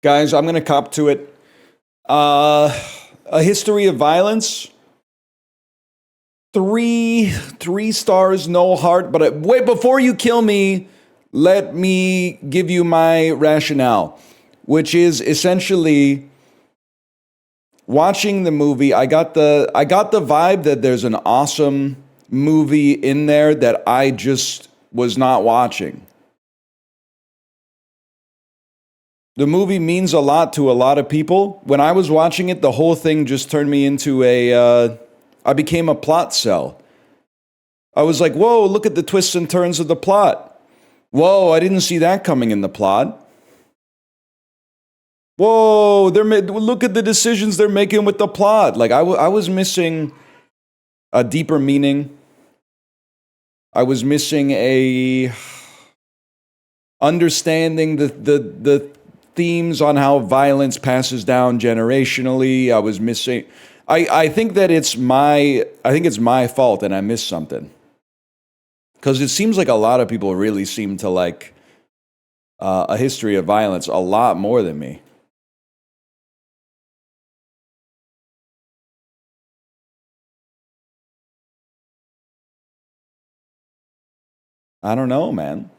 Guys, I'm gonna cop to it. A history of violence. Three stars, no heart. But wait, before you kill me, let me give you my rationale, which is essentially watching the movie. I got the vibe that there's an awesome movie in there that I just was not watching. The movie means a lot to a lot of people. When I was watching it, the whole thing just turned me into I became a plot cell. I was like, whoa, look at the twists and turns of the plot. Whoa, I didn't see that coming in the plot. Whoa, look at the decisions they're making with the plot. Like, I was missing a deeper meaning. I was missing a understanding the themes on how violence passes down generationally. I was missing. I think that it's my fault, and I missed something. Because it seems like a lot of people really seem to like A History of Violence a lot more than me. I don't know, man.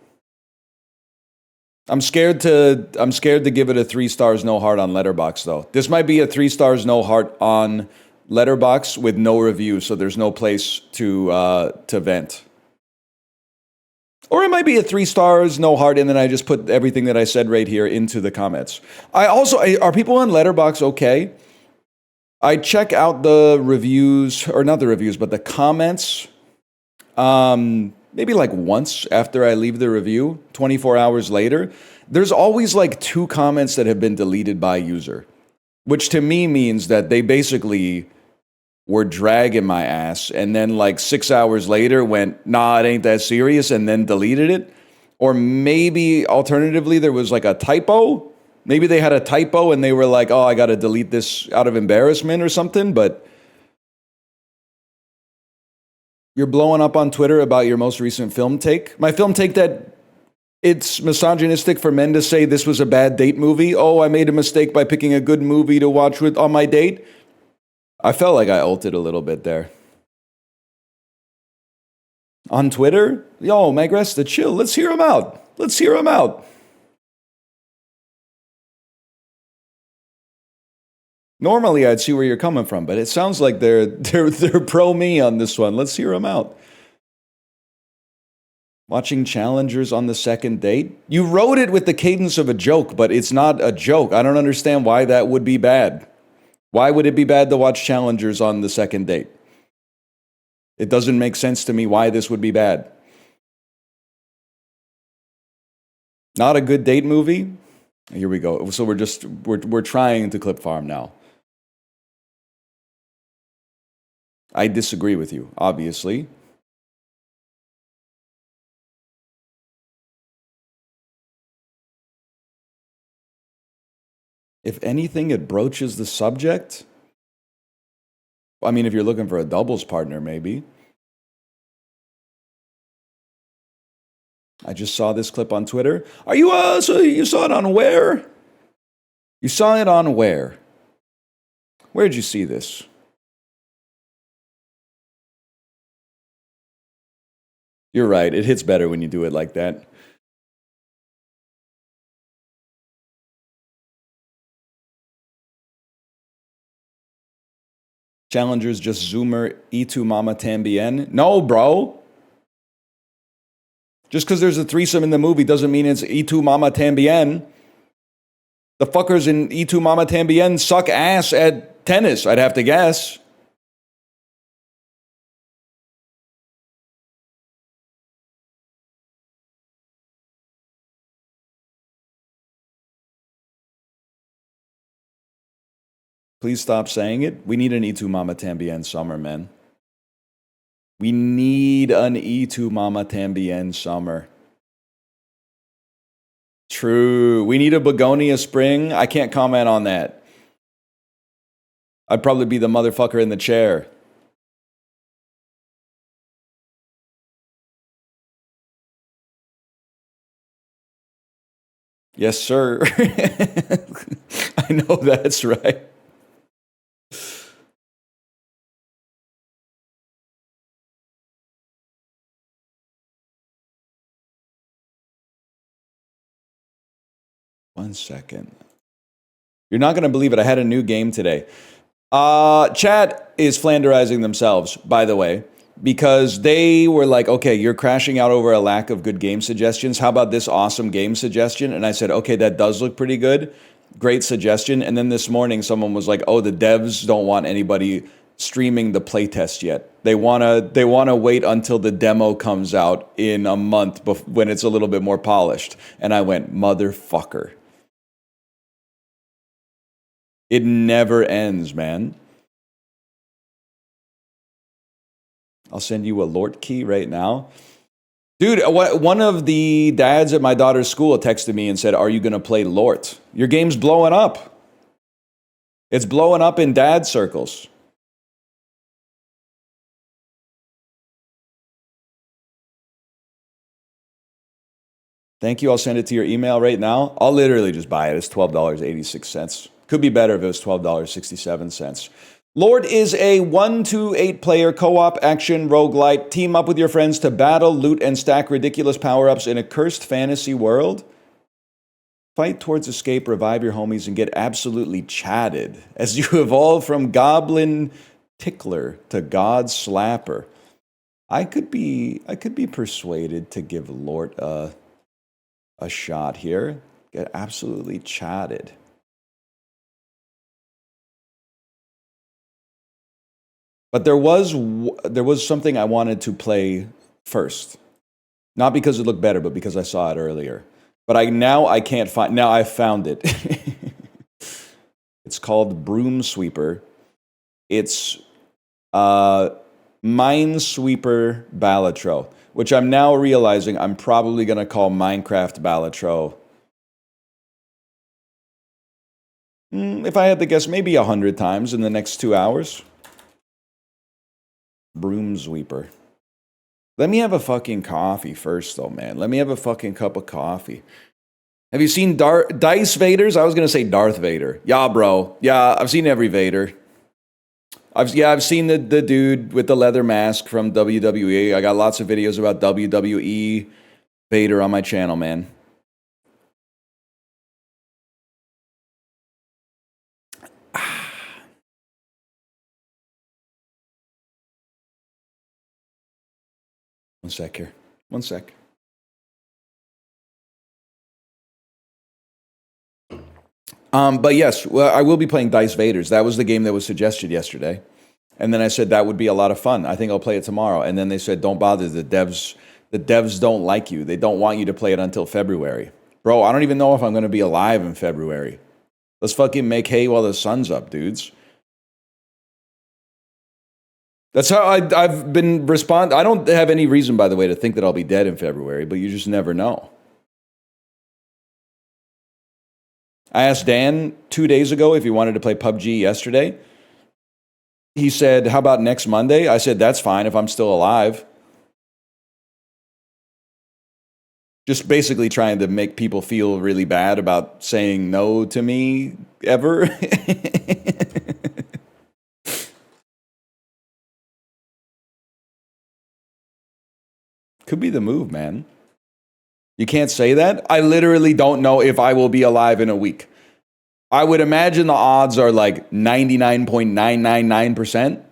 I'm scared to give it a 3 stars no heart on Letterboxd though. This might be a 3 stars no heart on Letterboxd with no review, so there's no place to vent. Or it might be a 3 stars no heart, and then I just put everything that I said right here into the comments. Are people on Letterboxd okay? I check out the reviews, or not the reviews, but the comments. Maybe like once after I leave the review, 24 hours later, there's always like 2 comments that have been deleted by user, which to me means that they basically were dragging my ass and then like 6 hours later went, nah, it ain't that serious, and then deleted it. Or maybe alternatively, there was like a typo. Maybe they had a typo and they were like, oh, I got to delete this out of embarrassment or something, but you're blowing up on Twitter about your most recent film take. My film take that it's misogynistic for men to say this was a bad date movie. Oh, I made a mistake by picking a good movie to watch on my date. I felt like I ulted a little bit there. On Twitter? Yo, Magresta, chill. Let's hear him out. Let's hear him out. Normally, I'd see where you're coming from, but it sounds like they're pro me on this one. Let's hear him out. Watching Challengers on the second date? You wrote it with the cadence of a joke, but it's not a joke. I don't understand why that would be bad. Why would it be bad to watch Challengers on the second date? It doesn't make sense to me why this would be bad. Not a good date movie? Here we go. So we're trying to clip farm now. I disagree with you, obviously. If anything, it broaches the subject. I mean, if you're looking for a doubles partner, maybe. I just saw this clip on Twitter. Are you, so you saw it on where? You saw it on where? Where'd you see this? You're right. It hits better when you do it like that. Challengers just Zoomer E2 Mama Tambien. No, bro. Just because there's a threesome in the movie doesn't mean it's E2 Mama Tambien. The fuckers in E2 Mama Tambien suck ass at tennis, I'd have to guess. Please stop saying it. We need an E2 Mama Tambien summer, man. We need an E2 Mama Tambien summer. True. We need a begonia spring. I can't comment on that. I'd probably be the motherfucker in the chair. Yes, sir. I know that's right. One second. You're not going to believe it. I had a new game today. Chat is flanderizing themselves, by the way, because they were like, okay, you're crashing out over a lack of good game suggestions. How about this awesome game suggestion? And I said, okay, that does look pretty good. Great suggestion. And then this morning, someone was like, oh, the devs don't want anybody streaming the playtest yet. They wanna wait until the demo comes out in a month when it's a little bit more polished. And I went, motherfucker. It never ends, man. I'll send you a Lort key right now. Dude, one of the dads at my daughter's school texted me and said, are you going to play Lort? Your game's blowing up. It's blowing up in dad circles. Thank you. I'll send it to your email right now. I'll literally just buy it. It's $12.86. Could be better if it was $12.67. Lord is a 1 to 8 player co-op action roguelite. Team up with your friends to battle, loot, and stack ridiculous power-ups in a cursed fantasy world. Fight towards escape, revive your homies, and get absolutely chatted as you evolve from Goblin Tickler to God Slapper. I could be persuaded to give Lord a shot here. Get absolutely chatted. But there was something I wanted to play first. Not because it looked better, but because I saw it earlier. But I can't find. Now I found it. It's called Broom Sweeper. It's Minesweeper Balatro, which I'm now realizing I'm probably going to call Minecraft Balatro. If I had to guess, maybe 100 times in the next 2 hours. Broom Sweeper. Let me have a fucking coffee first, though, man. Let me have a fucking cup of coffee. Have you seen Dice Vaders? I was going to say Darth Vader. Yeah, bro. Yeah, I've seen every Vader. I've seen the dude with the leather mask from WWE. I got lots of videos about WWE Vader on my channel, man. One sec here. One sec. But yes, well, I will be playing Dice Vaders. That was the game that was suggested yesterday. And then I said that would be a lot of fun. I think I'll play it tomorrow. And then they said, don't bother. The devs don't like you. They don't want you to play it until February. Bro, I don't even know if I'm going to be alive in February. Let's fucking make hay while the sun's up, dudes. That's how I've been responding. I don't have any reason, by the way, to think that I'll be dead in February, but you just never know. I asked Dan 2 days ago if he wanted to play PUBG yesterday. He said, how about next Monday? I said, that's fine if I'm still alive. Just basically trying to make people feel really bad about saying no to me ever. Could be the move, man. You can't say that? I literally don't know if I will be alive in a week. I would imagine the odds are like 99.999%.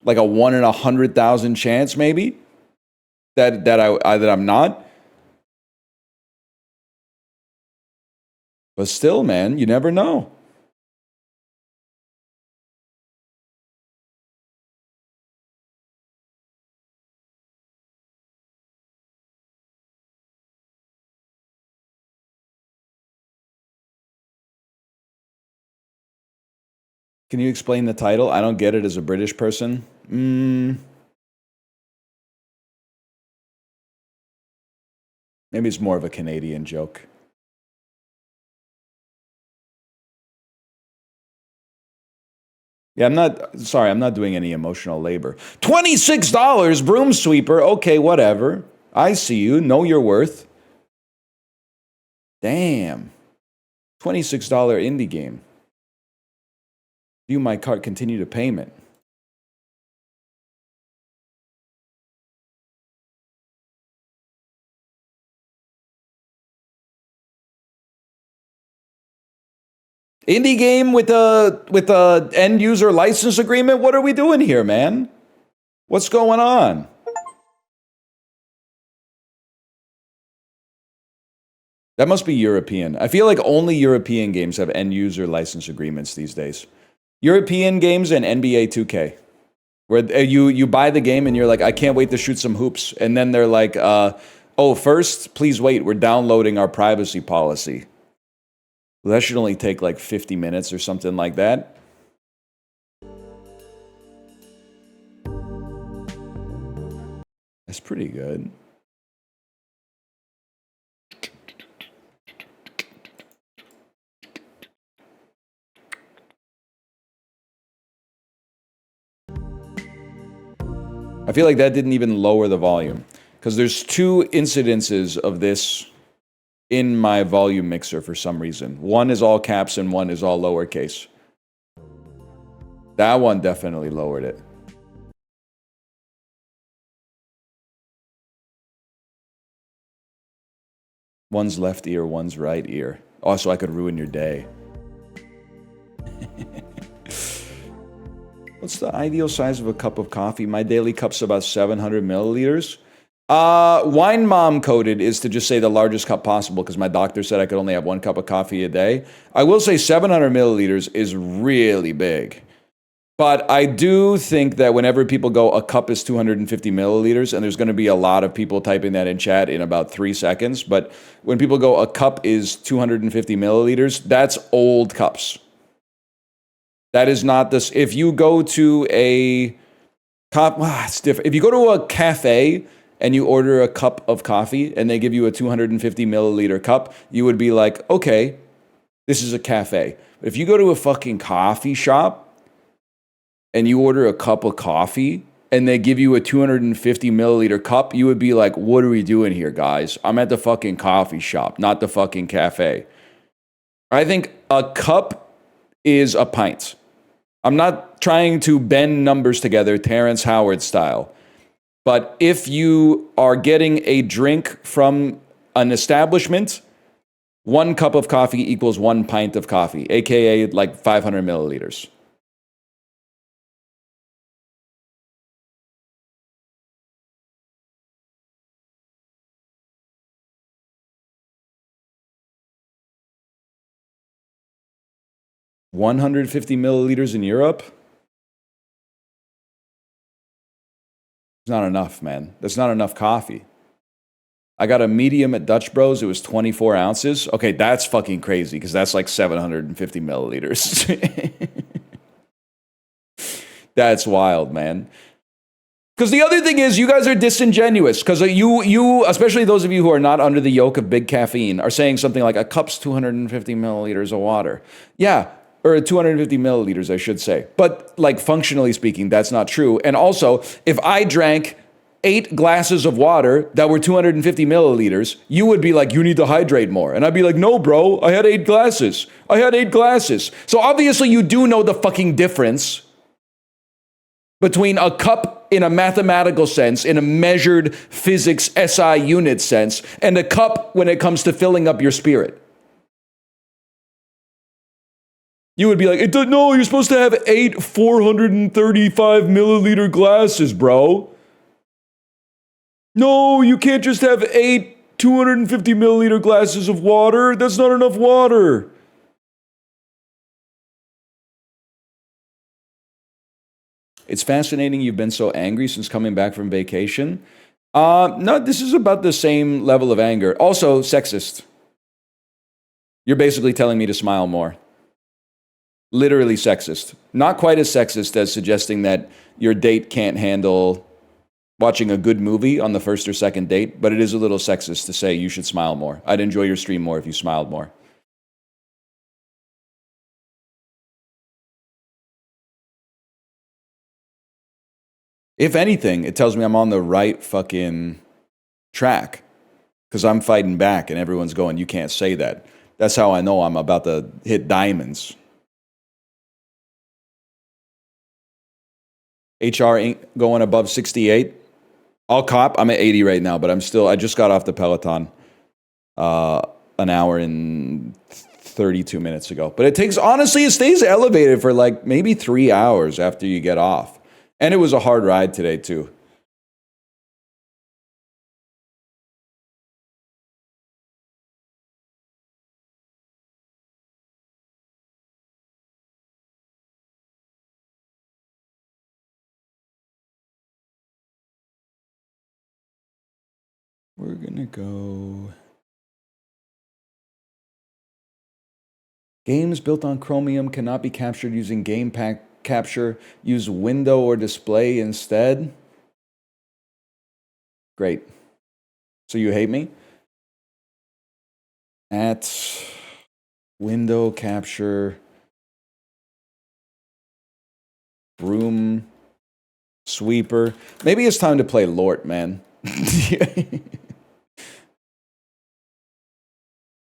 Like a 1 in 100,000 chance, maybe, that I'm not. But still, man, you never know. Can you explain the title? I don't get it as a British person. Maybe it's more of a Canadian joke. Yeah, I'm not doing any emotional labor. $26, Broom Sweeper. Okay, whatever. I see you. Know your worth. Damn. $26 indie game. View my cart, continue to payment. Indie game with a end user license agreement? What are we doing here, man? What's going on? That must be European. I feel like only European games have end user license agreements these days. European games and NBA 2K. Where you buy the game and you're like, I can't wait to shoot some hoops. And then they're like, oh, first, please wait, we're downloading our privacy policy. Well, that should only take like 50 minutes or something like that. That's pretty good. I feel like that didn't even lower the volume, because there's two incidences of this in my volume mixer for some reason. One is all caps and one is all lowercase. That one definitely lowered it. One's left ear, one's right ear. Also, I could ruin your day. What's the ideal size of a cup of coffee? My daily cup's about 700 milliliters. Wine Mom coded is to just say the largest cup possible, because my doctor said I could only have 1 cup of coffee a day. I will say 700 milliliters is really big. But I do think that whenever people go, a cup is 250 milliliters, and there's going to be a lot of people typing that in chat in about 3 seconds. But when people go, a cup is 250 milliliters, that's old cups. That is not this. If you go to a it's different. If you go to a cafe and you order a cup of coffee and they give you a 250 milliliter cup, you would be like, okay, this is a cafe. But if you go to a fucking coffee shop and you order a cup of coffee and they give you a 250 milliliter cup, you would be like, what are we doing here, guys? I'm at the fucking coffee shop, not the fucking cafe. I think a cup is a pint. I'm not trying to bend numbers together, Terrence Howard style. But if you are getting a drink from an establishment, 1 cup of coffee equals 1 pint of coffee, aka like 500 milliliters. $150 milliliters in Europe? It's not enough, man. That's not enough coffee. I got a medium at Dutch Bros. It was 24 ounces. Okay, that's fucking crazy, because that's like 750 milliliters. That's wild, man. Because the other thing is, you guys are disingenuous. Because you, especially those of you who are not under the yoke of big caffeine, are saying something like, a cup's 250 milliliters of water. Yeah, or 250 milliliters, I should say. But, like, functionally speaking, that's not true. And also, if I drank 8 glasses of water that were 250 milliliters, you would be like, you need to hydrate more. And I'd be like, no, bro, I had 8 glasses. I had 8 glasses. So obviously you do know the fucking difference between a cup in a mathematical sense, in a measured physics SI unit sense, and a cup when it comes to filling up your spirit. You would be like, no, you're supposed to have 8 435 milliliter glasses, bro. No, you can't just have 8 250 milliliter glasses of water. That's not enough water. It's fascinating you've been so angry since coming back from vacation. No, this is about the same level of anger. Also, sexist. You're basically telling me to smile more. Literally sexist. Not quite as sexist as suggesting that your date can't handle watching a good movie on the first or second date, but it is a little sexist to say you should smile more. I'd enjoy your stream more if you smiled more. If anything, it tells me I'm on the right fucking track. Because I'm fighting back and everyone's going, you can't say that. That's how I know I'm about to hit diamonds. HR ain't going above 68. I'll cop. I'm at 80 right now, but I just got off the Peloton an hour and 32 minutes ago. But honestly, it stays elevated for like maybe 3 hours after you get off. And it was a hard ride today too. We're gonna go. Games built on Chromium cannot be captured using game capture. Use window or display instead. Great. So you hate me? At window capture. Broom sweeper. Maybe it's time to play Lort, man.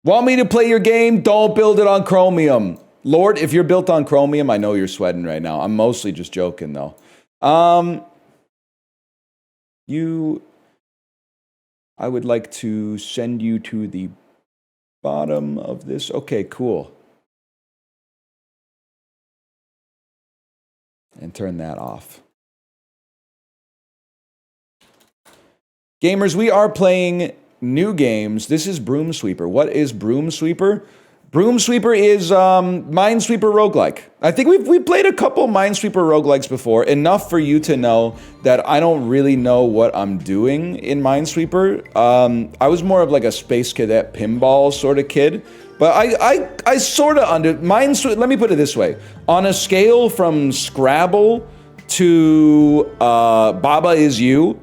Want me to play your game? Don't build it on Chromium. Lord, if you're built on Chromium, I know you're sweating right now. I'm mostly just joking, though. I would like to send you to the bottom of this. Okay, cool. And turn that off. Gamers, we are playing new games. This is Broom Sweeper. What is Broom Sweeper? Broom Sweeper is Minesweeper roguelike. I think we've played a couple Minesweeper roguelikes before, enough for you to know that I don't really know what I'm doing in Minesweeper. I was more of like a Space Cadet pinball sort of kid, but I sort of let me put it this way. On a scale from Scrabble to Baba Is You,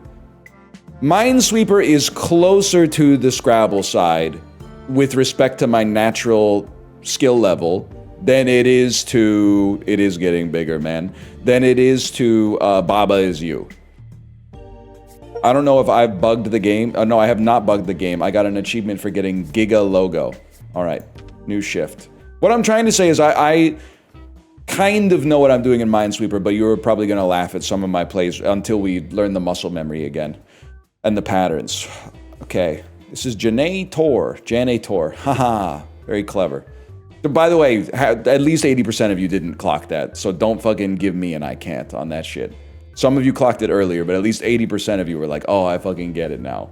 Minesweeper is closer to the Scrabble side with respect to my natural skill level than it is getting bigger, man, than it is to Baba Is You. I don't know if I've bugged the game. No, I have not bugged the game. I got an achievement for getting Giga Logo. All right, new shift. What I'm trying to say is I kind of know what I'm doing in Minesweeper, but you're probably going to laugh at some of my plays until we learn the muscle memory again. And the patterns. Okay, this is Janae Tor. Haha, very clever. By the way, at least 80% of you didn't clock that, so don't fucking give me an I can't on that shit. Some of you clocked it earlier, but at least 80% of you were like, oh, I fucking get it now.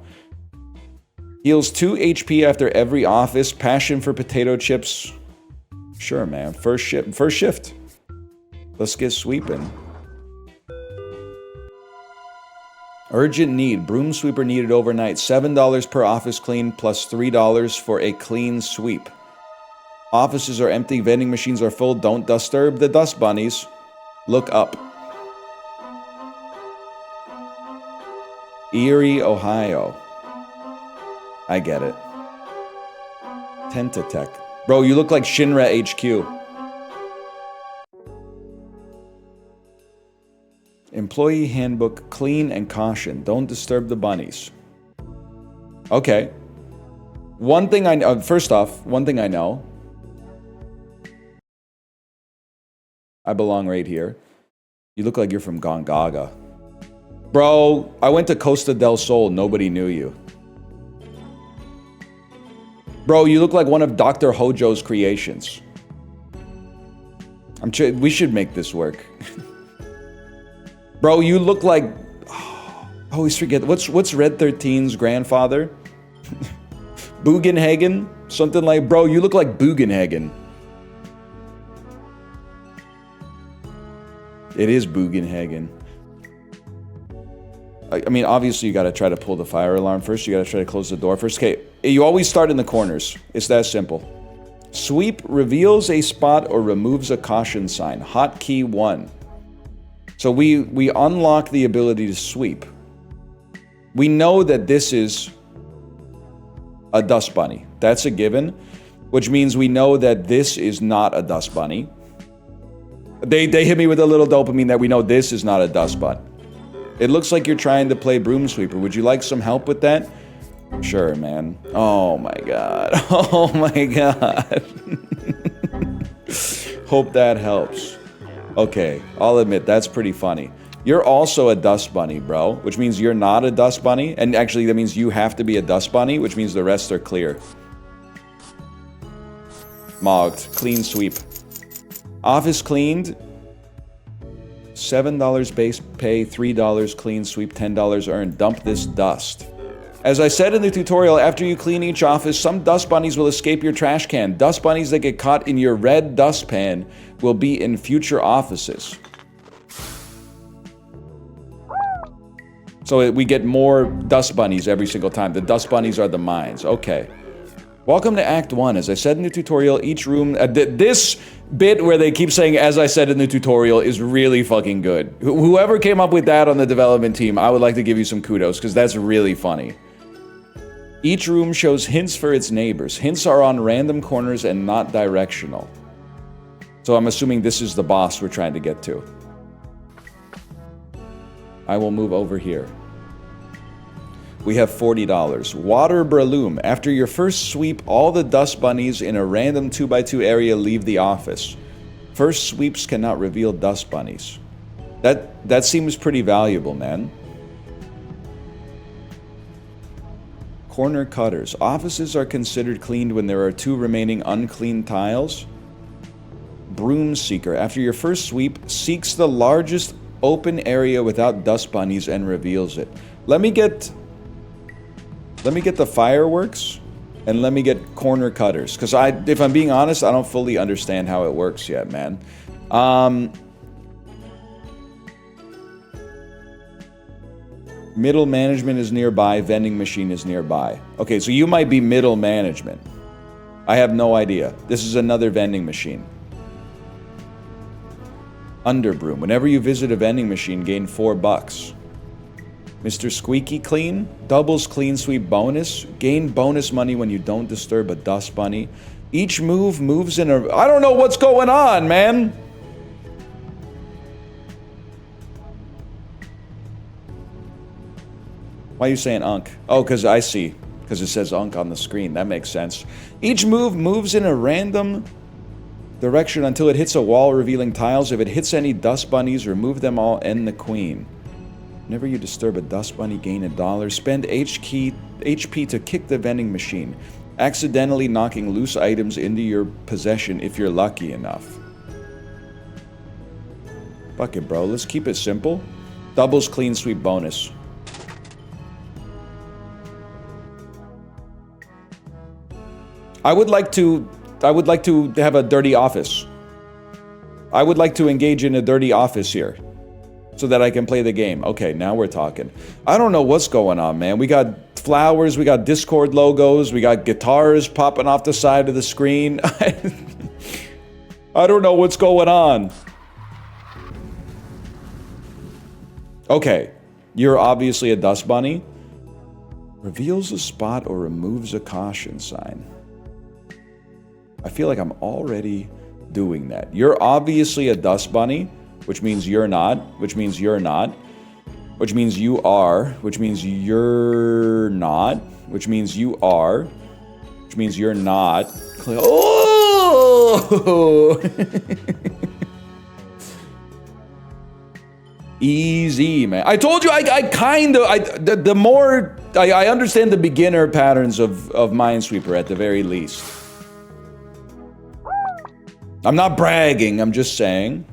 Heals 2 HP after every office. Passion for potato chips. Sure, man. First shift. Let's get sweeping. Urgent need. Broom sweeper needed overnight. $7 per office clean plus $3 for a clean sweep. Offices are empty. Vending machines are full. Don't disturb the dust bunnies. Look up. Erie, Ohio. I get it. Tentatech. Bro, you look like Shinra HQ. Employee handbook, clean and caution. Don't disturb the bunnies. Okay. One thing I know, first off, one thing I know. I belong right here. You look like you're from Gongaga. Bro, I went to Costa del Sol. Nobody knew you. Bro, you look like one of Dr. Hojo's creations. We should make this work. Bro, you look like... Oh, I always forget. What's Red 13's grandfather? Bugenhagen? Something like... Bro, you look like Bugenhagen. It is Bugenhagen. I mean, obviously, you gotta try to pull the fire alarm first. You gotta try to close the door first. Okay, you always start in the corners. It's that simple. Sweep reveals a spot or removes a caution sign. Hotkey 1. So we unlock the ability to sweep. We know that this is a dust bunny. That's a given, which means we know that this is not a dust bunny. They hit me with a little dopamine that we know this is not a dust bunny. It looks like you're trying to play Broom Sweeper. Would you like some help with that? Sure, man. Oh my god. Oh my god. Hope that helps. Okay, I'll admit, that's pretty funny. You're also a dust bunny, bro, which means you're not a dust bunny. And actually, that means you have to be a dust bunny, which means the rest are clear. Mogged. Clean sweep. Office cleaned. $7 base pay, $3 clean sweep, $10 earned. Dump this dust. As I said in the tutorial, after you clean each office, some dust bunnies will escape your trash can. Dust bunnies that get caught in your red dustpan will be in future offices. So we get more dust bunnies every single time. The dust bunnies are the mines. Okay. Welcome to Act 1. As I said in the tutorial, each room... this bit where they keep saying, as I said in the tutorial, is really fucking good. Whoever came up with that on the development team, I would like to give you some kudos, because that's really funny. Each room shows hints for its neighbors. Hints are on random corners and not directional. So I'm assuming this is the boss we're trying to get to. I will move over here. We have $40. Water Breloom. After your first sweep, all the dust bunnies in a random 2x2 area leave the office. First sweeps cannot reveal dust bunnies. That seems pretty valuable, man. Corner cutters. Offices are considered cleaned when there are 2 remaining unclean tiles. Broom Seeker. After your first sweep, seeks the largest open area without dust bunnies and reveals it. Let me get the fireworks, and let me get corner cutters. Because if I'm being honest, I don't fully understand how it works yet, man. Middle management is nearby, vending machine is nearby. Okay, so you might be middle management. I have no idea. This is another vending machine. Underbroom. Whenever you visit a vending machine, gain $4. Mr. Squeaky Clean, doubles clean sweep bonus, gain bonus money when you don't disturb a dust bunny. Each move moves in a... I don't know what's going on, man! Why are you saying unk? Oh, because I see. Because it says unk on the screen. That makes sense. Each move moves in a random direction until it hits a wall revealing tiles. If it hits any dust bunnies, remove them all and the queen. Whenever you disturb a dust bunny, gain $1. Spend HP to kick the vending machine, accidentally knocking loose items into your possession if you're lucky enough. Fuck it, bro. Let's keep it simple. Doubles clean sweep bonus. I would like to have a dirty office. I would like to engage in a dirty office here, so that I can play the game. Okay, now we're talking. I don't know what's going on, man. We got flowers, we got Discord logos, we got guitars popping off the side of the screen. I don't know what's going on. Okay, you're obviously a dust bunny. Reveals a spot or removes a caution sign. I feel like I'm already doing that. You're obviously a dust bunny, which means you're not, which means you're not, which means you are, which means you're not, which means you are, which means you're not. Oh! Easy, man. I told you, the more, I understand the beginner patterns of Minesweeper at the very least. I'm not bragging, I'm just saying.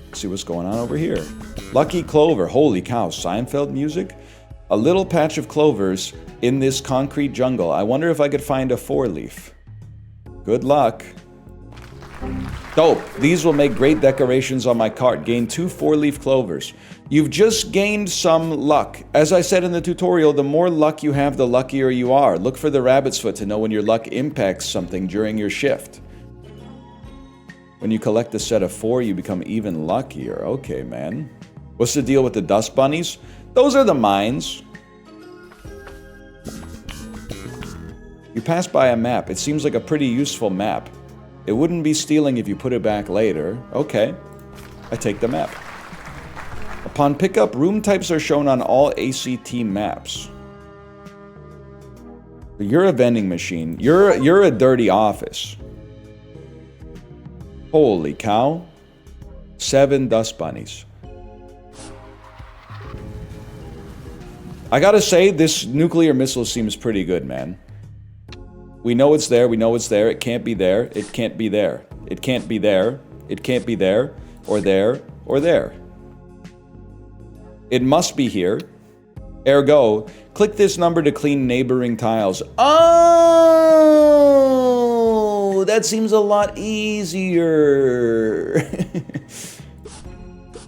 Let's see what's going on over here. Lucky Clover, holy cow, Seinfeld music? A little patch of clovers in this concrete jungle. I wonder if I could find a 4-leaf. Good luck. Dope. These will make great decorations on my cart. Gain 2 4-leaf clovers. You've just gained some luck. As I said in the tutorial, the more luck you have, the luckier you are. Look for the rabbit's foot to know when your luck impacts something during your shift. When you collect a set of 4, you become even luckier. Okay, man. What's the deal with the dust bunnies? Those are the mines. You pass by a map. It seems like a pretty useful map. It wouldn't be stealing if you put it back later. Okay. I take the map. Upon pickup, room types are shown on all ACT maps. You're a vending machine. You're a dirty office. Holy cow. 7 dust bunnies. I gotta say, this nuclear missile seems pretty good, man. We know it's there, we know it's there. It can't be there, it can't be there. It can't be there, it can't be there, or there, or there. It must be here. Ergo, click this number to clean neighboring tiles. Oh, that seems a lot easier.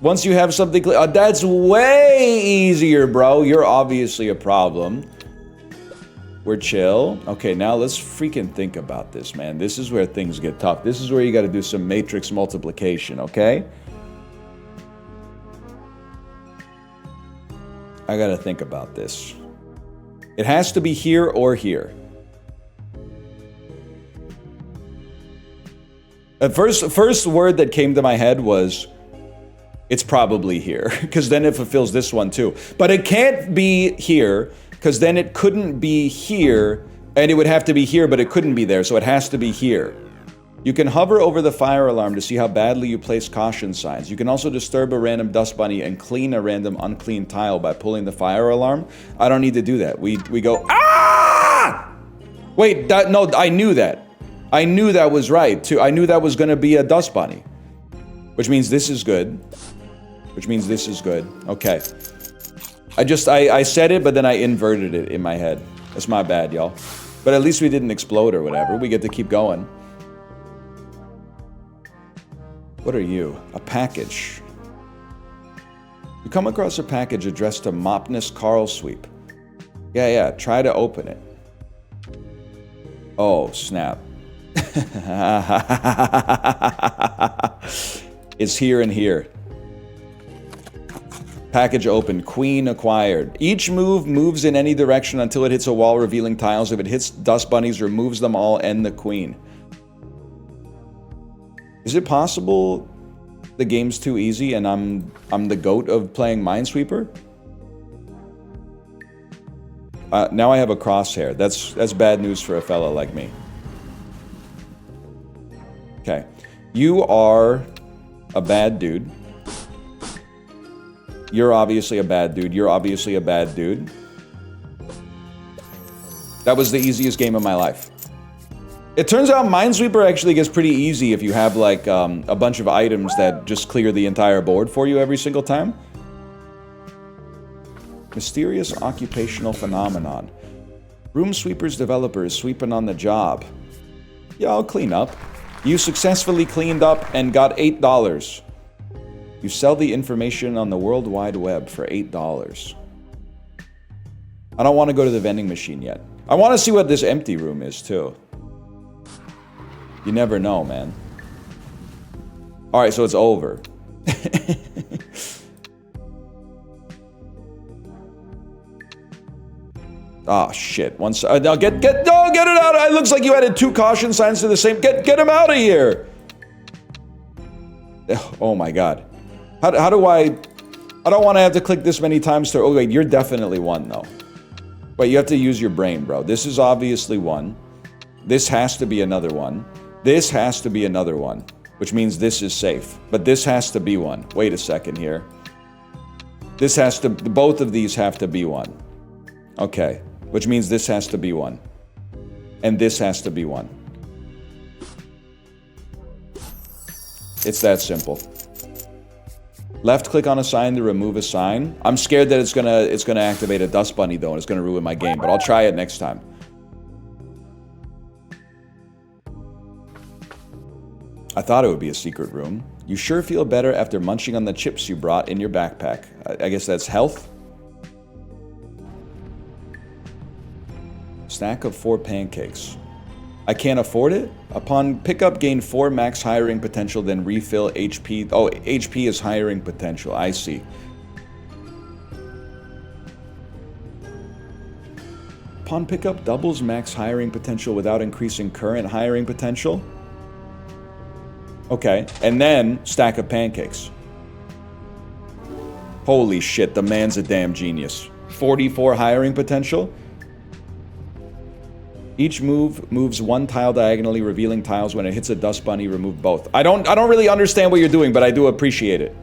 Once you have something clear, that's way easier, bro. You're obviously a problem. We're chill. Okay, now let's freaking think about this, man. This is where things get tough. This is where you got to do some matrix multiplication, okay? I got to think about this. It has to be here or here. The first word that came to my head was, it's probably here, because then it fulfills this one too. But it can't be here, because then it couldn't be here, and it would have to be here, but it couldn't be there, so it has to be here. You can hover over the fire alarm to see how badly you place caution signs. You can also disturb a random dust bunny and clean a random unclean tile by pulling the fire alarm. I don't need to do that. We go, ah! Wait, no, I knew that. I knew that was right, too. I knew that was going to be a dust bunny. Which means this is good. Which means this is good. Okay. I said it, but then I inverted it in my head. That's my bad, y'all. But at least we didn't explode or whatever. We get to keep going. What are you? A package. You come across a package addressed to Mopness Carl Sweep. Yeah, try to open it. Oh, snap. It's here and here. Package opened. Queen acquired. Each move moves in any direction until it hits a wall revealing tiles. If it hits dust bunnies, removes them all and the queen. Is it possible the game's too easy and I'm the goat of playing Minesweeper? Now I have a crosshair. That's bad news for a fella like me. Okay. You are a bad dude. You're obviously a bad dude. You're obviously a bad dude. That was the easiest game of my life. It turns out Minesweeper actually gets pretty easy if you have like a bunch of items that just clear the entire board for you every single time. Mysterious occupational phenomenon. Room sweepers developer is sweeping on the job. Yeah, I'll clean up. You successfully cleaned up and got $8. You sell the information on the World Wide Web for $8. I don't want to go to the vending machine yet. I want to see what this empty room is, too. You never know, man. Alright, so it's over. Oh, shit. Once... no, get it out! It looks like you added 2 caution signs to the same... Get him out of here! Oh, my God. How do I don't want to have to click this many times to... Oh, wait, you're definitely 1, though. Wait, you have to use your brain, bro. This is obviously 1. This has to be another 1. This has to be another 1. Which means this is safe. But this has to be 1. Wait a second here. This has to... Both of these have to be 1. Okay. Which means this has to be 1. And this has to be 1. It's that simple. Left click on a sign to remove a sign. I'm scared that it's gonna activate a dust bunny though, and it's gonna ruin my game, but I'll try it next time. I thought it would be a secret room. You sure feel better after munching on the chips you brought in your backpack. I guess that's health? Stack of 4 pancakes. I can't afford it? Upon pickup, gain 4 max hiring potential, then refill HP. Oh, HP is hiring potential. I see. Upon pickup, doubles max hiring potential without increasing current hiring potential. Okay, and then stack of pancakes. Holy shit, the man's a damn genius. 44 hiring potential? Each move moves one tile diagonally, revealing tiles. When it hits a dust bunny, remove both. I don't really understand what you're doing, but I do appreciate it.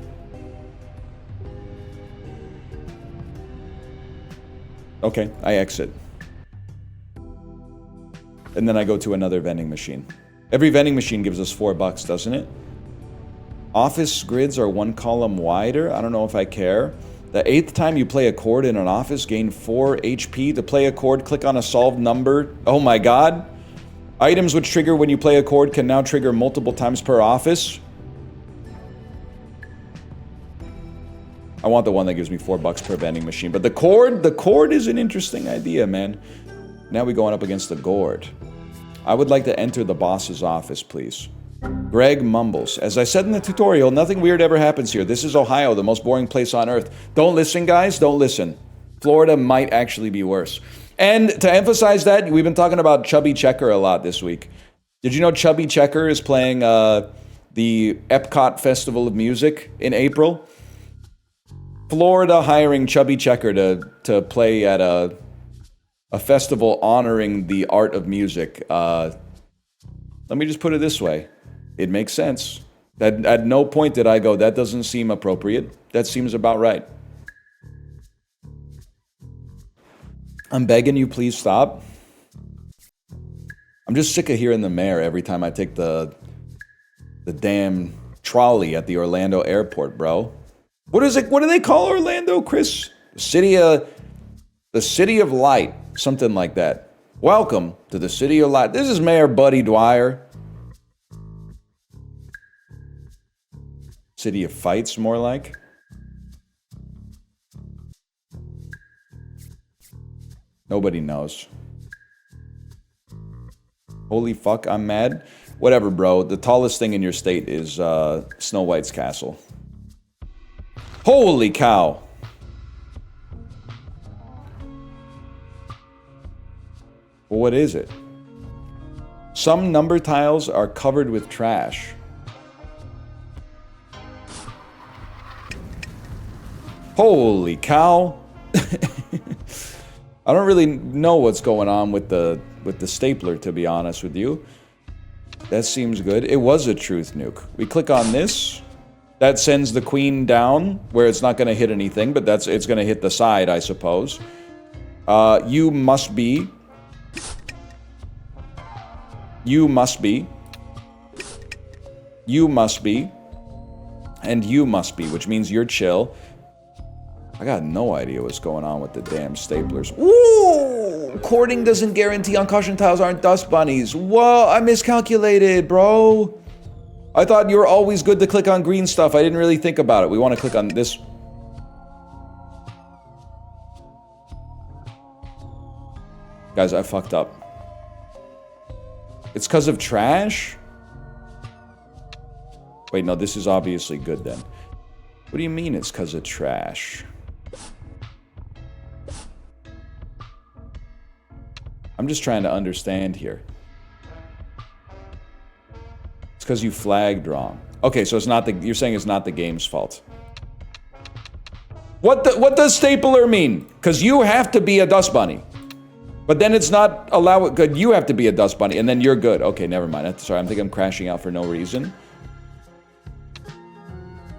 Okay, I exit. And then I go to another vending machine. Every vending machine gives us $4, doesn't it? Office grids are one column wider. I don't know if I care. The 8th time you play a chord in an office, gain 4 HP. To play a chord, click on a solved number. Oh my god. Items which trigger when you play a chord can now trigger multiple times per office. I want the one that gives me $4 per vending machine. But the chord is an interesting idea, man. Now we're going up against the gourd. I would like to enter the boss's office, please. Greg mumbles. As I said in the tutorial, nothing weird ever happens here. This is Ohio, the most boring place on earth. Don't listen, guys. Don't listen. Florida might actually be worse. And to emphasize that, we've been talking about Chubby Checker a lot this week. Did you know Chubby Checker is playing the Epcot Festival of Music in April? Florida hiring Chubby Checker to play at a festival honoring the art of music. Let me just put it this way. It makes sense. At no point did I go, that doesn't seem appropriate. That seems about right. I'm begging you, please stop. I'm just sick of hearing the mayor every time I take the damn trolley at the Orlando airport, bro. What is it? What do they call Orlando, Chris? The city of light. Something like that. Welcome to the city of light. This is Mayor Buddy Dwyer. City of fights, more like. Nobody knows. Holy fuck, I'm mad. Whatever, bro. The tallest thing in your state is Snow White's castle. Holy cow. Well, what is it? Some number tiles are covered with trash. Holy cow. I don't really know what's going on with the stapler, to be honest with you. That seems good. It was a truth nuke. We click on this. That sends the queen down, where it's not going to hit anything, but it's going to hit the side, I suppose. You must be. You must be. You must be. And you must be, which means you're chill. I got no idea what's going on with the damn staplers. Ooh! Cording doesn't guarantee uncautioned tiles aren't dust bunnies. Whoa, I miscalculated, bro. I thought you were always good to click on green stuff. I didn't really think about it. We want to click on this. Guys, I fucked up. It's because of trash? Wait, no, this is obviously good then. What do you mean it's because of trash? I'm just trying to understand here. It's because you flagged wrong. Okay, so it's not you're saying it's not the game's fault. What does stapler mean? Because you have to be a dust bunny. But then it's not good. You have to be a dust bunny, and then you're good. Okay, never mind. Sorry, I'm thinking I'm crashing out for no reason.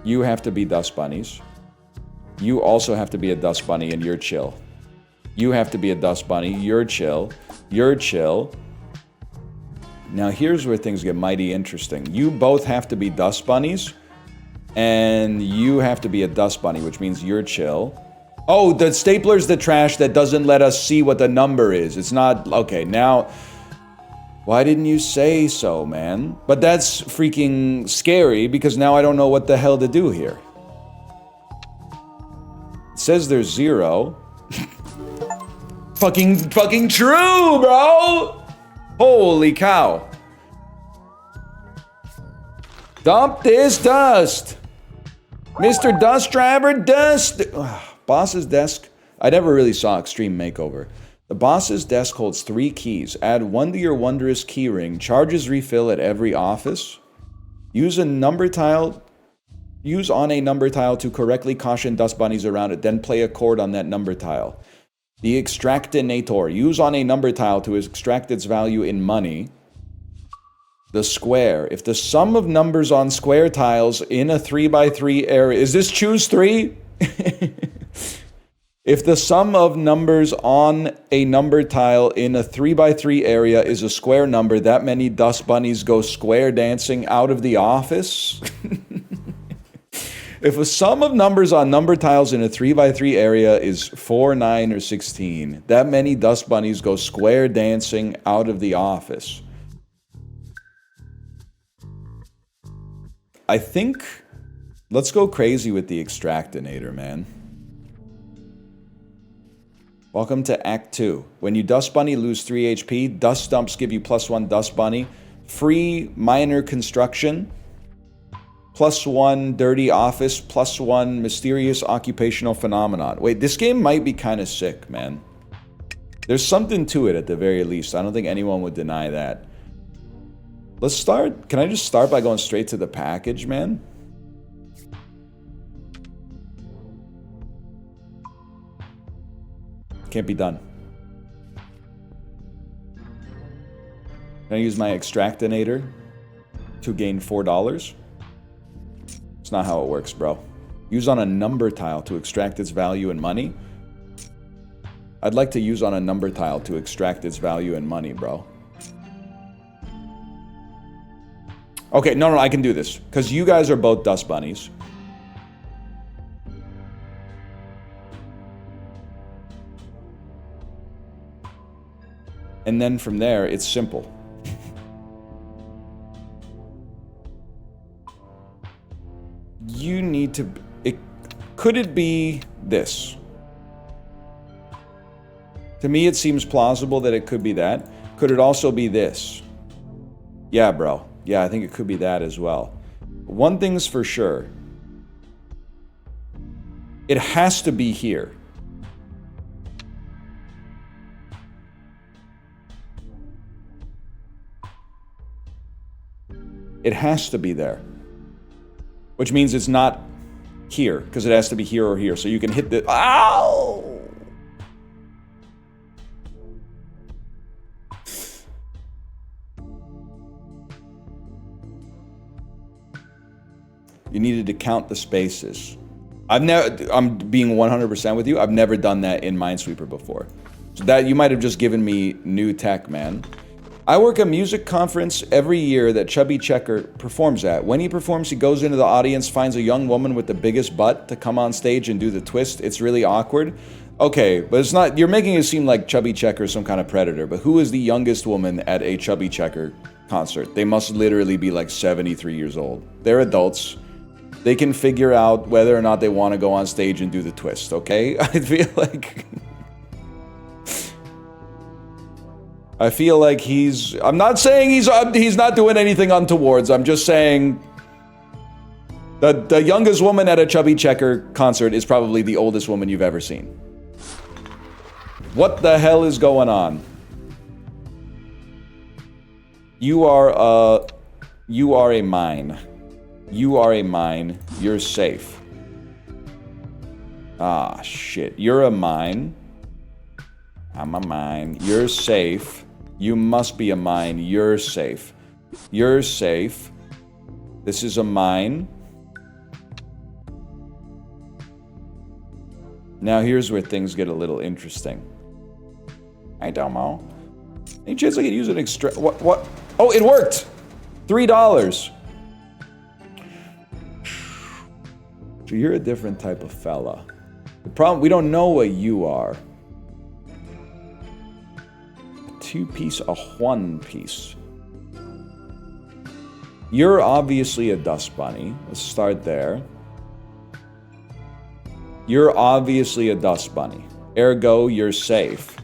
You have to be dust bunnies. You also have to be a dust bunny, and you're chill. You have to be a dust bunny. You're chill. You're chill. Now here's where things get mighty interesting. You both have to be dust bunnies, and you have to be a dust bunny, which means you're chill. Oh, the stapler's the trash that doesn't let us see what the number is. It's not... Okay, now... Why didn't you say so, man? But that's freaking scary, because now I don't know what the hell to do here. It says there's 0. Fucking true, bro! Holy cow. Dump this dust! Mr. Dust Driver, dust! Boss's desk. I never really saw Extreme Makeover. The boss's desk holds 3 keys. Add 1 to your wondrous keyring. Charges refill at every office. Use on a number tile to correctly caution dust bunnies around it. Then play a chord on that number tile. The extractinator. Use on a number tile to extract its value in money. The square. If the sum of numbers on square tiles in a 3x3 area... Is this choose 3? If the sum of numbers on a number tile in a 3x3 area is a square number, that many dust bunnies go square dancing out of the office. If a sum of numbers on number tiles in a 3x3 area is 4, 9, or 16, that many dust bunnies go square dancing out of the office. I think... Let's go crazy with the extractinator, man. Welcome to Act 2. When you Dust Bunny, lose 3 HP. Dust Dumps give you +1 Dust Bunny. Free Minor Construction. +1 Dirty Office. +1 Mysterious Occupational Phenomenon. Wait, this game might be kind of sick, man. There's something to it at the very least. I don't think anyone would deny that. Let's start. Can I just start by going straight to the package, man? Can't be done. Can I use my extractinator to gain $4? It's not how it works, bro. Use on a number tile to extract its value in money. I'd like to use on a number tile to extract its value in money, bro. Okay, no, I can do this. Because you guys are both dust bunnies. And then from there, it's simple. You need to... Could it be this? To me, it seems plausible that it could be that. Could it also be this? Yeah, bro. Yeah, I think it could be that as well. One thing's for sure. It has to be here. It has to be there. Which means it's not here, because it has to be here or here. So you can hit the... Ow! You needed to count the spaces. I'm being 100% with you. I've never done that in Minesweeper before. So that you might have just given me new tech, man. I work a music conference every year that Chubby Checker performs at. When he performs, he goes into the audience, finds a young woman with the biggest butt to come on stage and do the twist. It's really awkward. Okay, but it's not... You're making it seem like Chubby Checker is some kind of predator, but who is the youngest woman at a Chubby Checker concert? They must literally be like 73 years old. They're adults. They can figure out whether or not they want to go on stage and do the twist, okay? I feel like he's... I'm not saying he's not doing anything untowards. I'm just saying the youngest woman at a Chubby Checker concert is probably the oldest woman you've ever seen. What the hell is going on? You are a mine. You are a mine. You're safe. Ah, shit. You're a mine. I'm a mine. You're safe. You must be a mine. You're safe. You're safe. This is a mine. Now here's where things get a little interesting. I don't know. Any chance I could use an extra... What? Oh, it worked! $3. So you're a different type of fella. The problem, we don't know what you are. A 2-piece, a 1-piece. You're obviously a dust bunny. Let's start there. You're obviously a dust bunny. Ergo, you're safe.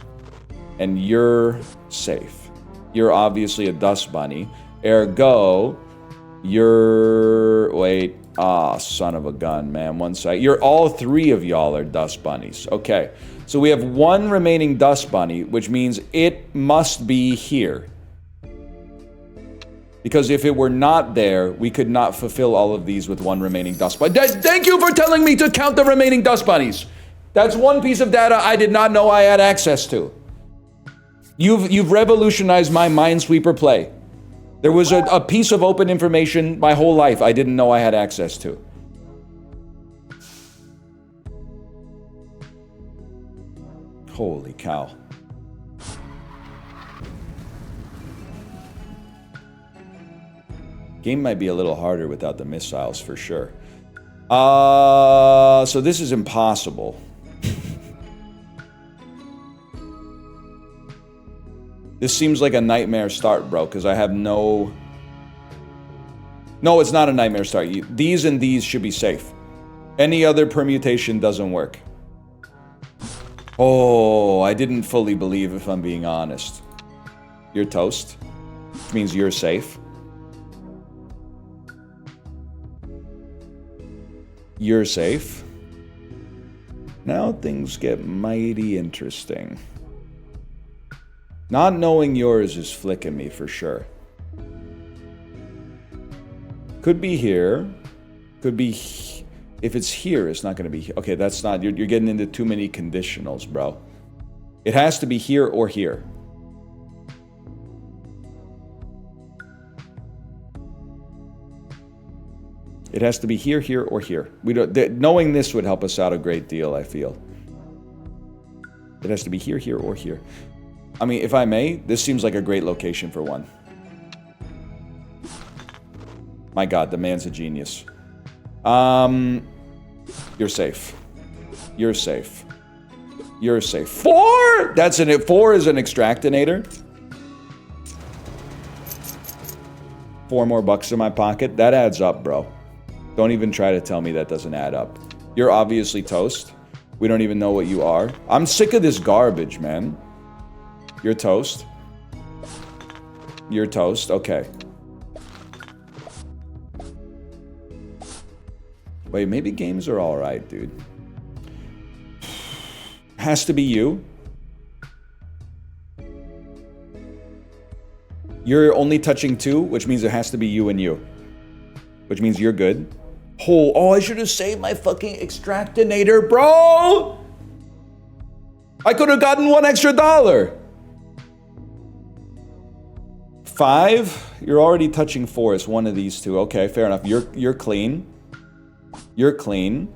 And you're safe. You're obviously a dust bunny. Ergo, you're... Wait. Ah, son of a gun, man. One side. You're all three of y'all are dust bunnies. Okay. So we have one remaining dust bunny, which means it must be here. Because if it were not there, we could not fulfill all of these with one remaining dust bunny. Thank you for telling me to count the remaining dust bunnies! That's one piece of data I did not know I had access to. You've revolutionized my Minesweeper play. There was a piece of open information my whole life I didn't know I had access to. Holy cow. Game might be a little harder without the missiles for sure. So this is impossible. This seems like a nightmare start, bro, because I have no... No, it's not a nightmare start. These and these should be safe. Any other permutation doesn't work. Oh, I didn't fully believe, if I'm being honest. You're toast, which means you're safe. You're safe. Now things get mighty interesting. Not knowing yours is flicking me for sure. Could be here. Could be... If it's here, it's not going to be here. Okay, that's not... You're getting into too many conditionals, bro. It has to be here or here. It has to be here, here, or here. We don't... Knowing this would help us out a great deal, I feel. It has to be here, here, or here. I mean, if I may, this seems like a great location for one. My God, the man's a genius. You're safe. You're safe. You're safe. 4? That's an... 4 is an extractinator. 4 more bucks in my pocket. That adds up, bro. Don't even try to tell me that doesn't add up. You're obviously toast. We don't even know what you are. I'm sick of this garbage, man. You're toast. You're toast. Okay. Wait, maybe games are alright, dude. Has to be you. You're only touching 2, which means it has to be you and you. Which means you're good. Oh, I should have saved my fucking extractinator, bro! I could have gotten $1 extra. 5? You're already touching 4. It's one of these two. Okay, fair enough. You're clean. You're clean.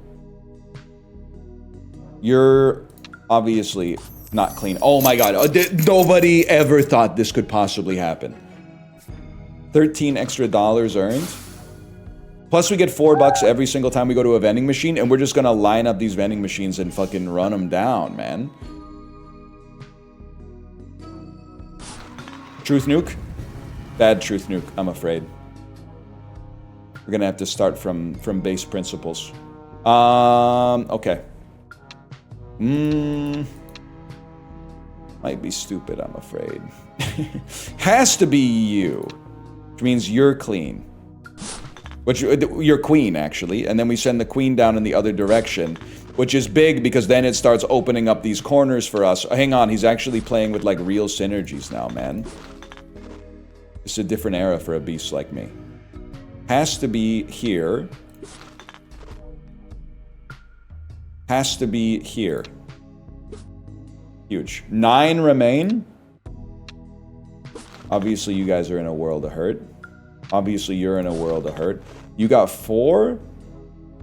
You're obviously not clean. Oh my God. Nobody ever thought this could possibly happen. $13 extra earned. Plus we get $4 every single time we go to a vending machine, and we're just gonna line up these vending machines and fucking run them down, man. Truth nuke? Bad truth nuke, I'm afraid. We're gonna have to start from base principles. Okay. Might be stupid, I'm afraid. Has to be you. Which means you're clean. Which, you're queen, actually. And then we send the queen down in the other direction. Which is big, because then it starts opening up these corners for us. Hang on, he's actually playing with, like, real synergies now, man. It's a different era for a beast like me. Has to be here. Has to be here. Huge. 9 remain. Obviously, you guys are in a world of hurt. Obviously, you're in a world of hurt. You got 4.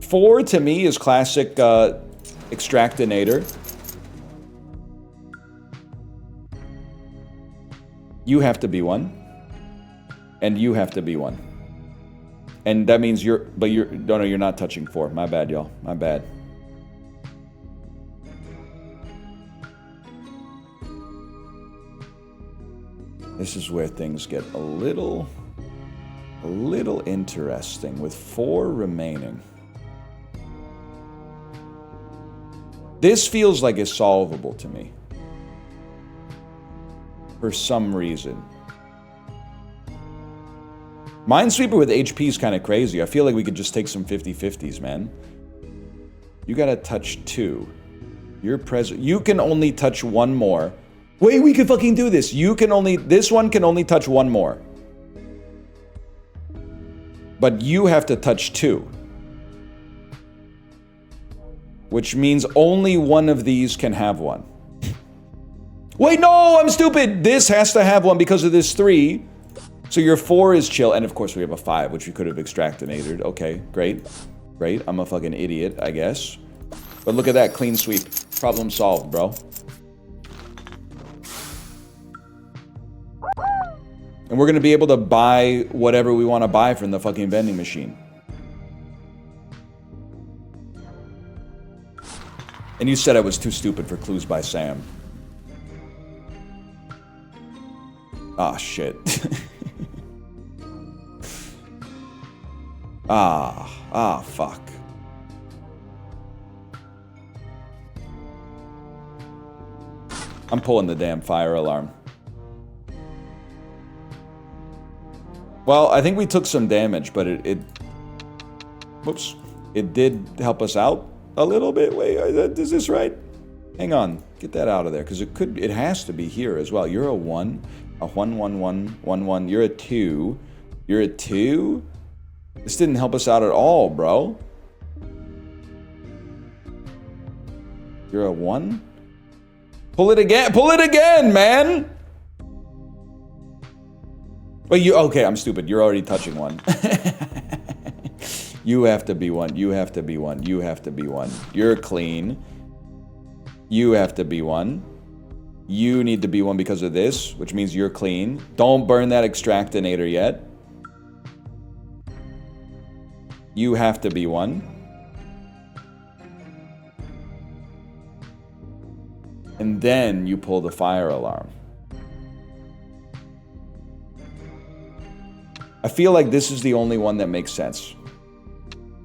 4 to me is classic extractinator. You have to be one. And you have to be one. And that means you're... But you're... No, you're not touching 4. My bad, y'all. My bad. This is where things get a little interesting with 4 remaining. This feels like it's solvable to me. For some reason. Minesweeper with HP is kind of crazy. I feel like we could just take some 50-50s, man. You gotta touch 2. You're present. You can only touch 1 more. Wait, we can fucking do this. You can only... This one can only touch 1 more. But you have to touch 2. Which means only one of these can have one. Wait, no, I'm stupid. This has to have one because of this 3. So your 4 is chill. And of course we have a 5, which we could have extractinated. Okay, great. Great. I'm a fucking idiot, I guess. But look at that. Clean sweep. Problem solved, bro. And we're going to be able to buy whatever we want to buy from the fucking vending machine. And you said I was too stupid for clues by Sam. Ah, shit. Fuck. I'm pulling the damn fire alarm. Well, I think we took some damage, but whoops. It did help us out a little bit. Wait, is this right? Hang on. Get that out of there, because it has to be here as well. You're a 1. A 1, 1, 1, 1, 1. You're a 2. You're a 2? This didn't help us out at all, bro. You're a 1? Pull it again! Pull it again, man! Wait, okay, I'm stupid. You're already touching 1. You have to be 1. You have to be 1. You have to be 1. You're clean. You have to be 1. You need to be 1 because of this, which means you're clean. Don't burn that extractinator yet. You have to be 1. And then you pull the fire alarm. I feel like this is the only one that makes sense.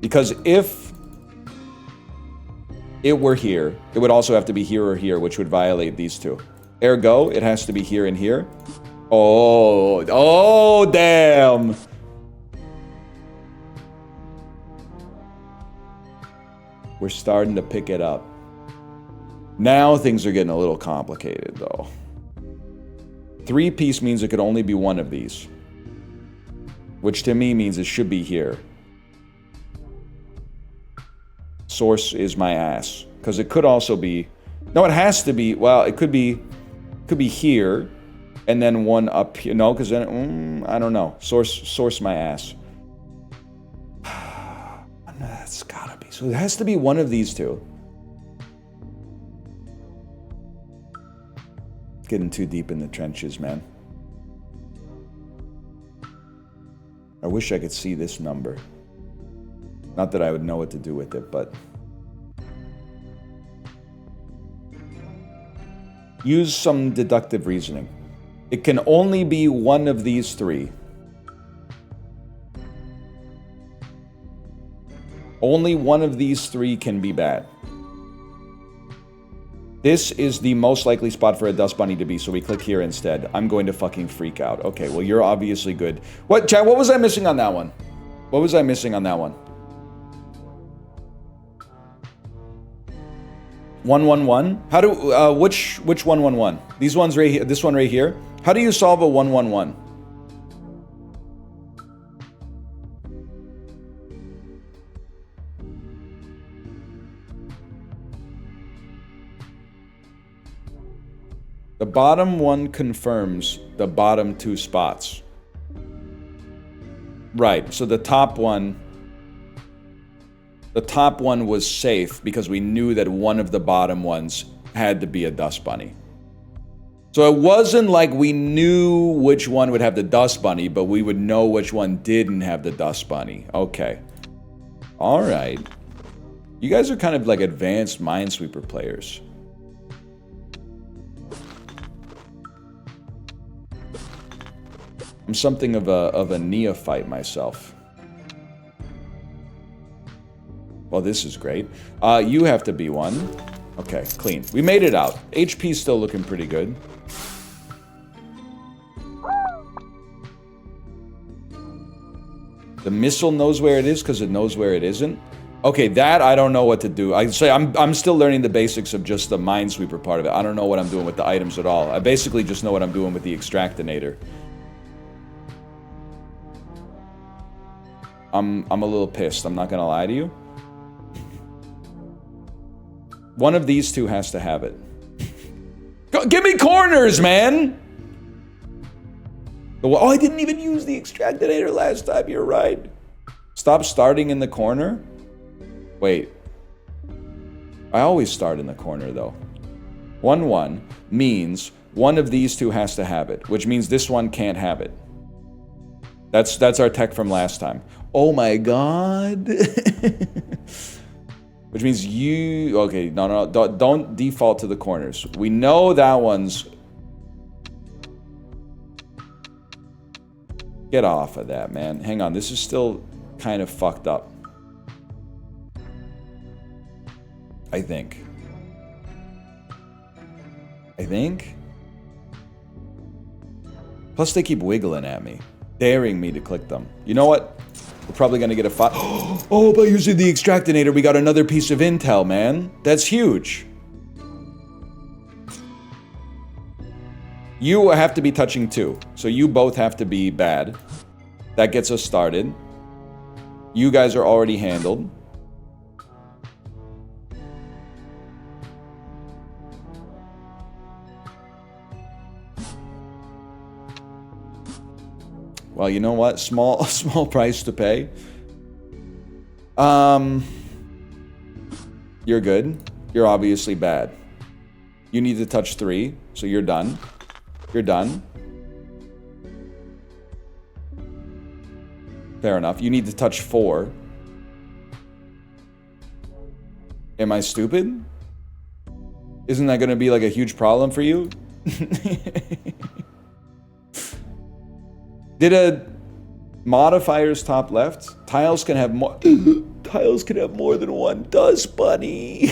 Because if it were here, it would also have to be here or here, which would violate these 2. Ergo, it has to be here and here. Oh, damn. We're starting to pick it up. Now things are getting a little complicated, though. 3-piece means it could only be one of these. Which to me means it should be here. Source is my ass. Because it could also be... No, it has to be... Well, it could be here. And then one up here. No, because then... I don't know. Source my ass. That's gotta be... So it has to be one of these 2. Getting too deep in the trenches, man. I wish I could see this number. Not that I would know what to do with it, but... Use some deductive reasoning. It can only be one of these 3. Only one of these 3 can be bad. This is the most likely spot for a dust bunny to be, so we click here instead. I'm going to fucking freak out. Okay, well, you're obviously good. What, chat, what was I missing on that one? What was I missing on that one? 111? How do, which 111? These ones right here, this one right here? How do you solve a 111? The bottom one confirms the bottom 2 spots. Right, so the top one was safe because we knew that one of the bottom ones had to be a dust bunny. So it wasn't like we knew which one would have the dust bunny, but we would know which one didn't have the dust bunny. Okay. All right. You guys are kind of like advanced Minesweeper players. I'm something of a neophyte myself. Well, this is great. You have to be 1. Okay, clean. We made it out. HP's still looking pretty good. The missile knows where it is because it knows where it isn't. Okay, that I don't know what to do. I say I'm still learning the basics of just the Minesweeper part of it. I don't know what I'm doing with the items at all. I basically just know what I'm doing with the extractinator. I'm a little pissed. I'm not gonna lie to you. One of these two has to have it. Go, give me corners, man! Oh, I didn't even use the extractinator last time, you're right. Stop starting in the corner? Wait. I always start in the corner, though. 1-1 means one of these two has to have it, which means this one can't have it. That's our tech from last time. Oh my god. Which means you... Okay, no, don't default to the corners. We know that one's... Get off of that, man. Hang on, this is still kind of fucked up. I think. Plus they keep wiggling at me, daring me to click them. You know what? We're probably gonna get a five. Oh, by using the extractinator, we got another piece of intel, man. That's huge. You have to be touching 2, so you both have to be bad. That gets us started. You guys are already handled. Well, you know what? Small price to pay. You're good. You're obviously bad. You need to touch 3, so you're done. You're done. Fair enough. You need to touch 4. Am I stupid? Isn't that going to be like a huge problem for you? Did a modifiers top left? Tiles can have more. Tiles can have more than one dust bunny.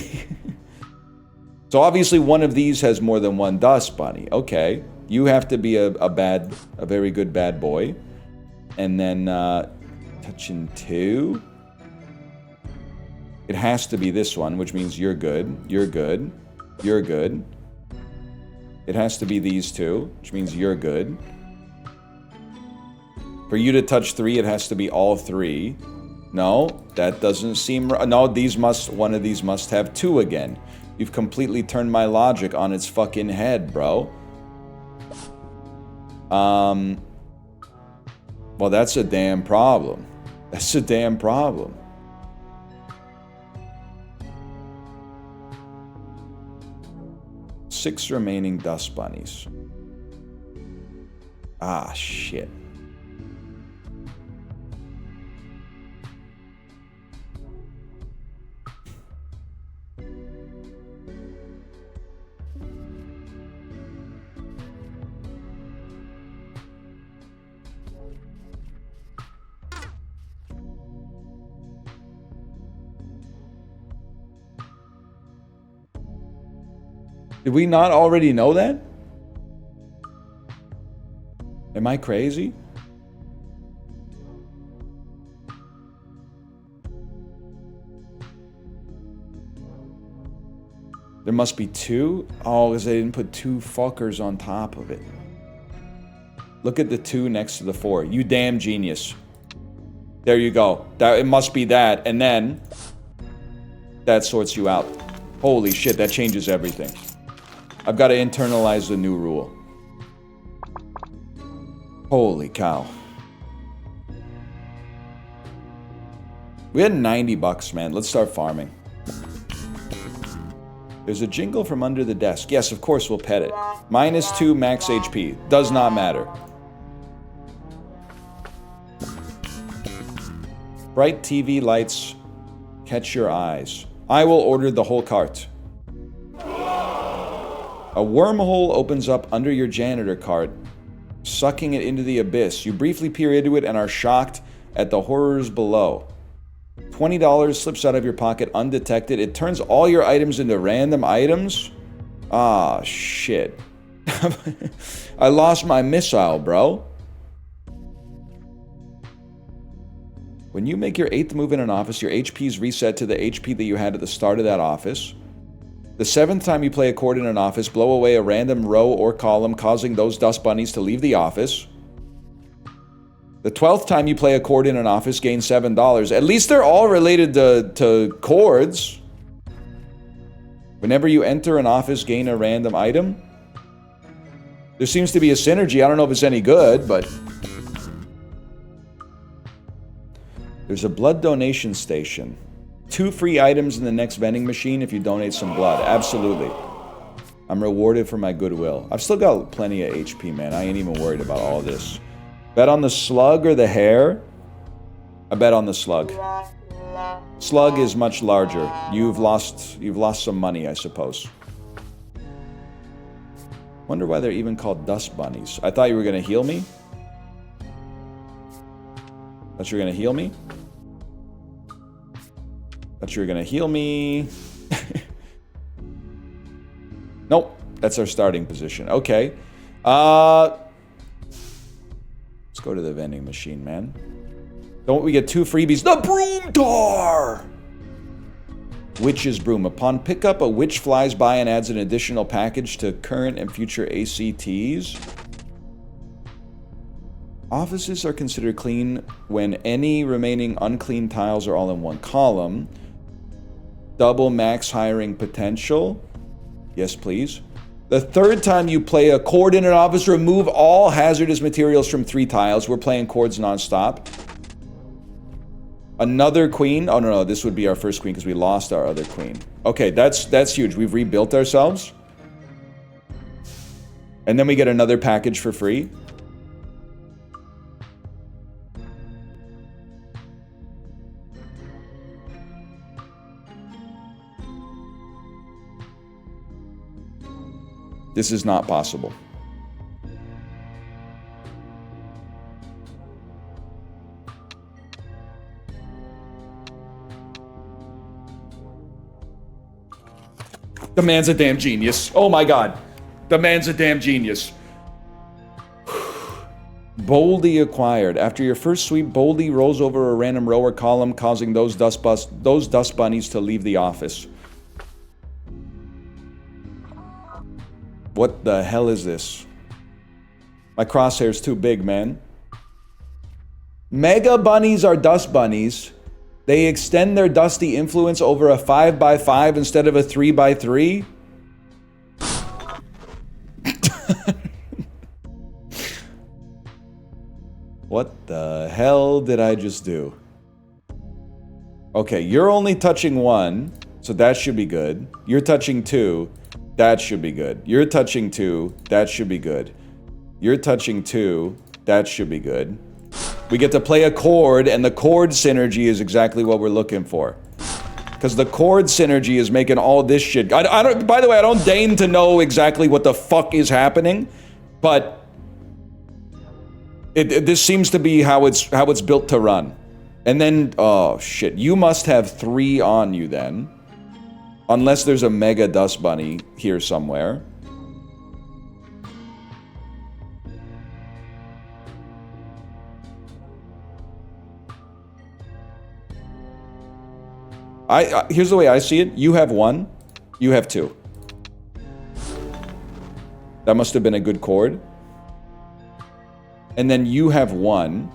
So obviously one of these has more than one dust bunny. Okay, you have to be a very good bad boy, and then touching 2. It has to be this one, which means you're good. You're good. You're good. It has to be these 2, which means you're good. For you to touch 3, it has to be all 3. No, that doesn't seem right. No, one of these must have 2 again. You've completely turned my logic on its fucking head, bro. Well, that's a damn problem. That's a damn problem. Six remaining dust bunnies. Ah, shit. Did we not already know that? Am I crazy? There must be 2? Oh, because they didn't put 2 fuckers on top of it. Look at the 2 next to the 4. You damn genius. There you go. It must be that, and then that sorts you out. Holy shit, that changes everything. I've got to internalize the new rule. Holy cow. We had 90 bucks, man. Let's start farming. There's a jingle from under the desk. Yes, of course we'll pet it. -2 max HP. Does not matter. Bright TV lights catch your eyes. I will order the whole cart. A wormhole opens up under your janitor cart, sucking it into the abyss. You briefly peer into it and are shocked at the horrors below. $20 slips out of your pocket undetected. It turns all your items into random items. Ah, shit. I lost my missile, bro. When you make your 8th move in an office, your HP is reset to the HP that you had at the start of that office. The 7th time you play a chord in an office, blow away a random row or column, causing those dust bunnies to leave the office. The 12th time you play a chord in an office, gain $7. At least they're all related to chords. Whenever you enter an office, gain a random item. There seems to be a synergy. I don't know if it's any good, but... There's a blood donation station. 2 free items in the next vending machine if you donate some blood. Absolutely. I'm rewarded for my goodwill. I've still got plenty of HP, man. I ain't even worried about all this. Bet on the slug or the hare? I bet on the slug. Slug is much larger. You've lost some money, I suppose. Wonder why they're even called dust bunnies. I thought you were gonna heal me. Thought you were gonna heal me. Thought you were gonna heal me. Nope, that's our starting position. Okay. Let's go to the vending machine, man. Don't we get 2 freebies? The broom door! Witch's broom. Upon pickup, a witch flies by and adds an additional package to current and future ACTs. Offices are considered clean when any remaining unclean tiles are all in one column. Double max hiring potential. Yes, please. The 3rd time you play a chord in an office, remove all hazardous materials from 3 tiles. We're playing chords non-stop. Another queen. Oh, no, this would be our first queen because we lost our other queen. Okay, that's huge. We've rebuilt ourselves. And then we get another package for free. This is not possible. The man's a damn genius. Oh my god. The man's a damn genius. Boldy acquired. After your first sweep, Boldy rolls over a random row or column, causing those dust bunnies to leave the office. What the hell is this? My crosshair's too big, man. Mega bunnies are dust bunnies. They extend their dusty influence over a 5x5 instead of a 3x3. What the hell did I just do? Okay, you're only touching 1, so that should be good. You're touching 2. That should be good. You're touching 2. That should be good. You're touching 2. That should be good. We get to play a chord, and the chord synergy is exactly what we're looking for. Because the chord synergy is making all this shit. I don't. By the way, I don't deign to know exactly what the fuck is happening, but this seems to be how it's built to run. And then, oh shit, you must have 3 on you then. Unless there's a mega dust bunny here somewhere. Here's the way I see it. You have 1. You have 2. That must have been a good chord. And then you have 1.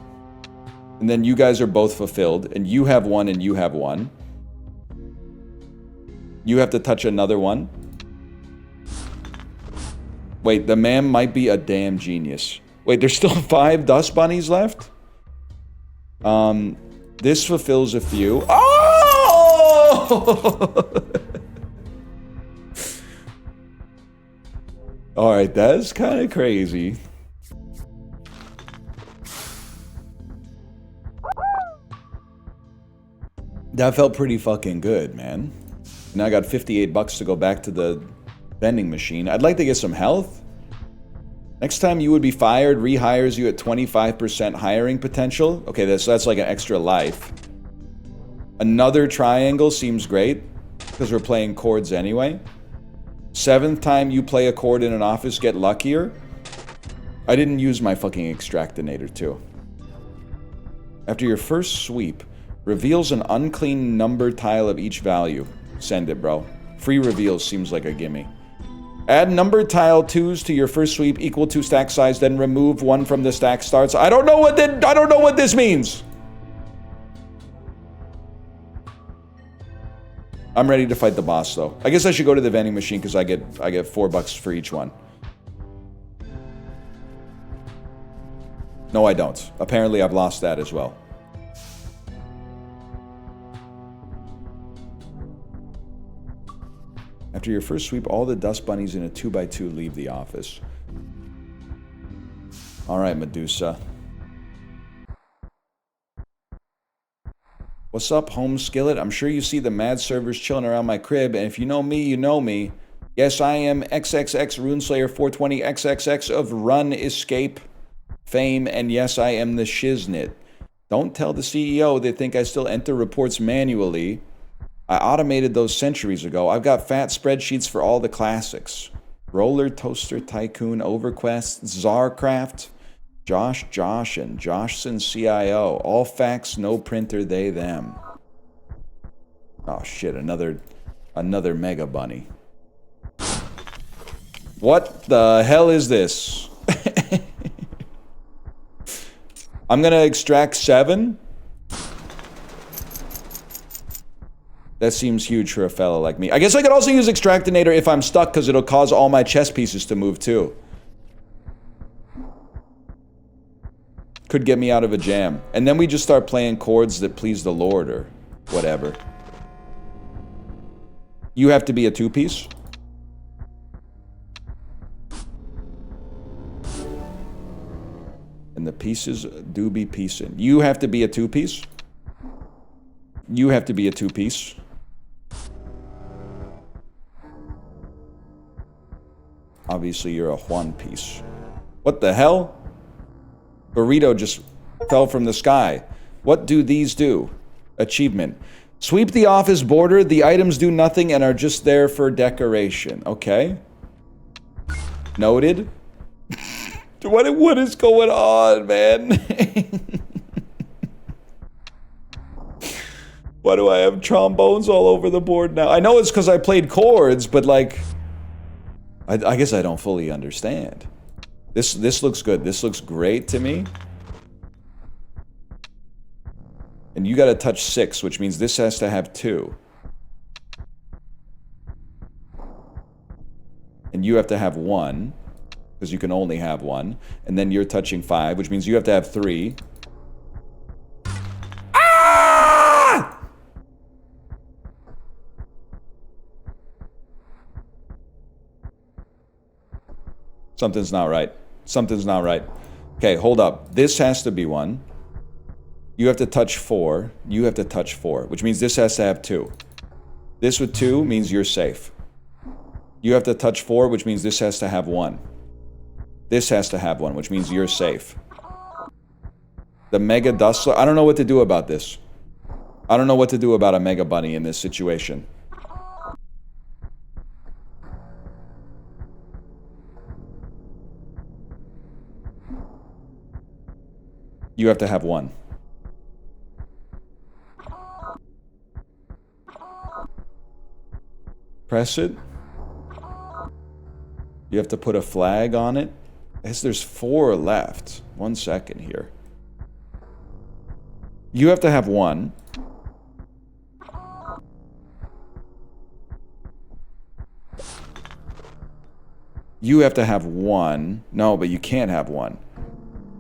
And then you guys are both fulfilled. And you have 1 and you have 1. You have to touch another one. Wait, the man might be a damn genius. Wait, there's still 5 dust bunnies left? This fulfills a few. Oh! Alright, that's kind of crazy. That felt pretty fucking good, man. Now I got 58 bucks to go back to the vending machine. I'd like to get some health. Next time you would be fired, rehires you at 25% hiring potential. Okay, that's like an extra life. Another triangle seems great, because we're playing chords anyway. 7th time you play a chord in an office, get luckier. I didn't use my fucking extractinator too. After your first sweep, reveals an unclean number tile of each value. Send it, bro. Free reveals seems like a gimme. Add number tile 2s to your first sweep equal to stack size, then remove 1 from the stack starts. I don't know what this means. I'm ready to fight the boss, though. I guess I should go to the vending machine because I get $4 for each one. No, I don't. Apparently, I've lost that as well. After your first sweep, all the dust bunnies in a 2x2 leave the office. Alright, Medusa. What's up, home skillet? I'm sure you see the mad servers chilling around my crib, and if you know me, you know me. Yes, I am XXX Runeslayer 420 XXX of Run Escape fame, and yes, I am the shiznit. Don't tell the CEO they think I still enter reports manually. I automated those centuries ago. I've got fat spreadsheets for all the classics. Roller Toaster Tycoon, Overquest, Czarcraft, Josh, and Joshson CIO. All facts, no printer, they, them. Oh shit, another Mega Bunny. What the hell is this? I'm gonna extract 7. That seems huge for a fella like me. I guess I could also use Extractinator if I'm stuck, because it'll cause all my chess pieces to move too. Could get me out of a jam. And then we just start playing chords that please the Lord or whatever. You have to be a 2-piece? And the pieces do be piecing. You have to be a 2-piece? You have to be a 2-piece. Obviously, you're a 1-piece. What the hell? Burrito just fell from the sky. What do these do? Achievement. Sweep the office border. The items do nothing and are just there for decoration. Okay. Noted. What is going on, man? Why do I have trombones all over the board now? I know it's because I played chords, but like... I guess I don't fully understand. This looks good. This looks great to me. And you gotta touch 6, which means this has to have 2. And you have to have 1, because you can only have 1. And then you're touching 5, which means you have to have 3. Ah! Something's not right. Something's not right. Okay, hold up. This has to be 1. You have to touch 4. You have to touch 4, which means this has to have 2. This with 2 means you're safe. You have to touch 4, which means this has to have 1. This has to have 1, which means you're safe. The Mega Dustler. I don't know what to do about this. I don't know what to do about a Mega Bunny in this situation. You have to have 1. Press it. You have to put a flag on it. Yes, there's 4 left. 1 second here. You have to have 1. You have to have 1. No, but you can't have 1.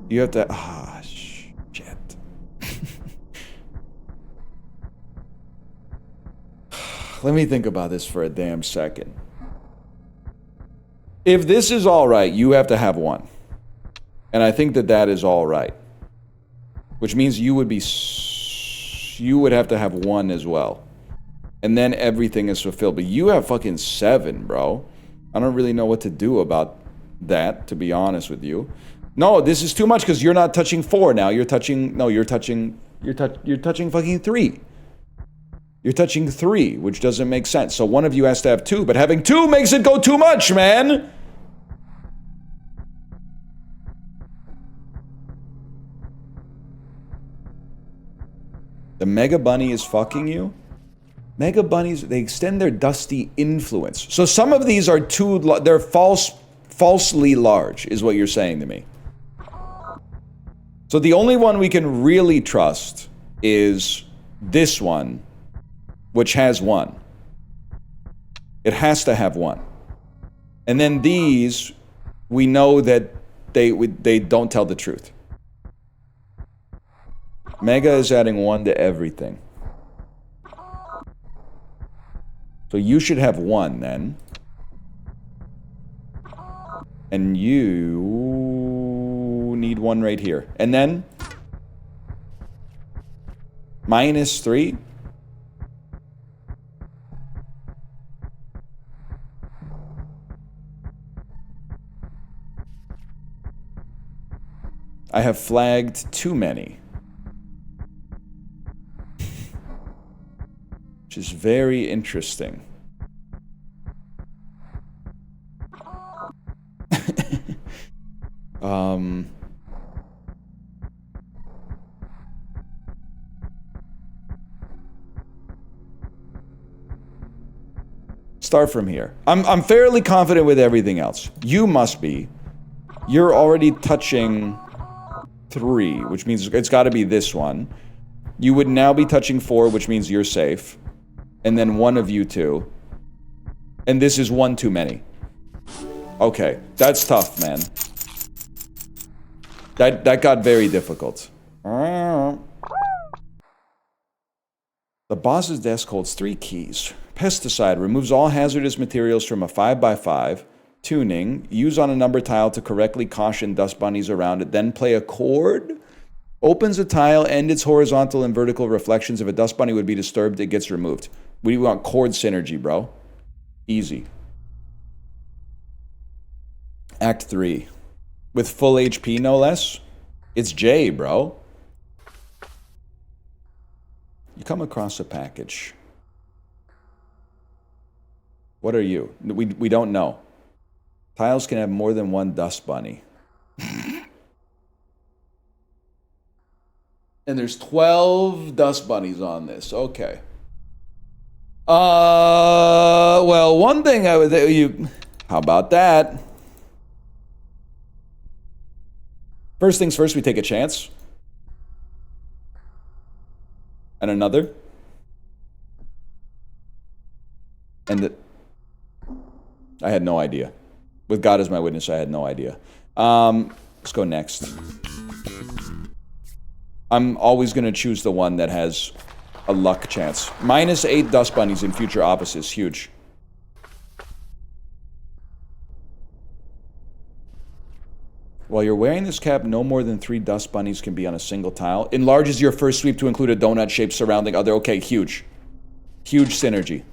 You have to... Ah, shit. Let me think about this for a damn second. If this is all right, you have to have 1. And I think that that is all right. Which means you would be... You would have to have 1 as well. And then everything is fulfilled. But you have fucking 7, bro. I don't really know what to do about that, to be honest with you. No, this is too much because you're not touching 4 now. You're touching... No, you're touching fucking 3. You're touching 3, which doesn't make sense. So one of you has to have 2, but having 2 makes it go too much, man! The Mega Bunny is fucking you? Mega Bunnies, they extend their dusty influence. So some of these are they're falsely large, is what you're saying to me. So the only one we can really trust is this one, which has 1. It has to have 1. And then these, we know that they don't tell the truth. Mega is adding 1 to everything. So you should have 1 then. And you need 1 right here. And then -3. I have flagged too many. Which is very interesting. Start from here. I'm fairly confident with everything else. You must be. You're already touching 3, which means it's got to be this one. You would now be touching 4, which means you're safe. And then 1 of you 2. And this is 1 too many. Okay, that's tough, man. That got very difficult. The boss's desk holds 3 keys. Pesticide removes all hazardous materials from a 5x5. Tuning, use on a number tile to correctly caution dust bunnies around it. Then play a chord. Opens a tile and its horizontal and vertical reflections. If a dust bunny would be disturbed, it gets removed. We want chord synergy, bro. Easy. Act 3. With full HP, no less. It's J, bro. You come across a package. What are you? We don't know. Tiles can have more than 1 dust bunny. And there's 12 dust bunnies on this. Okay. Well, one thing I would how about that? First things first, we take a chance. And another. And I had no idea. With God as my witness, I had no idea. Let's go next. I'm always going to choose the one that has a luck chance. -8 dust bunnies in future opposites. Huge. While you're wearing this cap, no more than 3 dust bunnies can be on a single tile. Enlarges your first sweep to include a donut shape surrounding other. Okay, huge. Huge synergy.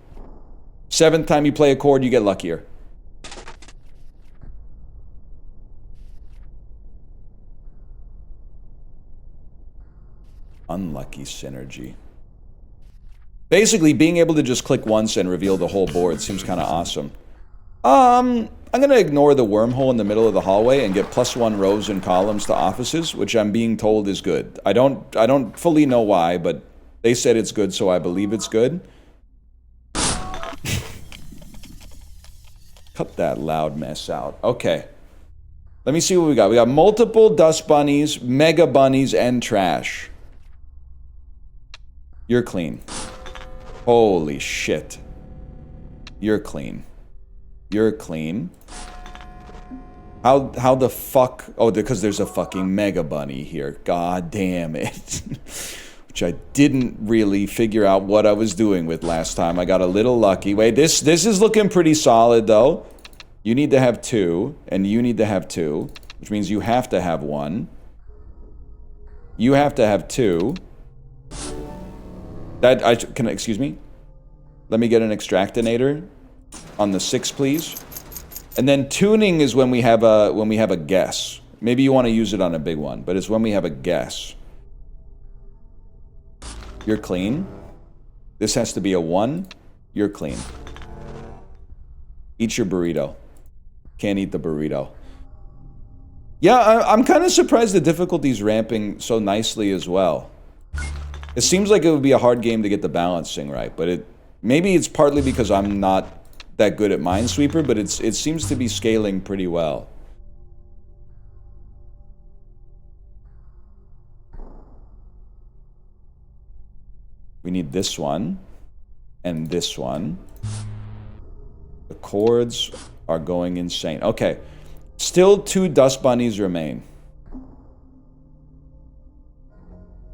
7th time you play a chord, you get luckier. Unlucky synergy. Basically, being able to just click once and reveal the whole board seems kind of awesome. I'm gonna ignore the wormhole in the middle of the hallway and get +1 rows and columns to offices, which I'm being told is good. I don't fully know why, but they said it's good, so I believe it's good. Cut that loud mess out. Okay. Let me see what we got. We got multiple dust bunnies, mega bunnies, and trash. You're clean. Holy shit. You're clean. You're clean. How the fuck? Oh, because there's a fucking mega bunny here. God damn it. Which I didn't really figure out what I was doing with last time. I got a little lucky. Wait, this is looking pretty solid, though. You need to have 2, and you need to have 2, which means you have to have 1. You have to have 2. Excuse me? Let me get an extractinator on the 6, please. And then tuning is when we have a guess. Maybe you want to use it on a big one, but it's when we have a guess. You're clean. This has to be a 1. You're clean. Eat your burrito. Can't eat the burrito. Yeah, I'm kind of surprised the difficulty's ramping so nicely as well. It seems like it would be a hard game to get the balancing right, but maybe it's partly because I'm not that good at Minesweeper, but it seems to be scaling pretty well. We need this one, and this one. The chords are going insane. Okay. Still 2 dust bunnies remain.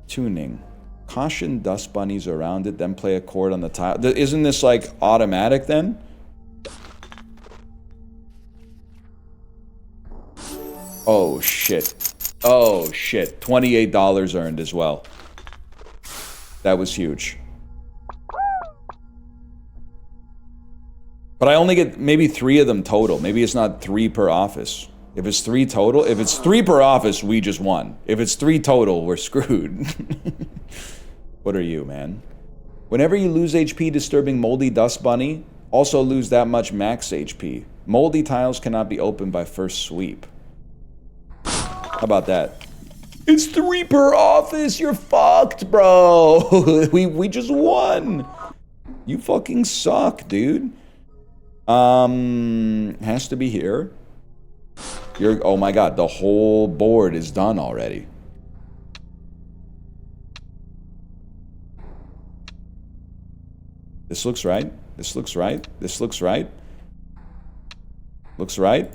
Tuning. Caution dust bunnies around it, then play a chord on the tile. Isn't this like automatic then? Oh shit. Oh shit. $28 earned as well. That was huge. But I only get maybe 3 of them total. Maybe it's not 3 per office. If it's 3 total, if it's 3 per office, we just won. If it's 3 total, we're screwed. What are you, man? Whenever you lose HP disturbing moldy dust bunny, also lose that much max HP. Moldy tiles cannot be opened by first sweep. How about that? It's 3 per office. You're fucked, bro. we just won. You fucking suck, dude. Has to be here. Oh my god, the whole board is done already. This looks right. This looks right. This looks right. Looks right.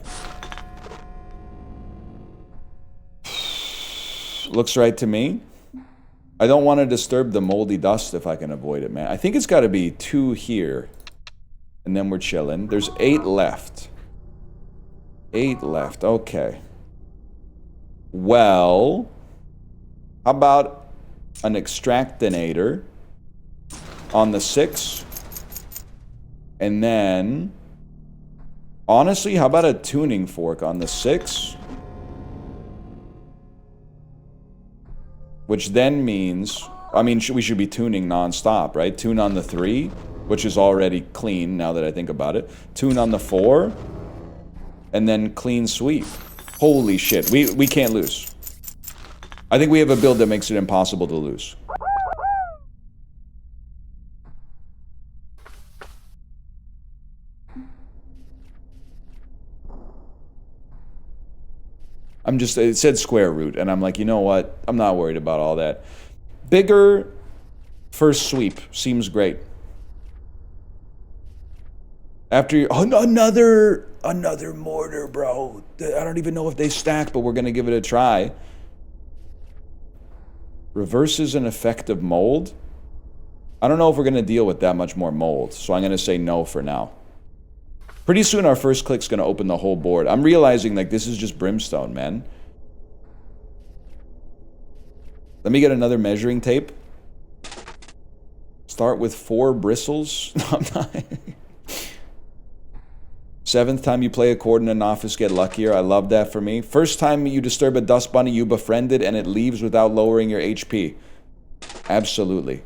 Looks right to me. I don't want to disturb the moldy dust if I can avoid it, man. I think it's got to be 2 here. And then we're chilling. There's 8 left. 8 left. Okay. Well, how about an extractinator on the 6? And then, honestly, how about a tuning fork on the 6? Which then means, I mean, we should be tuning non-stop, right? Tune on the 3, which is already clean now that I think about it. Tune on the 4, and then clean sweep. Holy shit, we can't lose. I think we have a build that makes it impossible to lose. It said square root, and I'm like, you know what? I'm not worried about all that. Bigger first sweep seems great. After another mortar, bro. I don't even know if they stack, but we're gonna give it a try. Reverses an effective mold. I don't know if we're gonna deal with that much more mold, so I'm gonna say no for now. Pretty soon our first click's gonna open the whole board. I'm realizing like this is just brimstone, man. Let me get another measuring tape. Start with 4 bristles. No, I'm not. 7th time you play a chord in an office, get luckier. I love that for me. First time you disturb a dust bunny, you befriend it and it leaves without lowering your HP. Absolutely.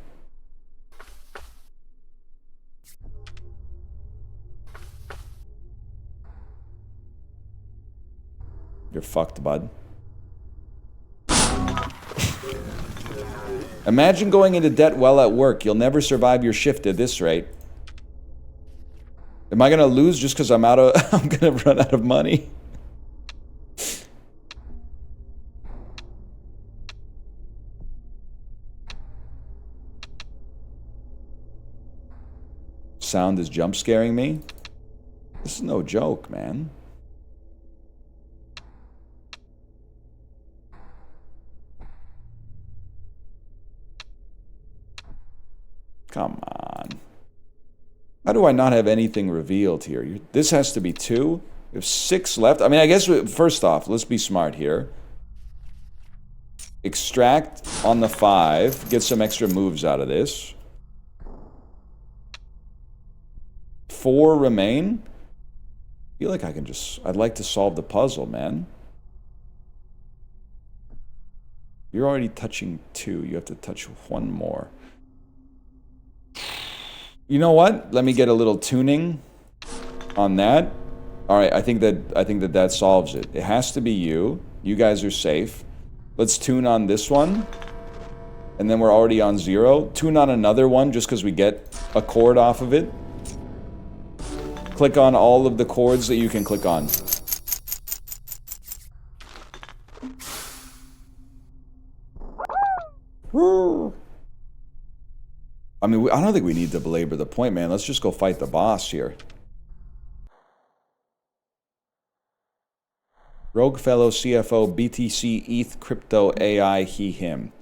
You're fucked, bud. Imagine going into debt while at work. You'll never survive your shift at this rate. Am I gonna lose just because I'm gonna run out of money? Sound is jump scaring me. This is no joke, man. Come on. How do I not have anything revealed here? This has to be 2. We have 6 left. I mean, I guess, first off, let's be smart here. Extract on the 5. Get some extra moves out of this. 4 remain. I feel like I'd like to solve the puzzle, man. You're already touching 2. You have to touch 1 more. You know what? Let me get a little tuning on that. All right, I think that solves it. It has to be you. You guys are safe. Let's tune on this one. And then we're already on 0. Tune on another one just because we get a chord off of it. Click on all of the chords that you can click on. I mean, I don't think we need to belabor the point, man. Let's just go fight the boss here. Rogue Fellow, CFO, BTC, ETH, Crypto, AI, he, him.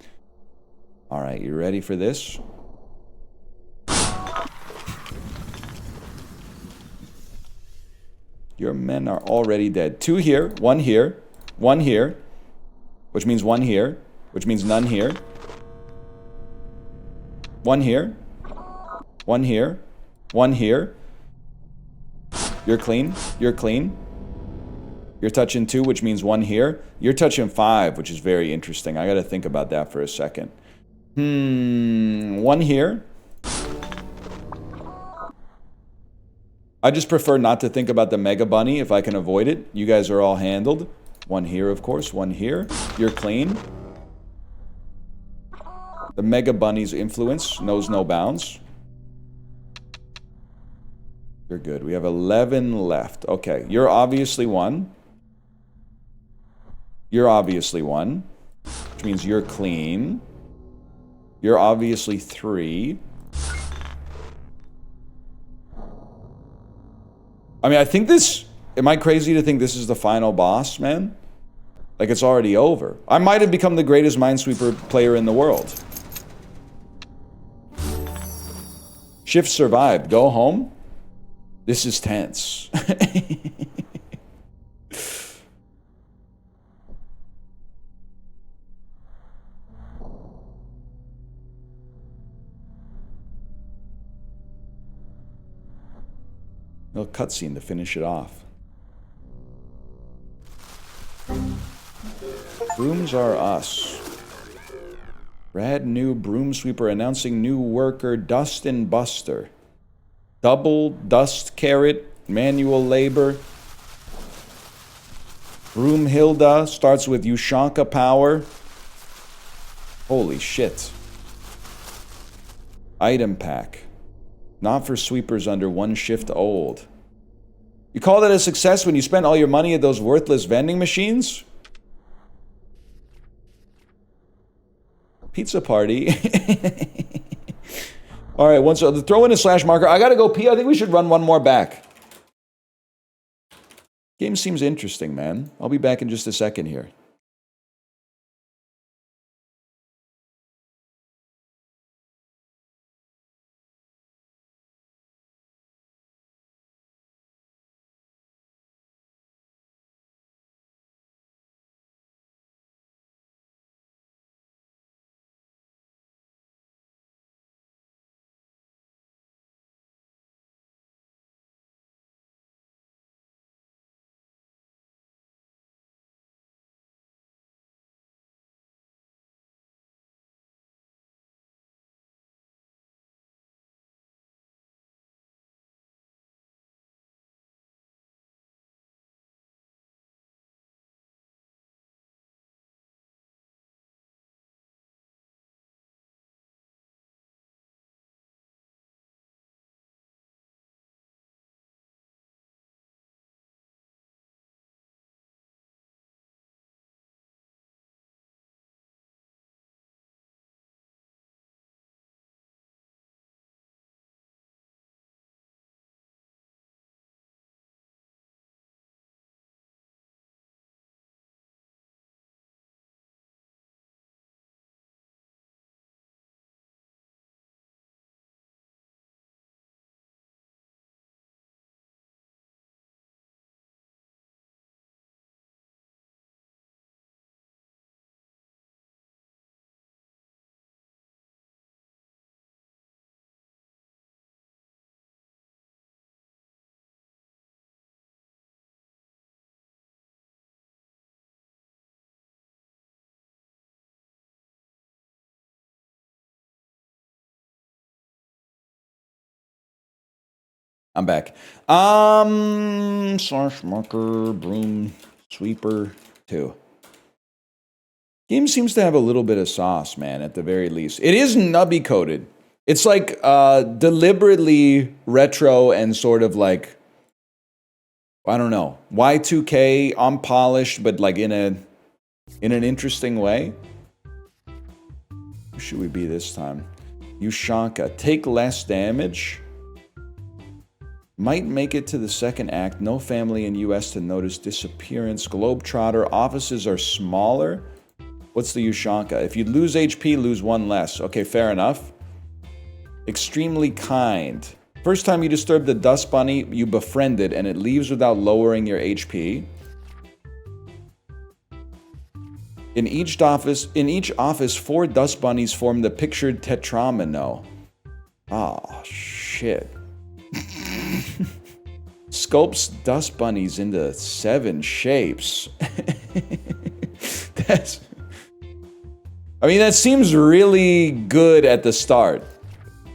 All right, you ready for this? Your men are already dead. 2 here, 1 here, 1 here, which means 1 here, which means none here. 1 here, 1 here, 1 here. You're clean, you're clean. You're touching 2, which means 1 here. You're touching 5, which is very interesting. I gotta think about that for a second. 1 here. I just prefer not to think about the Mega Bunny if I can avoid it. You guys are all handled. 1 here, of course. 1 here. You're clean. The Mega Bunny's influence knows no bounds. You're good. We have 11 left. Okay, you're obviously 1. You're obviously 1, which means you're clean. You're obviously 3. I mean, I think this... Am I crazy to think this is the final boss, man? Like, it's already over. I might have become the greatest Minesweeper player in the world. Shift survived. Go home? This is tense. No cutscene to finish it off. Brooms are us. Rad new broom sweeper announcing new worker Dustin Buster. Double dust carrot, manual labor. Broomhilda starts with Ushanka power. Holy shit. Item pack. Not for sweepers under 1 shift old. You call that a success when you spent all your money at those worthless vending machines? Pizza party. All right, once throw in a slash marker. I gotta go pee. I think we should run 1 more back. Game seems interesting, man. I'll be back in just a second here. I'm back. Slash marker, broom, sweeper, 2. Game seems to have a little bit of sauce, man, at the very least. It is nubby coated. It's like deliberately retro and sort of like, I don't know, Y2K, unpolished, but like in an interesting way. Who should we be this time? Ushanka. Take less damage. Might make it to the second act. No family in U.S. to notice disappearance. Globetrotter. Offices are smaller. What's the Ushanka? If you lose HP, lose one less. Okay, fair enough. Extremely kind. First time you disturb the dust bunny, you befriend it, and it leaves without lowering your HP. In each office, 4 dust bunnies form the pictured tetramino. Oh, shit. Sculpts dust bunnies into 7 shapes. I mean, that seems really good at the start.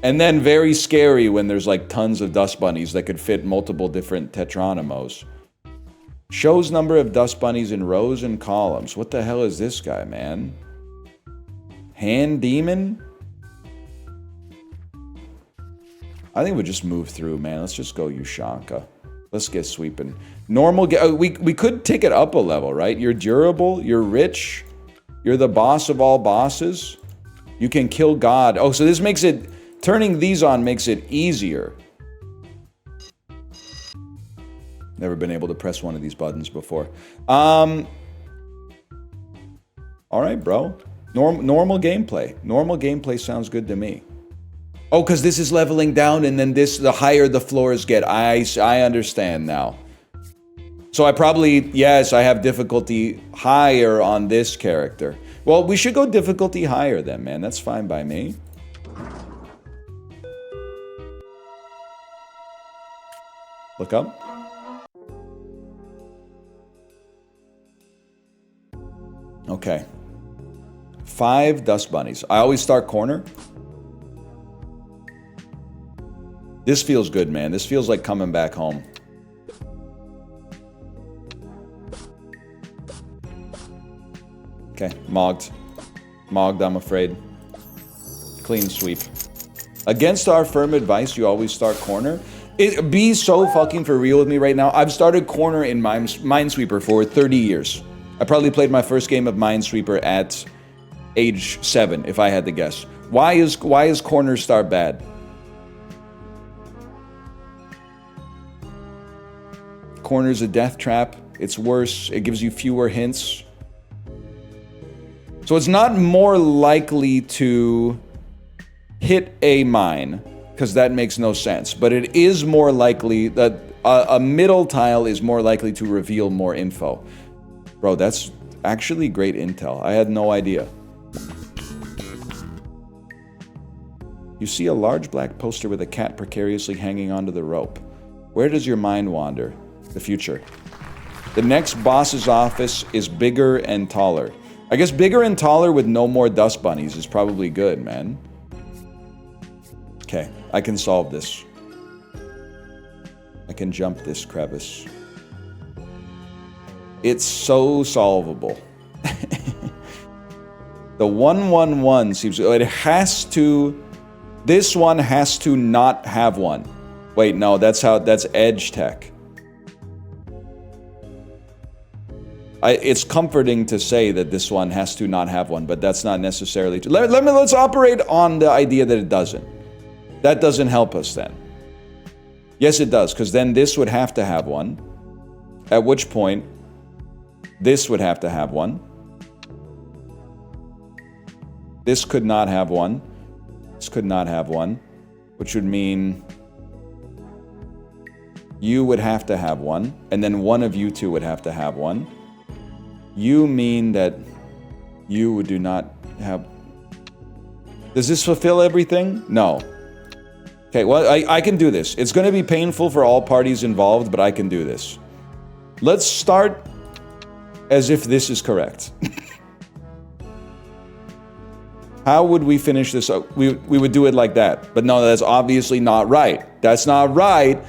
And then very scary when there's like tons of dust bunnies that could fit multiple different tetranimos. Shows number of dust bunnies in rows and columns. What the hell is this guy, man? Hand demon? I think we'll just move through, man. Let's just go Ushanka. Let's get sweeping. Normal, we could take it up a level, right? You're durable, you're rich, you're the boss of all bosses. You can kill God. Oh, so this makes it, turning these on makes it easier. Never been able to press one of these buttons before. All right, bro. Normal gameplay. Normal gameplay sounds good to me. Oh, because this is leveling down, and then this, the higher the floors get. I understand now. So I probably, yes, I have difficulty higher on this character. Well, we should go difficulty higher then, man. That's fine by me. Look up. Okay. 5 dust bunnies. I always start corner. This feels good, man. This feels like coming back home. Okay, mogged. Mogged, I'm afraid. Clean sweep. Against our firm advice, you always start corner. Be so fucking for real with me right now. I've started corner in Minesweeper for 30 years. I probably played my first game of Minesweeper at age 7, if I had to guess. Why is corner start bad? Corner's a death trap. It's worse. It gives you fewer hints. So it's not more likely to hit a mine, because that makes no sense. But it is more likely that a middle tile is more likely to reveal more info. Bro, that's actually great intel. I had no idea. You see a large black poster with a cat precariously hanging onto the rope. Where does your mind wander? The future. The next boss's office is bigger and taller. I guess bigger and taller with no more dust bunnies is probably good, man. Okay, I can solve this. I can jump this crevice. It's so solvable. The 111 seems... It has to... This one has to not have one. Wait, no, that's edge tech. It's comforting to say that this one has to not have one, but that's not necessarily true. Let's operate on the idea that it doesn't. That doesn't help us then. Yes, it does, because then this would have to have one. At which point, this would have to have one. This could not have one. This could not have one. Which would mean you would have to have one, and then one of you two would have to have one. You mean that you do not have... Does this fulfill everything? No. Okay, well, I can do this. It's going to be painful for all parties involved, but I can do this. Let's start as if this is correct. How would we finish this? We would do it like that. But no, that's obviously not right. That's not right.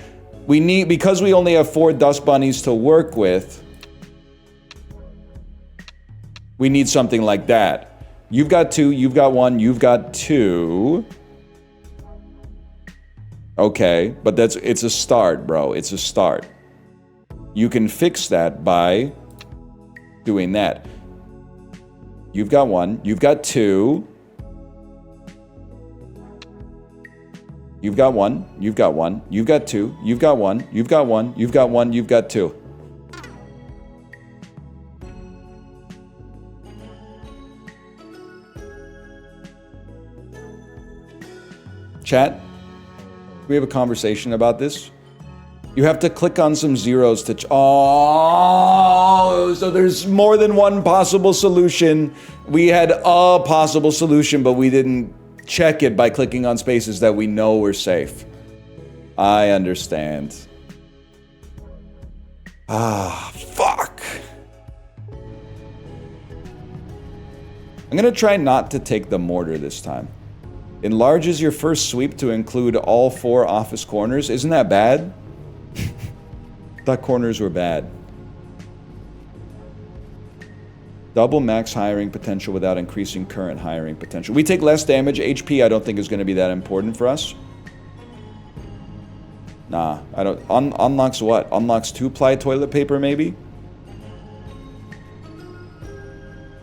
We need... Because we only have 4 dust bunnies to work with... We need something like that. You've got 2, you've got 1, you've got 2. Okay, but it's a start, bro. It's a start. You can fix that by doing that. You've got 1, you've got 2. You've got one. You've got one. You've got two. You've got one. You've got one. You've got one. You've got two. Chat, we have a conversation about this. You have to click on some zeros to... Oh, so there's more than one possible solution. We had a possible solution, but we didn't check it by clicking on spaces that we know were safe. I understand. Ah, fuck. I'm gonna try not to take the mortar this time. Enlarges your first sweep to include all 4 office corners. Isn't that bad? Thought corners were bad. Double max hiring potential without increasing current hiring potential. We take less damage. HP I don't think is going to be that important for us. Nah, I don't. Unlocks what? Unlocks 2-ply toilet paper maybe?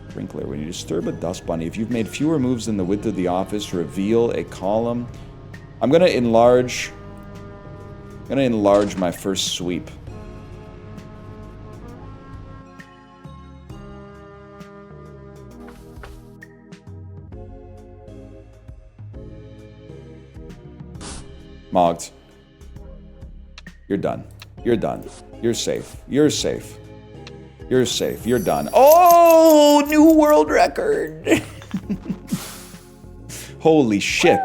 Sprinkler. When you disturb a dust bunny, if you've made fewer moves than the width of the office, reveal a column. I'm going to enlarge my first sweep. Mogged. You're done. You're done. You're safe. You're safe. You're safe. You're done. Oh, new world record. Holy shit.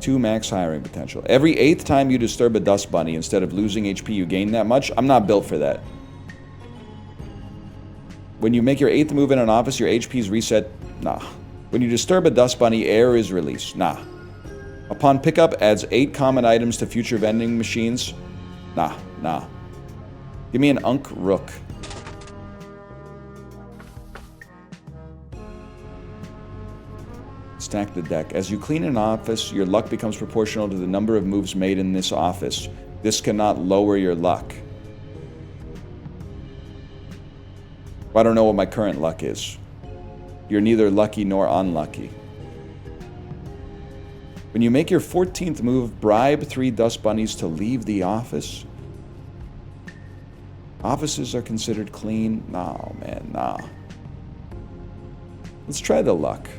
Two max hiring potential. Every 8th time you disturb a dust bunny, instead of losing HP, you gain that much. I'm not built for that. When you make your 8th move in an office, your HP is reset. Nah. When you disturb a dust bunny, air is released. Nah. Upon pickup, adds 8 common items to future vending machines. Nah, nah. Give me an Unk Rook. Stack the deck. As you clean an office, your luck becomes proportional to the number of moves made in this office. This cannot lower your luck. I don't know what my current luck is. You're neither lucky nor unlucky. When you make your 14th move, bribe 3 dust bunnies to leave the office. Offices are considered clean. No, man, nah. Let's try the luck.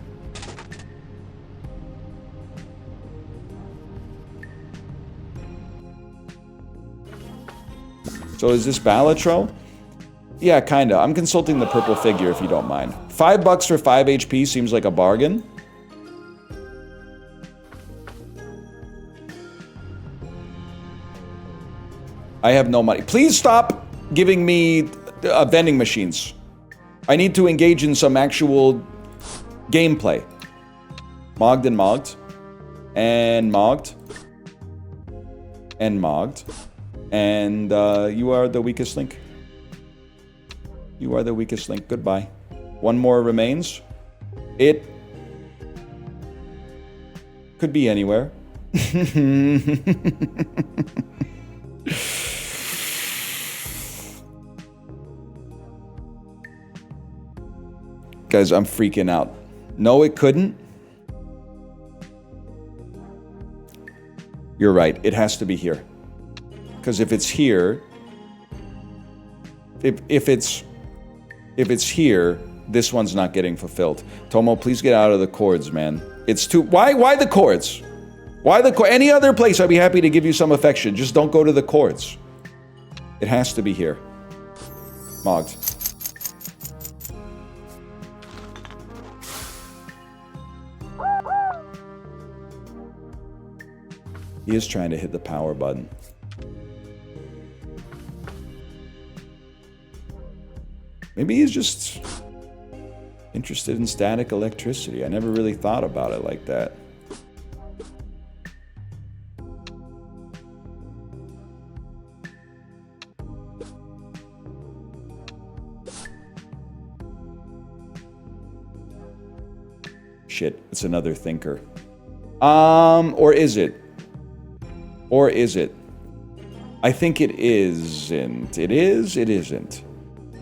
So is this Balatro? Yeah, kinda. I'm consulting the purple figure if you don't mind. $5 for 5 HP seems like a bargain. I have no money. Please stop giving me vending machines. I need to engage in some actual gameplay. Mogged and mogged. And mogged. And mogged. And you are the weakest link. You are the weakest link. Goodbye. One more remains. It could be anywhere. Guys, I'm freaking out. No, it couldn't. You're right. It has to be here. Because if it's here, if it's here, this one's not getting fulfilled. Tomo, please get out of the chords, man. It's too... Why the chords? Why the chords? Any other place, I'd be happy to give you some affection. Just don't go to the chords. It has to be here. Mogged. He is trying to hit the power button. Maybe he's just interested in static electricity. I never really thought about it like that. Shit, it's another thinker. Or is it? Or is it? I think it isn't. It is, it isn't.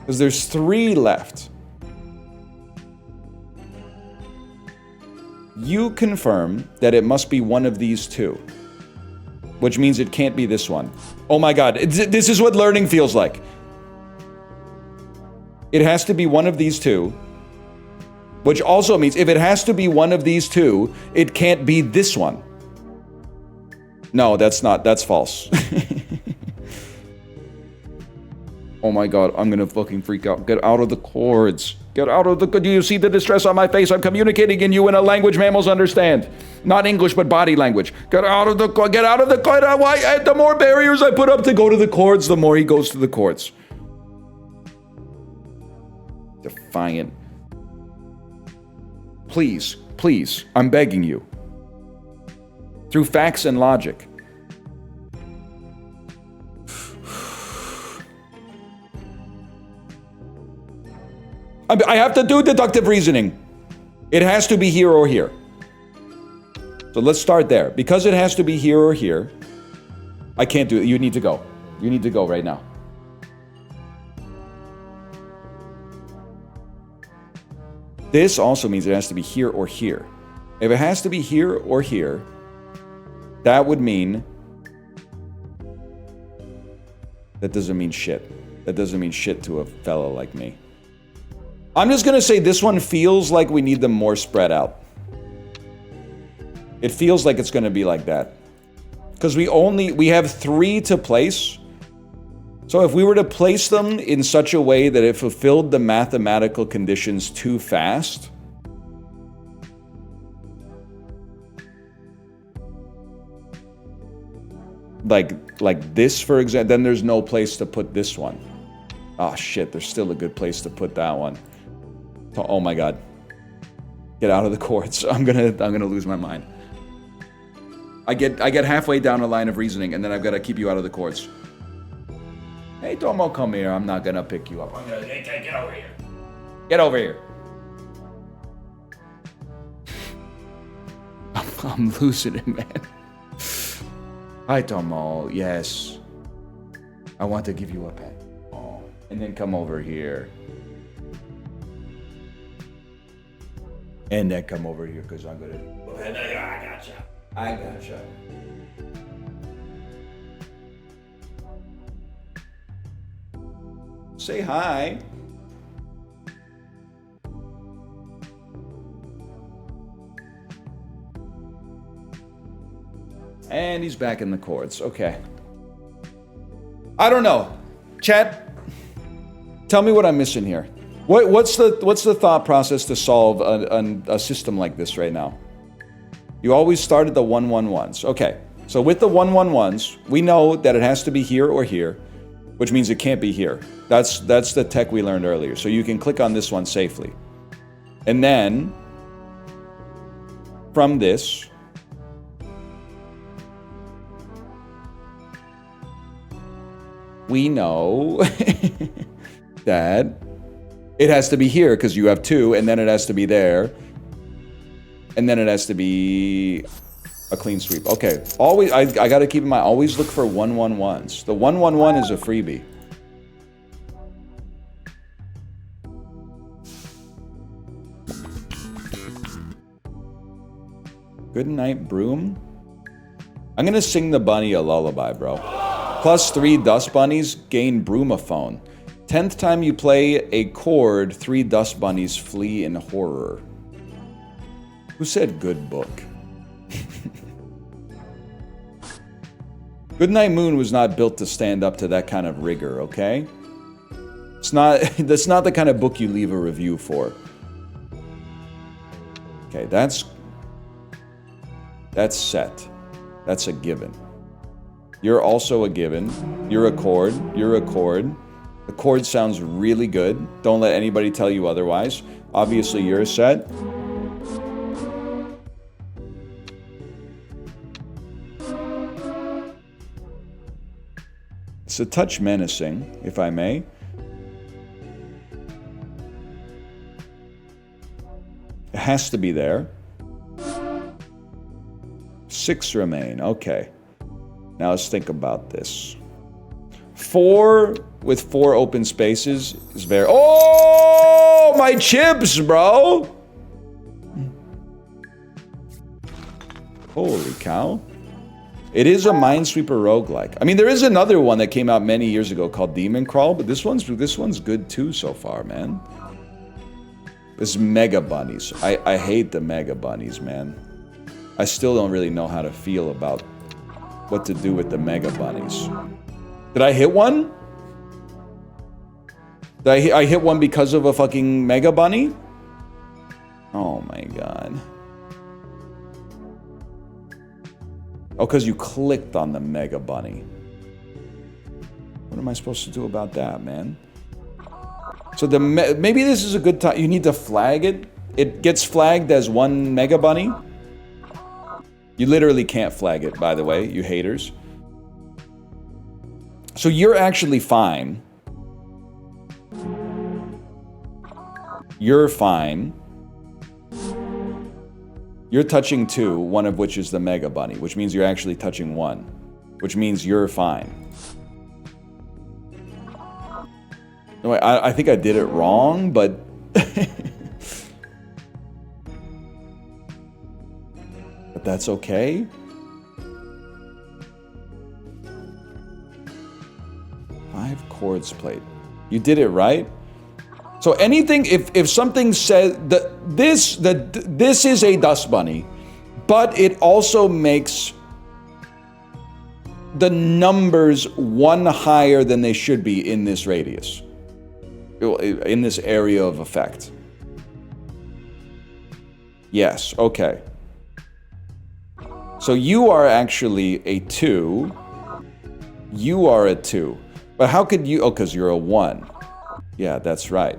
Because there's 3 left. You confirm that it must be one of these 2. Which means it can't be this one. Oh my god, this is what learning feels like. It has to be one of these 2. Which also means if it has to be one of these 2, it can't be this one. No, that's false. Oh my god, I'm gonna fucking freak out. Get out of the cords. Get out of the... Do you see the distress on my face? I'm communicating in you in a language mammals understand. Not English, but body language. Get out of the... Get out of the... Why? The more barriers I put up to go to the cords, the more he goes to the cords. Defiant. Please, please, I'm begging you. Through facts and logic. I have to do deductive reasoning. It has to be here or here. So let's start there. Because it has to be here or here, I can't do it. You need to go. You need to go right now. This also means it has to be here or here. If it has to be here or here, that would mean... That doesn't mean shit. That doesn't mean shit to a fellow like me. I'm just gonna say this one feels like we need them more spread out. It feels like it's gonna be like that. Because we have 3 to place. So if we were to place them in such a way that it fulfilled the mathematical conditions too fast, like this, for example, then there's no place to put this one. Oh shit, there's still a good place to put that one. Oh my god. Get out of the courts. I'm gonna lose my mind. I get halfway down a line of reasoning and then I've got to keep you out of the courts. Hey Tomo, come here. I'm not gonna pick you up. I'm gonna get over here. Get over here. I'm losing it, man. Hi Tomo. Yes. I want to give you a pet. Oh. And then come over here. And then come over here, because I'm gonna... I gotcha. I gotcha. Say hi. And he's back in the courts. Okay. I don't know. Chat, tell me what I'm missing here. What's the thought process to solve a system like this right now? You always start at the 1-1-1s. Okay, so with the 1-1-1s, we know that it has to be here or here, which means it can't be here. That's the tech we learned earlier. So you can click on this one safely. And then, from this, we know that it has to be here because you have 2, and then it has to be there. And then it has to be a clean sweep. Okay, always, I gotta keep in mind, always look for 1-1-1s. The 1-1-1 is a freebie. Good night, broom. I'm gonna sing the bunny a lullaby, bro. +3 dust bunnies gain broomaphone. 10th time you play a chord, 3 dust bunnies flee in horror. Who said good book? Goodnight Moon was not built to stand up to that kind of rigor, okay? It's not, that's not the kind of book you leave a review for. Okay, that's set. That's a given. You're also a given. You're a chord. You're a chord. The chord sounds really good. Don't let anybody tell you otherwise. Obviously, you're a set. It's a touch menacing, if I may. It has to be there. 6 remain. Okay. Now let's think about this. 4 with 4 open spaces is very... Oh, my chips, bro! Holy cow. It is a Minesweeper roguelike. I mean, there is another one that came out many years ago called Demon Crawl, but this one's good too so far, man. This Mega Bunnies. I hate the Mega Bunnies, man. I still don't really know how to feel about what to do with the Mega Bunnies. Did I hit one? Did I hit one because of a fucking Mega Bunny? Oh my god. Oh, because you clicked on the Mega Bunny. What am I supposed to do about that, man? So maybe this is a good time. You need to flag it. It gets flagged as one Mega Bunny. You literally can't flag it, by the way, you haters. So you're actually fine. You're fine. You're touching 2, one of which is the Mega Bunny, which means you're actually touching 1, which means you're fine. No, I think I did it wrong, but... but that's okay. Five chords played. You did it right. So anything, if something says that this is a dust bunny, but it also makes the numbers 1 higher than they should be in this radius, in this area of effect. Yes, okay. So you are actually a 2. You are a 2. But how could you... Oh, because you're a 1. Yeah, that's right.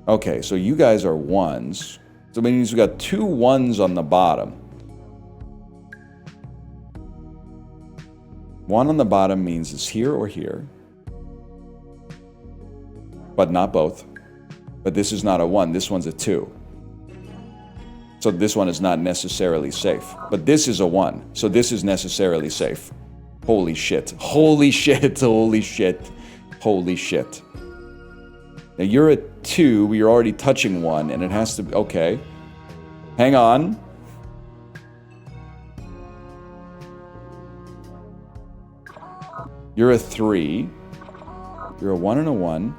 Okay, so you guys are 1s. So that means we got 2 1s on the bottom. 1 on the bottom means it's here or here. But not both. But this is not a 1. This one's a 2. So this one is not necessarily safe. But this is a 1. So this is necessarily safe. Holy shit. Holy shit. Holy shit. Holy shit. Now you're a 2, you're already touching 1, and it has to be... Okay. Hang on. You're a 3. You're a 1 and a 1.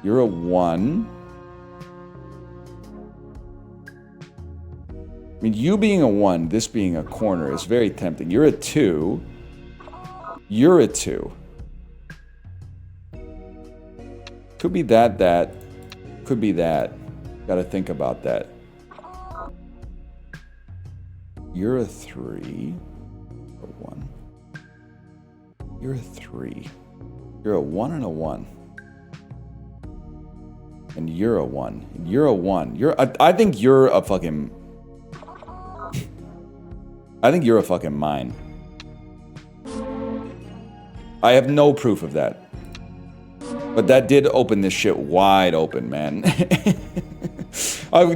You're a 1. I mean, you being a 1, this being a corner is very tempting. You're a 2. You're a 2. Could be that. Could be that. Gotta think about that. You're a 3. A 1. You're a 3. You're a 1 and a 1. And you're a 1. You're a 1. I think you're a fucking... I think you're a fucking mine. I have no proof of that. But that did open this shit wide open, man.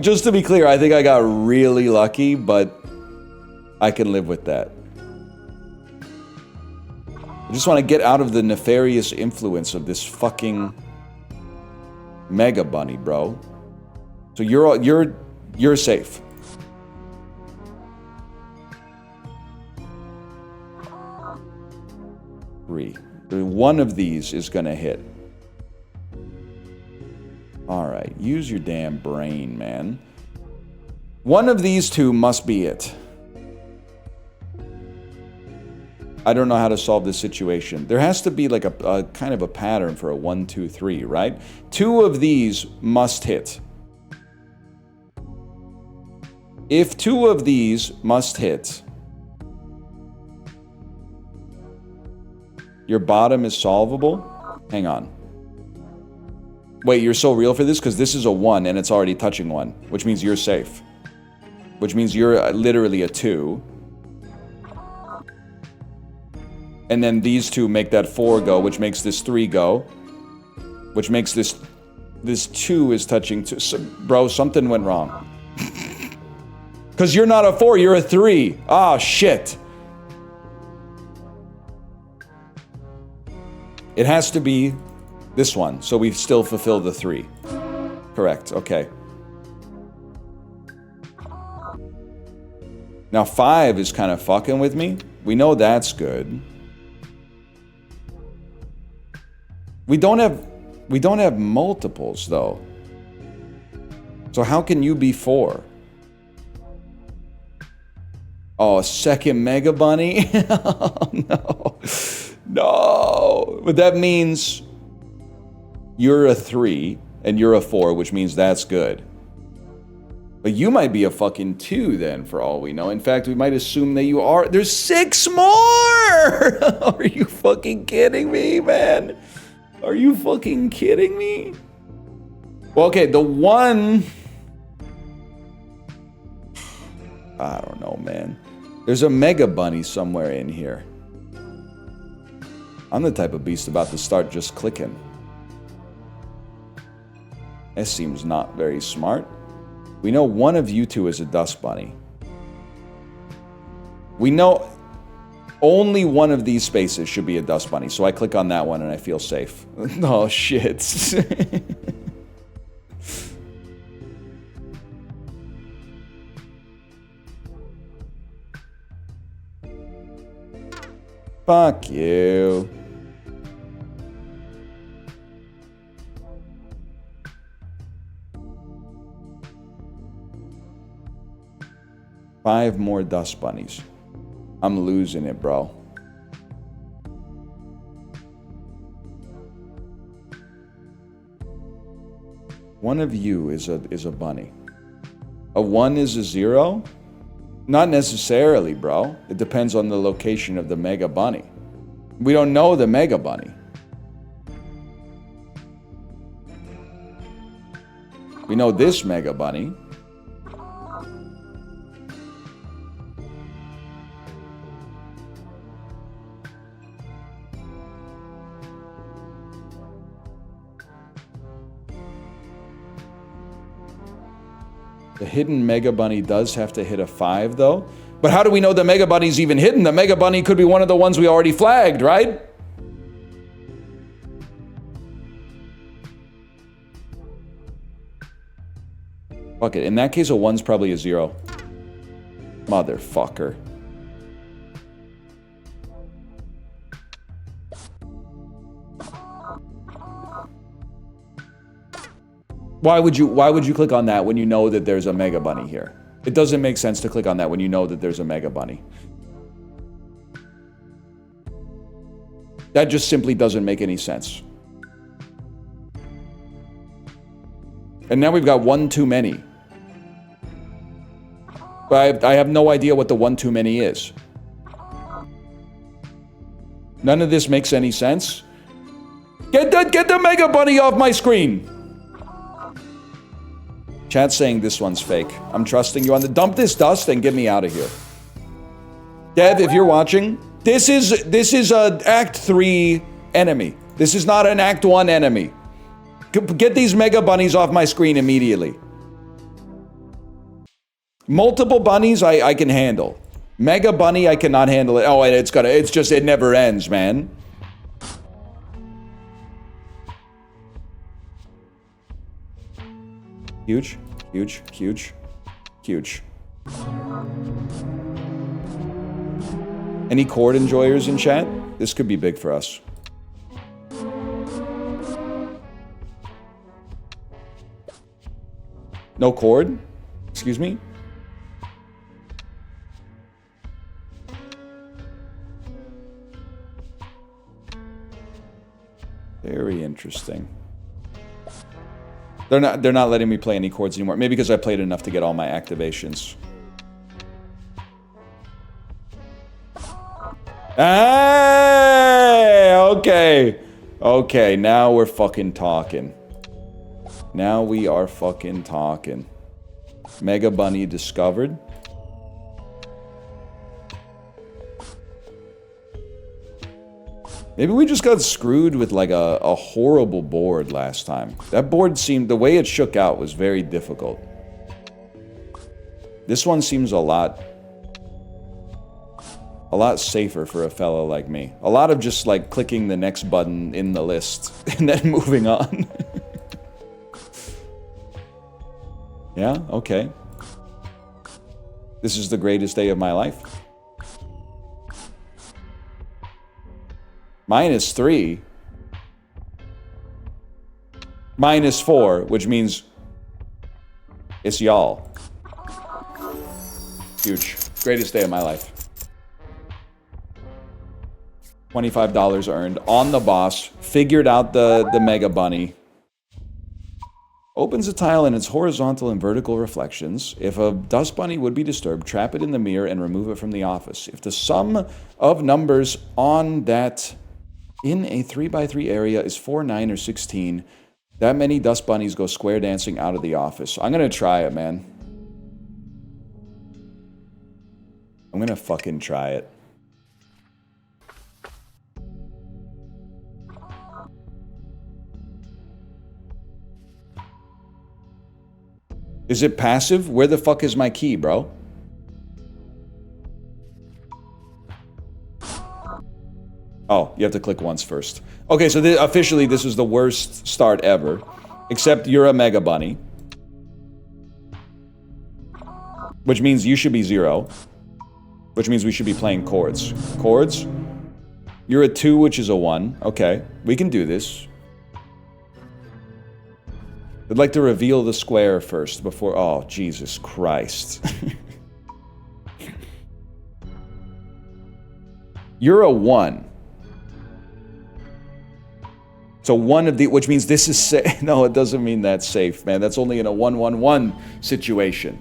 Just to be clear, I think I got really lucky, but I can live with that. I just want to get out of the nefarious influence of this fucking Mega Bunny, bro. So you're safe. One of these is gonna hit. Alright, use your damn brain, man. One of these 2 must be it. I don't know how to solve this situation. There has to be like a kind of a pattern for a 1, 2, 3, right? 2 of these must hit. If 2 of these must hit, your bottom is solvable? Hang on. Wait, you're so real for this? Because this is a 1 and it's already touching 1, which means you're safe. Which means you're literally a 2. And then these 2 make that 4 go, which makes this 3 go. Which makes this 2 is touching 2. So, bro, something went wrong. Because you're not a 4, you're a 3. Ah, shit. It has to be this one, so we still fulfill the 3. Correct, okay. Now 5 is kind of fucking with me. We know that's good. We don't have multiples though. So how can you be 4? Oh, a second Mega Bunny? Oh, no. No. But that means you're a 3 and you're a 4, which means that's good. But you might be a fucking 2 then, for all we know. In fact, we might assume that you are. There's 6 more! Are you fucking kidding me, man? Are you fucking kidding me? Well, okay, the 1... I don't know, man. There's a Mega Bunny somewhere in here. I'm the type of beast about to start just clicking. That seems not very smart. We know one of you two is a dust bunny. We know only one of these spaces should be a dust bunny, so I click on that one and I feel safe. Oh, shit. Fuck you. Five more dust bunnies. I'm losing it, bro. One of you is a bunny. A 1 is a 0? Not necessarily, bro. It depends on the location of the Mega Bunny. We don't know the Mega Bunny. We know this Mega Bunny. The hidden Mega Bunny does have to hit a 5, though. But how do we know the Mega Bunny's even hidden? The Mega Bunny could be one of the ones we already flagged, right? Fuck it. In that case, a 1's probably a 0. Motherfucker. Why would you click on that when you know that there's a Mega Bunny here? It doesn't make sense to click on that when you know that there's a Mega Bunny. That just simply doesn't make any sense. And now we've got 1 too many. But I have no idea what the 1 too many is. None of this makes any sense. Get the Mega Bunny off my screen! Chat's saying this one's fake. I'm trusting you on the... Dump this dust and get me out of here. Dev, if you're watching, this is a Act 3 enemy. This is not an Act 1 enemy. Get these Mega Bunnies off my screen immediately. Multiple bunnies I can handle. Mega Bunny I cannot handle it. Oh, and it never ends, man. Huge, huge, huge, huge. Any chord enjoyers in chat? This could be big for us. No chord? Excuse me? Very interesting. They're not letting me play any chords anymore. Maybe because I played enough to get all my activations. Hey! Okay. Okay, now we're fucking talking. Now we are fucking talking. Mega Bunny discovered. Maybe we just got screwed with like a horrible board last time. That board seemed, the way it shook out was very difficult. This one seems a lot a lot safer for a fellow like me. A lot of just like clicking the next button in the list and then moving on. Yeah, okay. This is the greatest day of my life. -3. -4, which means it's y'all. Huge. Greatest day of my life. $25 earned on the boss. Figured out the Mega Bunny. Opens a tile in its horizontal and vertical reflections. If a dust bunny would be disturbed, trap it in the mirror and remove it from the office. If the sum of numbers on that in a 3x3 area is 4, 9, or 16, that many dust bunnies go square dancing out of the office. I'm gonna try it, man. I'm gonna fucking try it. Is it passive? Where the fuck is my key, bro? Oh, you have to click once first. Okay, so officially this is the worst start ever. Except you're a Mega Bunny. Which means you should be 0. Which means we should be playing chords. Chords? You're a 2, which is a 1. Okay, we can do this. I'd like to reveal the square first before... Oh, Jesus Christ. You're a 1. So one of the... Which means this is... No, it doesn't mean that's safe, man. That's only in a 1-1-1 situation.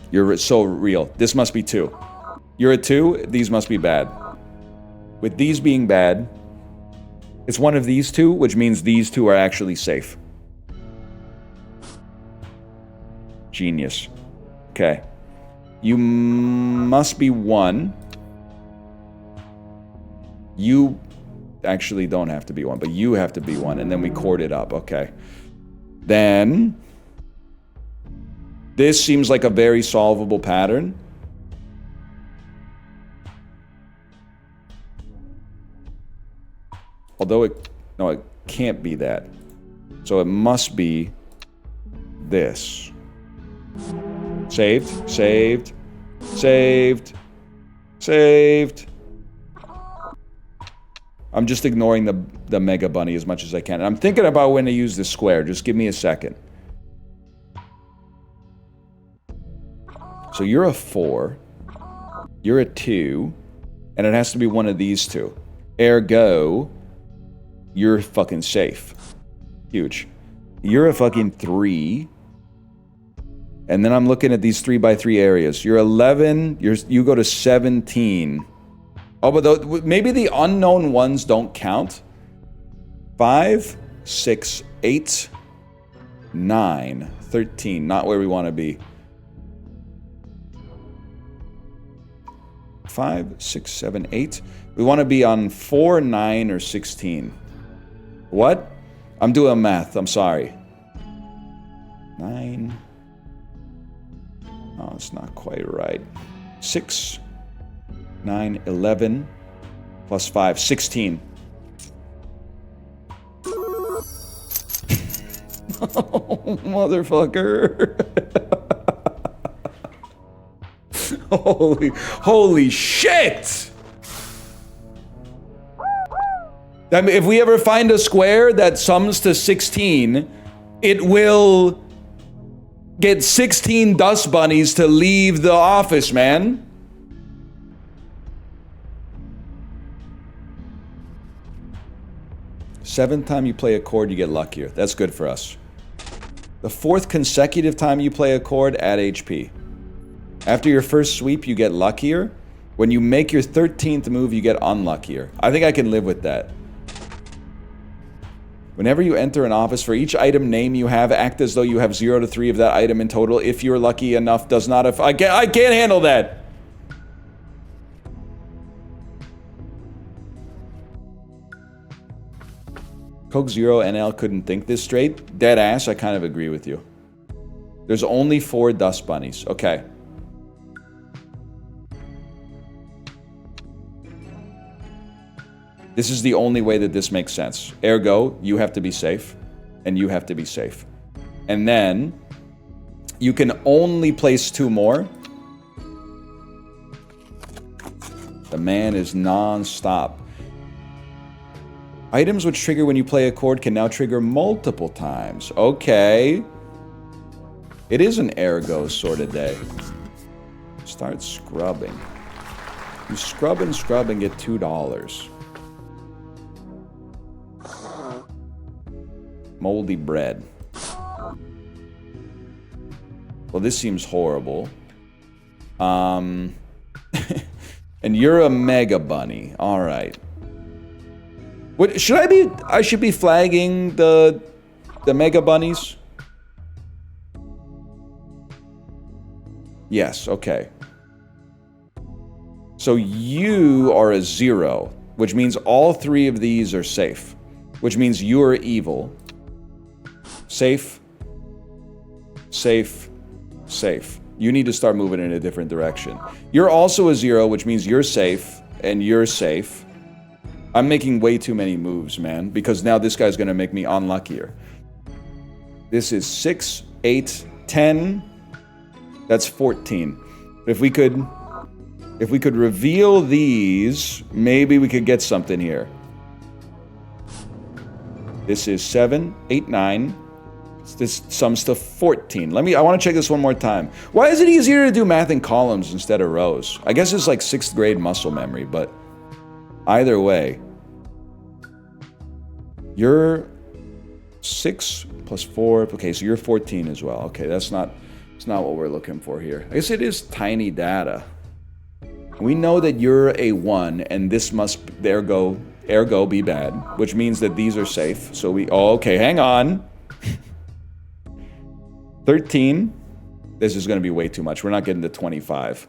You're so real. This must be 2. You're a 2. These must be bad. With these being bad... It's one of these 2, which means these 2 are actually safe. Genius. Okay. You must be 1. You actually don't have to be 1, but you have to be 1, and then we chord it up. Okay. Then... This seems like a very solvable pattern. Although it... No, it can't be that. So it must be... this. Saved. Saved. Saved. Saved. I'm just ignoring the Mega Bunny as much as I can. And I'm thinking about when to use the square. Just give me a second. So you're a 4. You're a 2. And it has to be one of these 2. Ergo... You're fucking safe. Huge. You're a fucking 3. And then I'm looking at these 3x3 areas. You're 11. You go to 17. Oh, but maybe the unknown ones don't count. 5, 6, 8, 9, 13. Not where we want to be. 5, 6, 7, 8. We want to be on 4, 9, or 16. What? I'm doing math. I'm sorry. 9. Oh, it's not quite right. 6, 9, 11, plus 5, 16. Oh, motherfucker. Holy shit! I mean, if we ever find a square that sums to 16, it will get 16 dust bunnies to leave the office, man. Seventh time you play a chord, you get luckier. That's good for us. The 4th consecutive time you play a chord, add HP. After your first sweep, you get luckier. When you make your 13th move, you get unluckier. I think I can live with that. Whenever you enter an office, for each item name you have, act as though you have 0 to 3 of that item in total. If you're lucky enough, does not... I can't handle that! Coke Zero NL couldn't think this straight. Dead ass, I kind of agree with you. There's only 4 dust bunnies. Okay. This is the only way that this makes sense. Ergo, you have to be safe, and you have to be safe. And then, you can only place 2 more. The man is non-stop. Items which trigger when you play a chord can now trigger multiple times. Okay. It is an ergo sort of day. Start scrubbing. You scrub and get $2. Moldy bread. Well, this seems horrible. And you're a mega bunny. All right. What should I be? I should be flagging the mega bunnies. Yes. Okay. So you are a 0, which means all 3 of these are safe, which means you are evil. Safe. Safe. Safe. You need to start moving in a different direction. You're also a 0, which means you're safe, and you're safe. I'm making way too many moves, man, because now this guy's gonna make me unluckier. This is 6, 8, 10. That's 14. If we could reveal these, maybe we could get something here. This is 7, 8, 9. This sums to 14. I want to check this one more time. Why is it easier to do math in columns instead of rows? I guess it's like 6th grade muscle memory, but either way. You're 6 plus 4. Okay, so you're 14 as well. Okay, that's not what we're looking for here. I guess it is tiny data. We know that you're a 1, and this must ergo be bad, which means that these are safe. So okay, hang on. 13. This is going to be way too much. We're not getting to 25.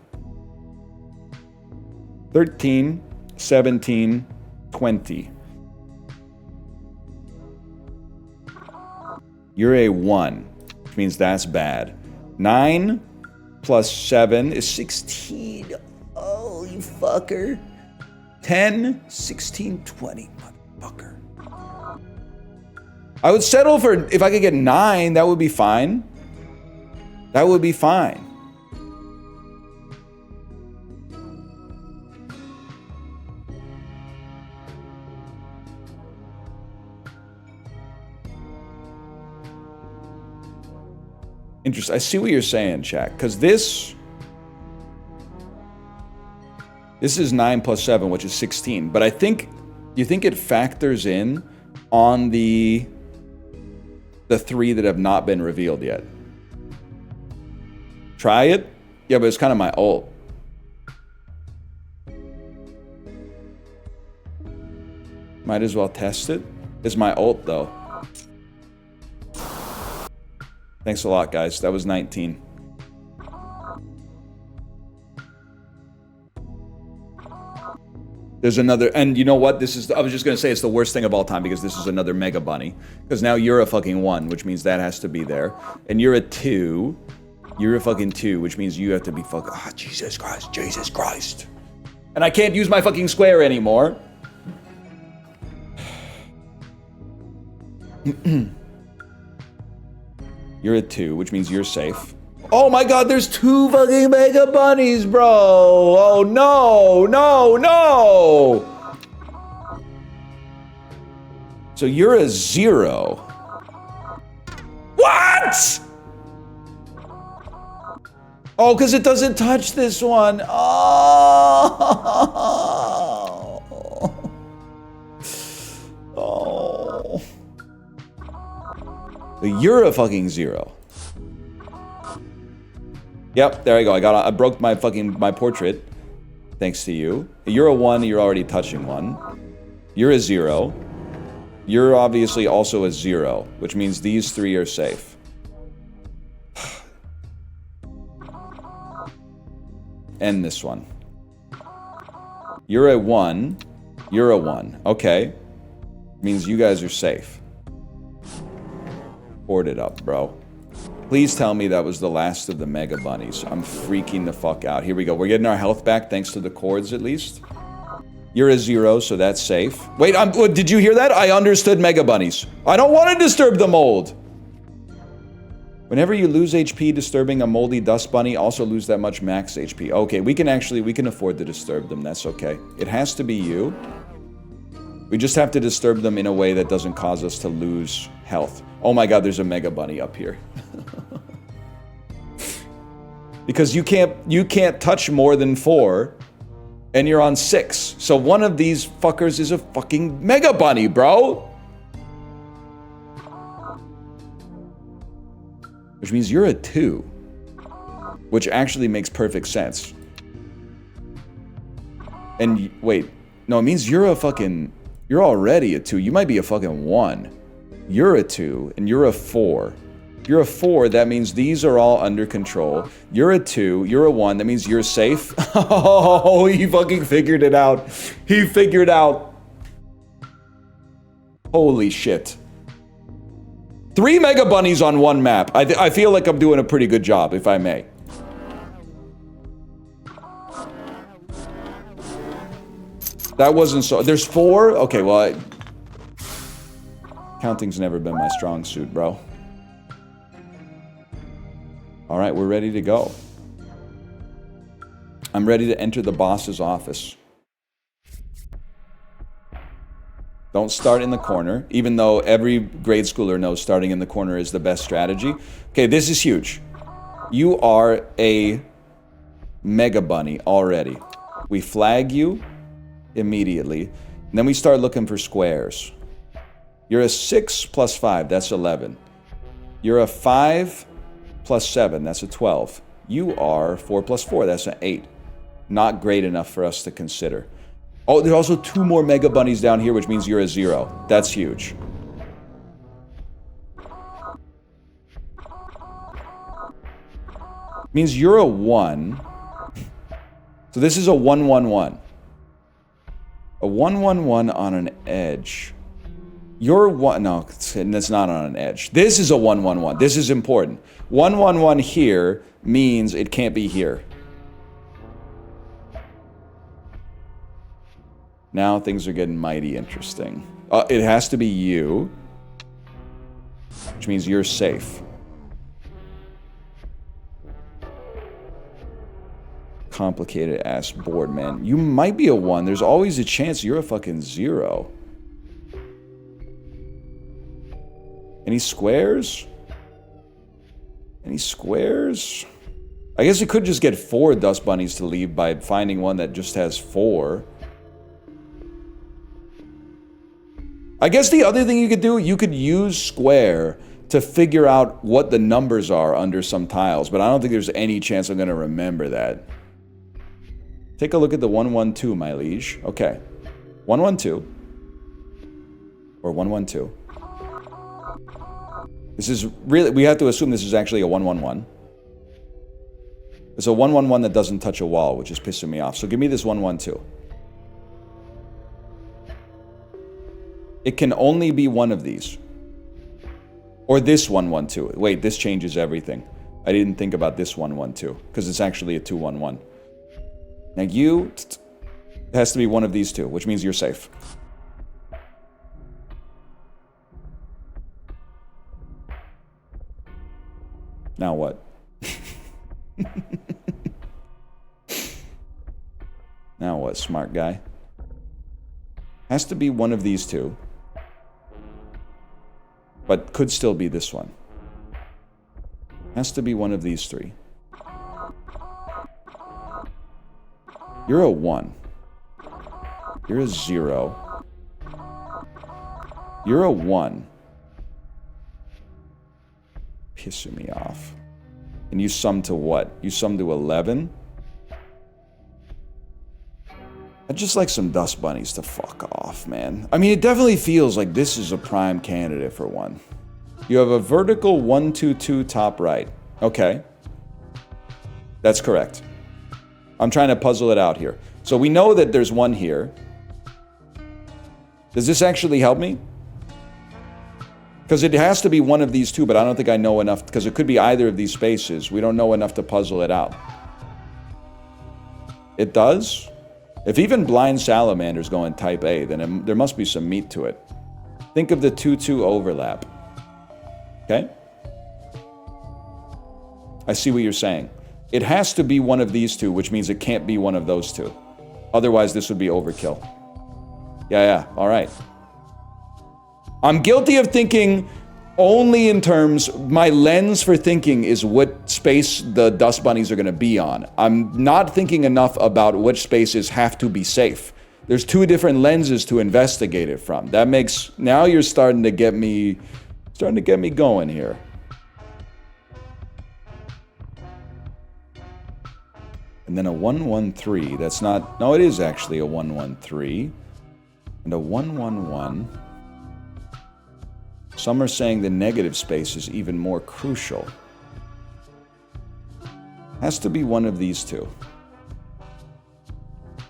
13, 17, 20. You're a 1, which means that's bad. 9 plus 7 is 16. Oh, you fucker. 10, 16, 20, motherfucker. I would settle for, if I could get 9, that would be fine. That would be fine. Interesting. I see what you're saying, chat. Because this is 9 plus 7, which is 16. But I think, you think it factors in on the 3 that have not been revealed yet? Try it? Yeah, but it's kind of my ult. Might as well test it. It's my ult, though. Thanks a lot, guys. That was 19. There's another, and you know what? This is, I was just going to say it's the worst thing of all time because this is another mega bunny. Because now you're a fucking 1, which means that has to be there. And you're a 2. You're a fucking 2, which means you have to be fucking, Jesus Christ, Jesus Christ. And I can't use my fucking square anymore. You're a 2, which means you're safe. Oh my god, there's 2 fucking mega bunnies, bro! Oh no, no, no! So you're a 0. What?! Oh, because it doesn't touch this one. Oh. Oh. You're a fucking 0. Yep, there I go. I broke my portrait. Thanks to you. You're a 1, you're already touching 1. You're a 0. You're obviously also a 0, which means these 3 are safe. End this one. You're a 1. You're a 1. Okay. Means you guys are safe. Board it up, bro. Please tell me that was the last of the Mega Bunnies. I'm freaking the fuck out. Here we go. We're getting our health back thanks to the cords at least. You're a 0, so that's safe. Wait, did you hear that? I understood Mega Bunnies. I don't want to disturb the mold. Whenever you lose HP disturbing a moldy dust bunny, also lose that much max HP. Okay, we can afford to disturb them. That's okay. It has to be you. We just have to disturb them in a way that doesn't cause us to lose health. Oh my god, there's a Mega Bunny up here. Because you can't touch more than 4, and you're on 6. So one of these fuckers is a fucking Mega Bunny, bro. Which means you're a 2. Which actually makes perfect sense. And wait, no, it means you're already a 2. You might be a fucking 1. You're a 2, and you're a 4. You're a 4, that means these are all under control. You're a 2, you're a 1, that means you're safe. Oh, he fucking figured it out. He figured out. Holy shit. 3 Mega Bunnies on 1 map. I feel like I'm doing a pretty good job, if I may. That wasn't so... There's 4? Okay, well, counting's never been my strong suit, bro. Alright, we're ready to go. I'm ready to enter the boss's office. Don't start in the corner, even though every grade schooler knows starting in the corner is the best strategy. Okay, this is huge. You are a Mega Bunny already. We flag you immediately, and then we start looking for squares. You're a 6 plus 5, that's 11. You're a 5 plus 7, that's a 12. You are 4 plus 4, that's an 8. Not great enough for us to consider. Oh, there's also 2 more Mega Bunnies down here, which means you're a 0. That's huge. Means you're a 1. So this is a 1-1-1. A 1-1-1 on an edge. You're 1... No, that's not on an edge. This is a 1-1-1. This is important. 1-1-1 here means it can't be here. Now things are getting mighty interesting. It has to be you. Which means you're safe. Complicated ass board, man. You might be a 1. There's always a chance you're a fucking 0. Any squares? Any squares? I guess you could just get 4 dust bunnies to leave by finding one that just has 4. I guess the other thing you could do, you could use square to figure out what the numbers are under some tiles, but I don't think there's any chance I'm going to remember that. Take a look at the 1-1-2, my liege. Okay. 1-1-2. Or 1-1-2. This is really... We have to assume this is actually a 1-1-1. It's a 1-1-1 that doesn't touch a wall, which is pissing me off. So give me this 1-1-2. It can only be one of these. Or this 1-1-2. Wait, this changes everything. I didn't think about this 1-1-2, because it's actually a 2-1-1. Now you... It has to be one of these 2, which means you're safe. Now what? Now what, smart guy? Has to be one of these 2. But could still be this one. Has to be one of these 3. You're a 1. You're a 0. You're a 1. Pissing me off. And you sum to what? You sum to 11? I'd just like some dust bunnies to fuck off, man. I mean, it definitely feels like this is a prime candidate for one. You have a vertical 1-2-2 top right. Okay. That's correct. I'm trying to puzzle it out here. So we know that there's one here. Does this actually help me? Because it has to be one of these two, but I don't think I know enough, because it could be either of these spaces. We don't know enough to puzzle it out. It does? If even Blind Salamander's going type A, then there must be some meat to it. Think of the 2-2 overlap. Okay? I see what you're saying. It has to be one of these two, which means it can't be one of those two. Otherwise, this would be overkill. Yeah, all right. I'm guilty of thinking only in terms, my lens for thinking is what space the dust bunnies are going to be on. I'm not thinking enough about which spaces have to be safe. There's two different lenses to investigate it from. That makes, now you're starting to get me going here. And then a 1-1-3, that's not, no, it is actually a 1-1-3. And a 1-1-1. Some are saying the negative space is even more crucial. Has to be one of these two.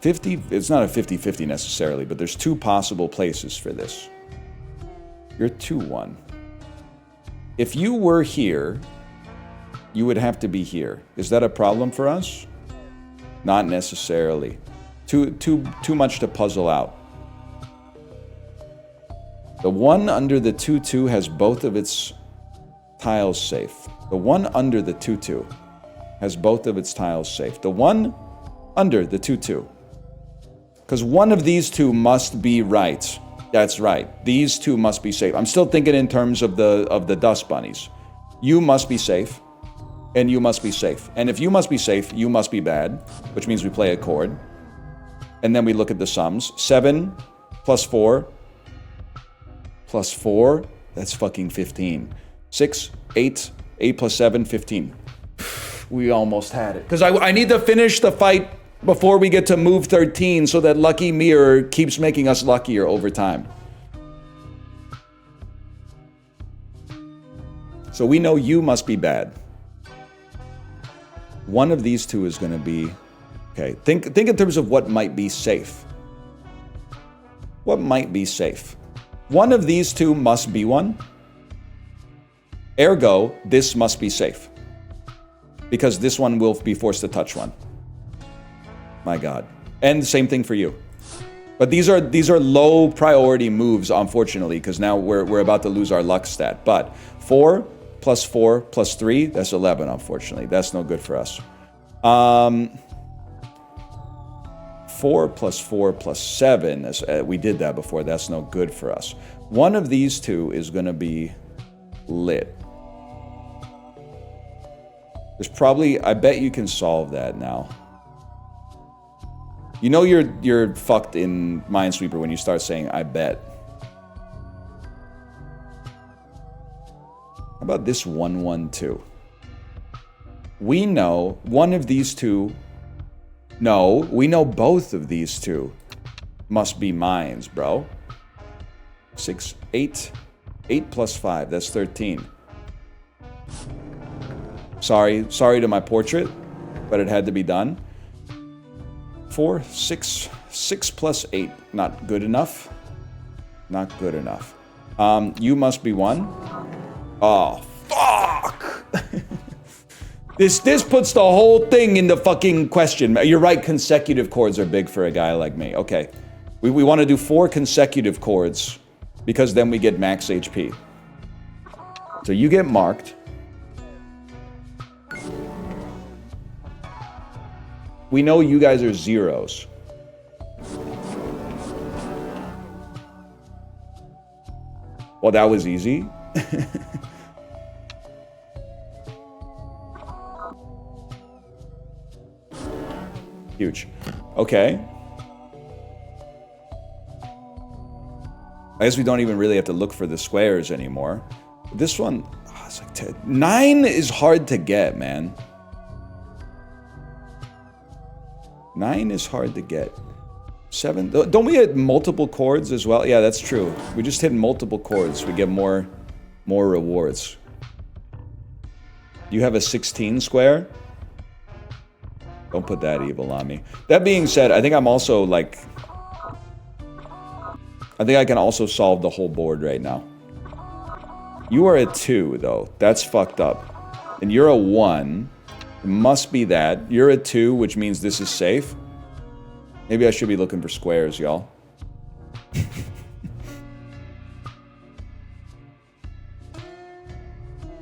50, it's not a 50-50 necessarily, but there's two possible places for this. You're 2-1. If you were here, you would have to be here. Is that a problem for us? Not necessarily. Too much to puzzle out. The one under the 2-2 has both of its tiles safe. The one under the 2-2 has both of its tiles safe. The one under the 2-2. Because one of these two must be right. That's right. These two must be safe. I'm still thinking in terms of the dust bunnies. You must be safe, and you must be safe. And if you must be safe, you must be bad, which means we play a chord. And then we look at the sums. 7 plus 4 plus 4, that's fucking 15. 6, 8, 8 plus 7, 15. We almost had it. Because I need to finish the fight before we get to move 13 so that Lucky Mirror keeps making us luckier over time. So we know you must be bad. One of these two is going to be... Okay, think in terms of what might be safe. What might be safe? One of these two must be one. Ergo, this must be safe. Because this one will be forced to touch one. My God. And the same thing for you. But these are low priority moves, unfortunately, because now we're about to lose our luck stat. But 4 plus 4 plus 3, that's 11, unfortunately. That's no good for us. 4 plus 4 plus 7, we did that before, that's no good for us. One of these two is going to be lit. There's probably, I bet you can solve that now. You know you're fucked in Minesweeper when you start saying, I bet. How about this 1-1-2? We know one of these two... No, we know both of these two must be mines, bro. 6, 8. 8 plus 5, that's 13. Sorry to my portrait, but it had to be done. 4, 6, 6 plus 8, not good enough. Not good enough. You must be 1. Oh, fuck! This puts the whole thing into fucking question. You're right, consecutive chords are big for a guy like me. Okay. We want to do 4 consecutive chords because then we get max HP. So you get marked. We know you guys are zeros. Well, that was easy. Huge. Okay. I guess we don't even really have to look for the squares anymore. This one, oh, it's like 10. 9 is hard to get, man. 9 is hard to get. 7, don't we hit multiple chords as well? Yeah, that's true. We just hit multiple chords. We get more rewards. You have a 16 square? Don't put that evil on me. That being said, I think I'm also like... I think I can also solve the whole board right now. You are a 2, though. That's fucked up. And you're a 1. It must be that. You're a 2, which means this is safe. Maybe I should be looking for squares, y'all.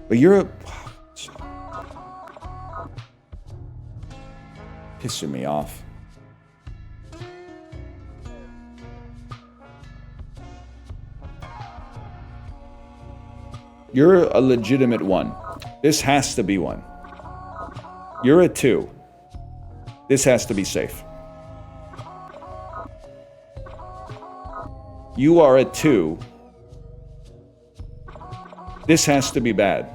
But you're a... Pissing me off. You're a legitimate 1. This has to be 1. You're a 2. This has to be safe. You are a 2. This has to be bad.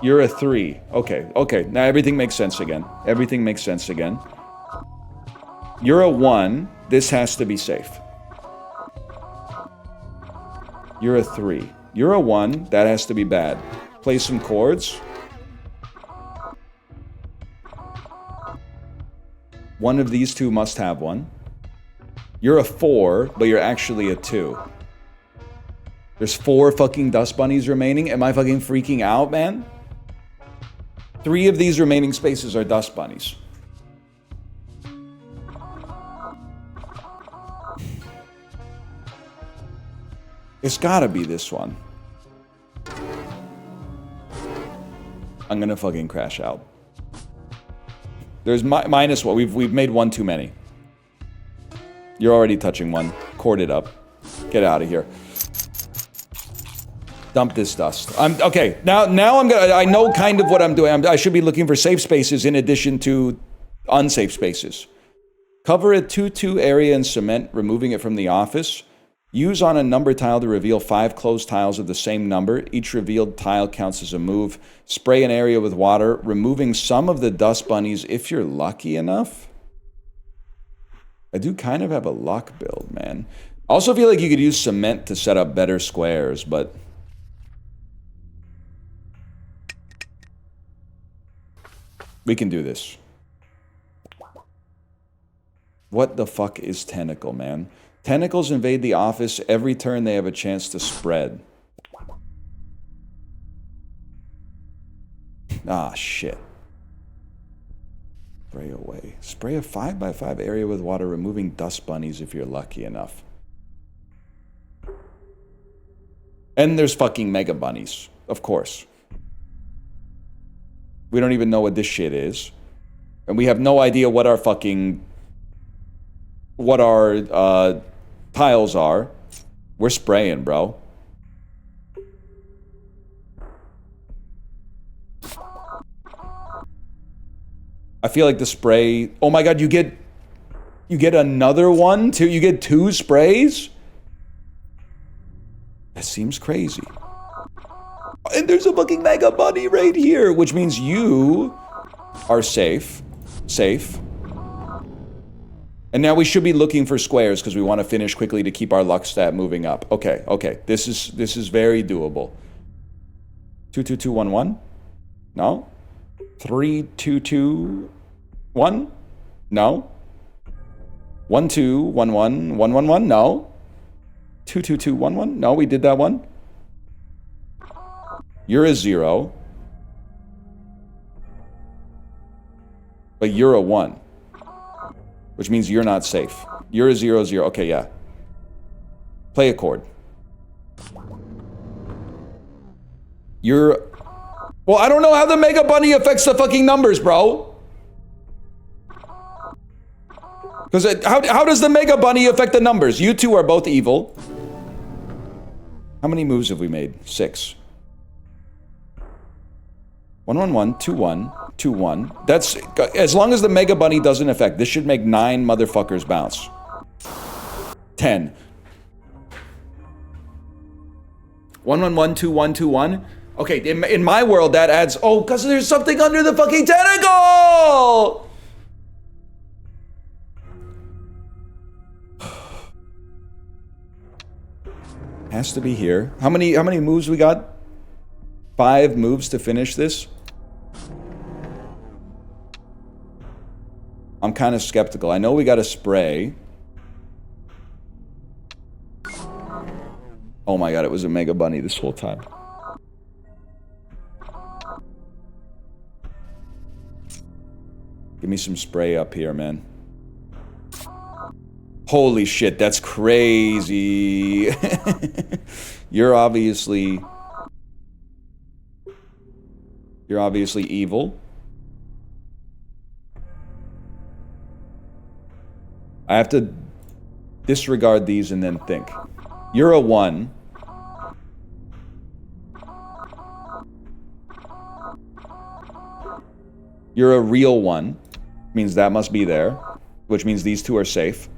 You're a 3. Okay, okay. Now everything makes sense again. Everything makes sense again. You're a 1. This has to be safe. You're a 3. You're a 1. That has to be bad. Play some chords. One of these two must have one. You're a 4, but you're actually a 2. There's 4 fucking dust bunnies remaining. Am I fucking freaking out, man? 3 of these remaining spaces are dust bunnies. It's gotta be this one. I'm gonna fucking crash out. There's minus one. We've made 1 too many. You're already touching 1. Cord it up. Get out of here. Dump this dust. Okay. Now I'm gonna. I know kind of what I'm doing. I should be looking for safe spaces in addition to unsafe spaces. Cover a 2-2 area in cement, removing it from the office. Use on a number tile to reveal 5 closed tiles of the same number. Each revealed tile counts as a move. Spray an area with water, removing some of the dust bunnies if you're lucky enough. I do kind of have a luck build, man. I also feel like you could use cement to set up better squares, but... we can do this. What the fuck is tentacle, man? Tentacles invade the office every turn they have a chance to spread. Ah, shit. Spray away. Spray a 5x5 area with water, removing dust bunnies if you're lucky enough. And there's fucking mega bunnies, of course. We don't even know what this shit is. And we have no idea what our fucking... what our, tiles are. We're spraying, bro. I feel like the spray... oh my god, you get another one too? You get 2 sprays? That seems crazy. And there's a fucking mega bunny right here, which means you are safe. Safe. And now we should be looking for squares because we want to finish quickly to keep our luck stat moving up. Okay, okay. This is very doable. 2-2-2-1-1? No. 3-2-2-1? No. 1-2-1-1-1-1-1? No. 2-2-2-1-1? No, we did that one. You're a 0. But you're a 1. Which means you're not safe. You're a 0-0. Okay, yeah. Play a chord. You're... well, I don't know how the Mega Bunny affects the fucking numbers, bro. Because how does the Mega Bunny affect the numbers? You two are both evil. How many moves have we made? 6. 1-1-1, 2-1, 2-1. That's... as long as the Mega Bunny doesn't affect, this should make 9 motherfuckers bounce. 10. 1-1-1, 2-1, 2-1. Okay, in my world, that adds... oh, because there's something under the fucking tentacle! Has to be here. How many moves we got? 5 moves to finish this? I'm kind of skeptical. I know we got a spray. Oh my god, it was a Mega Bunny this whole time. Give me some spray up here, man. Holy shit, that's crazy. You're obviously evil. I have to disregard these and then think. You're a 1. You're a real 1. Means that must be there. Which means these two are safe.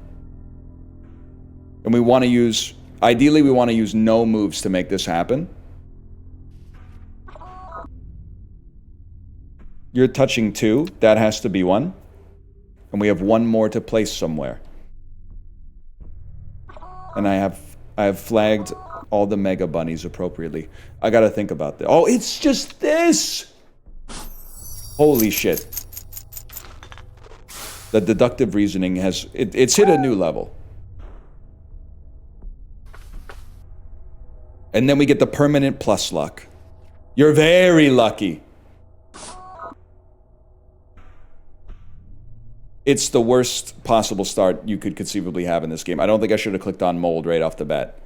And we want to use... Ideally, we want to use no moves to make this happen. You're touching 2. That has to be 1. And we have 1 more to place somewhere. And I have flagged all the Mega Bunnies appropriately. I gotta think about this. Oh, it's just this! Holy shit. The deductive reasoning has... It's hit a new level. And then we get the permanent plus luck. You're very lucky. It's the worst possible start you could conceivably have in this game. I don't think I should have clicked on mold right off the bat.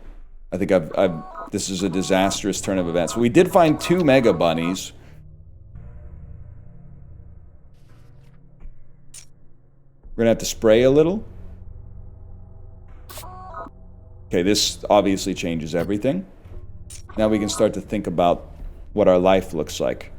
I think this is a disastrous turn of events. We did find 2 Mega Bunnies. We're gonna have to spray a little. Okay, this obviously changes everything. Now we can start to think about what our life looks like.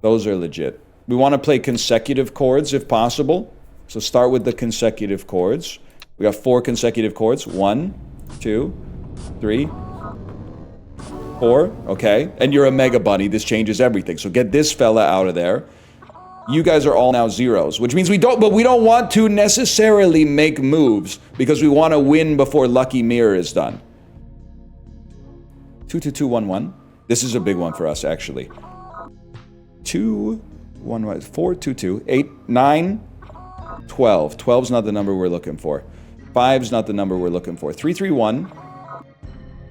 Those are legit. We want to play consecutive chords if possible. So start with the consecutive chords. We got 4 consecutive chords. 1, 2, 3, 4. Okay. And you're a Mega Bunny. This changes everything. So get this fella out of there. You guys are all now zeros, which means we don't want to necessarily make moves because we want to win before Lucky Mirror is done. 2, 2, 2, 1, 1. This is a big one for us, actually. 2, 1, 1, 4, 2, 2, 8, 9, 12. 12's not the number we're looking for. 5's not the number we're looking for. 3, 3, 1.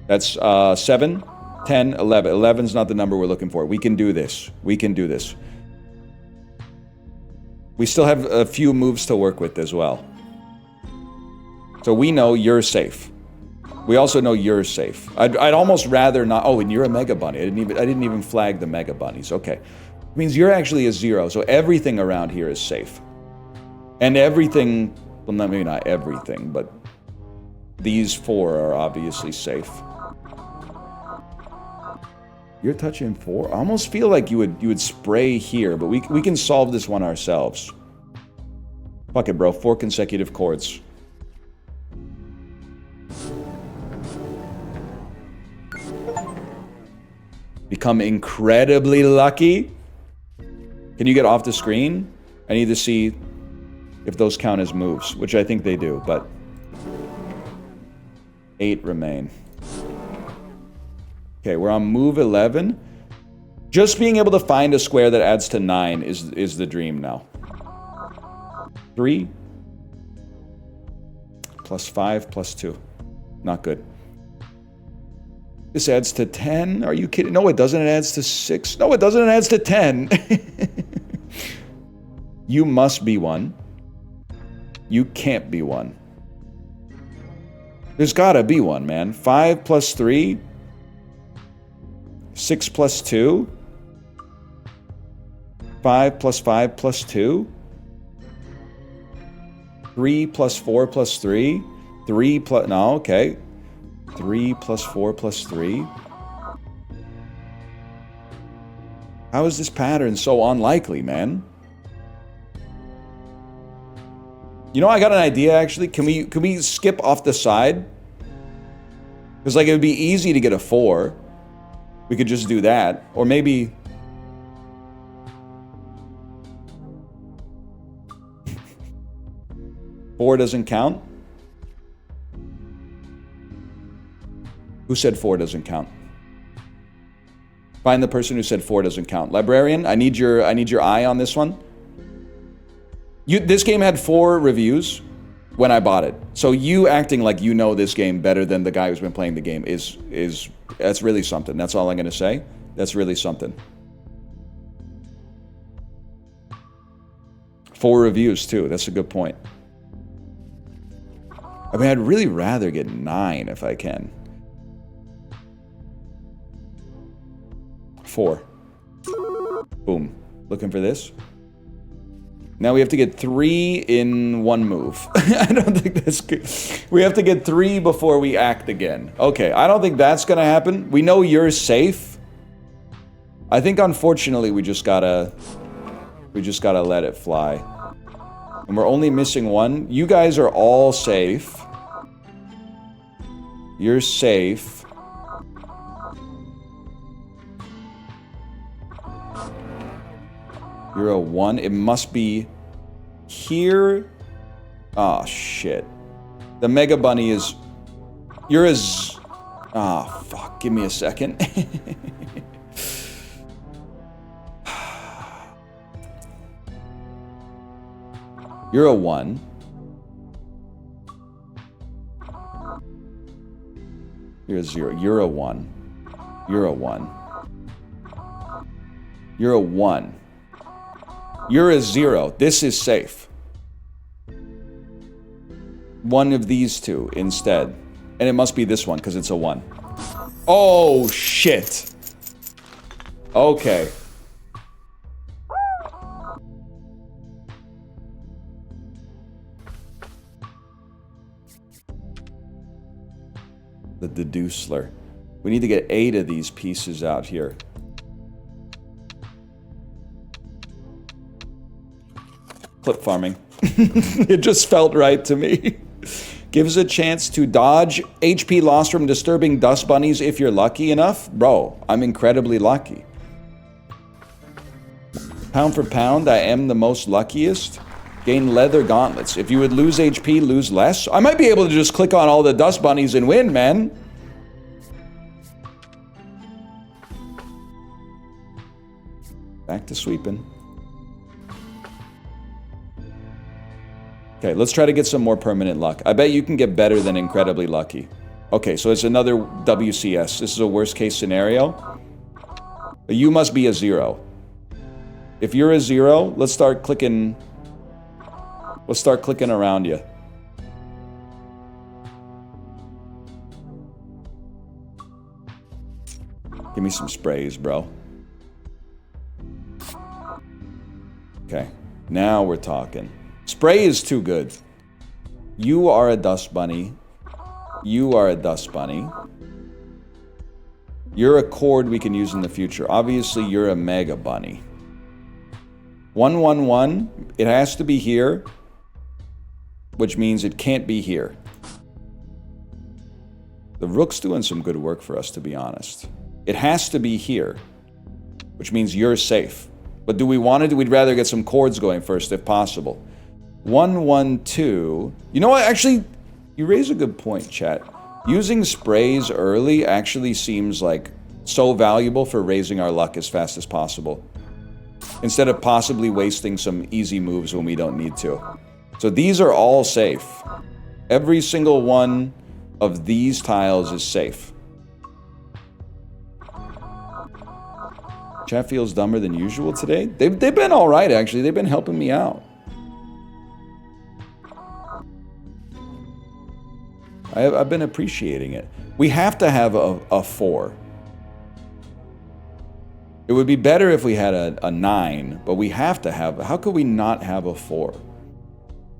That's 7, 10, 11. 11's not the number we're looking for. We can do this. We can do this. We still have a few moves to work with as well. So we know you're safe. We also know you're safe. I'd almost rather not... Oh, and you're a Mega Bunny. I didn't even flag the Mega Bunnies. Okay. It means you're actually a 0, so everything around here is safe. And everything... Well, maybe not everything, but... These 4 are obviously safe. You're touching 4? I almost feel like you would spray here, but we can solve this one ourselves. Fuck it, bro. 4 consecutive chords. Become incredibly lucky. Can you get off the screen? I need to see if those count as moves, which I think they do, but 8 remain. Okay, we're on move 11. Just being able to find a square that adds to 9 is the dream now. 3 plus 5 plus 2. Not good. This adds to 10? Are you kidding? No, it doesn't. It adds to 6. No, it doesn't. It adds to 10. You must be 1. You can't be 1. There's gotta be 1, man. 5 plus 3. 6 plus 2. 5 plus 5 plus 2. 3 plus 4 plus 3. 3 plus... No, okay. 3 plus 4 plus 3. How is this pattern so unlikely, man? You know, I got an idea, actually. Can we skip off the side? Because, like, it would be easy to get a 4. We could just do that. Or maybe... Four doesn't count? Who said 4 doesn't count? Find the person who said 4 doesn't count. Librarian, I need your eye on this one. This game had 4 reviews. when I bought it. So you acting like you know this game better than the guy who's been playing the game is that's really something. That's all I'm gonna say. That's really something. 4 reviews too. That's a good point. I mean, I'd really rather get 9 if I can. 4. Boom. Looking for this. Now we have to get 3 in 1 move. I don't think that's good. We have to get 3 before we act again. Okay, I don't think that's gonna happen. We know you're safe. I think unfortunately we just gotta let it fly. And we're only missing 1. You guys are all safe. You're safe. You're a 1. It must be here. Oh, shit. The Mega Bunny is... You're as... Oh, fuck. Give me a second. You're a 1. You're a 0. You're a 1. You're a 1. You're a 1. You're a 0. This is safe. One of these two instead. And it must be this one because it's a 1. Oh, shit. Okay. The deducer. We need to get 8 of these pieces out here. Clip farming. It just felt right to me. Gives a chance to dodge HP loss from disturbing dust bunnies if you're lucky enough. Bro, I'm incredibly lucky. Pound for pound, I am the most luckiest. Gain leather gauntlets. If you would lose HP, lose less. I might be able to just click on all the dust bunnies and win, man. Back to sweeping. Okay, let's try to get some more permanent luck. I bet you can get better than incredibly lucky. Okay, so it's another WCS. This is a worst case scenario. You must be a 0. If you're a 0, let's start clicking. Let's start clicking around you. Give me some sprays, bro. Okay, now we're talking. Spray is too good. You are a dust bunny. You are a dust bunny. You're a cord we can use in the future. Obviously, you're a mega bunny. 111. It has to be here, which means it can't be here. The rook's doing some good work for us, to be honest. It has to be here, which means you're safe. But do we want to? We'd rather get some chords going first, if possible. 112. You know what? Actually, you raise a good point, chat. Using sprays early actually seems like so valuable for raising our luck as fast as possible, instead of possibly wasting some easy moves when we don't need to. So these are all safe. Every single one of these tiles is safe. Chat feels dumber than usual today. They've been all right, actually. They've been helping me out. I've been appreciating it. We have to have a 4. It would be better if we had a 9, but we have to have... How could we not have a 4?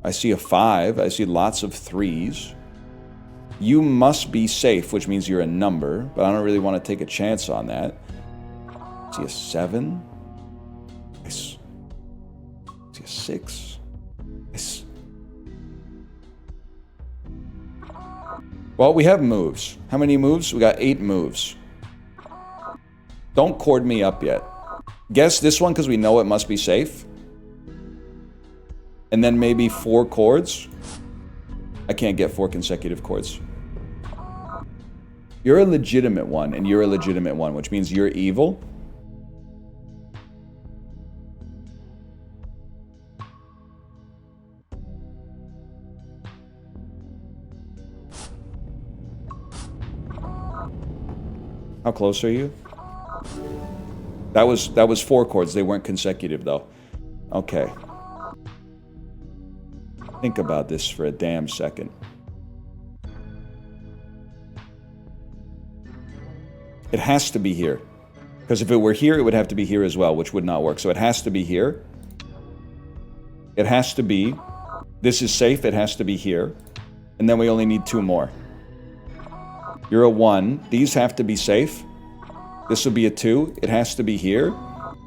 I see a 5. I see lots of 3s. You must be safe, which means you're a number, but I don't really want to take a chance on that. I see a 7. I see a 6. Well, we have moves. How many moves? We got 8 moves. Don't cord me up yet. Guess this one because we know it must be safe. And then maybe 4 chords. I can't get 4 consecutive chords. You're a legitimate one, and you're a legitimate one, which means you're evil. How close are you? That was 4 chords. They weren't consecutive though. Okay. Think about this for a damn second. It has to be here. Because if it were here, it would have to be here as well, which would not work. So it has to be here. It has to be. This is safe. It has to be here. And then we only need 2 more. You're a 1. These have to be safe. This will be a 2. It has to be here.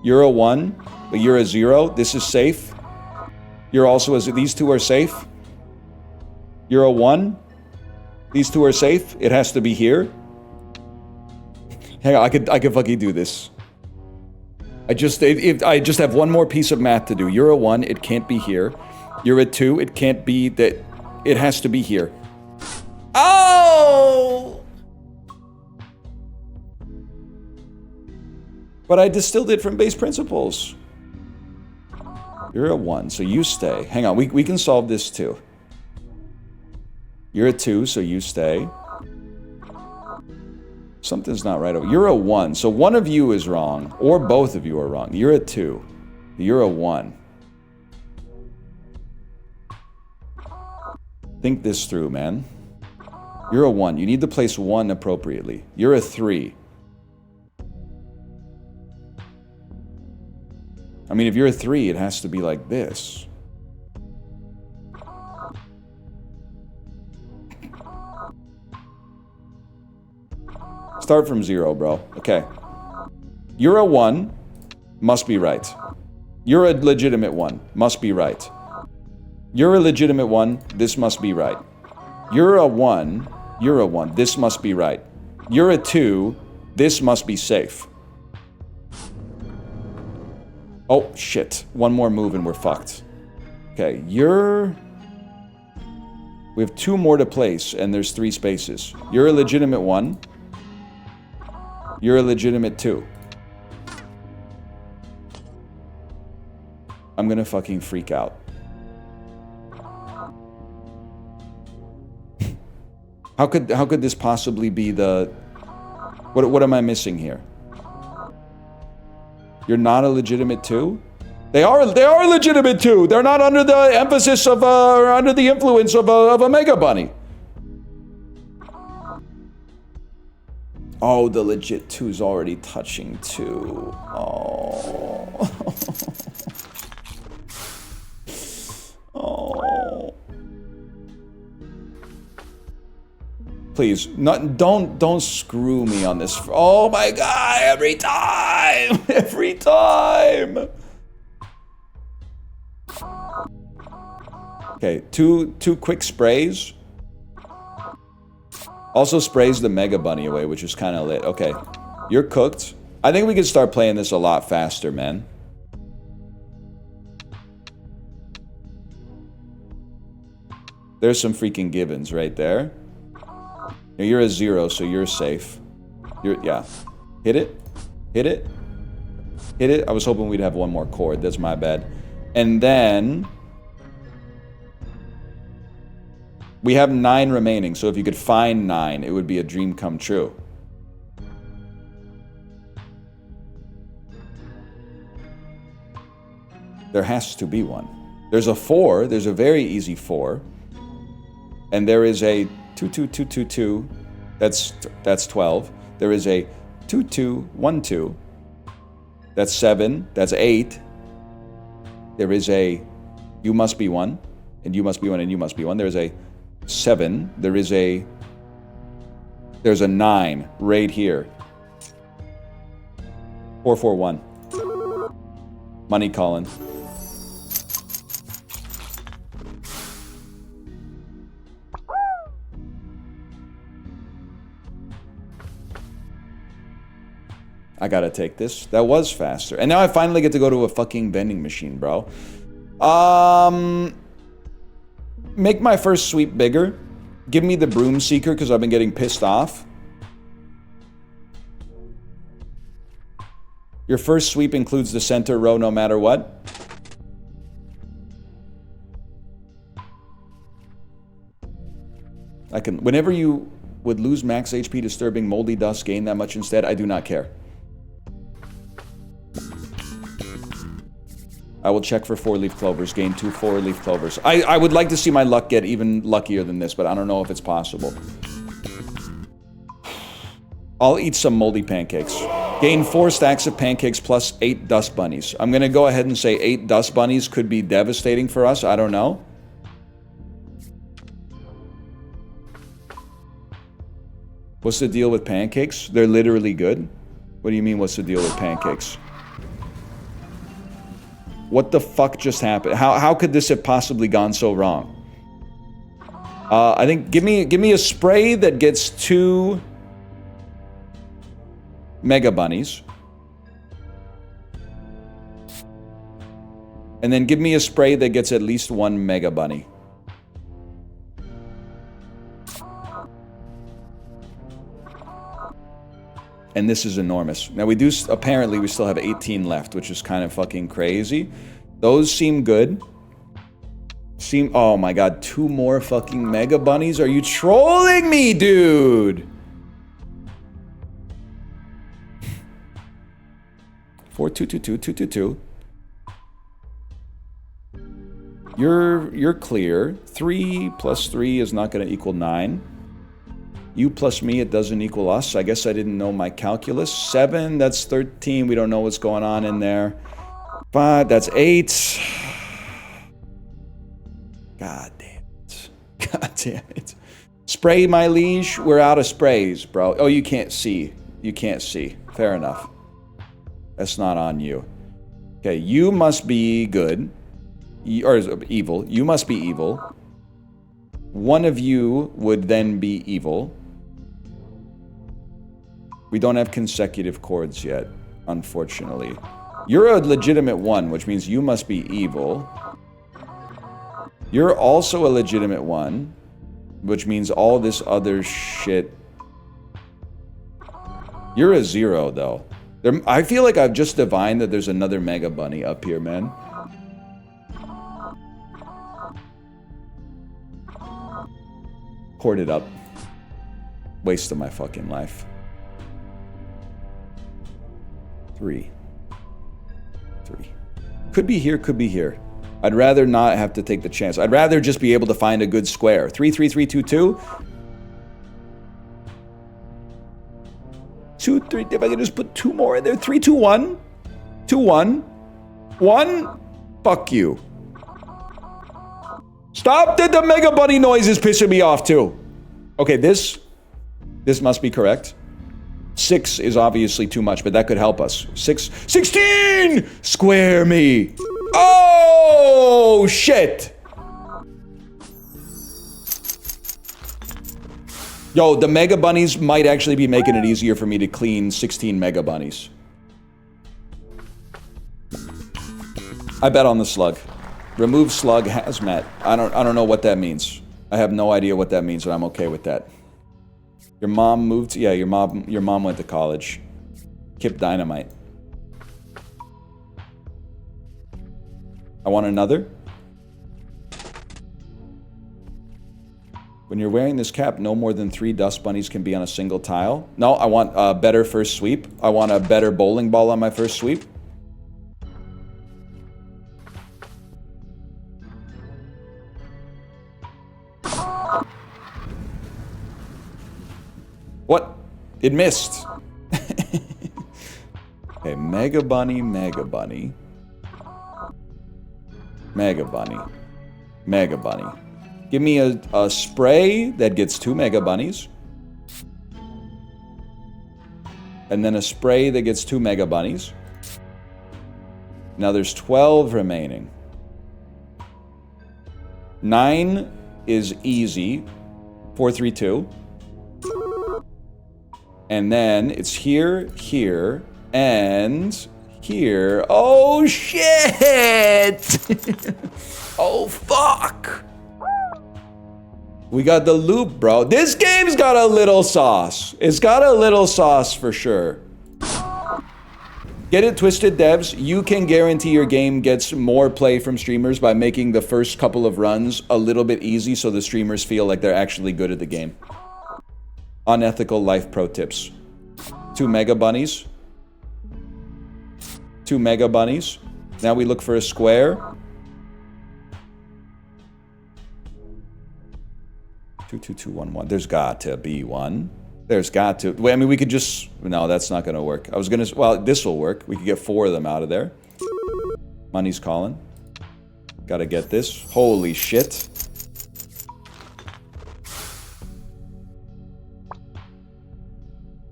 You're a 1, but you're a 0. This is safe. You're also a... These 2 are safe. You're a 1. These 2 are safe. It has to be here. Hang on, I could fucking do this. I just have one more piece of math to do. You're a 1, it can't be here. You're a 2, it can't be that. It has to be here. Oh! But I distilled it from base principles. You're a 1, so you stay. Hang on, we can solve this too. You're a 2, so you stay. Something's not right over. You're a 1, so one of you is wrong, or both of you are wrong. You're a 2. You're a 1. Think this through, man. You're a 1. You need to place 1 appropriately. You're a 3. I mean, if you're a 3, it has to be like this. Start from 0, bro. Okay. You're a 1. Must be right. You're a legitimate 1. Must be right. You're a legitimate 1. This must be right. You're a 1. You're a 1. This must be right. You're a 2. This must be safe. Oh, shit. One more move and we're fucked. Okay, you're... We have 2 more to place and there's 3 spaces. You're a legitimate 1. You're a legitimate 2. I'm gonna fucking freak out. How could this possibly be the... What am I missing here? You're not a legitimate 2? They are legitimate 2! They're not under the emphasis of, or under the influence of a Mega Bunny. Oh, the legit 2's already touching 2. Oh. Oh. Please, don't screw me on this. Oh my god, every time! Every time! Okay, two quick sprays. Also sprays the Mega Bunny away, which is kind of lit. Okay, you're cooked. I think we can start playing this a lot faster, man. There's some freaking givens right there. Now you're a 0, so you're safe. Yeah. Hit it. Hit it. Hit it. I was hoping we'd have one more chord. That's my bad. And then... we have 9 remaining, so if you could find 9, it would be a dream come true. There has to be one. There's a 4. There's a very easy 4. And there is a 2, 2, 2, 2, 2. That's 12. There is a 2, 2, 1, 2. That's 7. That's 8. There is a you must be 1. And you must be 1 and you must be 1. There's a 7. There's a 9 right here. 4, 4, 1. Money calling. I gotta take this. That was faster. And now I finally get to go to a fucking vending machine, bro. Make my first sweep bigger. Give me the broom seeker because I've been getting pissed off. Your first sweep includes the center row no matter what. I can, whenever you would lose max HP disturbing moldy dust gain that much instead. I do not care. I will check for 4-leaf clovers. Gain 2 4-leaf clovers. I would like to see my luck get even luckier than this, but I don't know if it's possible. I'll eat some moldy pancakes. Gain 4 stacks of pancakes plus 8 dust bunnies. I'm going to go ahead and say 8 dust bunnies could be devastating for us. I don't know. What's the deal with pancakes? They're literally good. What do you mean, what's the deal with pancakes? What the fuck just happened? How could this have possibly gone so wrong? I think give me a spray that gets 2 mega bunnies. And then give me a spray that gets at least 1 mega bunny. And this is enormous. Now we do, apparently we still have 18 left, which is kind of fucking crazy. Those seem good. Oh my god, 2 more fucking mega bunnies? Are you trolling me, dude? 4 2 2 2 2 2 2. You're clear. 3 plus 3 is not going to equal 9. You plus me, it doesn't equal us. I guess I didn't know my calculus. 7, that's 13. We don't know what's going on in there. 5, that's 8. God damn it. God damn it. Spray, my liege. We're out of sprays, bro. Oh, you can't see. You can't see. Fair enough. That's not on you. Okay, you must be good. Or evil. You must be evil. One of you would then be evil. We don't have consecutive chords yet, unfortunately. You're a legitimate 1, which means you must be evil. You're also a legitimate 1, which means all this other shit. You're a 0, though. I feel like I've just divined that there's another mega bunny up here, man. Poured it up. Waste of my fucking life. 3. Could be here, could be here. I'd rather not have to take the chance. I'd rather just be able to find a good square. 3 3 3 2 2. 2 3. If I could just put 2 more in there. 3 2 1. 2 1. 1. Fuck you. Stop! The mega bunny noise is pissing me off too. Okay, this must be correct. 6 is obviously too much, but that could help us. 16! Square me! Oh, shit! Yo, the mega bunnies might actually be making it easier for me to clean 16 mega bunnies. I bet on the slug. Remove slug hazmat. I don't know what that means. I have no idea what that means, but I'm okay with that. Your mom moved? Yeah, your mom went to college. Kip Dynamite. I want another. When you're wearing this cap, no more than 3 dust bunnies can be on a single tile. No, I want a better first sweep. I want a better bowling ball on my first sweep. What? It missed. Okay, Mega Bunny, Mega Bunny. Mega Bunny. Mega Bunny. Give me a spray that gets 2 Mega Bunnies. And then a spray that gets 2 Mega Bunnies. Now there's 12 remaining. 9 is easy. 4, 3, 2. And then it's here, here, and here. Oh, shit! Oh, fuck! We got the loop, bro. This game's got a little sauce. It's got a little sauce for sure. Get it twisted, devs. You can guarantee your game gets more play from streamers by making the first couple of runs a little bit easy so the streamers feel like they're actually good at the game. Unethical life pro tips. 2 mega bunnies. 2 mega bunnies. Now we look for a square. 22211. There's got to be one. There's got to. I mean, we could just. No, that's not going to work. I was going to. Well, this will work. We could get 4 of them out of there. Money's calling. Gotta get this. Holy shit.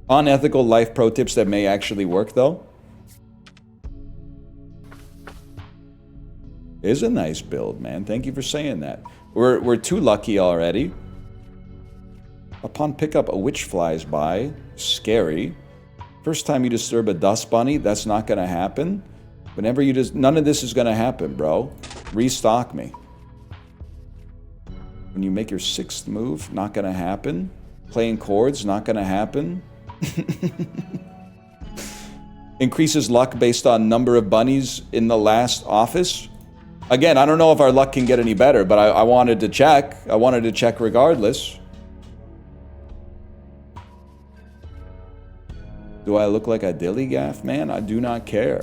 Unethical life pro tips that may actually work, though. It is a nice build, man. Thank you for saying that. We're too lucky already. Upon pickup, a witch flies by. Scary. First time you disturb a dust bunny, that's not gonna happen. Whenever you just... None of this is gonna happen, bro. Restock me. When you make your 6th move, not gonna happen. Playing chords, not gonna happen. Increases luck based on number of bunnies in the last office. Again, I don't know if our luck can get any better, but I wanted to check. I wanted to check regardless. Do I look like a dillygaff? Man, I do not care.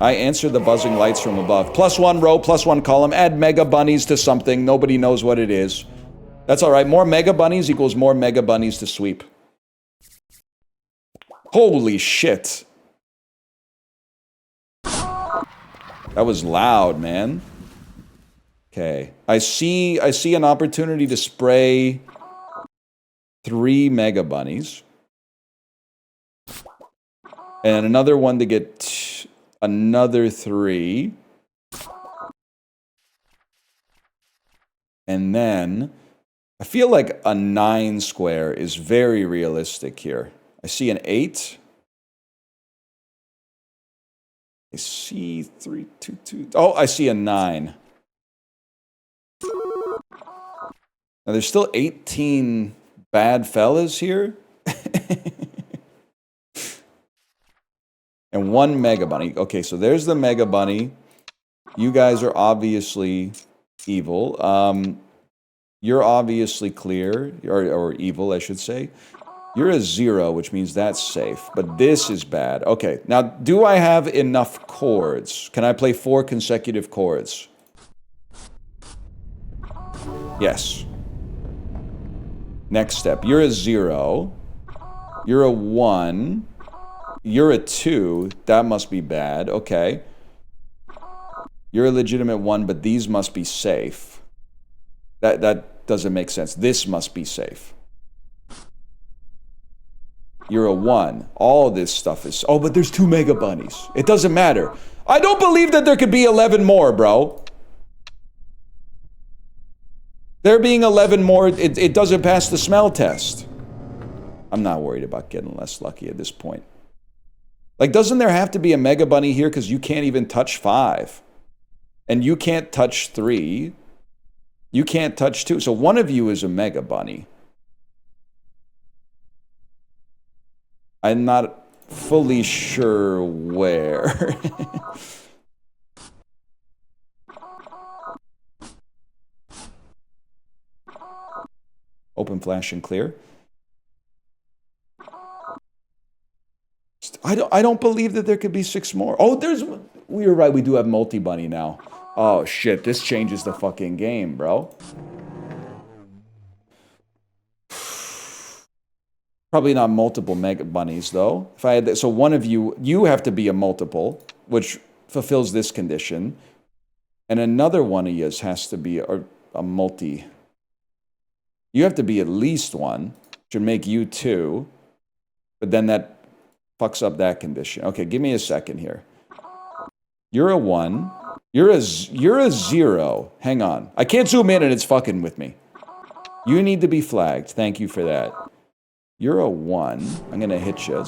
I answer the buzzing lights from above. +1 row, +1 column. Add mega bunnies to something. Nobody knows what it is. That's all right. More mega bunnies equals more mega bunnies to sweep. Holy shit. That was loud, man. Okay. I see an opportunity to spray 3 mega bunnies. And another one to get another 3. And then I feel like a 9 square is very realistic here. I see an 8. I see 3, 2, 2. Oh, I see a 9. Now there's still 18 bad fellas here. And 1 mega bunny. Okay, so there's the mega bunny. You guys are obviously evil. You're obviously clear, or evil, I should say. You're a 0, which means that's safe. But this is bad. Okay, now, do I have enough chords? Can I play 4 consecutive chords? Yes. Next step. You're a 0. You're a 1. You're a 2. That must be bad. Okay. You're a legitimate 1, but these must be safe. That doesn't make sense. This must be safe. You're a 1. All this stuff is... Oh, but there's 2 mega bunnies. It doesn't matter. I don't believe that there could be 11 more, bro. There being 11 more, it doesn't pass the smell test. I'm not worried about getting less lucky at this point. Like, doesn't there have to be a mega bunny here? Because you can't even touch 5. And you can't touch 3. You can't touch 2. So one of you is a mega bunny. I'm not fully sure where. Open, flash, and clear. I don't believe that there could be 6 more. Oh, we were right. We do have multi-bunny now. Oh, shit. This changes the fucking game, bro. Probably not multiple mega bunnies, though. If I had that, so one of you have to be a multiple, which fulfills this condition. And another one of yous has to be a multi. You have to be at least 1, which would make you 2. But then that fucks up that condition. Okay, give me a second here. You're a 1. You're a 0. Hang on. I can't zoom in and it's fucking with me. You need to be flagged. Thank you for that. You're a 1. I'm going to hit you.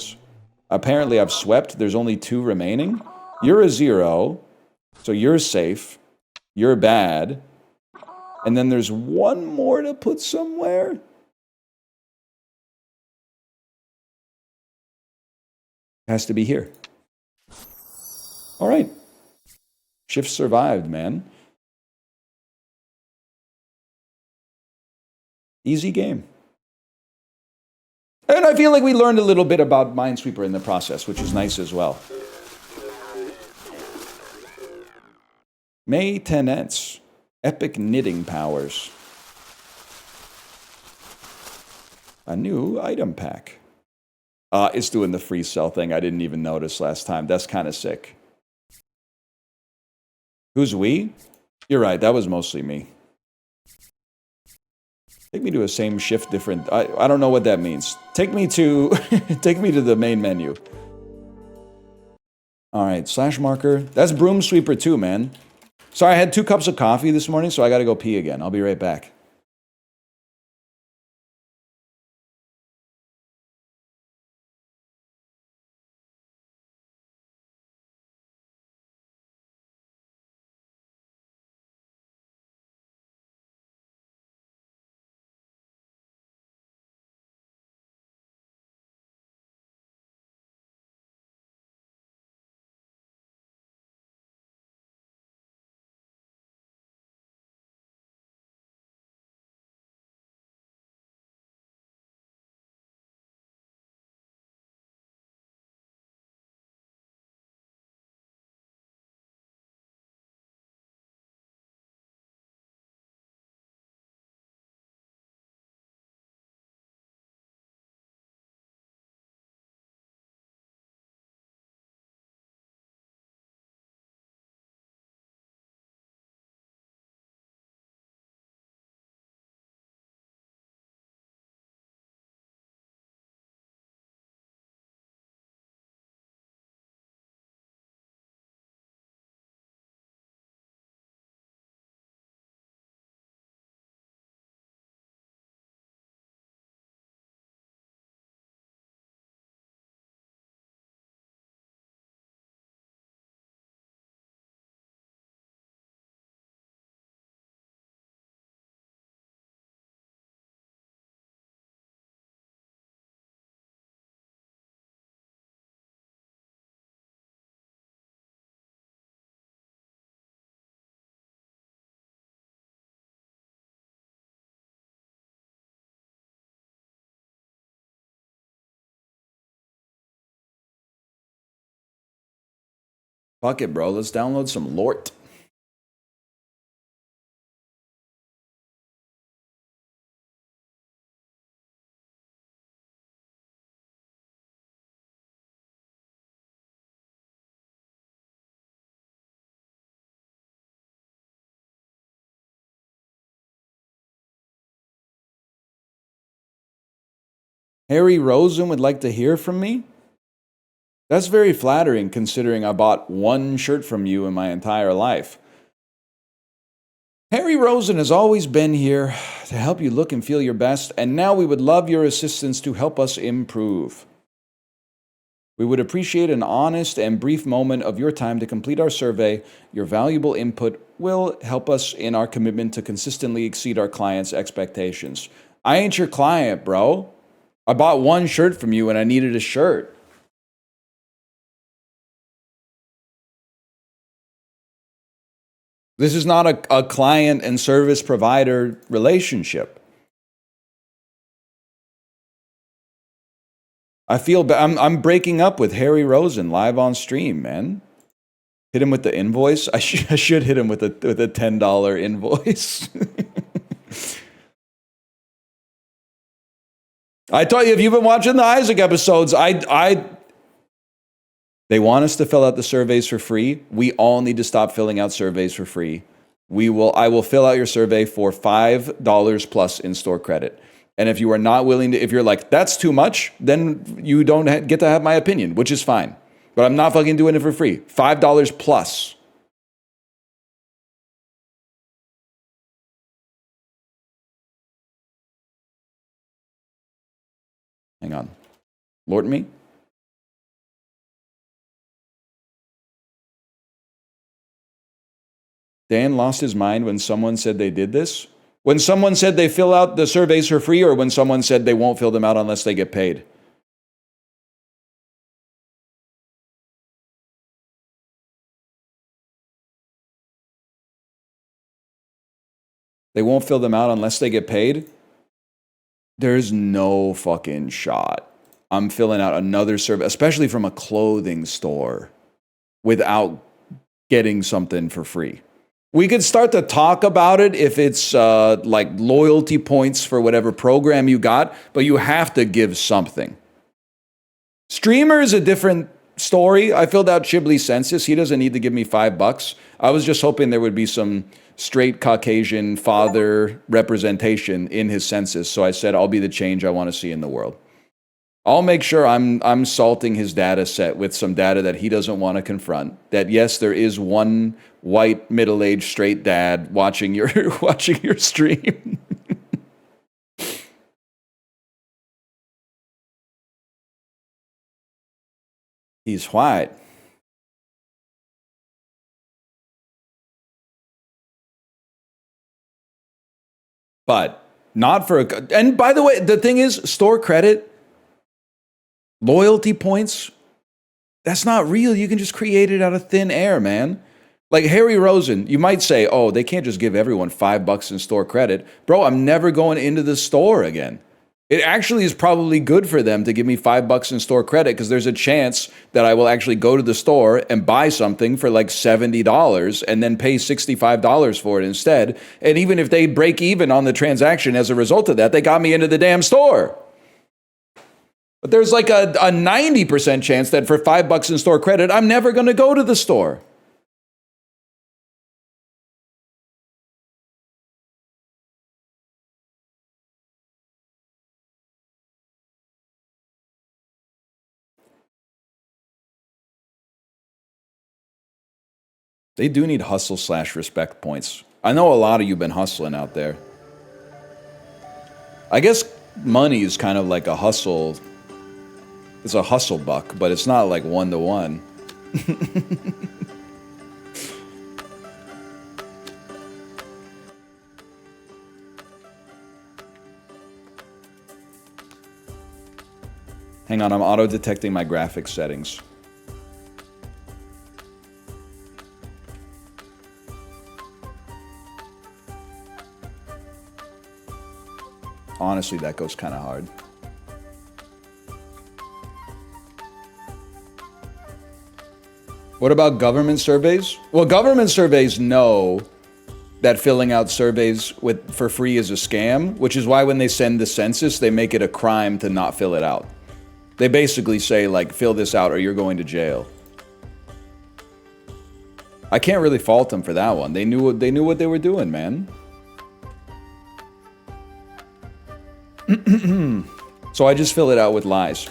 Apparently I've swept. There's only 2 remaining. You're a 0. So you're safe. You're bad. And then there's 1 more to put somewhere. Has to be here. All right. Shift survived, man. Easy game. And I feel like we learned a little bit about Minesweeper in the process, which is nice as well. Maintenance. Epic knitting powers. A new item pack. It's doing the free sell thing. I didn't even notice last time. That's kind of sick. Who's we? You're right. That was mostly me. Take me to a same shift different. I don't know what that means. Take me to take me to the main menu. All right, slash marker. That's broom sweeper too, man. Sorry, I had 2 cups of coffee this morning, so I got to go pee again. I'll be right back. Fuck it, bro. Let's download some Lort. Harry Rosen would like to hear from me? That's very flattering considering I bought 1 shirt from you in my entire life. Harry Rosen has always been here to help you look and feel your best, and now we would love your assistance to help us improve. We would appreciate an honest and brief moment of your time to complete our survey. Your valuable input will help us in our commitment to consistently exceed our clients' expectations. I ain't your client, bro. I bought 1 shirt from you and I needed a shirt. This is not a client and service provider relationship. I feel I'm breaking up with Harry Rosen live on stream, man. Hit him with the invoice. I should hit him with a $10 invoice. I told you, if you've been watching the Isaac episodes, they want us to fill out the surveys for free. We all need to stop filling out surveys for free. I will fill out your survey for $5 plus in-store credit. And if you are not willing to, if you're like, that's too much, then you don't get to have my opinion, which is fine. But I'm not fucking doing it for free. $5 plus. Hang on. Lord me? Dan lost his mind when someone said they did this? When someone said they fill out the surveys for free, or when someone said they won't fill them out unless they get paid? They won't fill them out unless they get paid? There's no fucking shot I'm filling out another survey, especially from a clothing store, without getting something for free. We could start to talk about it if it's like loyalty points for whatever program you got, but you have to give something. Streamer is a different story. I filled out Chibley's census. He doesn't need to give me $5. I was just hoping there would be some straight Caucasian father representation in his census. So I said, I'll be the change I want to see in the world. I'll make sure I'm salting his data set with some data that he doesn't want to confront. That yes, there is one white middle-aged straight dad watching your watching your stream. He's white. But not for a... And by the way, the thing is, store credit, loyalty points, that's not real. You can just create it out of thin air, man. Like Harry Rosen, you might say, oh, they can't just give everyone $5 in store credit. Bro, I'm never going into the store again. It actually is probably good for them to give me $5 in store credit because there's a chance that I will actually go to the store and buy something for like $70 and then pay $65 for it instead. And even if they break even on the transaction as a result of that, they got me into the damn store. But there's like a 90% chance that for $5 in store credit, I'm never going to go to the store. They do need hustle/respect points. I know a lot of you been hustling out there. I guess money is kind of like a hustle. It's a hustle buck, but it's not like one-to-one. Hang on, I'm auto-detecting my graphics settings. Honestly, that goes kind of hard. What about government surveys? Well, government surveys know that filling out surveys for free is a scam, which is why when they send the census, they make it a crime to not fill it out. They basically say, like, fill this out or you're going to jail. I can't really fault them for that one. They knew what they were doing, man. So I just fill it out with lies.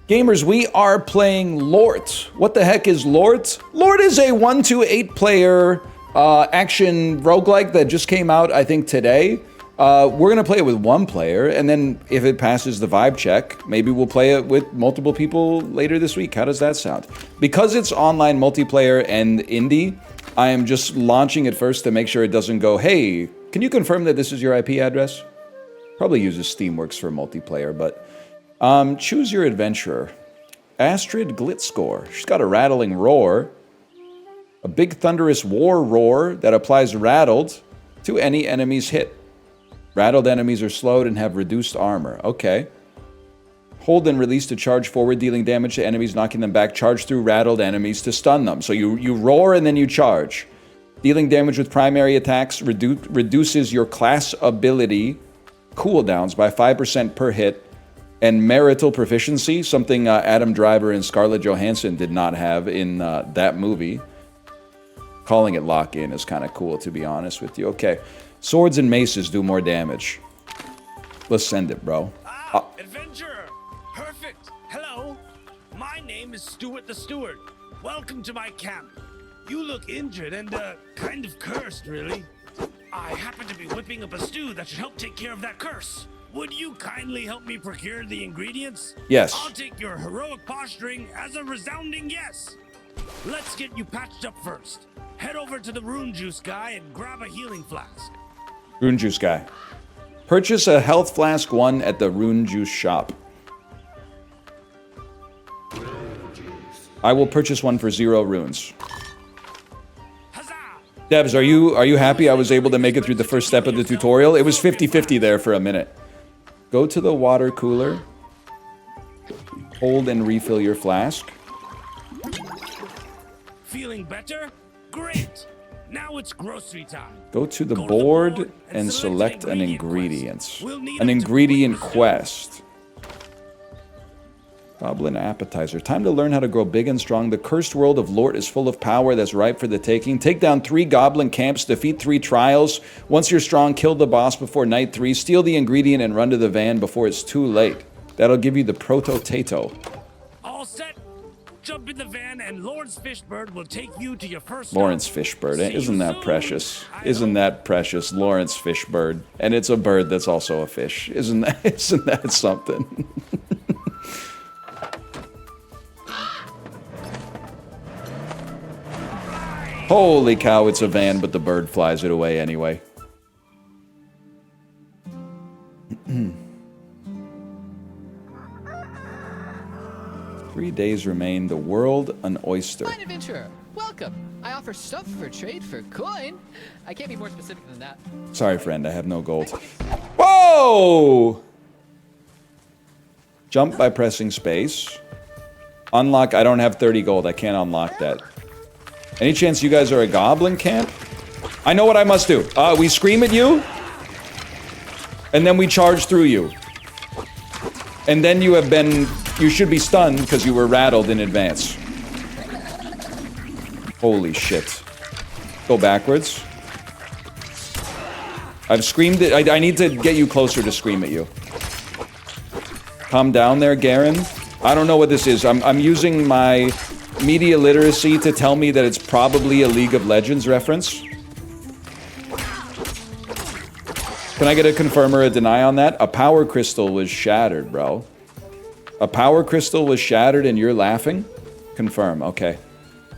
Gamers, we are playing Lort. What the heck is Lort? Lort is a 1-to-8 player action roguelike that just came out, I think, today. We're going to play it with one player, and then if it passes the vibe check, maybe we'll play it with multiple people later this week. How does that sound? Because it's online multiplayer and indie, I am just launching it first to make sure it doesn't go, hey, can you confirm that this is your IP address? Probably uses Steamworks for multiplayer, but choose your adventurer. Astrid Glitzscore. She's got a rattling roar. A big thunderous war roar that applies rattled to any enemies hit. Rattled enemies are slowed and have reduced armor. Okay. Hold and release to charge forward, dealing damage to enemies, knocking them back. Charge through rattled enemies to stun them. So you roar and then you charge. Dealing damage with primary attacks reduces your class ability cooldowns by 5% per hit. And marital proficiency, something Adam Driver and Scarlett Johansson did not have in that movie. Calling it lock-in is kind of cool, to be honest with you. Okay. Swords and maces do more damage. Let's send it, bro. Adventurer! Perfect! Hello! My name is Stuart the Steward. Welcome to my camp. You look injured and, kind of cursed, really. I happen to be whipping up a stew that should help take care of that curse. Would you kindly help me procure the ingredients? Yes. I'll take your heroic posturing as a resounding yes. Let's get you patched up first. Head over to the Rune Juice guy and grab a healing flask. Rune Juice guy. Purchase a health flask 1 at the Rune Juice shop. I will purchase one for 0 runes. Debs, are you happy I was able to make it through the first step of the tutorial? It was 50-50 there for a minute. Go to the water cooler. Hold and refill your flask. Feeling better? Great. Now it's grocery time. Go to the board and select an ingredient. An ingredient quest. Goblin appetizer. Time to learn how to grow big and strong. The cursed world of Lort is full of power that's ripe for the taking. Take down 3 goblin camps, defeat 3 trials. Once you're strong, kill the boss before night 3. Steal the ingredient and run to the van before it's too late. That'll give you the proto-tato. All set. Jump in the van and Lawrence Fishbird will take you to your first stop. Lawrence Fishbird. Isn't that precious? Isn't that precious? Lawrence Fishbird. And it's a bird that's also a fish. Isn't that something? Holy cow, it's a van, but the bird flies it away anyway. 3 days remain. The world an oyster. Fine adventurer, welcome. I offer stuff for trade for coin. I can't be more specific than that. Sorry, friend, I have no gold. Whoa! Jump by pressing space. Unlock. I don't have 30 gold. I can't unlock that. Any chance you guys are a goblin camp? I know what I must do. We scream at you. And then we charge through you. And then you have been... You should be stunned because you were rattled in advance. Holy shit. Go backwards. I've screamed it. I need to get you closer to scream at you. Calm down there, Garen. I don't know what this is. I'm using my media literacy to tell me that it's probably a League of Legends reference. Can I get a confirm or a deny on that? A power crystal was shattered, bro. A power crystal was shattered and you're laughing? Confirm, okay.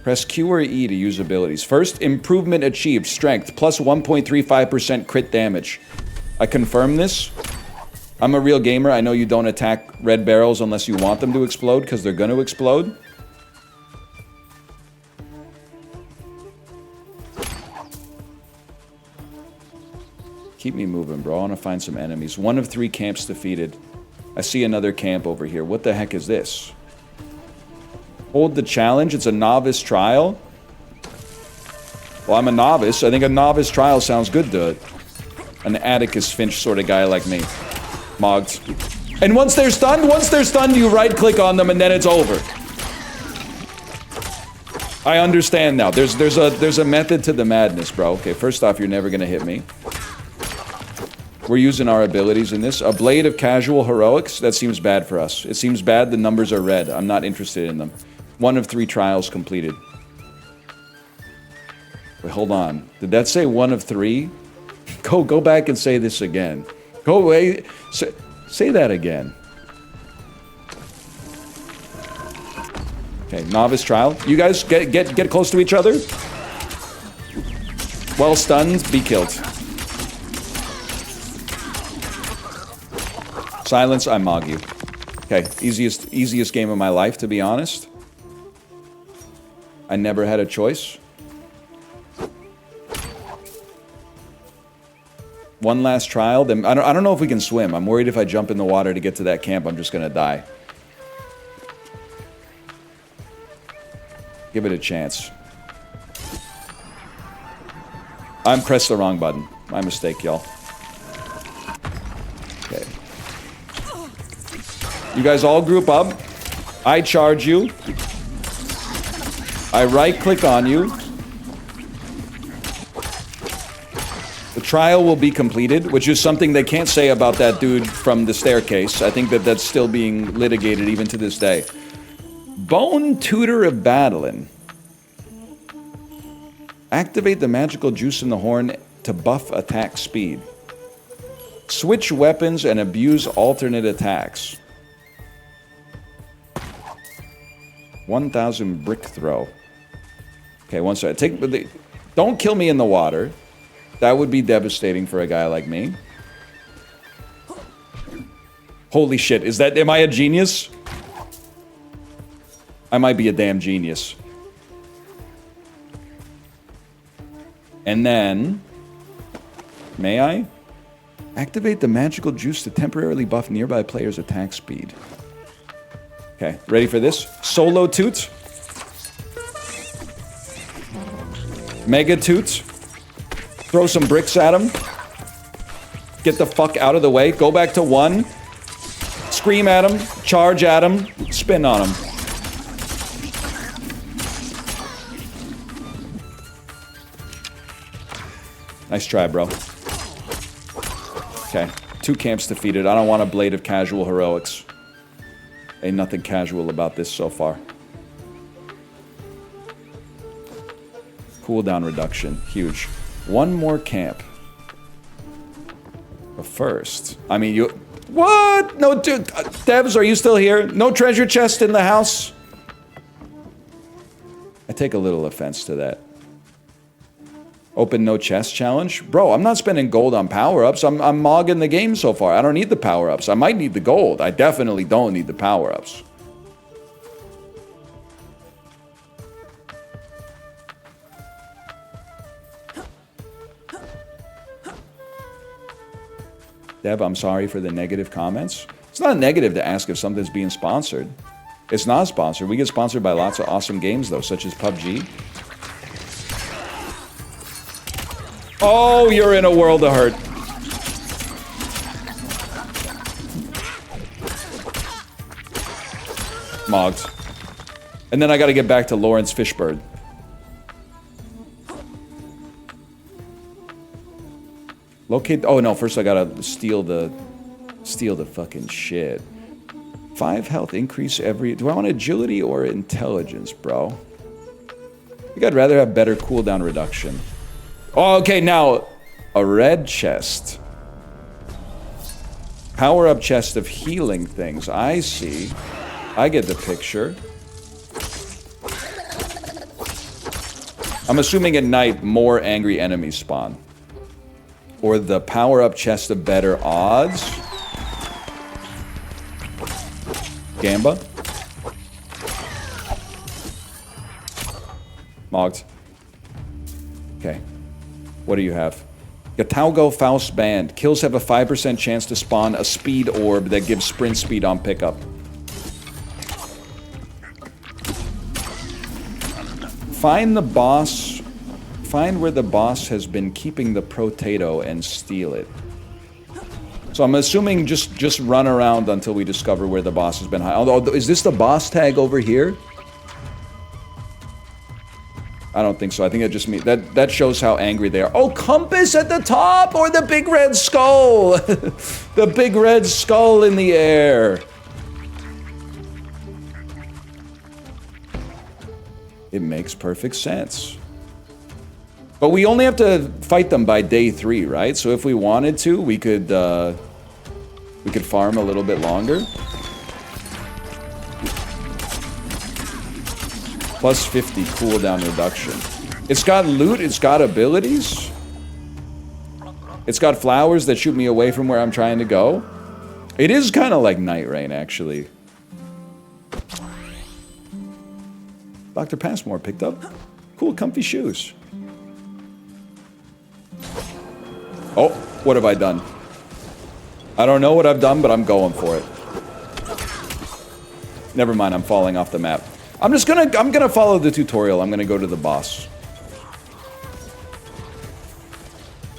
Press Q or E to use abilities. First, improvement achieved. Strength, plus 1.35% crit damage. I confirm this. I'm a real gamer. I know you don't attack red barrels unless you want them to explode, because they're going to explode. Keep me moving, bro. I want to find some enemies. 1 of 3 camps defeated. I see another camp over here. What the heck is this? Hold the challenge. It's a novice trial. Well, I'm a novice. I think a novice trial sounds good to an Atticus Finch sort of guy like me. Mogged. And once they're stunned, you right-click on them and then it's over. I understand now. There's a method to the madness, bro. Okay, first off, you're never gonna hit me. We're using our abilities in this. A blade of casual heroics. That seems bad for us. It seems bad. The numbers are red. I'm not interested in them. 1 of 3 trials completed. Wait, hold on. Did that say 1 of 3? Go back and say this again. Go away. Say that again. Okay, novice trial. You guys get close to each other. Well stunned, be killed. Silence, I mog you. Okay, easiest game of my life, to be honest. I never had a choice. One last trial, then I don't know if we can swim. I'm worried if I jump in the water to get to that camp, I'm just gonna die. Give it a chance. I pressed the wrong button. My mistake, y'all. Okay. You guys all group up. I charge you. I right-click on you. The trial will be completed, which is something they can't say about that dude from the staircase. I think that's still being litigated even to this day. Bone Tutor of Battling. Activate the magical juice in the horn to buff attack speed. Switch weapons and abuse alternate attacks. 1,000 brick throw. Okay, one second. Don't kill me in the water. That would be devastating for a guy like me. Holy shit, am I a genius? I might be a damn genius. And then, may I? Activate the magical juice to temporarily buff nearby players' attack speed. Okay, ready for this? Solo toot. Mega toot. Throw some bricks at him. Get the fuck out of the way. Go back to 1. Scream at him. Charge at him. Spin on him. Nice try, bro. Okay. 2 camps defeated. I don't want a blade of casual heroics. Ain't nothing casual about this so far. Cooldown reduction. Huge. 1 more camp. But first, I mean, you... What? No, dude. Devs, are you still here? No treasure chest in the house? I take a little offense to that. Open no chest challenge? Bro, I'm not spending gold on power-ups. I'm mogging the game so far. I don't need the power-ups. I might need the gold. I definitely don't need the power-ups. Dev, I'm sorry for the negative comments. It's not negative to ask if something's being sponsored. It's not sponsored. We get sponsored by lots of awesome games, though, such as PUBG. Oh, you're in a world of hurt. Mogged. And then I gotta get back to Lawrence Fishburne. Locate... Oh, no, first I gotta steal the fucking shit. 5 health increase every... Do I want agility or intelligence, bro? I think I'd rather have better cooldown reduction. Oh, okay, now... A red chest. Power-up chest of healing things. I see. I get the picture. I'm assuming at night more angry enemies spawn. Or the power-up chest of better odds. Gamba. Mogged. Okay. What do you have? Gatago Faust Band. Kills have a 5% chance to spawn a speed orb that gives sprint speed on pickup. Find the boss... Find where the boss has been keeping the potato and steal it. So I'm assuming just run around until we discover where the boss has been hiding. Although, is this the boss tag over here? I don't think so. I think it just means that shows how angry they are. Oh, compass at the top or the big red skull. The big red skull in the air. It makes perfect sense. But we only have to fight them by day 3, right? So if we wanted to, we could farm a little bit longer. Plus 50 cooldown reduction. It's got loot, it's got abilities. It's got flowers that shoot me away from where I'm trying to go. It is kind of like Night Rain, actually. Dr. Passmore picked up cool, comfy shoes. Oh, what have I done? I don't know what I've done, but I'm going for it. Never mind, I'm falling off the map. I'm gonna follow the tutorial. I'm gonna go to the boss.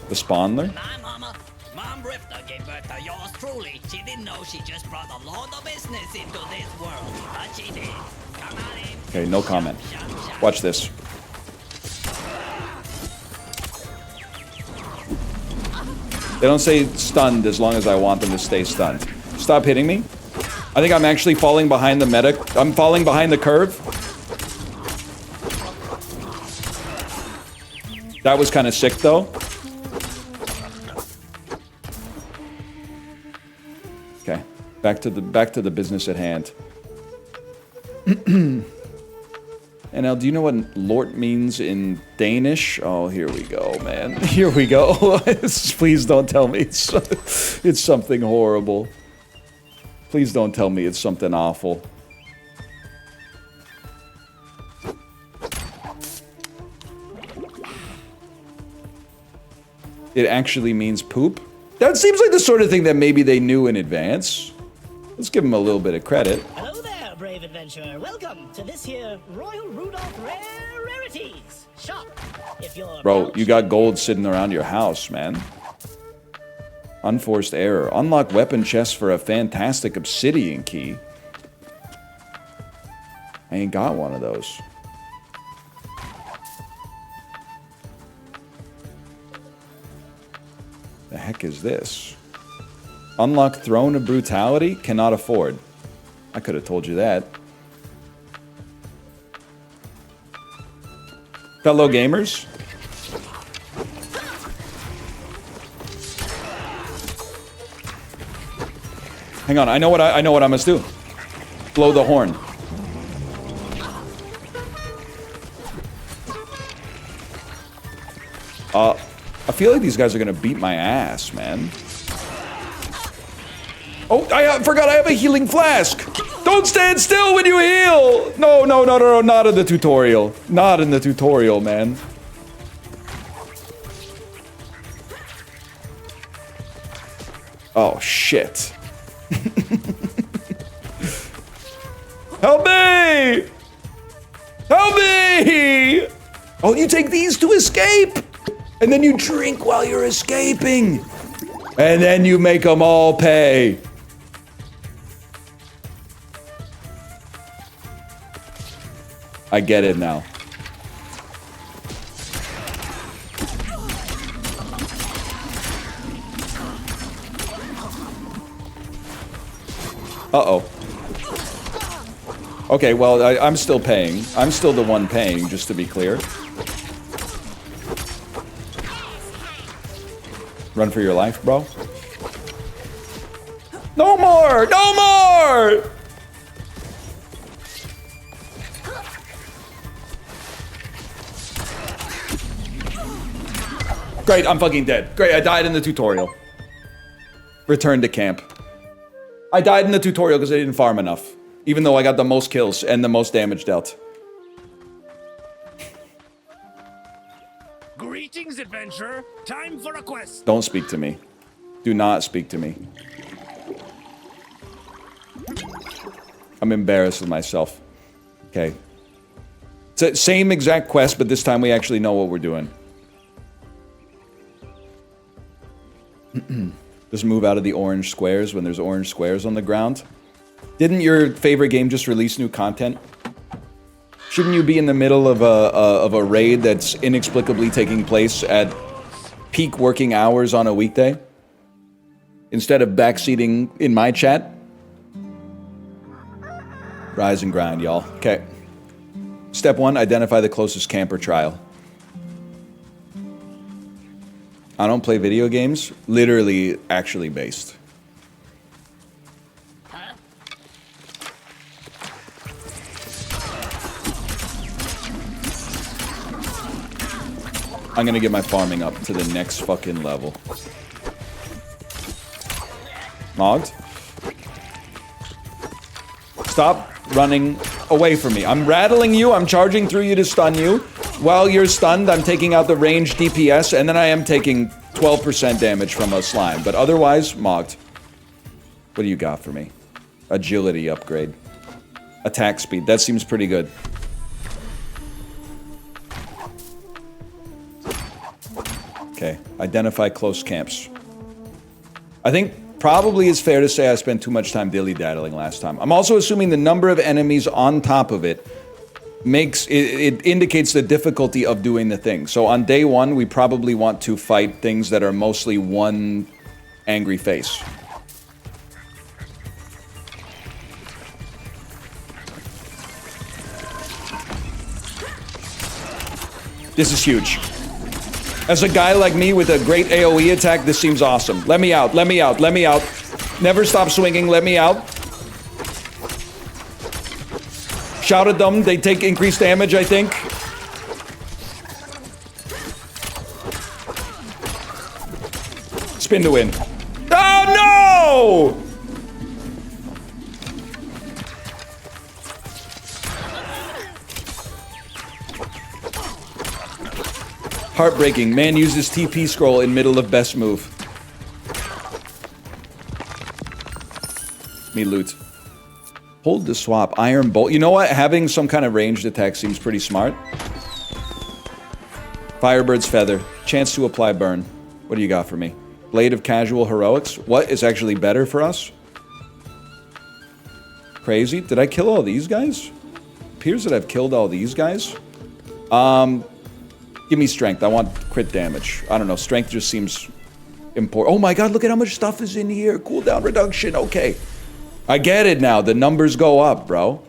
The spawnler? My mama, Mom Rifter gave birth to yours truly. She didn't know she just brought a load of business into this world, but she did. Come on in. Okay, no comment. Watch this. They don't say stunned as long as I want them to stay stunned. Stop hitting me. I think I'm actually falling behind the medic. I'm falling behind the curve. That was kind of sick, though. Okay, back to the business at hand. And now, do you know what Lort means in Danish? Oh, here we go, man. Here we go. Please don't tell me it's something horrible. Please don't tell me it's something awful. It actually means poop? That seems like the sort of thing that maybe they knew in advance. Let's give them a little bit of credit. Hello there, brave adventurer. Welcome to this here Royal Rudolph Rarities shop. If you're Bro, you got gold sitting around your house, man. Unforced error. Unlock weapon chest for a fantastic obsidian key. I ain't got one of those. The heck is this? Unlock Throne of Brutality? Cannot afford. I could have told you that. Fellow gamers? Hang on, I know what I must do. Blow the horn. I feel like these guys are gonna beat my ass, man. Oh, I forgot I have a healing flask! Don't stand still when you heal! No, no, no, no, no, not in the tutorial. Not in the tutorial, man. Oh, shit. Help me! Help me! Oh, you take these to escape! And then you drink while you're escaping! And then you make them all pay. I get it now. Uh-oh. Okay, well, I'm still paying. I'm still the one paying, just to be clear. Run for your life, bro. No more! No more! Great, I'm fucking dead. Great, I died in the tutorial. Return to camp. I died in the tutorial because I didn't farm enough. Even though I got the most kills and the most damage dealt. Greetings, adventurer. Time for a quest. Don't speak to me. Do not speak to me. I'm embarrassed with myself. Okay. It's the same exact quest, but this time we actually know what we're doing. Just move out of the orange squares when there's orange squares on the ground. Didn't your favorite game just release new content? Shouldn't you be in the middle of a raid that's inexplicably taking place at peak working hours on a weekday? Instead of backseating in my chat? Rise and grind, y'all. Okay. Step 1, identify the closest camper trial. I don't play video games. Literally, actually based. I'm gonna get my farming up to the next fucking level. Mogged? Stop running away from me. I'm rattling you, I'm charging through you to stun you. While you're stunned, I'm taking out the ranged DPS, and then I am taking 12% damage from a slime. But otherwise, mogged. What do you got for me? Agility upgrade. Attack speed. That seems pretty good. Okay. Identify close camps. I think probably it's fair to say I spent too much time dilly-daddling last time. I'm also assuming the number of enemies on top of it makes it indicates the difficulty of doing the thing. So on day 1, we probably want to fight things that are mostly one angry face. This is huge. As a guy like me with a great AoE attack, this seems awesome. Let me out, let me out, let me out. Never stop swinging, let me out. Shout at them, they take increased damage, I think. Spin to win. Oh no! Heartbreaking. Man uses TP scroll in middle of best move. me loot. Hold the swap. Iron bolt. You know what? Having some kind of ranged attack seems pretty smart. Firebird's feather. Chance to apply burn. What do you got for me? Blade of casual heroics. What is actually better for us? Crazy. Did I kill all these guys? Appears that I've killed all these guys. Give me strength. I want crit damage. I don't know. Strength just seems important. Oh my god, look at how much stuff is in here. Cooldown reduction. Okay. I get it now. The numbers go up, bro.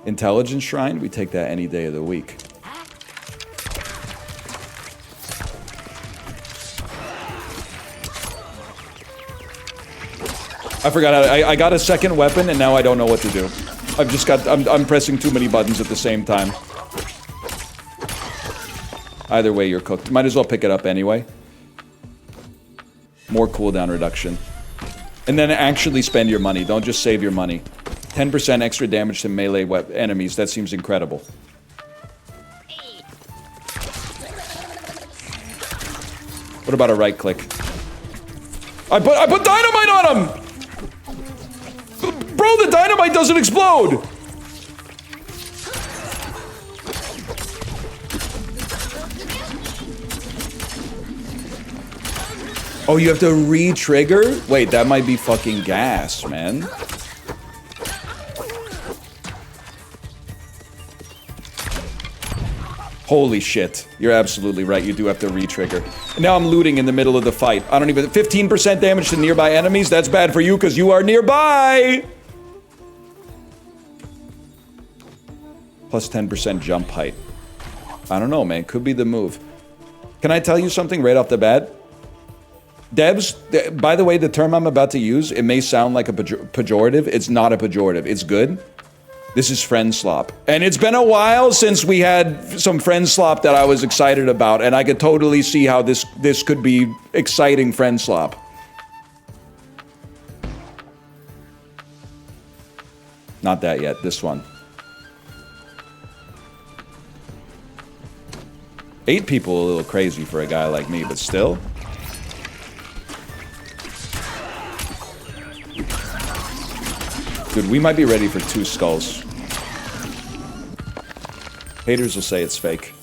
Intelligence Shrine. We take that any day of the week. I forgot. I got a second weapon, and now I don't know what to do. I've just got... I'm pressing too many buttons at the same time. Either way, you're cooked. Might as well pick it up anyway. More cooldown reduction. And then actually spend your money. Don't just save your money. 10% extra damage to melee enemies. That seems incredible. What about a right click? I put dynamite on him! Bro, the dynamite doesn't explode! Oh, you have to re-trigger? Wait, that might be fucking gas, man. Holy shit. You're absolutely right. You do have to re-trigger. Now I'm looting in the middle of the fight. I don't even... 15% damage to nearby enemies? That's bad for you because you are nearby! Plus 10% jump height. I don't know, man. Could be the move. Can I tell you something right off the bat? Devs, by the way, the term I'm about to use, it may sound like a pejorative. It's not a pejorative. It's good. This is friend slop. And it's been a while since we had some friend slop that I was excited about, and I could totally see how this could be exciting friend slop. Not that yet, this one. 8 people a little crazy for a guy like me, but still. Dude, we might be ready for 2 skulls. Haters will say it's fake.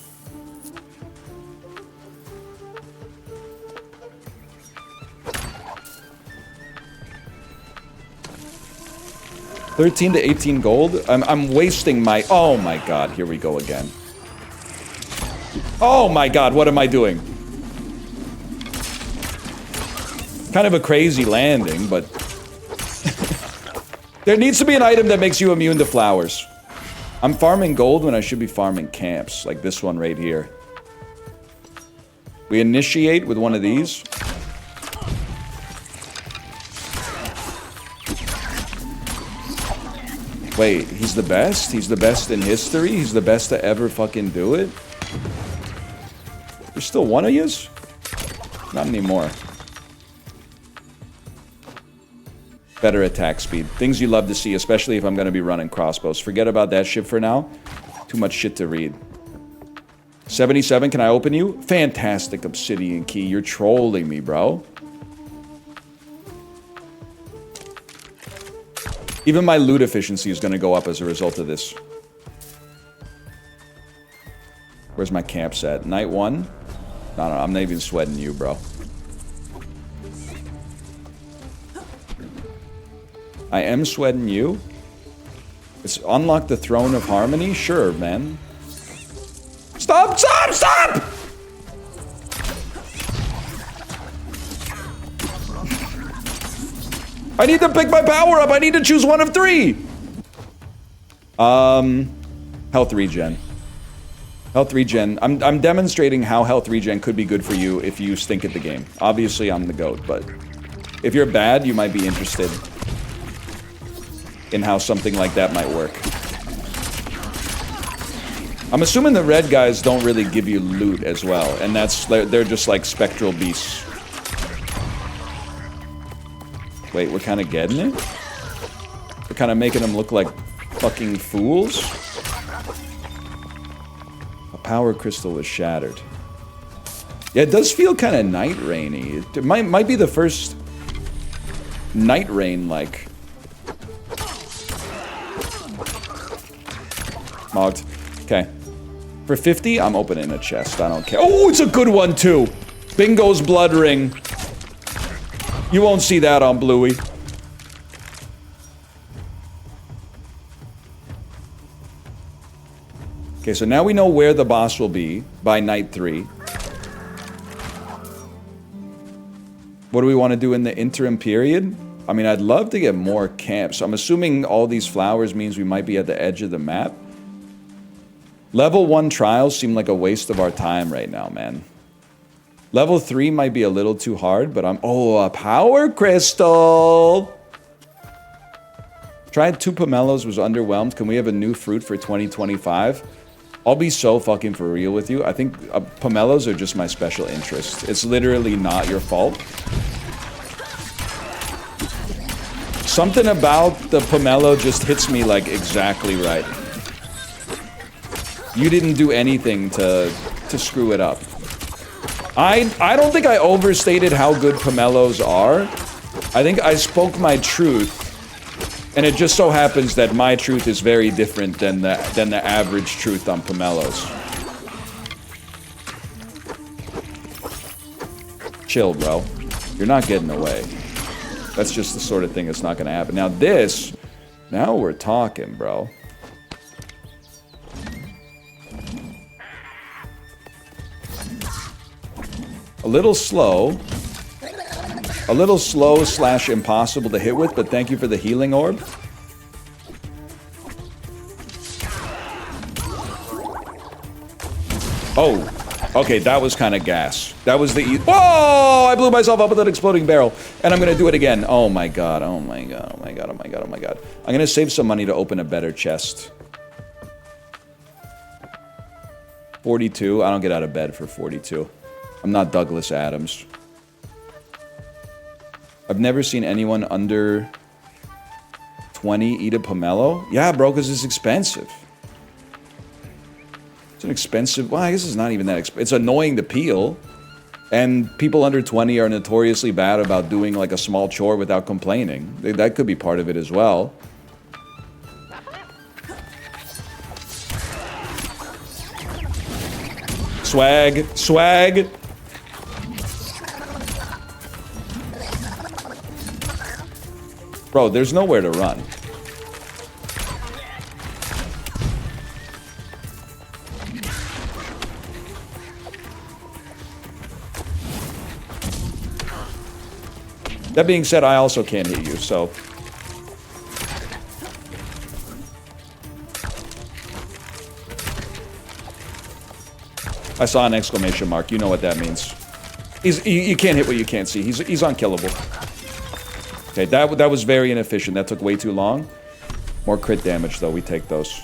$13 to 18 gold? I'm wasting my... Oh my god, here we go again. Oh my god, what am I doing? Kind of a crazy landing, but... There needs to be an item that makes you immune to flowers. I'm farming gold when I should be farming camps, like this one right here. We initiate with one of these. Wait, he's the best? He's the best in history? He's the best to ever fucking do it? There's still one of yous? Not anymore. Better attack speed. Things you love to see, especially if I'm going to be running crossbows. Forget about that shit for now. Too much shit to read. 77, can I open you? Fantastic obsidian key. You're trolling me, bro. Even my loot efficiency is going to go up as a result of this. Where's my camp set? Night 1? No, I'm not even sweating you, bro. I am sweating you. It's unlock the throne of harmony? Sure, man. Stop! Stop! Stop! I need to pick my power up. I need to choose one of 3. Health regen. Health regen. I'm demonstrating how health regen could be good for you if you stink at the game. Obviously, I'm the GOAT, but if you're bad, you might be interested in how something like that might work. I'm assuming the red guys don't really give you loot as well, and they're just like spectral beasts. Wait, we're kind of getting it? We're kind of making them look like fucking fools? A power crystal was shattered. Yeah, it does feel kind of night rainy. It might be the first night rain, like. Mogged. Okay. For 50, I'm opening a chest. I don't care. Oh, it's a good one, too. Bingo's blood ring. You won't see that on Bluey. Okay, so now we know where the boss will be by night 3. What do we want to do in the interim period? I mean, I'd love to get more camps. I'm assuming all these flowers means we might be at the edge of the map. Level 1 trials seem like a waste of our time right now, man. Level 3 might be a little too hard, but I'm... Oh, a power crystal! Tried 2 pomelos, was underwhelmed. Can we have a new fruit for 2025? I'll be so fucking for real with you. I think pomelos are just my special interest. It's literally not your fault. Something about the pomelo just hits me like exactly right. You didn't do anything to screw it up. I don't think I overstated how good pomelos are. I think I spoke my truth, and it just so happens that my truth is very different than the average truth on pomelos. Chill, bro. You're not getting away. That's just the sort of thing that's not gonna happen. Now this, now we're talking, bro. A little slow / impossible to hit with, but thank you for the healing orb. Oh, okay, that was kind of gas. That was the whoa! I blew myself up with an exploding barrel, and I'm gonna do it again. Oh my god! Oh my god! Oh my god! Oh my god! Oh my god! I'm gonna save some money to open a better chest. 42. I don't get out of bed for 42. I'm not Douglas Adams. I've never seen anyone under 20 eat a pomelo. Yeah, bro, because it's expensive. It's an expensive... Well, I guess it's not even that expensive. It's annoying to peel. And people under 20 are notoriously bad about doing, like, a small chore without complaining. That could be part of it as well. Swag. Swag. Bro, there's nowhere to run. That being said, I also can't hit you, so... I saw an exclamation mark. You know what that means. You can't hit what you can't see. He's unkillable. Okay, that was very inefficient. That took way too long. More crit damage, though. We take those.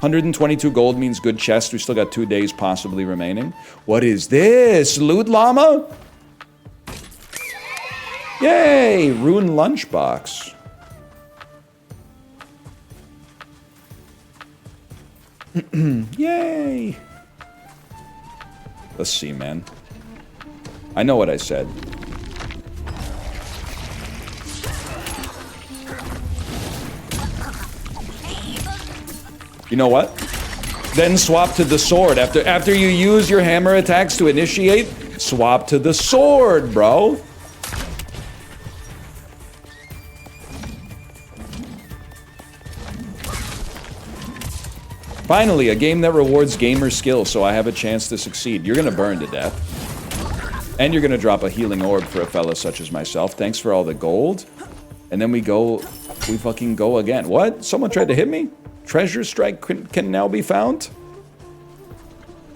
122 gold means good chest. We still got 2 days possibly remaining. What is this? Loot llama? Yay! Rune lunchbox. Yay! Let's see, man. I know what I said. You know what? Then swap to the sword. After you use your hammer attacks to initiate, swap to the sword, bro. Finally, a game that rewards gamer skill, so I have a chance to succeed. You're gonna burn to death. And you're gonna drop a healing orb for a fella such as myself. Thanks for all the gold. And then we fucking go again. What? Someone tried to hit me? Treasure strike can now be found?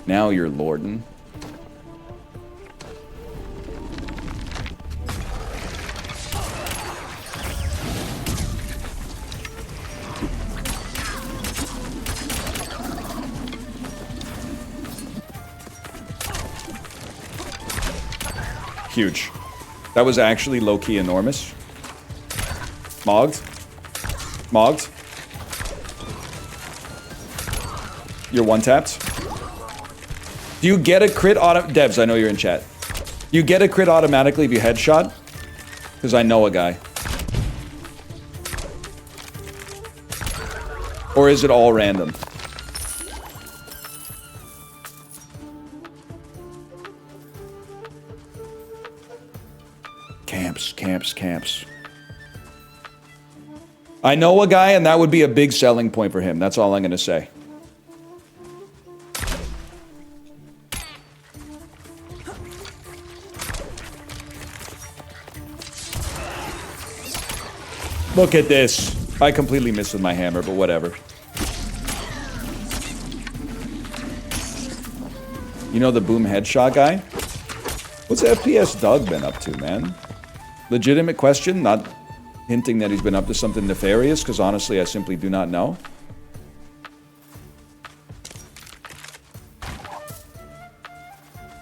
Now you're lordin'. Huge. That was actually low-key enormous. Mogged. Mogged. You're one-tapped. Do you get a crit auto... Devs, I know you're in chat. Do you get a crit automatically if you headshot? Because I know a guy. Or is it all random? Camps, camps, camps. I know a guy, and that would be a big selling point for him. That's all I'm going to say. Look at this. I completely missed with my hammer, but whatever. You know the boom headshot guy? What's FPS Doug been up to, man? Legitimate question, not hinting that he's been up to something nefarious, because honestly, I simply do not know.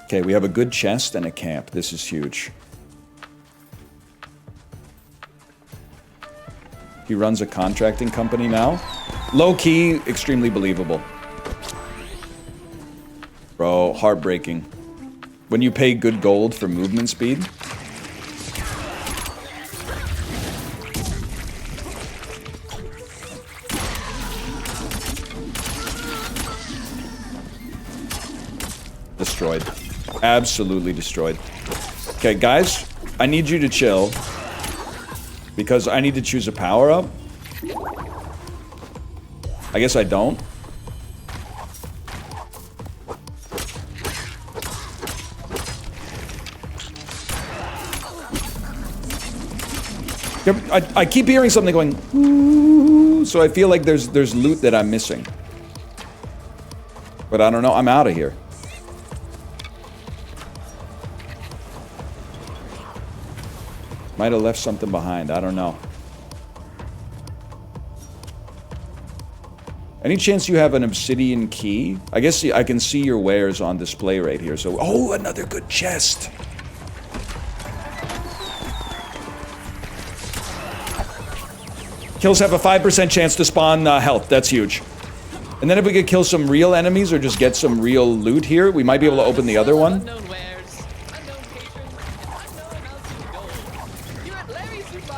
Okay, we have a good chest and a camp. This is huge. He runs a contracting company now. Low-key, extremely believable. Bro, heartbreaking. When you pay good gold for movement speed. Destroyed. Absolutely destroyed. Okay, guys, I need you to chill. Because I need to choose a power-up. I guess I don't. I keep hearing something going, ooh, so I feel like there's loot that I'm missing. But I don't know, I'm out of here. Might have left something behind, I don't know. Any chance you have an obsidian key? I guess I can see your wares on display right here, so... Oh, another good chest! Kills have a 5% chance to spawn health, that's huge. And then if we could kill some real enemies or just get some real loot here, we might be able to open the other one.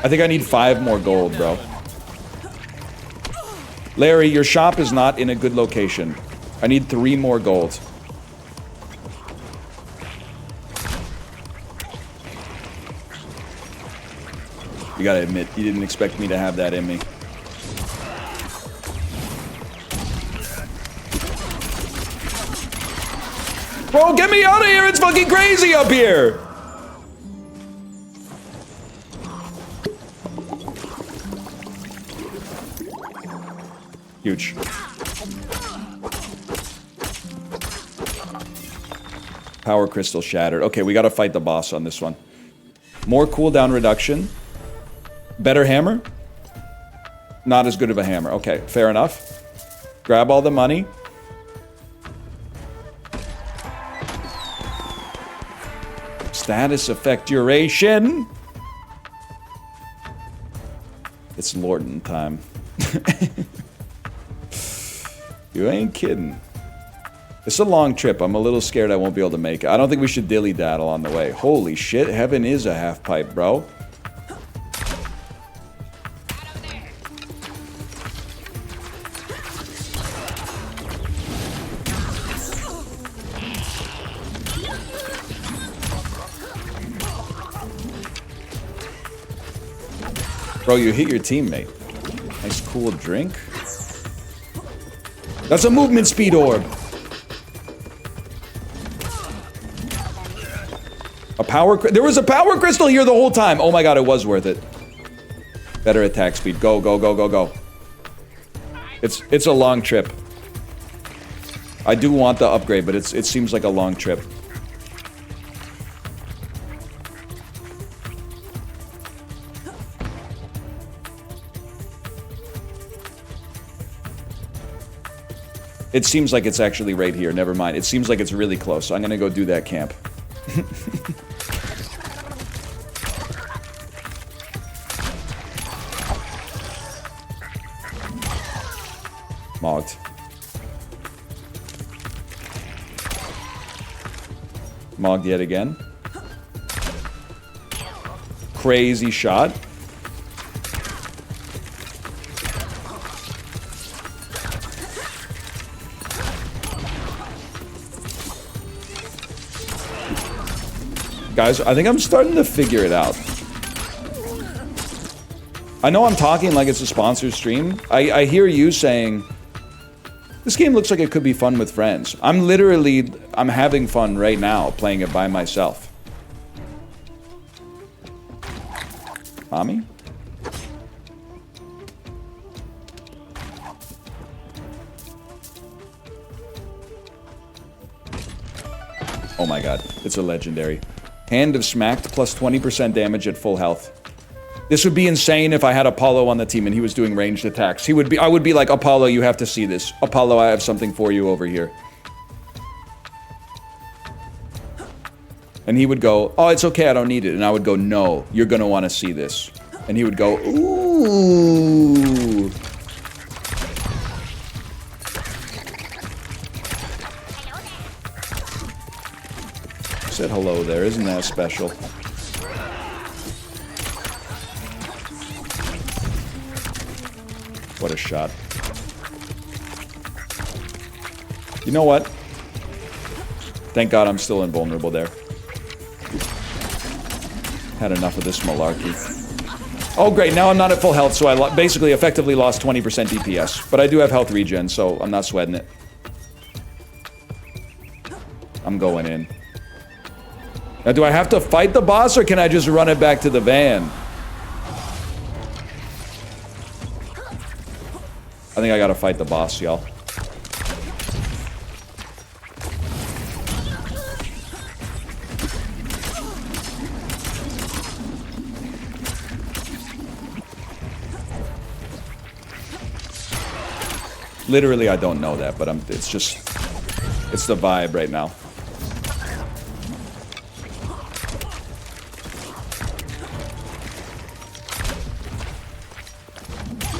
I think I need 5 more gold, bro. Larry, your shop is not in a good location. I need 3 more gold. You gotta admit, you didn't expect me to have that in me. Bro, get me out of here! It's fucking crazy up here! Huge. Power crystal shattered. Okay, we gotta fight the boss on this one. More cooldown reduction. Better hammer? Not as good of a hammer. Okay, fair enough. Grab all the money. Status effect duration. It's Lorton time. You ain't kidding. It's a long trip. I'm a little scared I won't be able to make it. I don't think we should dilly-daddle on the way. Holy shit, heaven is a half pipe, bro. Bro, you hit your teammate. Nice cool drink. That's a movement speed orb. A power... There was a power crystal here the whole time. Oh my god, it was worth it. Better attack speed. Go, go, go, go, go. It's a long trip. I do want the upgrade, but it seems like a long trip. It seems like it's actually right here. Never mind. It seems like it's really close. So I'm gonna go do that camp. Mogged. Mogged yet again. Crazy shot. Guys, I think I'm starting to figure it out. I know I'm talking like it's a sponsored stream. I hear you saying, this game looks like it could be fun with friends. I'm having fun right now playing it by myself. Mommy? Oh my god, it's a legendary. Hand of Smacked plus 20% damage at full health. This would be insane if I had Apollo on the team and he was doing ranged attacks. I would be like, Apollo, you have to see this. Apollo, I have something for you over here. And he would go, oh, it's okay, I don't need it. And I would go, no, you're gonna want to see this. And he would go, ooh. Said hello there, isn't that special? What a shot. You know what? Thank God I'm still invulnerable there. Had enough of this malarkey. Oh great, now I'm not at full health, so I basically effectively lost 20% DPS. But I do have health regen, so I'm not sweating it. I'm going in. Now do I have to fight the boss, or can I just run it back to the van? I think I gotta fight the boss, y'all. Literally, I don't know that, but it's the vibe right now.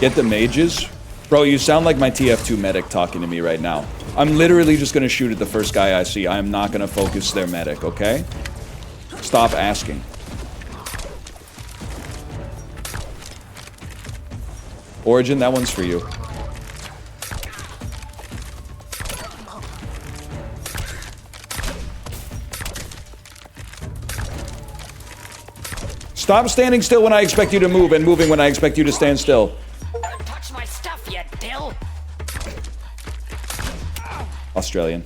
Get the mages? Bro, you sound like my TF2 medic talking to me right now. I'm literally just gonna shoot at the first guy I see. I am not gonna focus their medic, okay? Stop asking. Origin, that one's for you. Stop standing still when I expect you to move, and moving when I expect you to stand still. Don't touch my stuff yet, Dill. Australian.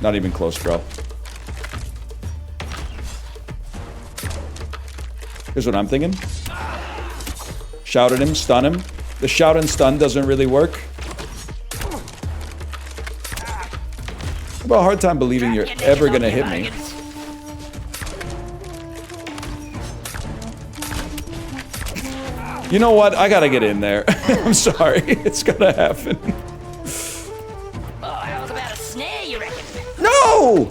Not even close, bro. Here's what I'm thinking. Shout at him, stun him. The shout and stun doesn't really work. I have a hard time believing you're ever gonna hit me. You know what? I gotta get in there. I'm sorry. It's gonna happen. Oh, how's about a snare, you reckon? No!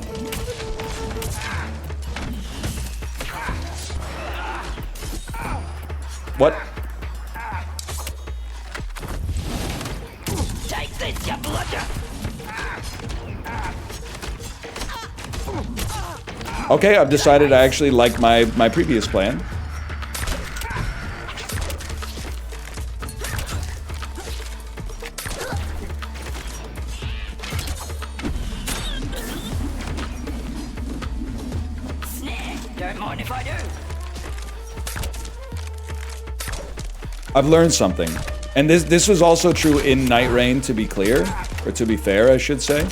What? Take this, you bludger. Okay, I've decided I actually like my previous plan. Don't mind if I do. I've learned something. And this was also true in Night Rain, to be clear. Or to be fair, I should say.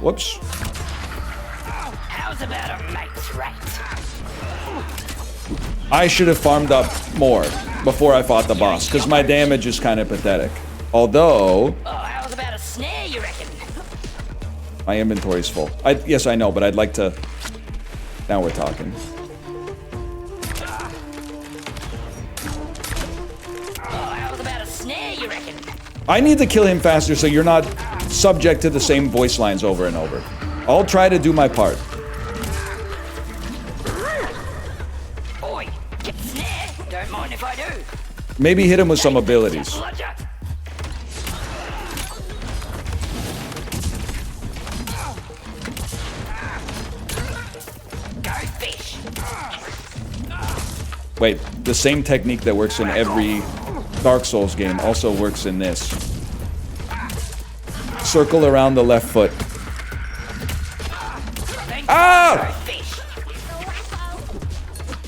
Whoops. How's about a mate's right? I should have farmed up more before I fought the boss, because my damage is kind of pathetic. Although... Oh, how's about a snare, you reckon? my inventory's full. Yes, I know, but I'd like to... Now we're talking. I need to kill him faster so you're not subject to the same voice lines over and over. I'll try to do my part. Oi, get snared. Maybe hit him with some abilities. Wait, the same technique that works in every Dark Souls game also works in this. Circle around the left foot. Ah!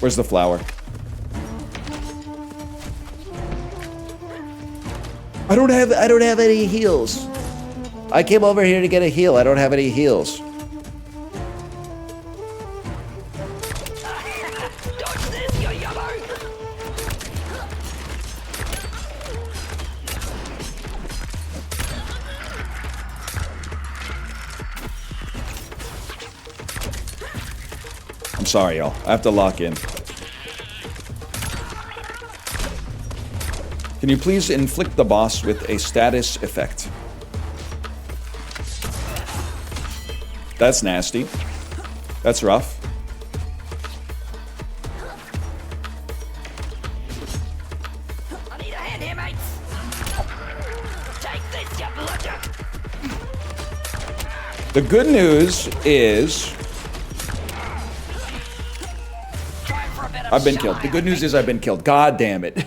Where's the flower? I don't have any heals. I came over here to get a heal. I don't have any heals. I'm sorry, y'all. I have to lock in. Can you please inflict the boss with a status effect? That's nasty. That's rough. I need a hand here, mates. Take this, you bludger. The good news is I've been killed. The good news is I've been killed. God damn it.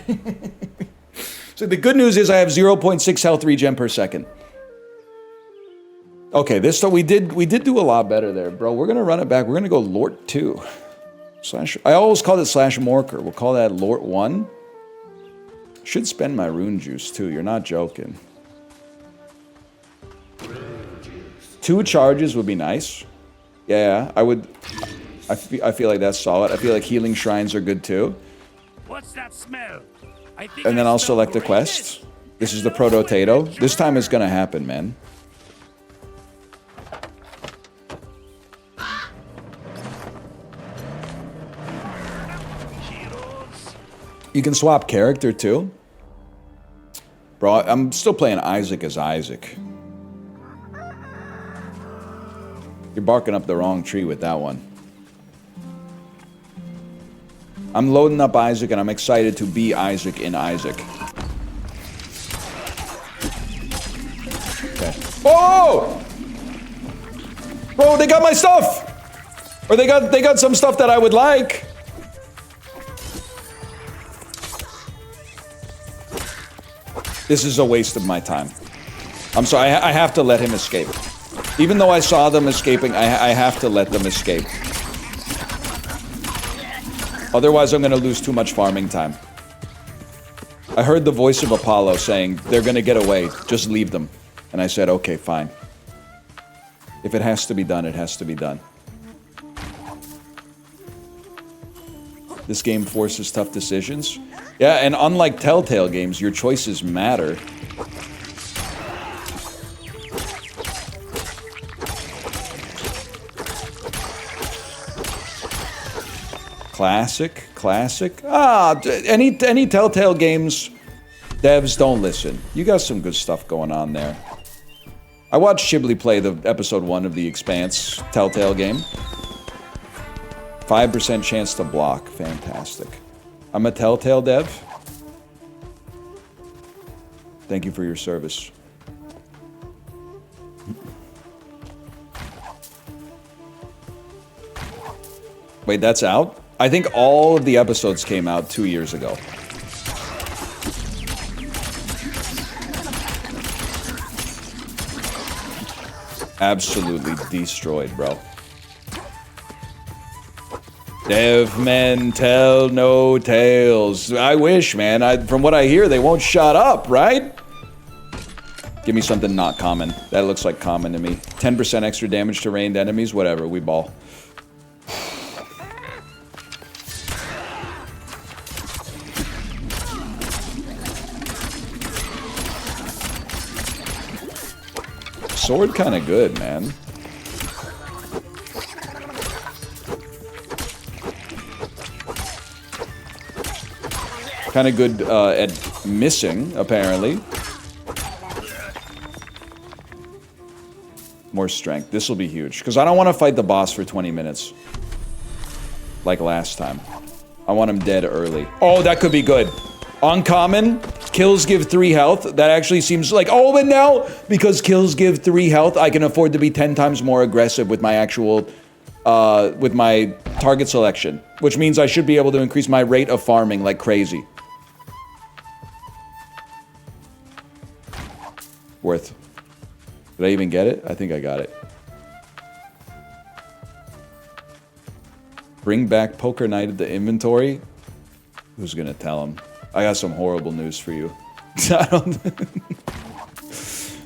So the good news is I have 0.6 health regen per second. Okay, this so we did do a lot better there, bro. We're gonna run it back. We're gonna go Lort 2. I always called it /Morker. We'll call that Lort 1. Should spend my rune juice too. You're not joking. 2 charges would be nice. Yeah, I would. I feel like that's solid. I feel like healing shrines are good too. What's that smell? I think And then I I'll smell select a greatness. quest. This is the Proto-Tato. This time it's gonna happen, man. You can swap character too. Bro, I'm still playing Isaac as Isaac. You're barking up the wrong tree with that one. I'm loading up Isaac and I'm excited to be Isaac in Isaac. Okay. Oh! Bro, they got my stuff! Or they got some stuff that I would like. This is a waste of my time. I'm sorry, I have to let him escape. Even though I saw them escaping, I have to let them escape. Otherwise, I'm gonna lose too much farming time. I heard the voice of Apollo saying, they're gonna get away, just leave them. And I said, okay, fine. If it has to be done, it has to be done. This game forces tough decisions. Yeah, and unlike Telltale games, your choices matter. Classic. Ah, any Telltale games, devs, don't listen. You got some good stuff going on there. I watched Chibli play the episode 1 of The Expanse Telltale game. 5% chance to block. Fantastic. I'm a Telltale dev. Thank you for your service. Wait, that's out? I think all of the episodes came out 2 years ago. Absolutely destroyed, bro. Dev men tell no tales. I wish, man. From what I hear, they won't shut up, right? Give me something not common. That looks like common to me. 10% extra damage to ranged enemies. Whatever, we ball. Sword kind of good, man. Kind of good at missing, apparently. More strength. This will be huge. Because I don't want to fight the boss for 20 minutes. Like last time. I want him dead early. Oh, that could be good. Uncommon, kills give 3 health. That actually seems like, oh, and now, because kills give 3 health, I can afford to be 10 times more aggressive with my actual, with my target selection. Which means I should be able to increase my rate of farming like crazy. Worth. Did I even get it? I think I got it. Bring back Poker Night at the inventory? Who's gonna tell him? I got some horrible news for you.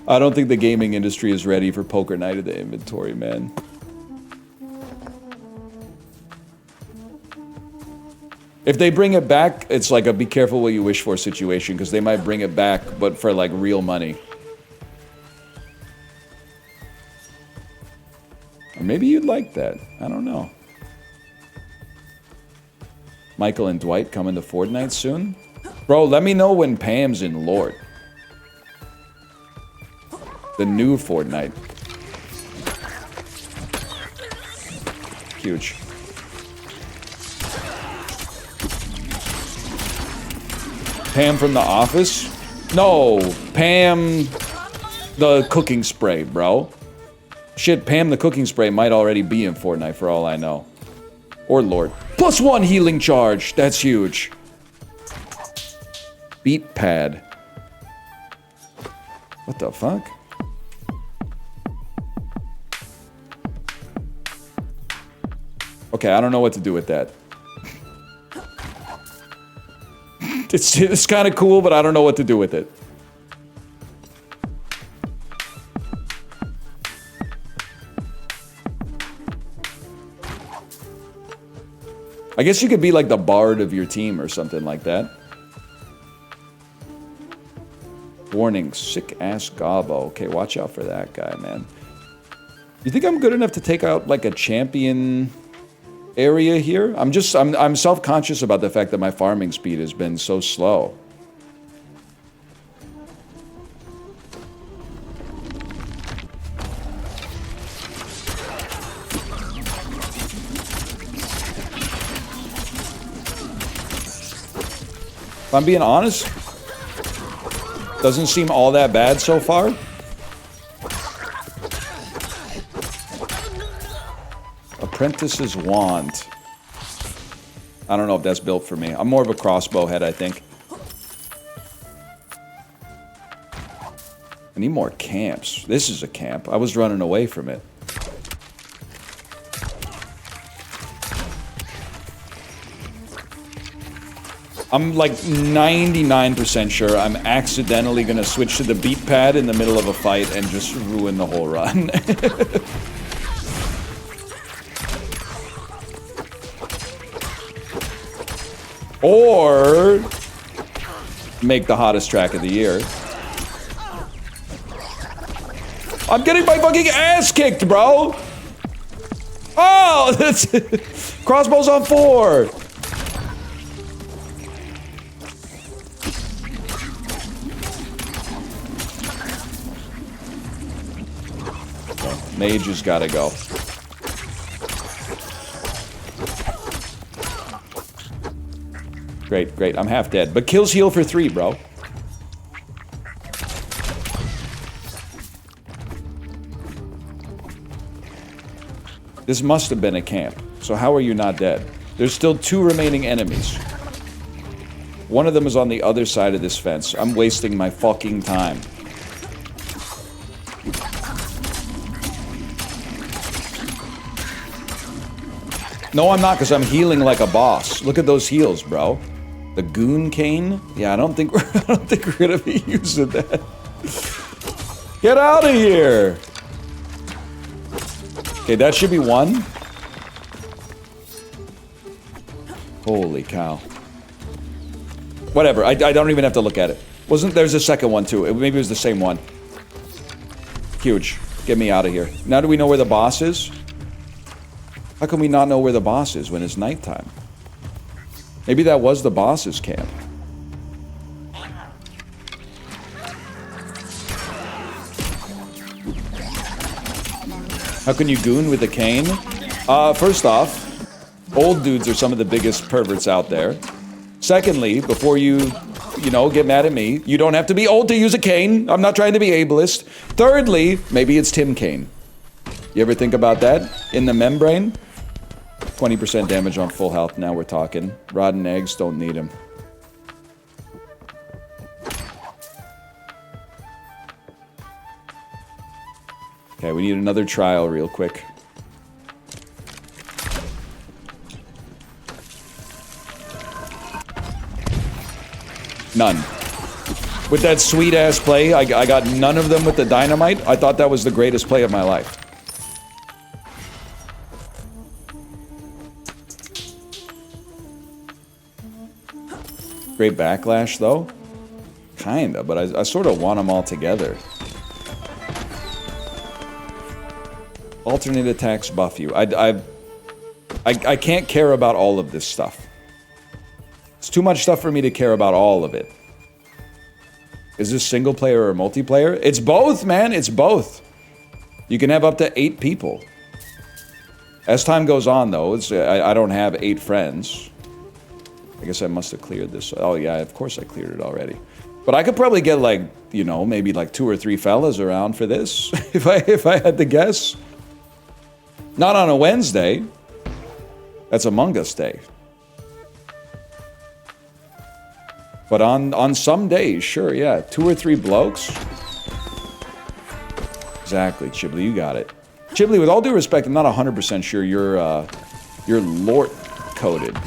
I don't think the gaming industry is ready for Poker Night at the inventory, man. If they bring it back, it's like a be careful what you wish for situation, because they might bring it back, but for like real money. Or maybe you'd like that. I don't know. Michael and Dwight coming to Fortnite soon? Bro, let me know when Pam's in Lord. The new Fortnite. Huge. Pam from The Office? No, Pam the cooking spray, bro. Shit, Pam the cooking spray might already be in Fortnite for all I know. Or Lord. +1 healing charge. That's huge. Beat pad. What the fuck? Okay, I don't know what to do with that. It's kind of cool, but I don't know what to do with it. I guess you could be like the bard of your team or something like that. Warning, sick-ass gobbo. Okay, watch out for that guy, man. You think I'm good enough to take out like a champion area here? I'm self-conscious about the fact that my farming speed has been so slow. If I'm being honest, doesn't seem all that bad so far. Apprentice's Wand. I don't know if that's built for me. I'm more of a crossbow head, I think. I need more camps. This is a camp. I was running away from it. I'm like 99% sure I'm accidentally gonna switch to the beat pad in the middle of a fight and just ruin the whole run. Or make the hottest track of the year. I'm getting my fucking ass kicked, bro! Oh, that's crossbows on 4. Mage has gotta go. Great, great. I'm half dead. But kills heal for 3, bro. This must have been a camp. So how are you not dead? There's still 2 remaining enemies. One of them is on the other side of this fence. I'm wasting my fucking time. No, I'm not, because I'm healing like a boss. Look at those heals, bro. The Goon Cane? Yeah, I don't think we're gonna be using that. Get out of here! Okay, that should be 1. Holy cow. Whatever, I don't even have to look at it. There's a second one too. Maybe it was the same one. Huge. Get me out of here. Now do we know where the boss is? How can we not know where the boss is when it's nighttime? Maybe that was the boss's camp. How can you goon with a cane? First off, old dudes are some of the biggest perverts out there. Secondly, before you you know, get mad at me. You don't have to be old to use a cane. I'm not trying to be ableist. Thirdly, maybe it's Tim Kaine. You ever think about that? In the membrane? 20% damage on full health, now we're talking. Rotten eggs, don't need him. Okay, we need another trial real quick. None. With that sweet-ass play, I got none of them with the dynamite. I thought that was the greatest play of my life. Great backlash, though. Kinda, but I sort of want them all together. Alternate attacks buff you. I can't care about all of this stuff. It's too much stuff for me to care about all of it. Is this single player or multiplayer? It's both, man. It's both. You can have up to 8 people. As time goes on, though, I don't have 8 friends. I guess I must have cleared this. Oh, yeah, of course I cleared it already. But I could probably get, like, you know, maybe like 2 or 3 fellas around for this, if I had to guess. Not on a Wednesday. That's Among Us Day. But on some days, sure, yeah. 2 or 3 blokes. Exactly, Chibli, you got it. Chibli, with all due respect, I'm not 100% sure you're Lort coded.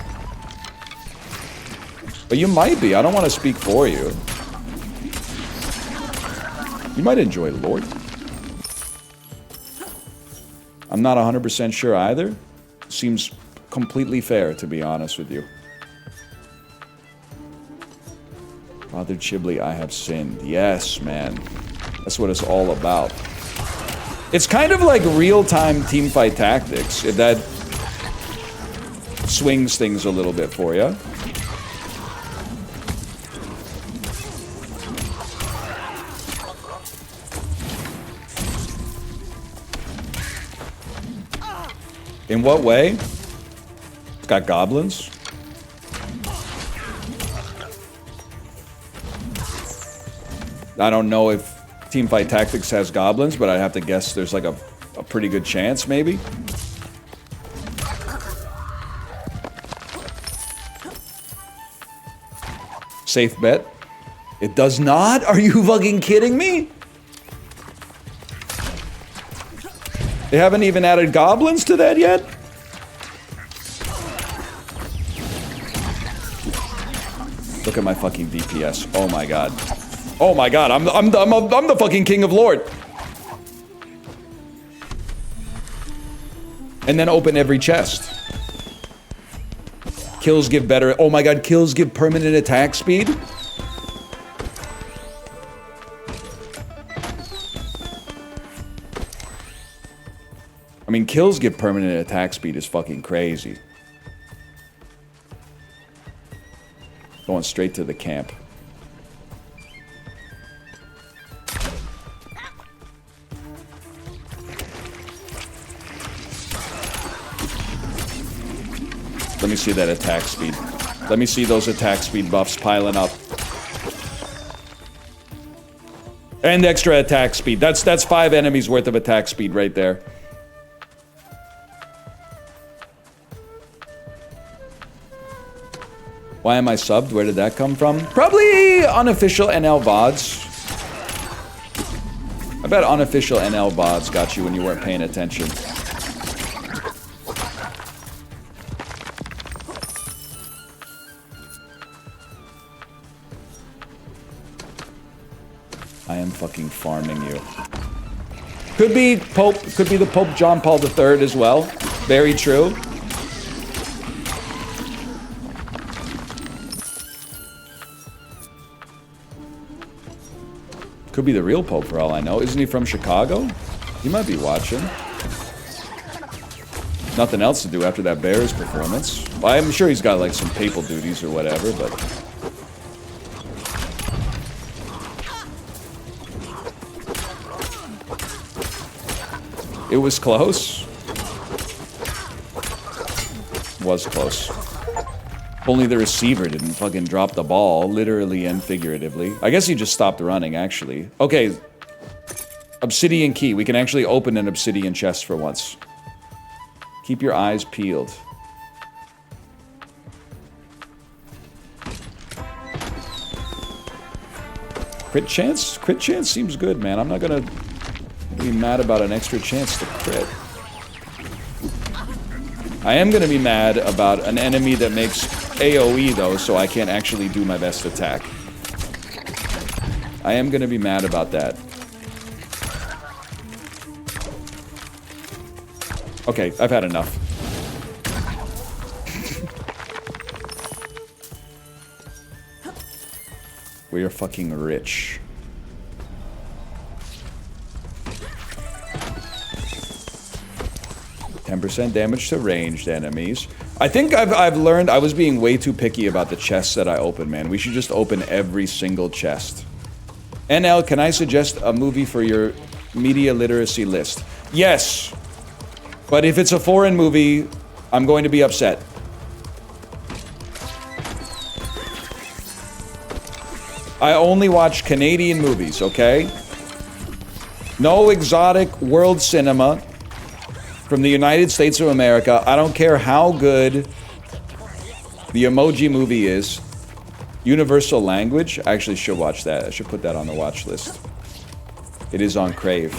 But you might be. I don't want to speak for you. You might enjoy Lort. I'm not 100% sure either. Seems completely fair, to be honest with you. Father Chibli, I have sinned. Yes, man. That's what it's all about. It's kind of like real-time teamfight tactics, if that swings things a little bit for you. In what way? It's got goblins. I don't know if Teamfight Tactics has goblins, but I'd have to guess there's like a pretty good chance, maybe. Safe bet. It does not? Are you fucking kidding me? They haven't even added goblins to that yet? Look at my fucking DPS. Oh my god. Oh my god, I'm the fucking king of Lord. And then open every chest. Kills give better. Oh my god, kills give permanent attack speed? I mean, kills give permanent attack speed is fucking crazy. Going straight to the camp. Let me see that attack speed. Let me see those attack speed buffs piling up. And extra attack speed. That's 5 enemies worth of attack speed right there. Why am I subbed? Where did that come from? Probably unofficial NL VODs. I bet unofficial NL VODs got you when you weren't paying attention. I am fucking farming you. Could be Pope, could be the Pope John Paul III as well. Very true. Could be the real Pope for all I know. Isn't he from Chicago? He might be watching. Nothing else to do after that Bears performance. Well, I'm sure he's got like some papal duties or whatever, but... It was close. Was close. Only the receiver didn't fucking drop the ball, literally and figuratively. I guess he just stopped running, actually. Okay. Obsidian key. We can actually open an obsidian chest for once. Keep your eyes peeled. Crit chance? Crit chance seems good, man. I'm not gonna be mad about an extra chance to crit. I am gonna be mad about an enemy that makes AoE, though, so I can't actually do my best attack. I am gonna be mad about that. Okay, I've had enough. We are fucking rich. %10 damage to ranged enemies. I think I've learned I was being way too picky about the chests that I open, man. We should just open every single chest. NL, can I suggest a movie for your media literacy list? Yes! But if it's a foreign movie, I'm going to be upset. I only watch Canadian movies, okay? No exotic world cinema from the United States of America. I don't care how good the Emoji Movie is. Universal language? I actually should watch that. I should put that on the watch list. It is on Crave.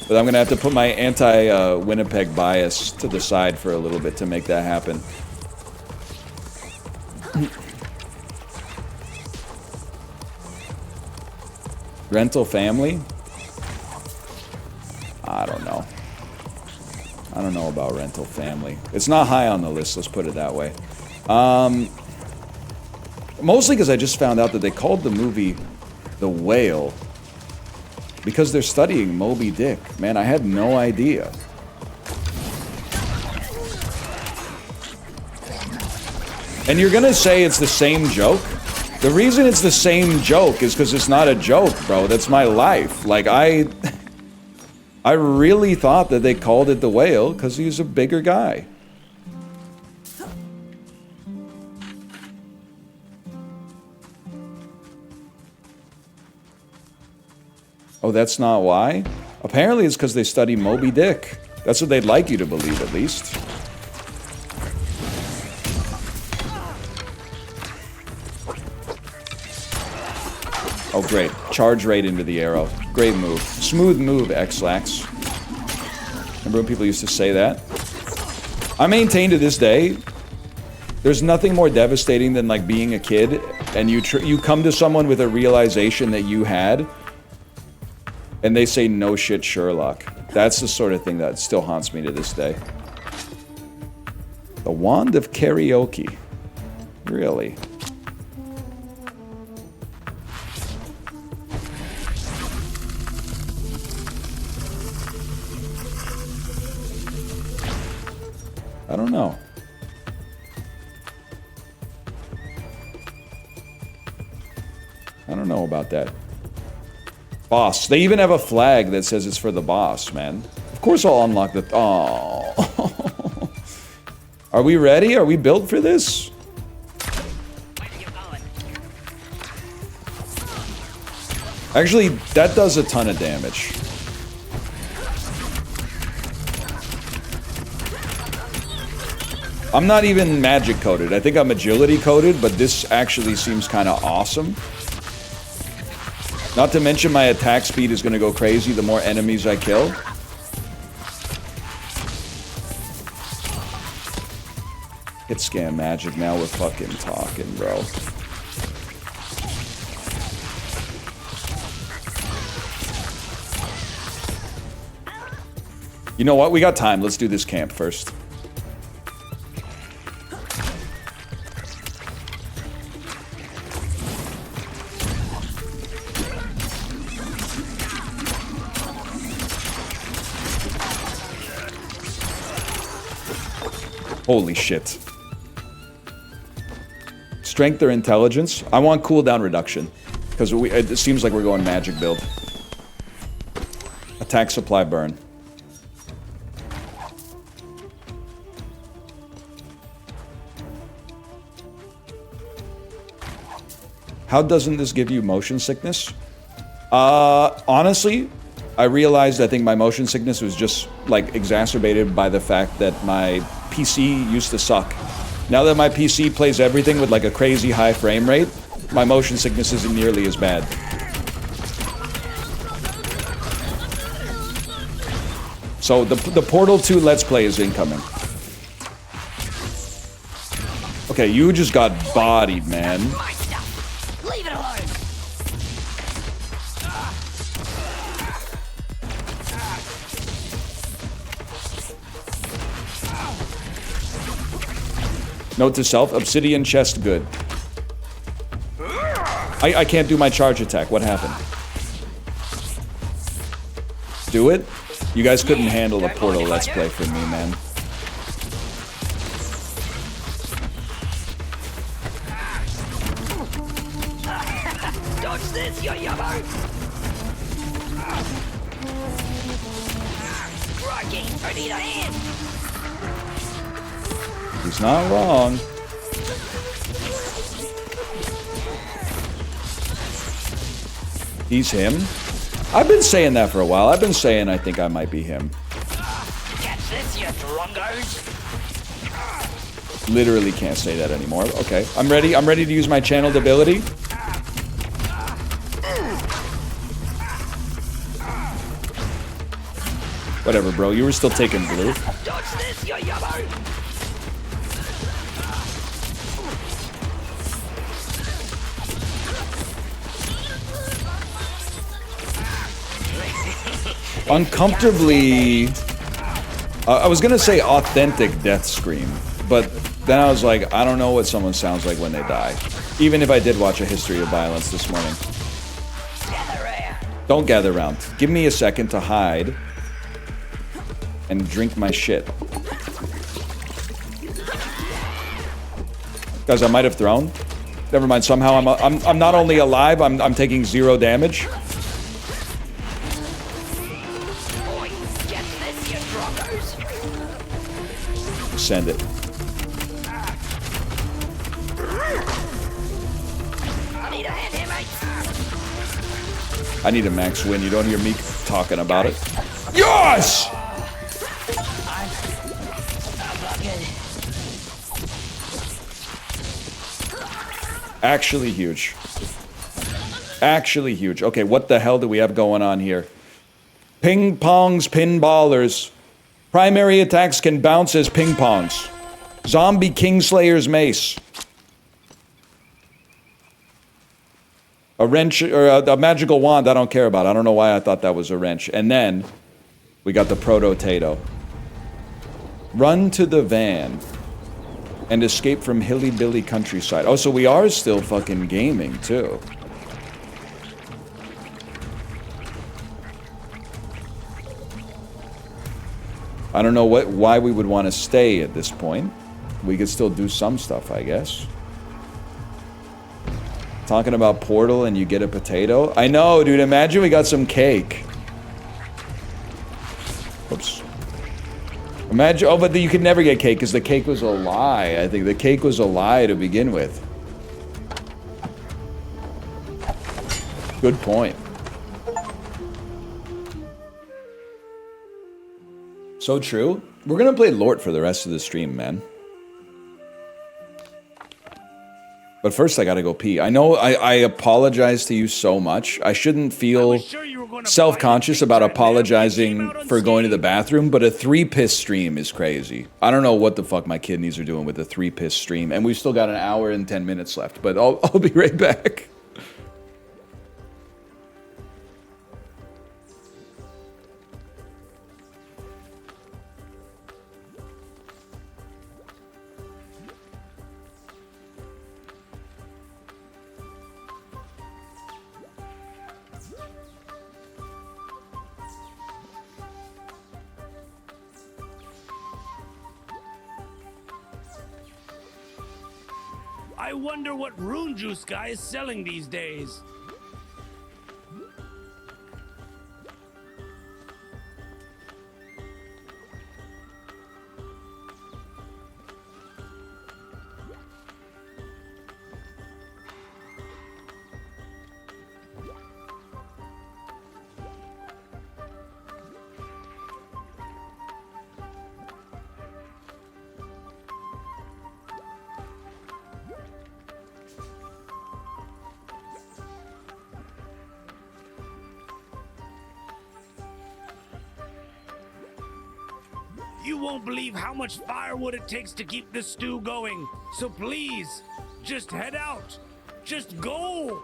But I'm gonna have to put my anti-Winnipeg bias to the side for a little bit to make that happen. Rental family? I don't know. I don't know about rental family. It's not high on the list, let's put it that way. Mostly because I just found out that they called the movie The Whale because they're studying Moby Dick. Man, I had no idea. And you're gonna say it's the same joke? The reason it's the same joke is because it's not a joke, bro. That's my life. Like, I really thought that they called it The Whale because he's a bigger guy. Oh, that's not why? Apparently it's because they study Moby Dick. That's what they'd like you to believe, at least. Oh, great. Charge right into the arrow. Great move. Smooth move, X-Lax. Remember when people used to say that? I maintain to this day, there's nothing more devastating than, like, being a kid, and you come to someone with a realization that you had, and they say, no shit, Sherlock. That's the sort of thing that still haunts me to this day. The Wand of Karaoke. Really? I don't know. I don't know about that. Boss. They even have a flag that says it's for the boss, man. Of course I'll unlock the... Oh. Are we ready? Are we built for this? Where are you going? Actually, that does a ton of damage. I'm not even magic coded. I think I'm agility coded, but this actually seems kind of awesome. Not to mention my attack speed is going to go crazy the more enemies I kill. Hit scan magic, now we're fucking talking, bro. You know what? We got time. Let's do this camp first. Holy shit. Strength or intelligence? I want cooldown reduction. Because it seems like we're going magic build. Attack, supply, burn. How doesn't this give you motion sickness? Honestly, I realized I think my motion sickness was just like exacerbated by the fact that my PC used to suck. Now that my PC plays everything with like a crazy high frame rate, my motion sickness isn't nearly as bad. So the Portal 2 Let's Play is incoming. Okay, you just got bodied, man. My stuff. Leave it alone. Note to self, obsidian chest good. I can't do my charge attack. What happened? Do it? You guys couldn't handle a Portal Let's Play from me, man. Dodge this, you yabbo! Crikey, I need a hand! He's not wrong. He's him? I've been saying that for a while. I've been saying I think I might be him. Catch this, you drungos! Literally can't say that anymore. Okay, I'm ready. I'm ready to use my channeled ability. Whatever, bro. You were still taking blue. Dodge this, you yabbo! Uncomfortably... I was gonna say authentic death scream, but then I was like, I don't know what someone sounds like when they die. Even if I did watch a history of violence this morning. Gather round. Don't gather around. Give me a second to hide and drink my shit. Guys, I might have thrown. Never mind. Somehow I'm not only alive. I'm taking 0 damage. Boy, get this, you drungos! Send it. I need a hand here, mate! I need a max win. You don't hear me talking about it. Yes! Actually huge. Actually huge. Okay, what the hell do we have going on here? Ping pongs, pinballers. Primary attacks can bounce as ping pongs. Zombie Kingslayer's mace. A wrench, or a magical wand I don't care about. I don't know why I thought that was a wrench. And then, we got the Proto-Tato. Run to the van. And escape from Hilly Billy countryside. Oh, so we are still fucking gaming, too. I don't know why we would want to stay at this point. We could still do some stuff, I guess. Talking about Portal and you get a potato? I know, dude. Imagine we got some cake. Oops. Imagine, oh, but you could never get cake because the cake was a lie. I think the cake was a lie to begin with. Good point. So true. We're gonna play Lort for the rest of the stream, man. But first I gotta go pee. I know I apologize to you so much. I shouldn't feel self-conscious about apologizing for going to the bathroom, but a 3-piss stream is crazy. I don't know what the fuck my kidneys are doing with a 3-piss stream, and we've still got an hour and 10 minutes left, but I'll be right back. I wonder what Rune Juice guy is selling these days. You won't believe how much firewood it takes to keep this stew going. So please, just head out. Just go.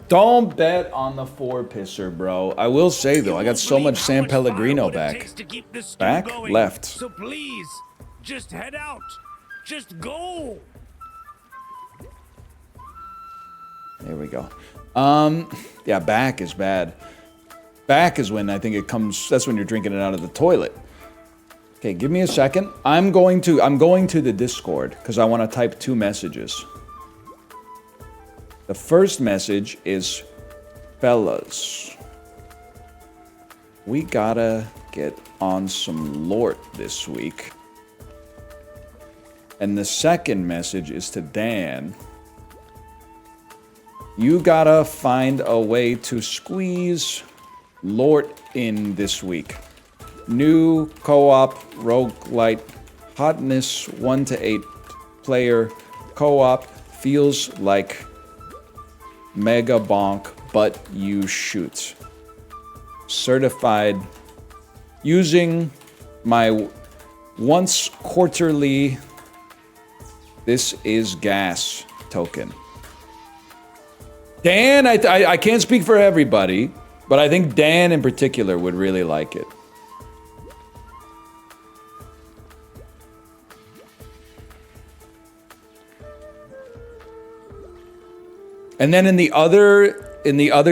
Don't bet on the 4-pisser, bro. I will say, though, I got so much San Pellegrino back. Back, left. So please, just head out. Just go. There we go. Yeah, back is bad. Back is when I think it comes, that's when you're drinking it out of the toilet. Okay, give me a second. I'm going to the Discord because I want to type 2 messages. The first message is, fellas, we gotta get on some Lort this week. And the second message is to Dan. You gotta find a way to squeeze Lort in this week. New co-op roguelite hotness 1 to 8 player co-op feels like Mega Bonk, but you shoot. Certified using my once quarterly this is gas token. Dan, I can't speak for everybody, but I think Dan in particular would really like it. And then in the other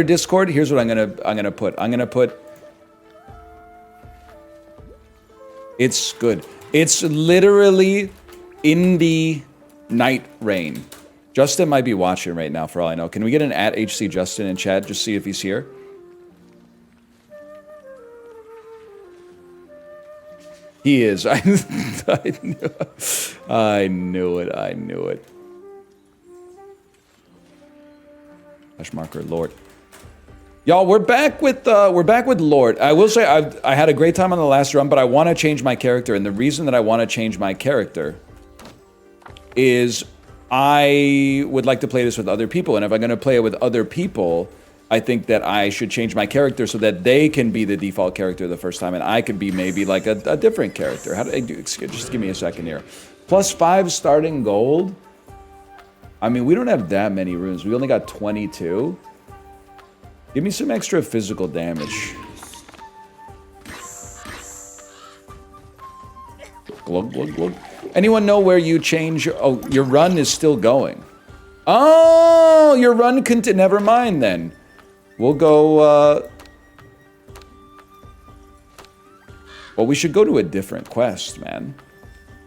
Discord, here's what I'm gonna put. I'm gonna put. It's good. It's literally in the night rain. Justin might be watching right now, for all I know. Can we get an @HC Justin in chat? Just see if he's here. He is. I knew it. I knew it. Hash marker Lord. Y'all, we're back with Lord. I will say I had a great time on the last run, but I want to change my character, and the reason that I want to change my character is I would like to play this with other people, and if I'm going to play it with other people, I think that I should change my character so that they can be the default character the first time, and I could be maybe like a different character. How do I do? Just give me a second here. +5 starting gold. I mean, we don't have that many runes. We only got 22. Give me some extra physical damage. Glug, glug, glug. Anyone know where you change? Oh, your run is still going. Oh, your run never mind then. We'll go, well, we should go to a different quest, man.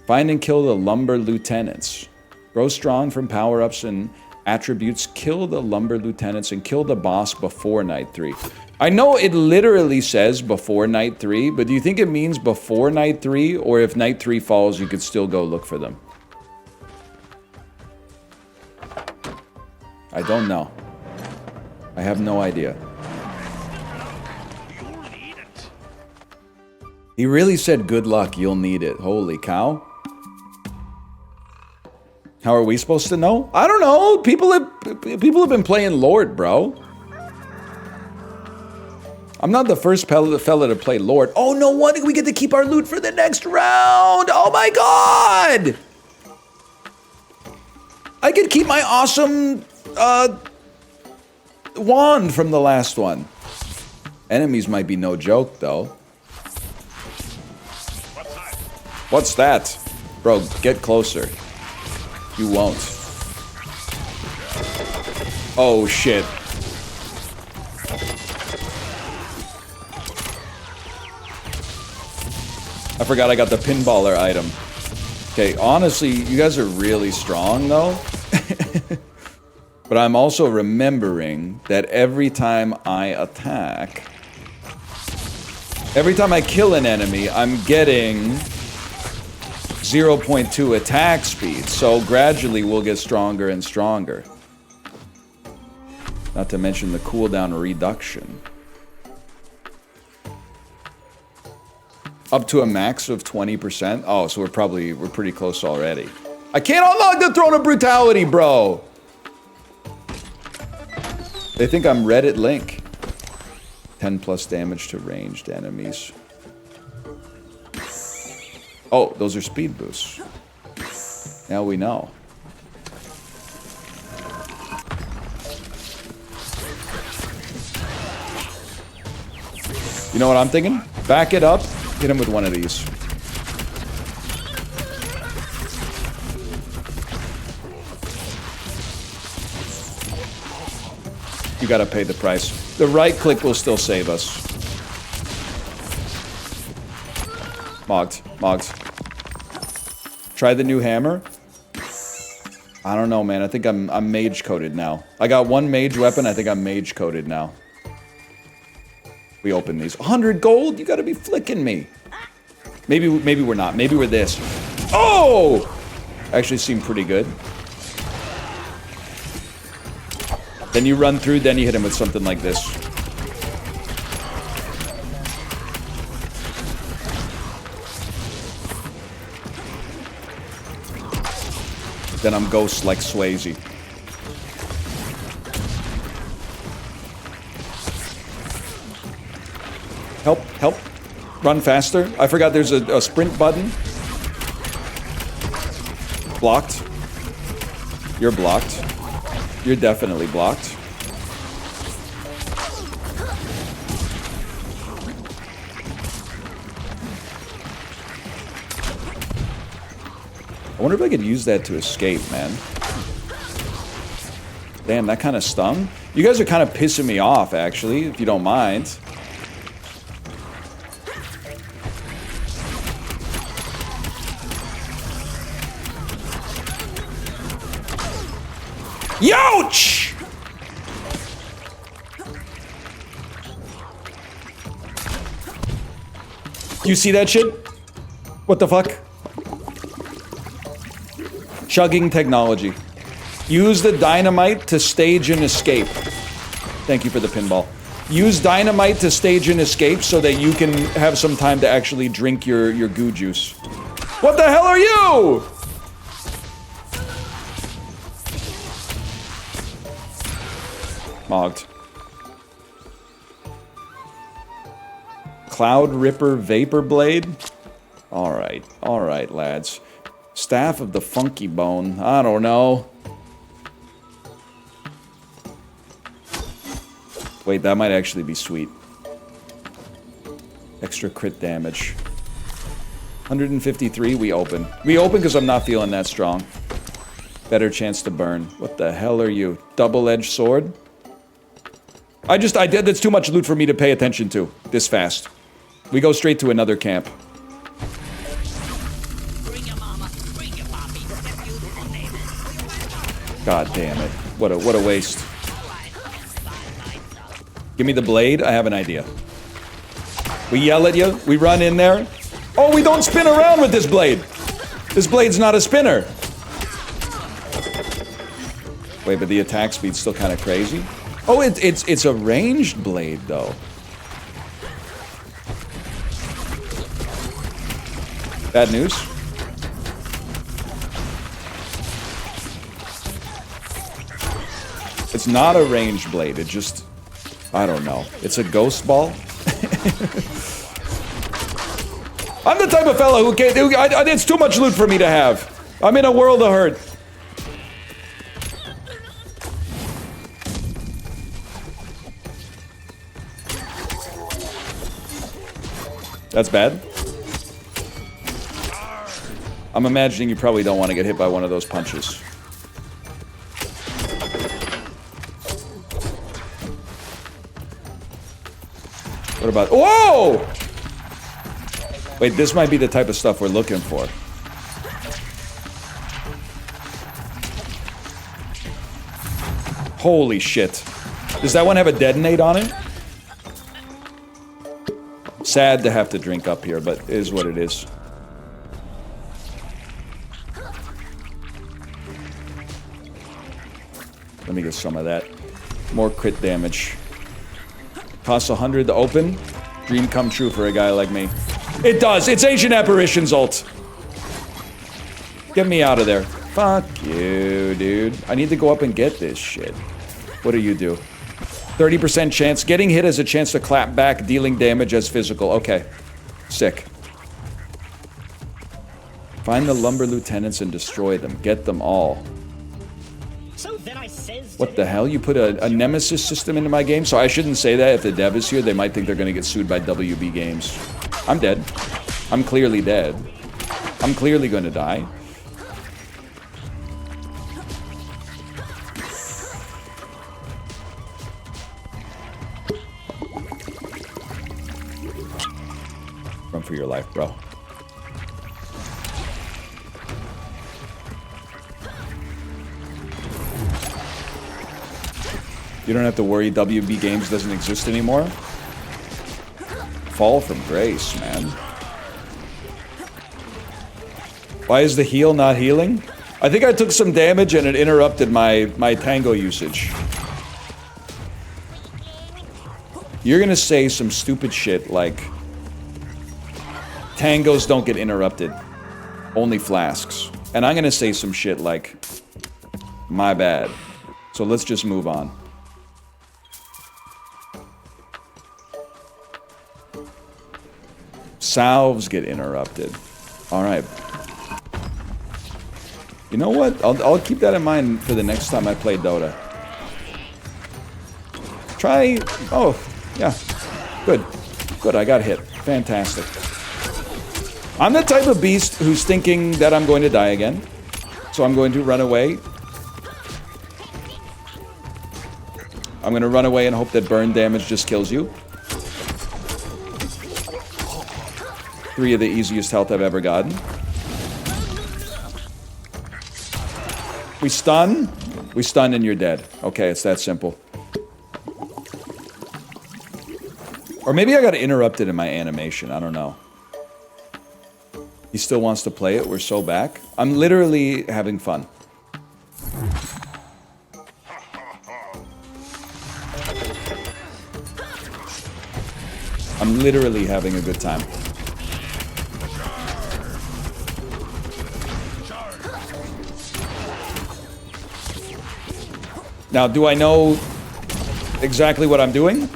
Find and kill the lumber lieutenants. Grow strong from power-ups and attributes. Kill the lumber lieutenants and kill the boss before night 3. I know it literally says before night 3, but do you think it means before night 3? Or if night 3 falls, you could still go look for them? I don't know. I have no idea. You'll need it. He really said good luck, you'll need it. Holy cow. How are we supposed to know? I don't know. People have been playing Lord, bro. I'm not the first fella to play Lord. Oh, no wonder we get to keep our loot for the next round. Oh my god! I could keep my awesome wand from the last one. Enemies might be no joke, though. What's that? Bro, get closer. You won't. Oh, shit. I forgot I got the pinballer item. Okay, honestly, you guys are really strong, though. But I'm also remembering that every time I attack, every time I kill an enemy, I'm getting 0.2 attack speed, so gradually we'll get stronger and stronger. Not to mention the cooldown reduction. Up to a max of 20%. Oh, so we're pretty close already. I can't unlock the Throne of Brutality, bro! They think I'm Reddit Link. 10 plus damage to ranged enemies. Oh, those are speed boosts. Now we know. You know what I'm thinking? Back it up, hit him with one of these. You gotta pay the price. The right click will still save us. Mogged. Mogged. Try the new hammer. I don't know, man. I think I'm mage coded now. I got one mage weapon. I think I'm mage coded now. We open these. 100 gold? You gotta be flicking me. Maybe we're not. Maybe we're this. Oh! Actually seemed pretty good. Then you run through, then you hit him with something like this. Then I'm ghost like Swayze. Help, help. Run faster. I forgot there's a sprint button. Blocked. You're blocked. You're definitely blocked. I wonder if I could use that to escape, man. Damn, that kind of stung. You guys are kind of pissing me off, actually, if you don't mind. Youch! You see that shit? What the fuck? Chugging technology. Use the dynamite to stage an escape. Thank you for the pinball. Use dynamite to stage an escape so that you can have some time to actually drink your goo juice. What the hell are you? Mogged. Cloud Ripper Vapor Blade? Alright, lads. Staff of the Funky Bone. I don't know. Wait, that might actually be sweet. Extra crit damage. 153, we open. We open because I'm not feeling that strong. Better chance to burn. What the hell are you? Double-edged sword? I did. That's too much loot for me to pay attention to this fast. We go straight to another camp. Bring your mama, bring your papi, that beautiful name. God damn it. What a waste. Give me the blade. I have an idea. We yell at you. We run in there. Oh, we don't spin around with this blade. This blade's not a spinner. Wait, but the attack speed's still kind of crazy. Oh, it's a ranged blade, though. Bad news. It's not a ranged blade. It just... I don't know. It's a ghost ball. I'm the type of fellow who can't... It's too much loot for me to have. I'm in a world of hurt. That's bad. I'm imagining you probably don't want to get hit by one of those punches. What about... Whoa! Wait, this might be the type of stuff we're looking for. Holy shit. Does that one have a detonate on it? Sad to have to drink up here, but it is what it is. Let me get some of that. More crit damage. Costs 100 to open. Dream come true for a guy like me. It does! It's Ancient Apparition's ult! Get me out of there. Fuck you, dude. I need to go up and get this shit. What do you do? 30% chance. Getting hit has a chance to clap back, dealing damage as physical. Okay. Sick. Find the lumber lieutenants and destroy them. Get them all. So then I says What the hell? You put a nemesis system into my game? So I shouldn't say that. If the dev is here, they might think they're gonna get sued by WB Games. I'm dead. I'm clearly dead. I'm clearly gonna die. Run for your life, bro. You don't have to worry WB Games doesn't exist anymore. Fall from grace, man. Why is the heal not healing? I think I took some damage and it interrupted my tango usage. You're gonna say some stupid shit like tangos don't get interrupted, only flasks. And I'm gonna say some shit like, my bad. So let's just move on. Salves get interrupted. Alright. You know what? I'll keep that in mind for the next time I play Dota. Try... Oh, yeah. Good. Good, I got hit. Fantastic. I'm the type of beast who's thinking that I'm going to die again. So I'm going to run away. I'm going to run away and hope that burn damage just kills you. 3 of the easiest health I've ever gotten. We stun and you're dead. Okay, it's that simple. Or maybe I got interrupted in my animation, I don't know. He still wants to play it, we're so back. I'm literally having fun. I'm literally having a good time. Now, do I know exactly what I'm doing?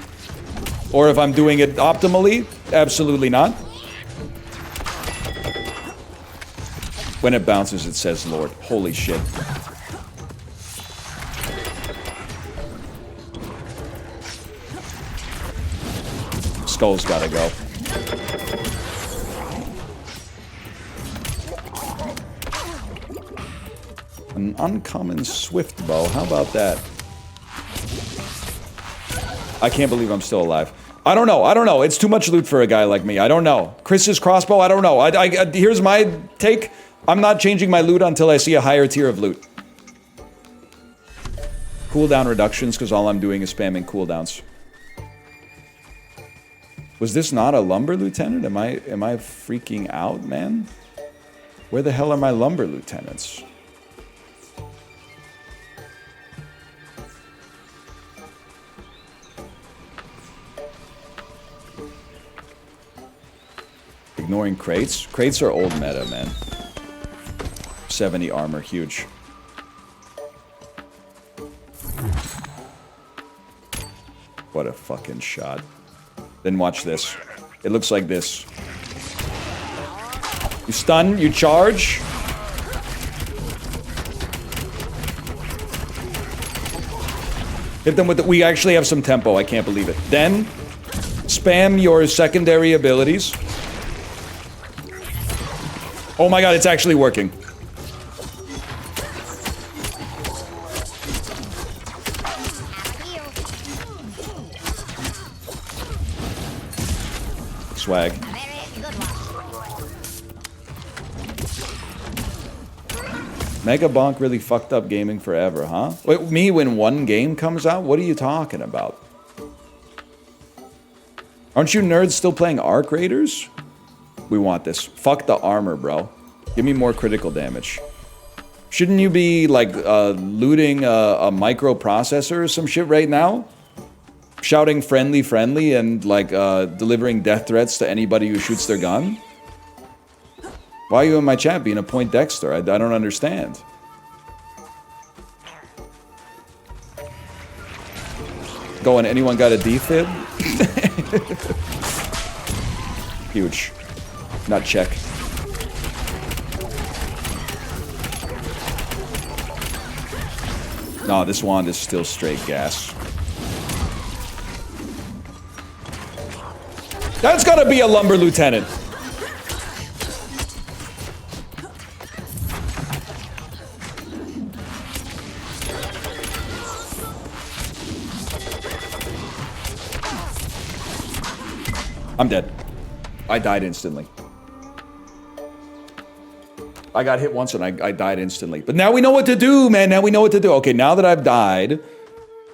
Or if I'm doing it optimally? Absolutely not. When it bounces, it says Lord. Holy shit. Skull's gotta go. An uncommon swift bow. How about that? I can't believe I'm still alive. I don't know. It's too much loot for a guy like me. I don't know. Chris's crossbow, I don't know. Here's my take. I'm not changing my loot until I see a higher tier of loot. Cooldown reductions, because all I'm doing is spamming cooldowns. Was this not a lumber lieutenant? Am I freaking out, man? Where the hell are my lumber lieutenants? Ignoring crates? Crates are old meta, man. 70 armor, huge. What a fucking shot. Then watch this. It looks like this. You stun, you charge. Hit them with the... We actually have some tempo, I can't believe it. Then, spam your secondary abilities. Oh my god, it's actually working. Swag. Mega Bonk really fucked up gaming forever, huh? Wait, me when one game comes out? What are you talking about? Aren't you nerds still playing Arc Raiders? We want this. Fuck the armor, bro. Give me more critical damage. Shouldn't you be, like, looting a microprocessor or some shit right now? Shouting friendly, friendly, and, like, delivering death threats to anybody who shoots their gun? Why are you in my chat being a Poindexter? I don't understand. Going, anyone got a defib? Huge. Not check. No, this wand is still straight gas. That's gotta be a lumber lieutenant. I'm dead. I died instantly. I got hit once and I died instantly. But now we know what to do, man. Now we know what to do. Okay, now that I've died,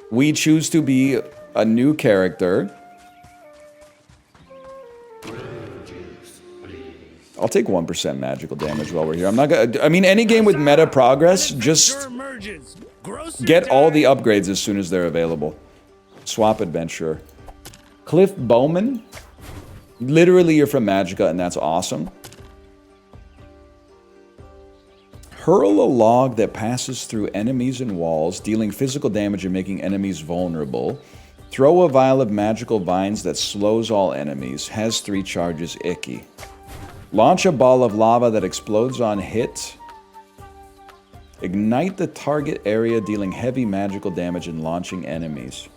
we choose to be a new character. I'll take 1% magical damage while we're here. I'm not gonna... I mean, any game with meta progress, just get all the upgrades as soon as they're available. Swap adventurer. Cliff Bowman? Literally, you're from Magicka, and that's awesome. Hurl a log that passes through enemies and walls, dealing physical damage and making enemies vulnerable. Throw a vial of magical vines that slows all enemies. Has 3 charges. Icky. Launch a ball of lava that explodes on hit. Ignite the target area, dealing heavy magical damage and launching enemies.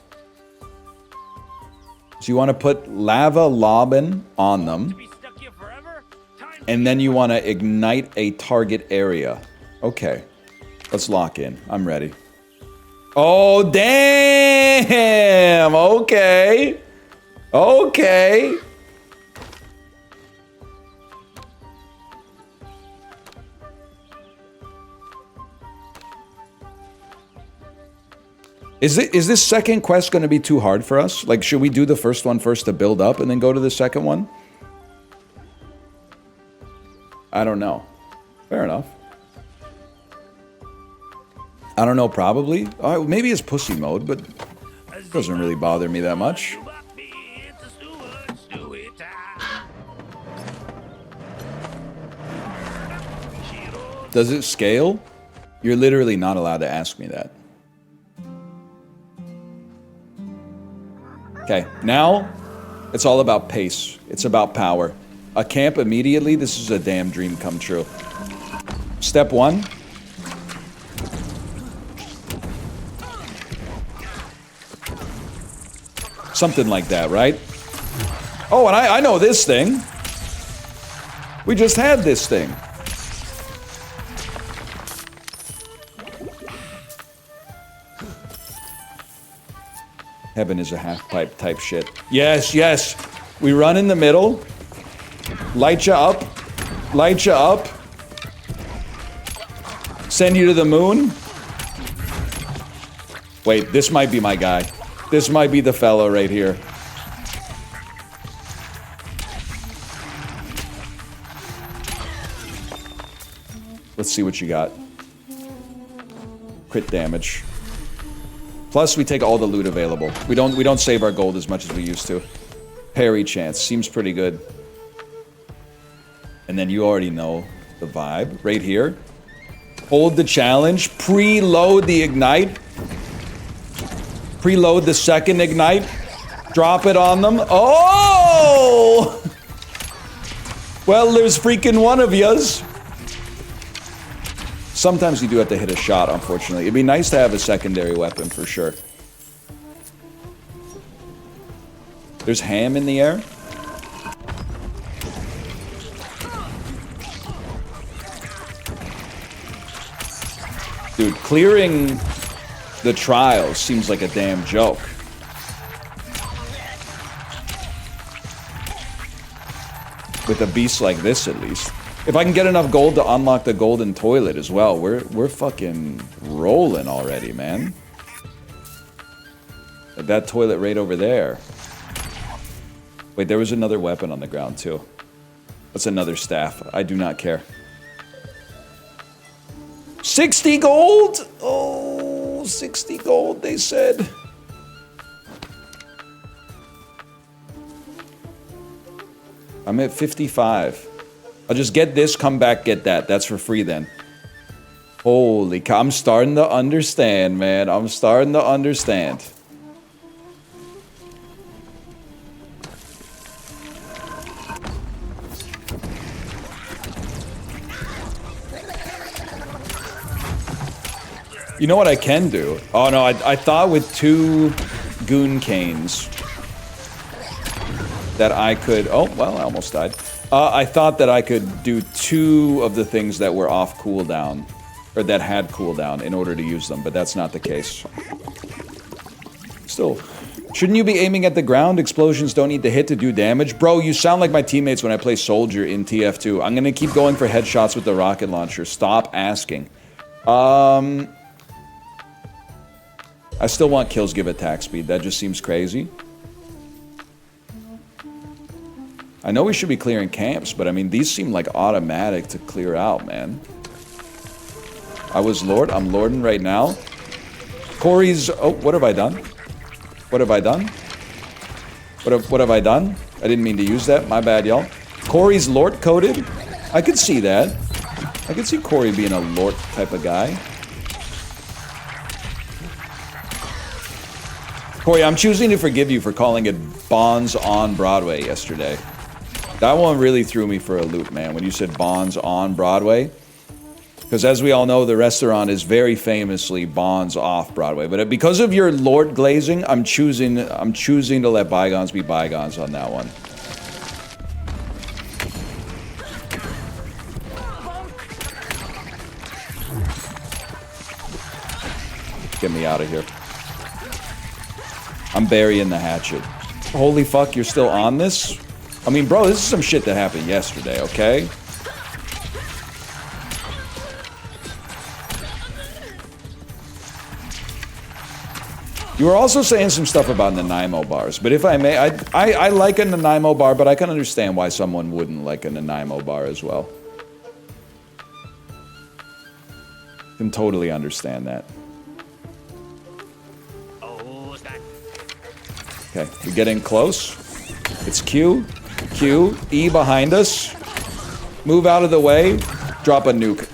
So you want to put lava lobbin on them. And then you want to ignite a target area. Okay. Let's lock in. I'm ready. Oh, damn! Okay. Okay. Is this second quest going to be too hard for us? Like, should we do the first one first to build up and then go to the second one? I don't know. Fair enough. I don't know, probably. Maybe it's pussy mode, but it doesn't really bother me that much. Does it scale? You're literally not allowed to ask me that. Okay, now it's all about pace. It's about power. A camp immediately, this is a damn dream come true. Step 1. Something like that, right? Oh, and I know this thing. We just had this thing. Heaven is a half-pipe type shit. Yes, yes. We run in the middle. Light you up. Light you up. Send you to the moon. Wait, this might be my guy. This might be the fellow right here. Let's see what you got. Crit damage. Plus, we take all the loot available. We don't save our gold as much as we used to. Parry chance seems pretty good. And then you already know the vibe right here. Hold the challenge. Preload the ignite. Preload the second ignite. Drop it on them. Oh! Well, there's freaking one of yous. Sometimes you do have to hit a shot, unfortunately. It'd be nice to have a secondary weapon for sure. There's ham in the air. Dude, clearing the trials seems like a damn joke. With a beast like this, at least. If I can get enough gold to unlock the golden toilet as well, we're fucking rolling already, man. That toilet right over there. Wait, there was another weapon on the ground too. That's another staff. I do not care. 60 gold? Oh, 60 gold, they said. I'm at 55. I'll just get this, come back, get that. That's for free then. Holy cow, I'm starting to understand, man. I'm starting to understand. You know what I can do? Oh no, I thought with 2 goon canes that I could... Oh, well, I almost died. I thought that I could do 2 of the things that were off cooldown, or that had cooldown, in order to use them, but that's not the case. Still, shouldn't you be aiming at the ground? Explosions don't need to hit to do damage. Bro, you sound like my teammates when I play Soldier in TF2. I'm gonna keep going for headshots with the rocket launcher. Stop asking. I still want kills give attack speed. That just seems crazy. I know we should be clearing camps, but I mean, these seem like automatic to clear out, man. I was Lord. I'm Lording right now. Corey's... Oh, what have I done? What have I done? What have I done? I didn't mean to use that. My bad, y'all. Corey's Lord coded. I could see that. I could see Corey being a Lord type of guy. Corey, I'm choosing to forgive you for calling it Bonds on Broadway yesterday. That one really threw me for a loop, man, when you said Bonds on Broadway. Because as we all know, the restaurant is very famously Bonds off Broadway. But because of your Lord glazing, I'm choosing to let bygones be bygones on that one. Get me out of here. I'm burying the hatchet. Holy fuck, you're still on this? I mean, bro, this is some shit that happened yesterday, okay? You were also saying some stuff about Nanaimo bars, but if I may, I like a Nanaimo bar, but I can understand why someone wouldn't like a Nanaimo bar as well. Can totally understand that. Okay, we're getting close. It's Q, Q, E behind us. Move out of the way. Drop a nuke.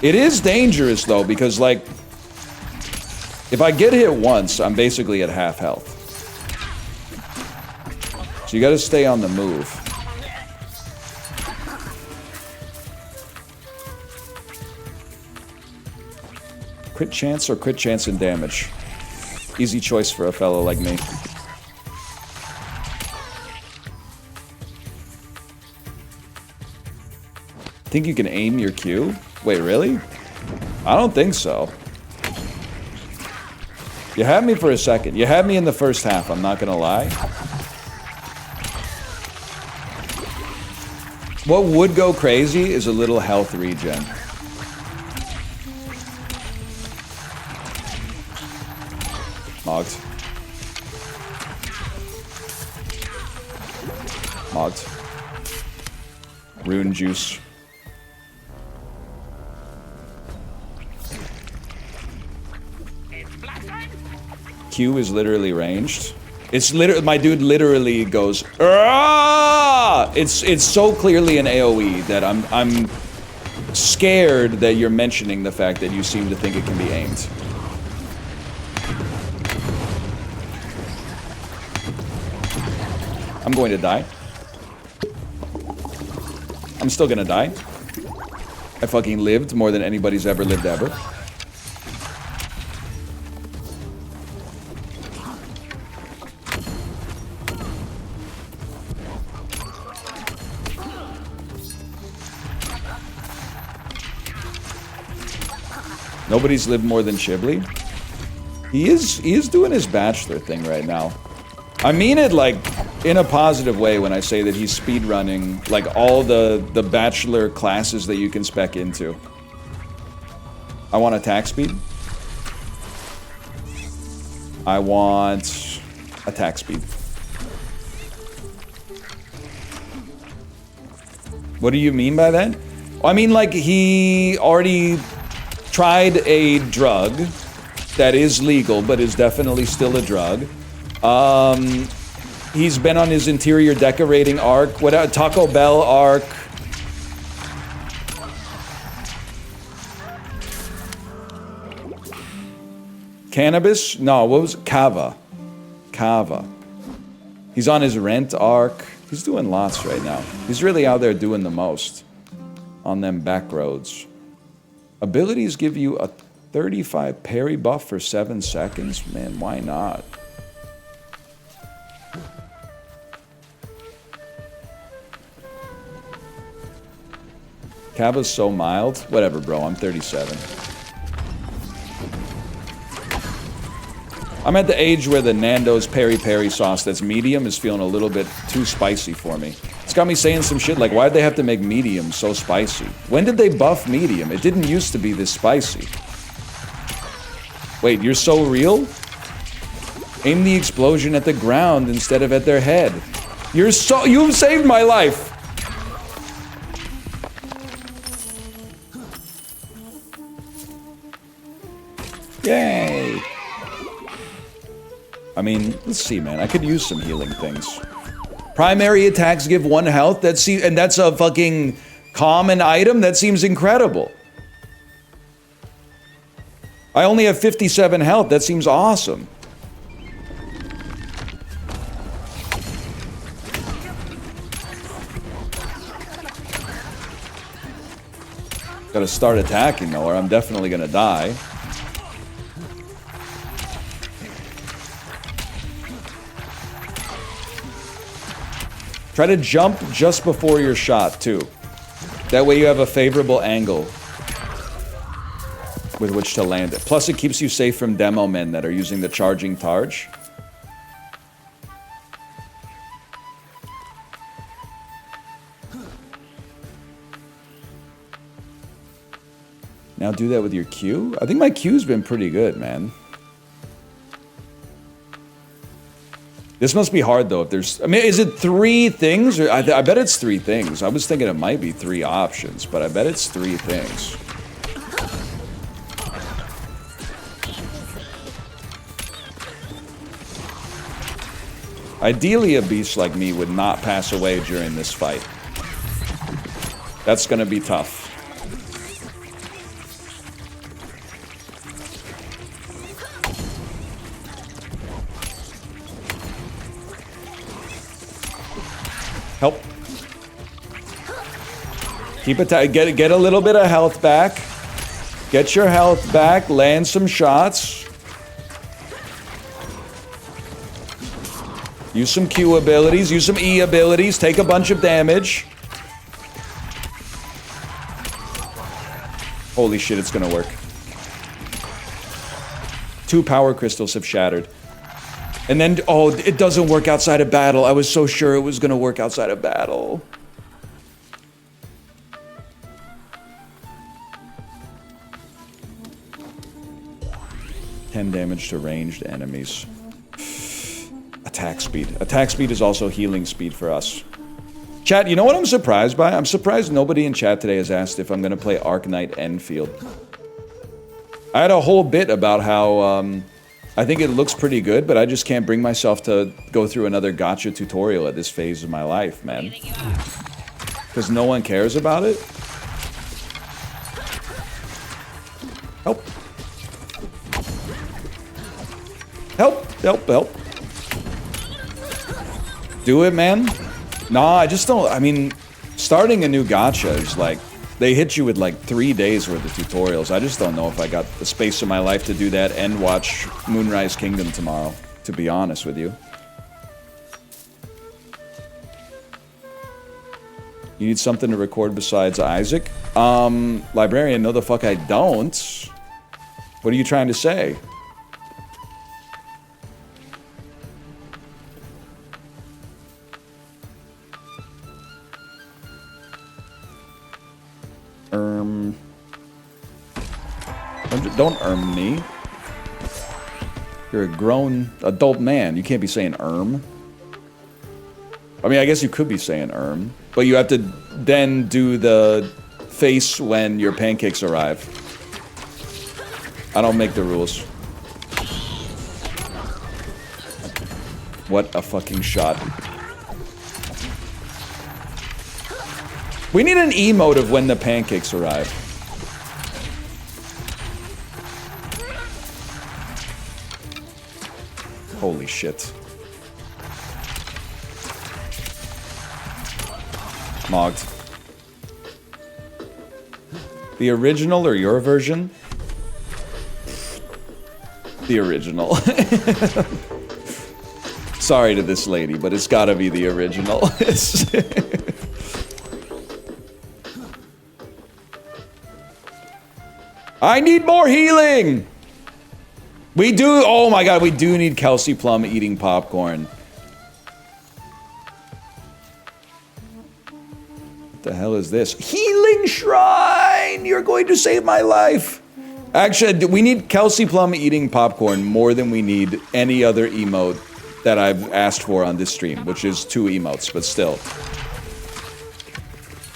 It is dangerous though, because like, if I get hit once, I'm basically at half health. So you gotta stay on the move. Crit chance or crit chance and damage? Easy choice for a fellow like me. Think you can aim your Q? Wait, really? I don't think so. You had me for a second. You had me in the first half, I'm not gonna lie. What would go crazy is a little health regen. Mogged. Mogged. Rune juice. Q is literally ranged. It's literally, my dude literally goes, "Arrgh!" It's so clearly an AoE that I'm scared that you're mentioning the fact that you seem to think it can be aimed. I'm going to die. I'm still gonna die. I fucking lived more than anybody's ever lived ever. Nobody's lived more than Chibli. He is doing his bachelor thing right now. I mean it like in a positive way when I say that he's speedrunning like all the bachelor classes that you can spec into. I want attack speed. I want attack speed. What do you mean by that? I mean, like, he already tried a drug that is legal, but is definitely still a drug. He's been on his interior decorating arc. What Taco Bell arc. Cannabis? No, what was it? Kava. Kava. He's on his rent arc. He's doing lots right now. He's really out there doing the most on them back roads. Abilities give you a 35 parry buff for 7 seconds. Man, why not? Kava's so mild. Whatever, bro. I'm 37. I'm at the age where the Nando's peri-peri sauce that's medium is feeling a little bit too spicy for me. It's got me saying some shit like, why'd they have to make medium so spicy? When did they buff medium? It didn't used to be this spicy. Wait, you're so real? Aim the explosion at the ground instead of at their head. You've saved my life! Yay! I mean, let's see, man. I could use some healing things. Primary attacks give 1 health. And that's a fucking common item? That seems incredible. I only have 57 health. That seems awesome. Gotta start attacking though, or I'm definitely gonna die. Try to jump just before your shot, too. That way you have a favorable angle with which to land it. Plus, it keeps you safe from demo men that are using the charging Targe. Now do that with your Q? I think my Q's been pretty good, man. This must be hard, though, if there's... I mean, is it 3 things? Or I bet it's 3 things. I was thinking it might be 3 options, but I bet it's 3 things. Ideally, a beast like me would not pass away during this fight. That's gonna be tough. Help. Keep attack. Get a little bit of health back. Get your health back. Land some shots. Use some Q abilities. Use some E abilities. Take a bunch of damage. Holy shit, it's gonna work. 2 power crystals have shattered. And then, oh, it doesn't work outside of battle. I was so sure it was gonna work outside of battle. $10 damage to ranged enemies. Attack speed. Attack speed is also healing speed for us. Chat, you know what I'm surprised by? I'm surprised nobody in chat today has asked if I'm gonna play Arc Knight Enfield. I had a whole bit about how, I think it looks pretty good, but I just can't bring myself to go through another gacha tutorial at this phase of my life, man. Because no one cares about it. Help. Help, help, help. Do it, man. Nah, I just don't, I mean, starting a new gacha is like, they hit you with like 3 days worth of tutorials. I just don't know if I got the space of my life to do that and watch Moonrise Kingdom tomorrow, to be honest with you. You need something to record besides Isaac? Librarian, no the fuck I don't. What are you trying to say? Don't me. You're a grown adult man. You can't be saying I mean, I guess you could be saying but you have to then do the face when your pancakes arrive. I don't make the rules. What a fucking shot. We need an emote of when the pancakes arrive. Holy shit. Mogged. The original or your version? The original. Sorry to this lady, but it's gotta be the original. I need more healing! We do- oh my god, we do need Kelsey Plum eating popcorn. What the hell is this? Healing Shrine! You're going to save my life! Actually, we need Kelsey Plum eating popcorn more than we need any other emote that I've asked for on this stream, which is 2 emotes, but still.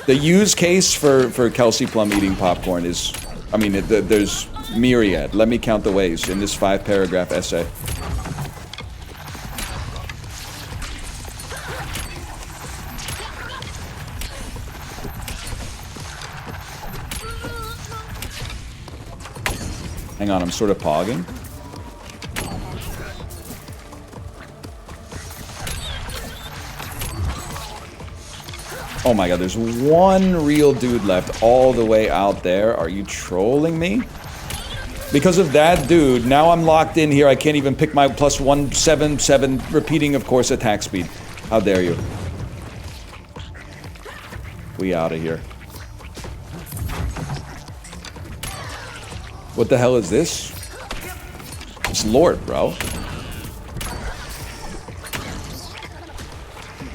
The use case for Kelsey Plum eating popcorn is, I mean, there's myriad. Let me count the ways in this 5-paragraph essay. Hang on, I'm sort of pogging. Oh my god, there's one real dude left all the way out there. Are you trolling me? Because of that dude, now I'm locked in here. I can't even pick my plus 177 repeating, of course, attack speed. How dare you? We out of here. What the hell is this? It's Lord, bro.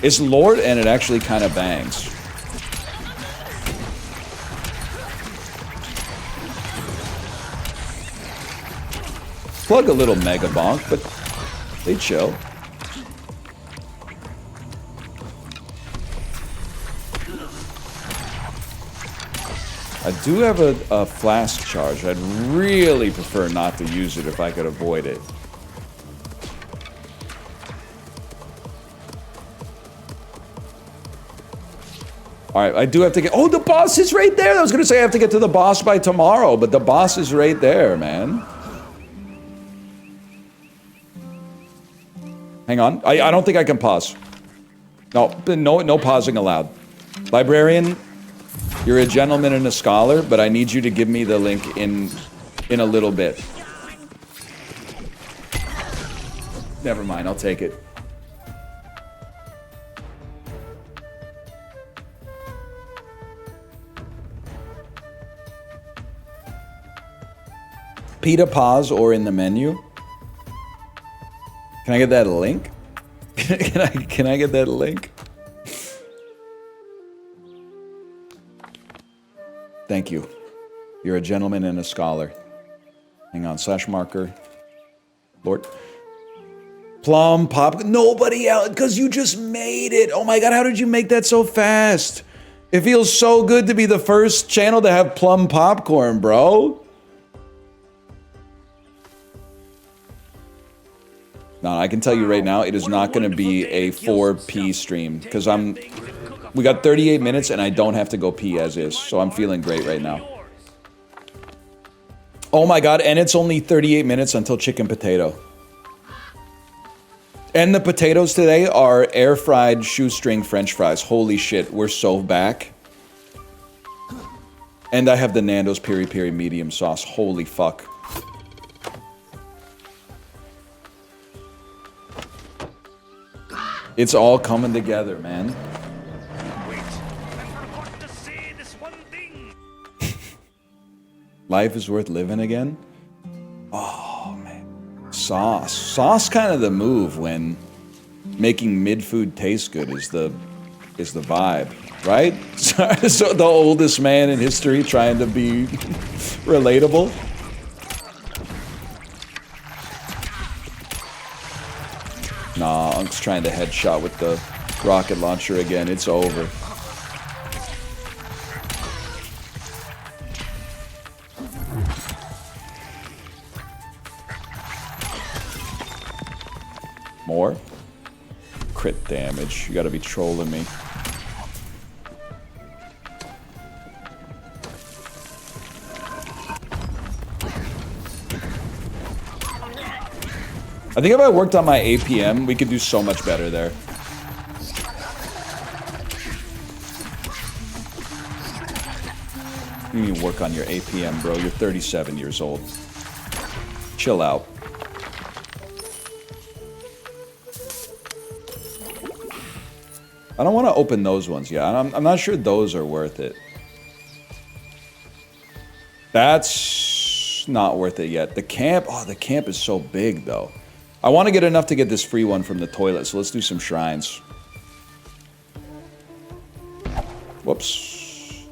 It's Lord, and it actually kind of bangs. Plug a little Mega Bonk, but they chill. I do have a flask charge. I'd really prefer not to use it if I could avoid it. Alright, I do have to get... oh, the boss is right there! I was gonna say I have to get to the boss by tomorrow, but the boss is right there, man. Hang on. I don't think I can pause. No pausing allowed. Librarian, you're a gentleman and a scholar, but I need you to give me the link in a little bit. Never mind, I'll take it. Pita pause or in the menu. Can I get that link? Can I get that link? Thank you. You're a gentleman and a scholar. Hang on, slash marker. Lord. Plum, pop, nobody else, because you just made it. Oh my god, how did you make that so fast? It feels so good to be the first channel to have plum popcorn, bro. No, I can tell you right now, it is not going to be a 4P stream, because we got 38 minutes and I don't have to go pee as is, so I'm feeling great right now. Oh my god, and it's only 38 minutes until chicken potato. And the potatoes today are air-fried shoestring french fries. Holy shit, we're so back. And I have the Nando's Piri Piri medium sauce. Holy fuck. It's all coming together, man. Wait, I forgot to say this one thing. Life is worth living again? Oh, man. Sauce. Sauce kind of the move when making mid-food taste good is the vibe, right? So the oldest man in history trying to be relatable. Nah, Unk's trying to headshot with the rocket launcher again. It's over. More? Crit damage. You gotta be trolling me. I think if I worked on my APM, we could do so much better there. You need to work on your APM, bro. You're 37 years old. Chill out. I don't want to open those ones yet. I'm not sure those are worth it. That's not worth it yet. The camp, oh, the camp is so big, though. I want to get enough to get this free one from the toilet, so let's do some shrines. Whoops.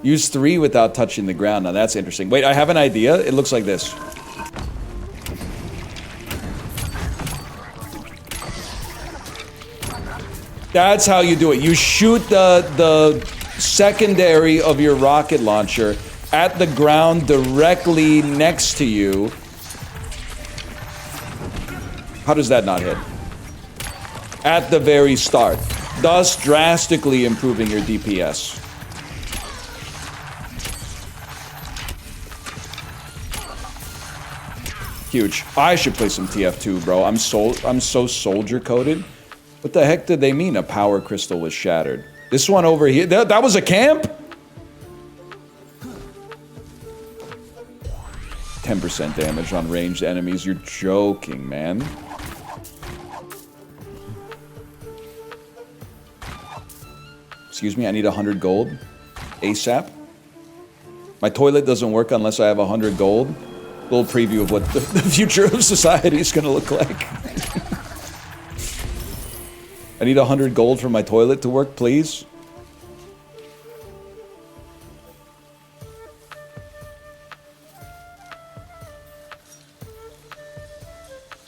Use 3 without touching the ground. Now that's interesting. Wait, I have an idea. It looks like this. That's how you do it. You shoot the secondary of your rocket launcher at the ground directly next to you. How does that not hit? At the very start, thus drastically improving your DPS. Huge. I should play some TF2, bro. I'm so soldier coded. What the heck did they mean? A power crystal was shattered. This one over here. That was a camp? 10% damage on ranged enemies. You're joking, man. Excuse me, I need 100 gold. ASAP. My toilet doesn't work unless I have 100 gold. Little preview of what the future of society is going to look like. I need 100 gold for my toilet to work, please.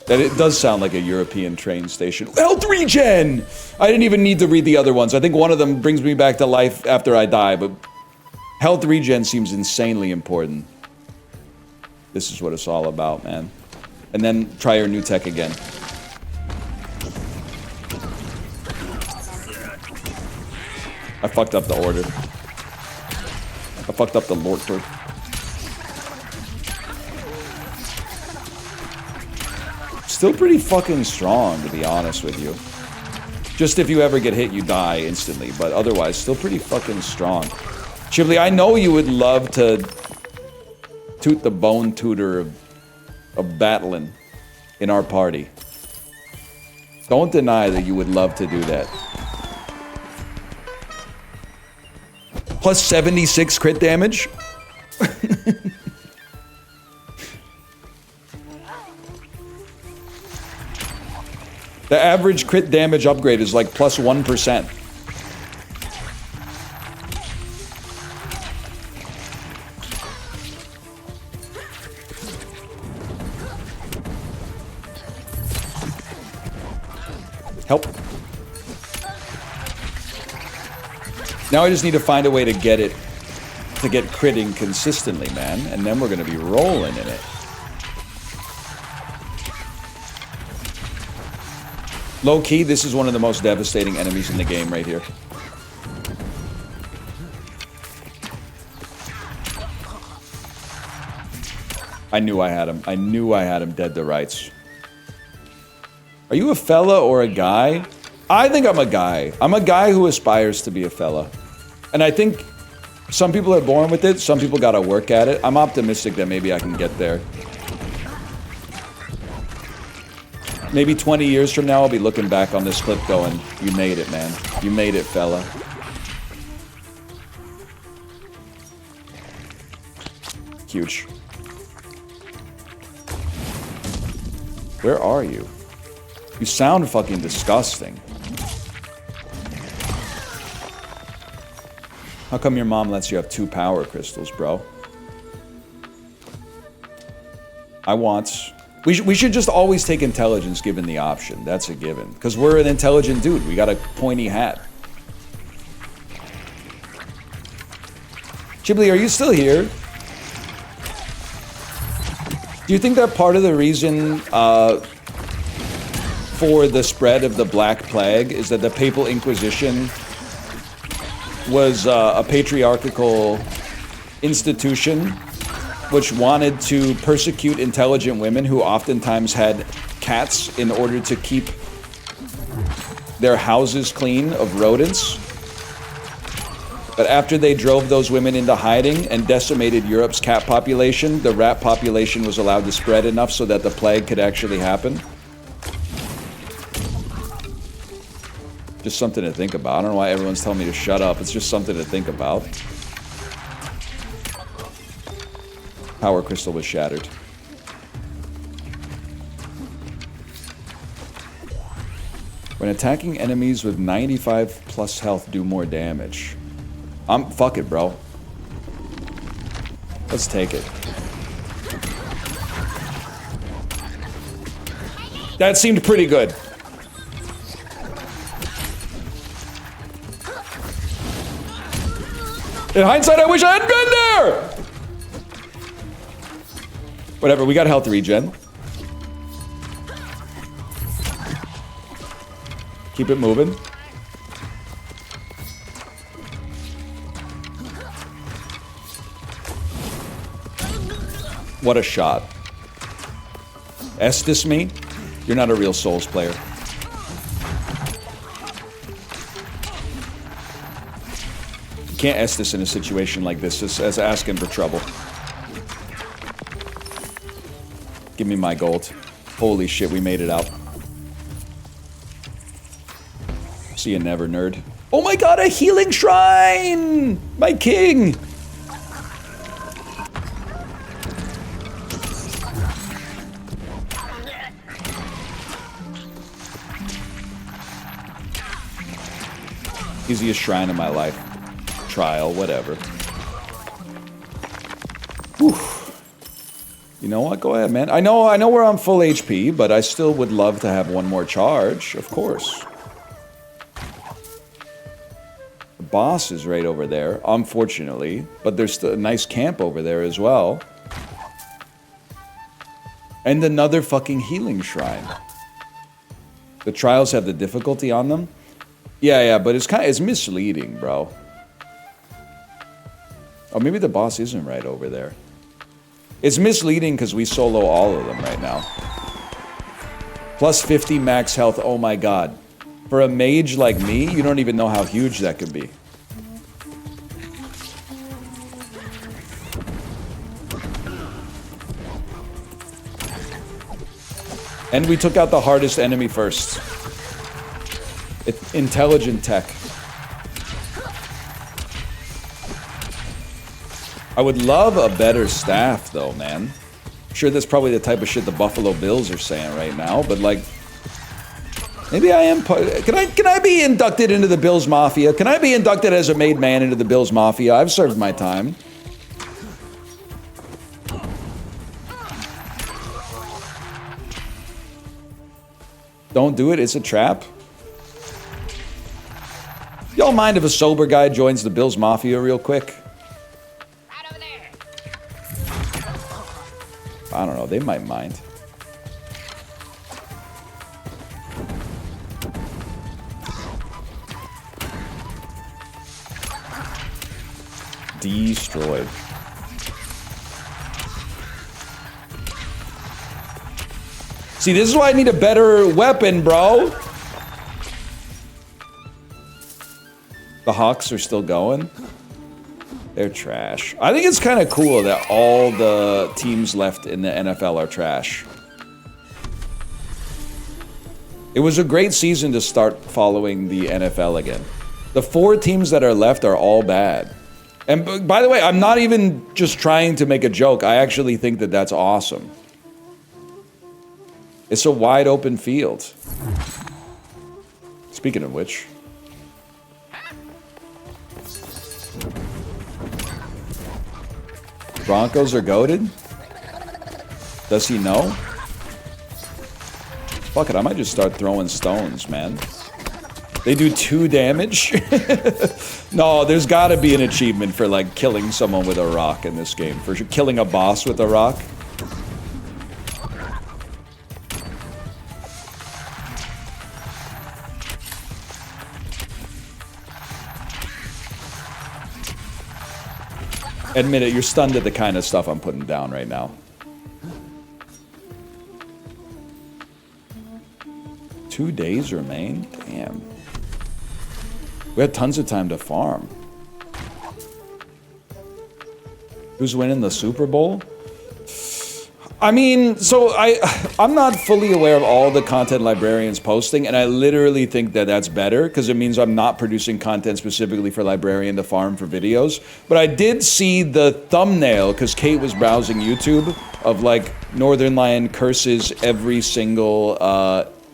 That it does sound like a European train station. Health regen! I didn't even need to read the other ones. I think one of them brings me back to life after I die, but health regen seems insanely important. This is what it's all about, man. And then try your new tech again. I fucked up the order. I fucked up the Lorter. Still pretty fucking strong, to be honest with you. Just if you ever get hit, you die instantly. But otherwise, still pretty fucking strong. Chibli, I know you would love to toot the bone tutor of battling in our party. Don't deny that you would love to do that. Plus 76 crit damage? The average crit damage upgrade is like plus 1%. Help. Now I just need to find a way to get it, to get critting consistently, man. And then we're going to be rolling in it. Low key, this is one of the most devastating enemies in the game right here. I knew I had him. I knew I had him dead to rights. Are you a fella or a guy? I think I'm a guy. I'm a guy who aspires to be a fella. And I think some people are born with it. Some people gotta work at it. I'm optimistic that maybe I can get there. Maybe 20 years from now, I'll be looking back on this clip going, you made it, man. You made it, fella. Huge. Where are you? You sound fucking disgusting. How come your mom lets you have 2 power crystals, bro? I want We should just always take intelligence given the option. That's a given. Because we're an intelligent dude. We got a pointy hat. Chibli, are you still here? Do you think that part of the reason for the spread of the Black Plague is that the Papal Inquisition was a patriarchal institution which wanted to persecute intelligent women who oftentimes had cats in order to keep their houses clean of rodents? But after they drove those women into hiding and decimated Europe's cat population, the rat population was allowed to spread enough so that the plague could actually happen. Just something to think about. I don't know why everyone's telling me to shut up. It's just something to think about. Power crystal was shattered. When attacking enemies with 95 plus health, do more damage. Fuck it, bro. Let's take it. That seemed pretty good. In hindsight, I wish I hadn't been there! Whatever, we got health regen. Keep it moving. What a shot. Estes me? You're not a real Souls player. You can't Estes in a situation like this. It's asking for trouble. Give me my gold. Holy shit, we made it out. See you never, nerd. Oh my god, a healing shrine! My king! Easiest shrine of my life. Trial, whatever. Whew. You know what? Go ahead, man. I know we're on full HP, but I still would love to have one more charge, of course. The boss is right over there, unfortunately, but there's still a nice camp over there as well. And another fucking healing shrine. The trials have the difficulty on them. Yeah, but it's misleading, bro. Oh, maybe the boss isn't right over there. It's misleading because we solo all of them right now. Plus 50 max health, oh my god. For a mage like me, you don't even know how huge that could be. And we took out the hardest enemy first. Intelligent tech. I would love a better staff, though, man. I'm sure that's probably the type of shit the Buffalo Bills are saying right now, but like, maybe I am. Can I be inducted into the Bills Mafia? Can I be inducted as a made man into the Bills Mafia? I've served my time. Don't do it. It's a trap. Y'all mind if a sober guy joins the Bills Mafia real quick? Right over there. I don't know. They might mind. Destroyed. See, this is why I need a better weapon, bro. The Hawks are still going. They're trash. I think it's kind of cool that all the teams left in the NFL are trash. It was a great season to start following the NFL again. The 4 teams that are left are all bad. And by the way, I'm not even just trying to make a joke. I actually think that that's awesome. It's a wide open field. Speaking of which. Broncos are goated? Does he know? Fuck it, I might just start throwing stones, man. They do 2 damage? No, there's gotta be an achievement for, like, killing someone with a rock in this game. For killing a boss with a rock. Admit it, you're stunned at the kind of stuff I'm putting down right now. 2 days remain? Damn. We had tons of time to farm. Who's winning the Super Bowl? I mean, so I'm not fully aware of all the content Librarian's posting, and I literally think that that's better, because it means I'm not producing content specifically for Librarian to farm for videos. But I did see the thumbnail, because Kate was browsing YouTube, of, like, Northern Lion curses every single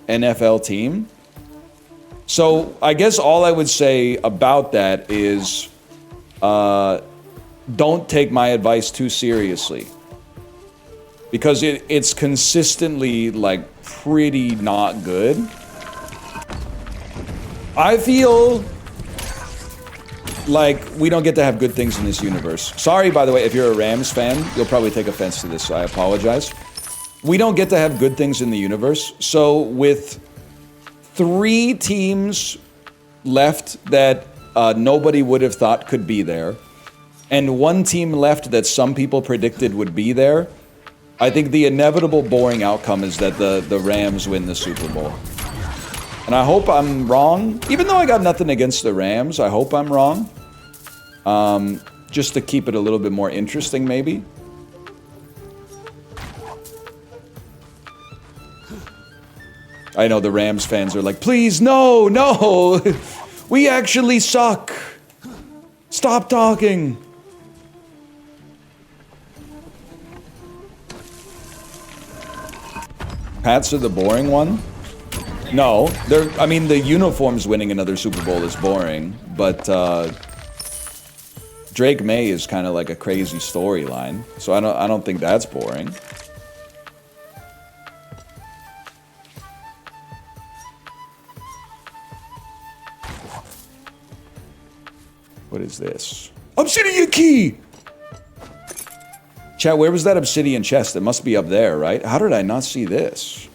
NFL team. So I guess all I would say about that is don't take my advice too seriously. Because it's consistently, like, pretty not good. I feel like we don't get to have good things in this universe. Sorry, by the way, if you're a Rams fan, you'll probably take offense to this, so I apologize. We don't get to have good things in the universe, so with 3 teams left that nobody would have thought could be there, and 1 team left that some people predicted would be there, I think the inevitable boring outcome is that the Rams win the Super Bowl. And I hope I'm wrong. Even though I got nothing against the Rams, I hope I'm wrong. Just to keep it a little bit more interesting, maybe. I know the Rams fans are like, please, no, no! We actually suck! Stop talking! Pats are the boring one? No, I mean, the uniforms winning another Super Bowl is boring, but Drake May is kind of like a crazy storyline, so I don't think that's boring. What is this? Obsidian key! Chat, where was that obsidian chest? It must be up there, right? How did I not see this?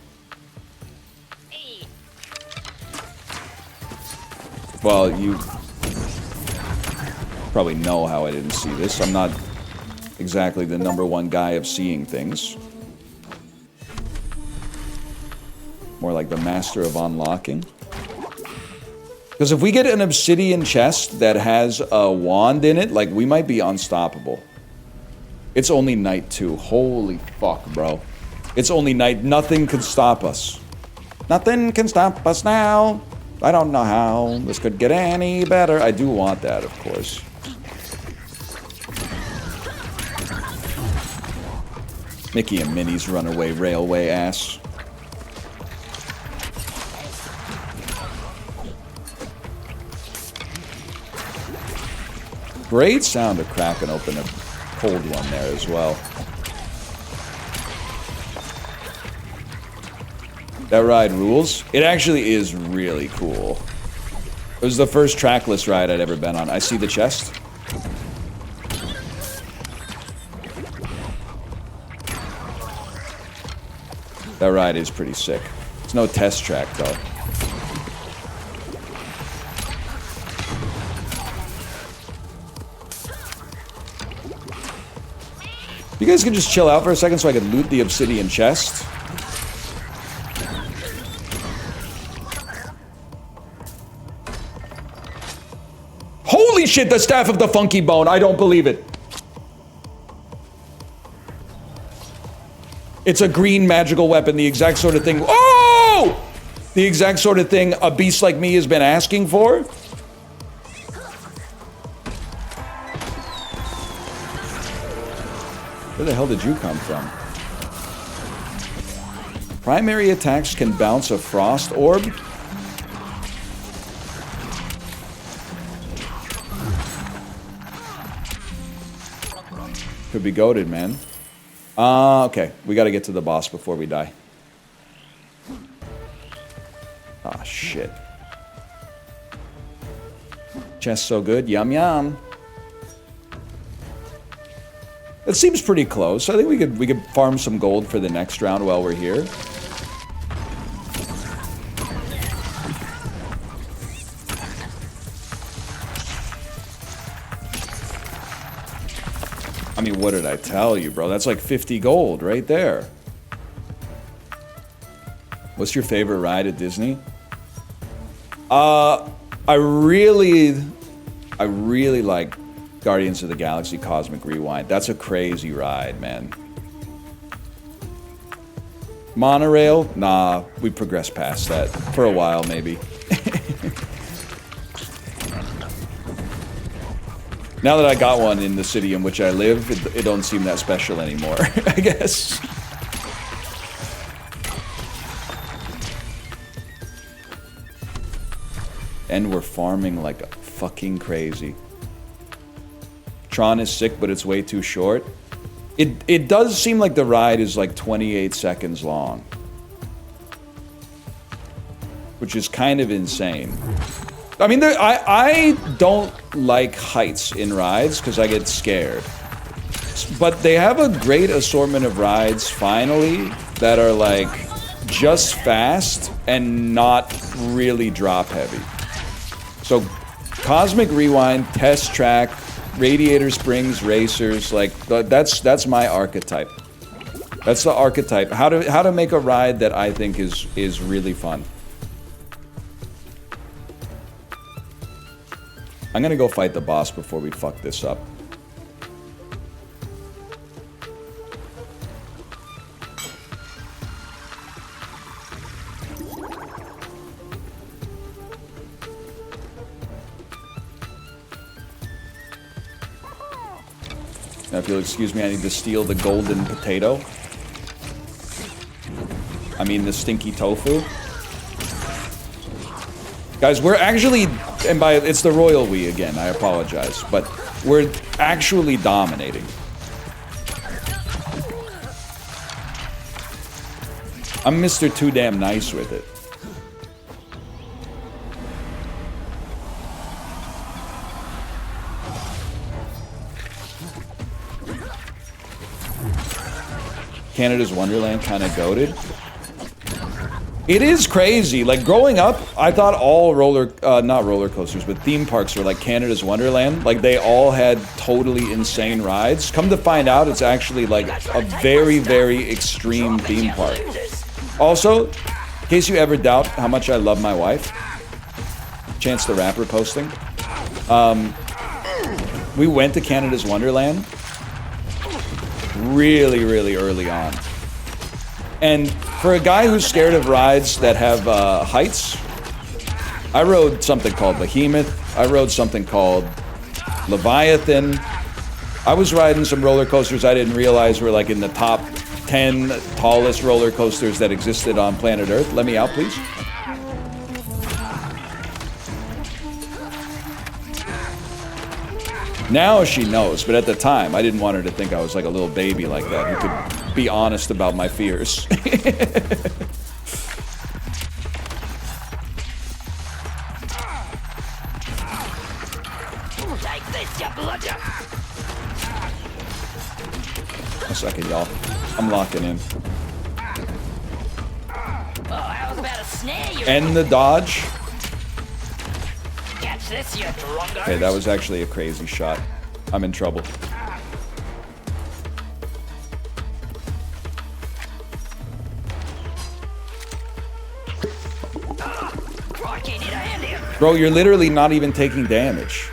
Well, you probably know how I didn't see this. I'm not exactly the #1 guy of seeing things. More like the master of unlocking. Because if we get an obsidian chest that has a wand in it, like, we might be unstoppable. It's only night 2. Holy fuck, bro. It's only night. Nothing can stop us. Nothing can stop us now. I don't know how this could get any better. I do want that, of course. Mickey and Minnie's runaway railway ass. Great sound of cracking open a cold one there as well. That ride rules. It actually is really cool. It was the first trackless ride I'd ever been on. I see the chest. That ride is pretty sick. It's no test track though. You guys can just chill out for a second so I can loot the obsidian chest. Holy shit, the Staff of the Funky Bone. I don't believe it. It's a green magical weapon, the exact sort of thing. Oh! The exact sort of thing a beast like me has been asking for. Where the hell did you come from? Primary attacks can bounce a frost orb. Could be goated, man. Okay. We gotta get to the boss before we die. shit. Chest so good. Yum yum. It seems pretty close. I think we could farm some gold for the next round while we're here. I mean, what did I tell you, bro? That's like 50 gold right there. What's your favorite ride at Disney? I really like Guardians of the Galaxy Cosmic Rewind. That's a crazy ride, man. Monorail? Nah, we progressed past that for a while, maybe. Now that I got one in the city in which I live, it don't seem that special anymore, I guess. And we're farming like fucking crazy. Tron is sick, but it's way too short. It does seem like the ride is like 28 seconds long. Which is kind of insane. I mean, I don't like heights in rides because I get scared. But they have a great assortment of rides, finally, that are like just fast and not really drop heavy. So, Cosmic Rewind, Test Track, Radiator Springs, Racers, like that's my archetype. That's the archetype. How to make a ride that I think is really fun. I'm gonna go fight the boss before we fuck this up. Now, if you'll excuse me, I need to steal the golden potato. I mean, the stinky tofu. Guys, we're actually, and by it's the royal we again, I apologize, but we're actually dominating. I'm Mr. Too Damn Nice with it. Canada's Wonderland kind of goated. It is crazy. Like, growing up, I thought all not roller coasters, but theme parks were like Canada's Wonderland. Like, they all had totally insane rides. Come to find out, it's actually like a very, very extreme theme park. Also, in case you ever doubt how much I love my wife, Chance the Rapper posting. We went to Canada's Wonderland really, really early on. And for a guy who's scared of rides that have heights, I rode something called Behemoth. I rode something called Leviathan. I was riding some roller coasters I didn't realize were like in the top 10 tallest roller coasters that existed on planet Earth. Let me out, please. Now she knows, but at the time, I didn't want her to think I was like a little baby like that who could be honest about my fears. A second, y'all. I'm locking in. Oh, I was about to snare you. End the dodge. Catch this, you drunkards. Okay, that was actually a crazy shot. I'm in trouble. Crikey, need a hand here. Bro, you're literally not even taking damage.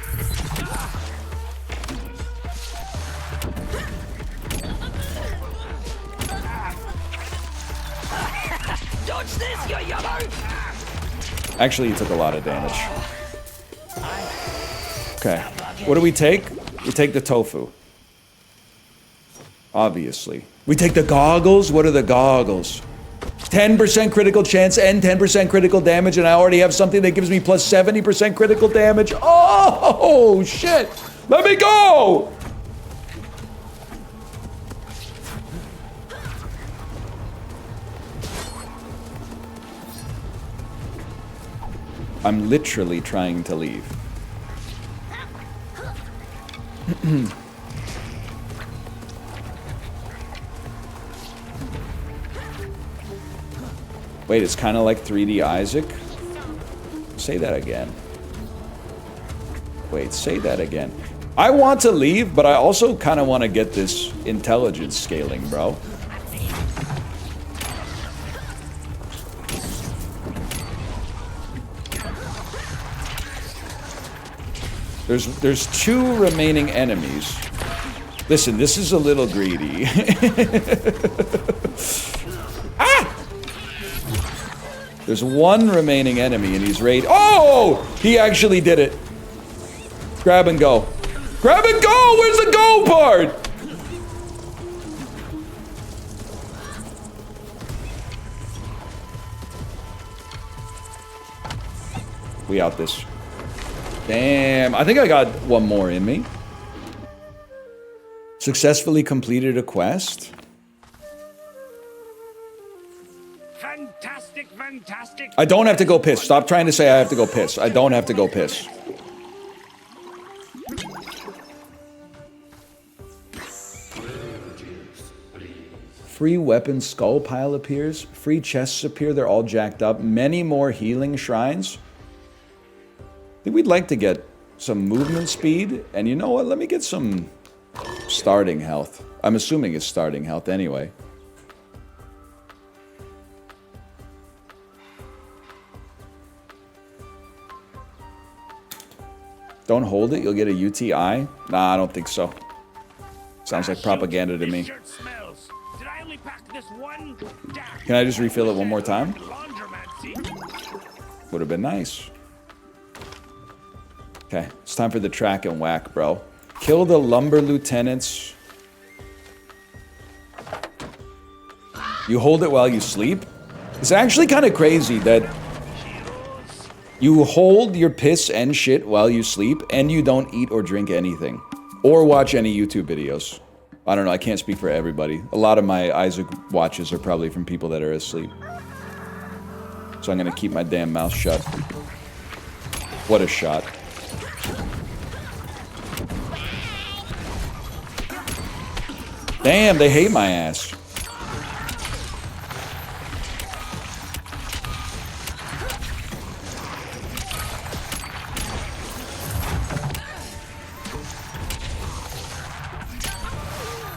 Dodge this, you yummo. Actually, you took a lot of damage. Okay. What do we take? We take the tofu. Obviously. We take the goggles? What are the goggles? 10% critical chance and 10% critical damage, and I already have something that gives me plus 70% critical damage. Oh, shit! Let me go! I'm literally trying to leave. Wait, it's kind of like 3D Isaac? Say that again. Wait, say that again. I want to leave, but I also kind of want to get this intelligence scaling, bro. There's 2 remaining enemies. Listen, this is a little greedy. Ah! There's 1 remaining enemy and he's raid. Oh! He actually did it. Grab and go. Grab and go! Where's the go part? We out this. Damn, I think I got 1 more in me. Successfully completed a quest. Fantastic, fantastic. I don't have to go piss. Stop trying to say I have to go piss. I don't have to go piss. Free weapon skull pile appears. Free chests appear. They're all jacked up. Many more healing shrines. I think we'd like to get some movement speed. And you know what? Let me get some starting health. I'm assuming it's starting health anyway. Don't hold it, you'll get a UTI? Nah, I don't think so. Sounds like propaganda to me. Can I just refill it one more time? Would have been nice. Okay, it's time for the track and whack, bro. Kill the lumber lieutenants. You hold it while you sleep? It's actually kind of crazy that you hold your piss and shit while you sleep, and you don't eat or drink anything. Or watch any YouTube videos. I don't know, I can't speak for everybody. A lot of my Isaac watches are probably from people that are asleep. So I'm gonna keep my damn mouth shut. What a shot. Damn, they hate my ass.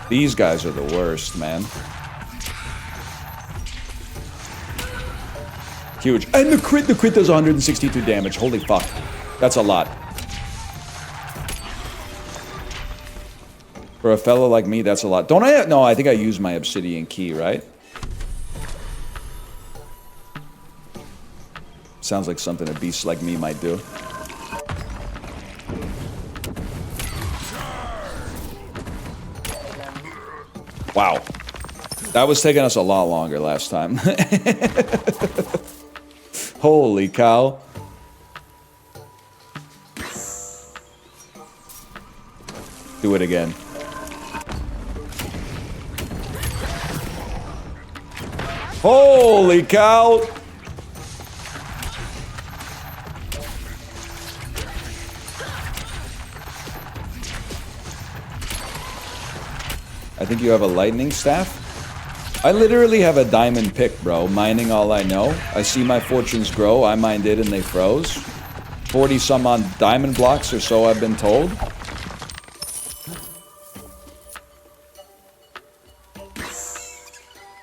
These guys are the worst, man. Huge. And the crit does 162 damage. Holy fuck. That's a lot. For a fellow like me, that's a lot. Don't I? No, I think I used my obsidian key, right? Sounds like something a beast like me might do. Wow. That was taking us a lot longer last time. Holy cow. Do it again. Holy cow! I think you have a lightning staff? I literally have a diamond pick, bro. Mining all I know. I see my fortunes grow. I mined it and they froze. 40 some odd diamond blocks or so I've been told.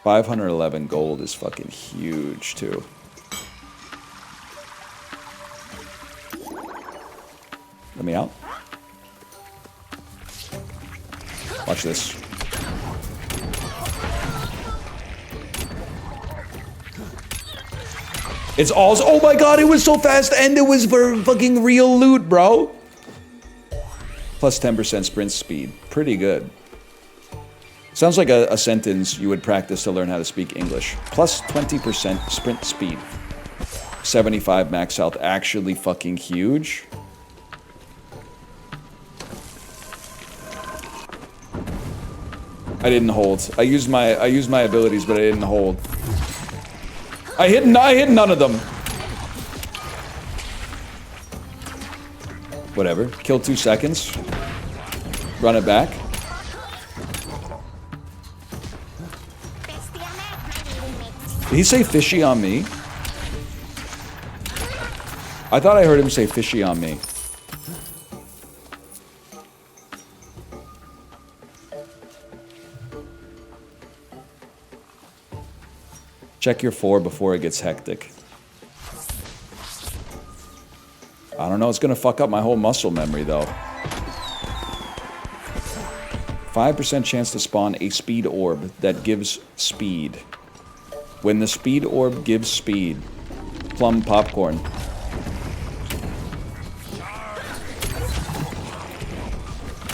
$511 gold is fucking huge, too. Let me out. Watch this. It's all... Oh my god, it was so fast and it was for fucking real loot, bro. Plus 10% sprint speed. Pretty good. Sounds like a sentence you would practice to learn how to speak English. Plus 20% sprint speed. 75 max health. Actually fucking huge. I didn't hold. I used my abilities, but I didn't hold. I hit none of them. Whatever. Kill 2 seconds. Run it back. Did he say fishy on me? I thought I heard him say fishy on me. Check your 4 before it gets hectic. I don't know, it's gonna fuck up my whole muscle memory though. 5% chance to spawn a speed orb that gives speed. When the speed orb gives speed, plum popcorn.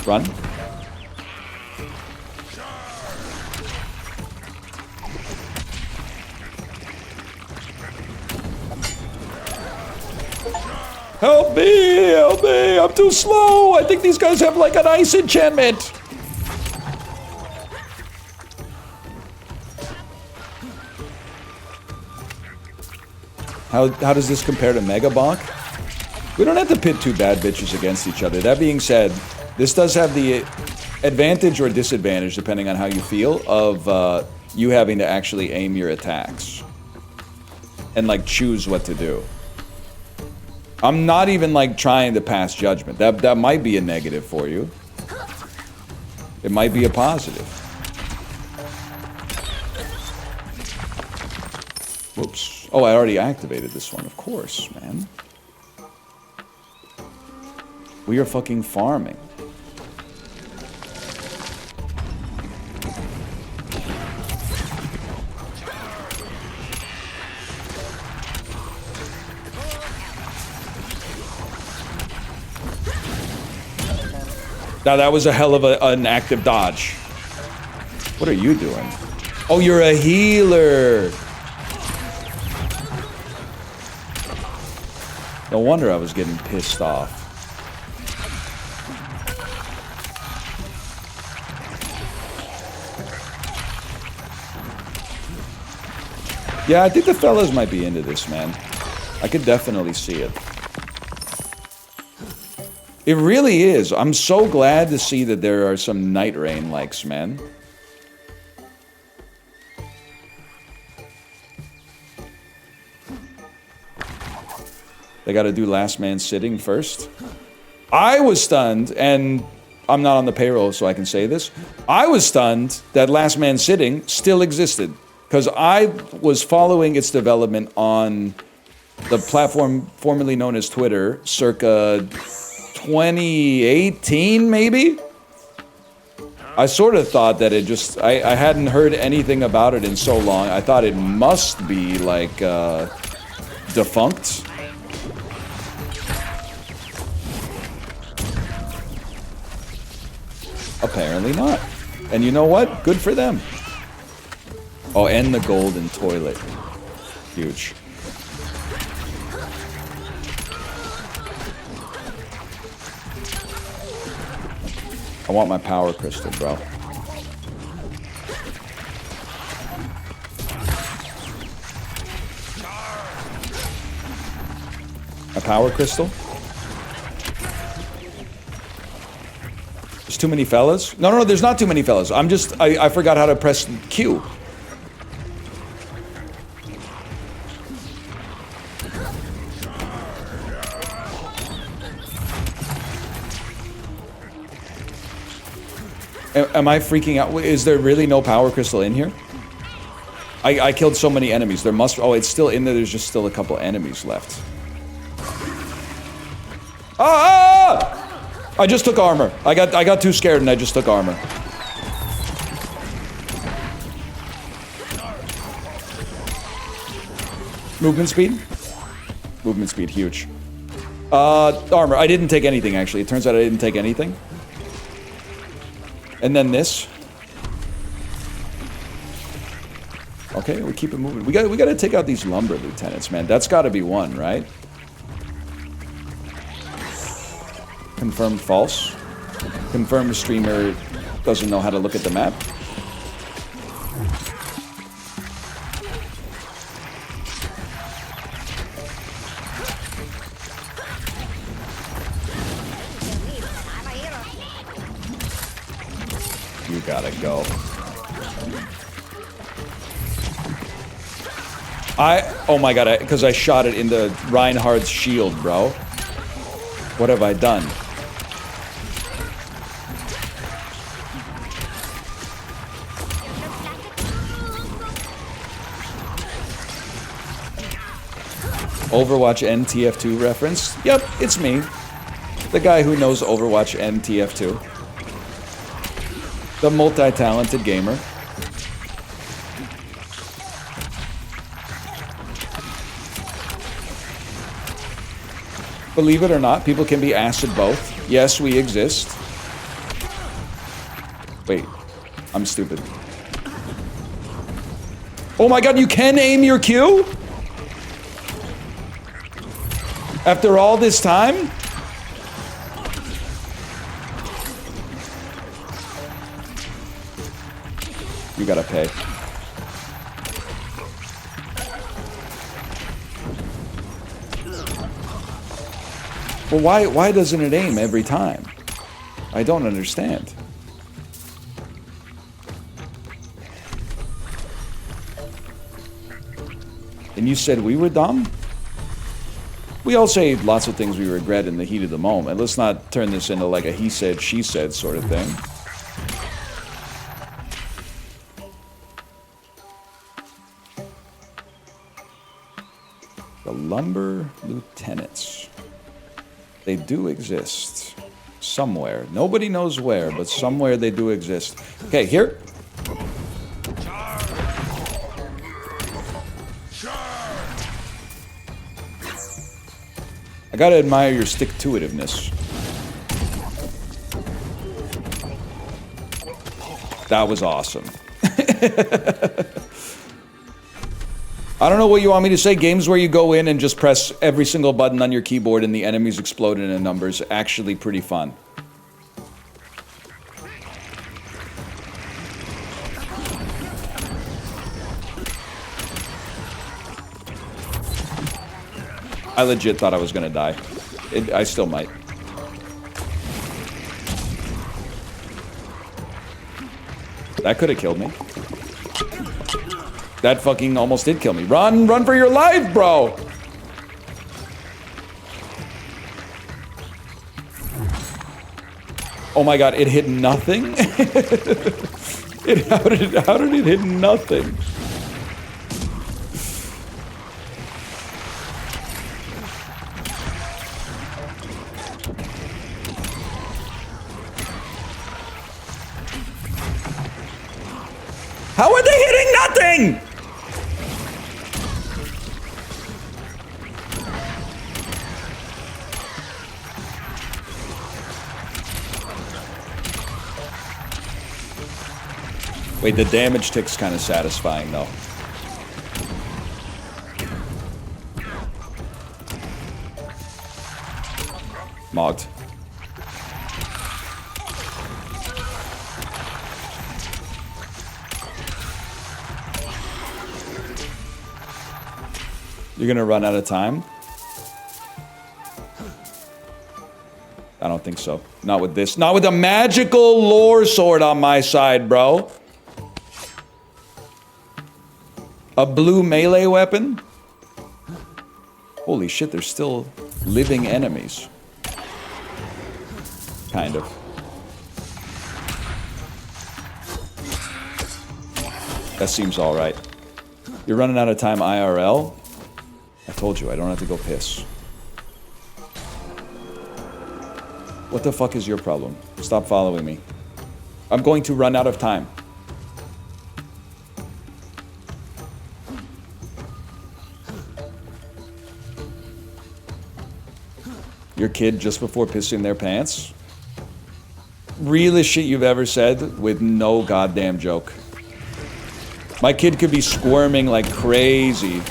Run. Help me! Help me! I'm too slow! I think these guys have like an ice enchantment! How does this compare to Mega Bonk? We don't have to pit 2 bad bitches against each other. That being said, this does have the advantage or disadvantage, depending on how you feel, of you having to actually aim your attacks. And like choose what to do. I'm not even like trying to pass judgment. That might be a negative for you. It might be a positive. Whoops. Oh, I already activated this one, of course, man. We are fucking farming. Now that was a hell of an active dodge. What are you doing? Oh, you're a healer. No wonder I was getting pissed off. Yeah, I think the fellas might be into this, man. I could definitely see it. It really is. I'm so glad to see that there are some Night Rain likes, man. They gotta do last man sitting first. I was stunned, and I'm not on the payroll, so I can say this. I was stunned that last man sitting still existed. Because I was following its development on the platform formerly known as Twitter, circa 2018, maybe? I sort of thought that it just... I hadn't heard anything about it in so long. I thought it must be, like, defunct. Apparently not. And you know what? Good for them. Oh, and the golden toilet. Huge. I want my power crystal, bro. A power crystal? There's too many fellas? No, there's not too many fellas. I'm just... I forgot how to press Q. Am I freaking out? Is there really no power crystal in here? I killed so many enemies. There must... Oh, it's still in there. There's just still a couple enemies left. Ah! I just took armor. I got too scared and I just took armor. Movement speed? Movement speed, huge. Armor. I didn't take anything, actually. It turns out I didn't take anything. And then this. Okay, we keep it moving. We gotta take out these lumber lieutenants, man. That's gotta be one, right? Confirmed false. Confirmed streamer doesn't know how to look at the map. You gotta go. Oh my god, because I shot it into Reinhardt's shield, bro. What have I done? Overwatch NTF2 reference? Yep, it's me. The guy who knows Overwatch NTF2. The multi-talented gamer. Believe it or not, people can be acid both. Yes, we exist. Wait, I'm stupid. Oh my god, you can aim your Q? After all this time? You gotta pay. Well, why doesn't it aim every time? I don't understand. And you said we were dumb? We all say lots of things we regret in the heat of the moment. Let's not turn this into like a he said, she said sort of thing. The Lumber Lieutenants. They do exist. Somewhere. Nobody knows where, but somewhere they do exist. Okay, here. I gotta admire your stick-to-itiveness. That was awesome. I don't know what you want me to say. Games where you go in and just press every single button on your keyboard and the enemies explode into numbers. Actually pretty fun. I legit thought I was gonna die. I still might. That could have killed me. That fucking almost did kill me. Run! Run for your life, bro! Oh my god, it hit nothing? How did it hit nothing? How are they hitting nothing? Wait, the damage tick's kind of satisfying, though. Mogged. You're gonna run out of time? I don't think so. Not with this. Not with a magical lore sword on my side, bro. A blue melee weapon? Holy shit, there's still living enemies. Kind of. That seems alright. You're running out of time IRL? I told you, I don't have to go piss. What the fuck is your problem? Stop following me. I'm going to run out of time. Your kid just before pissing their pants? Realest shit you've ever said with no goddamn joke. My kid could be squirming like crazy.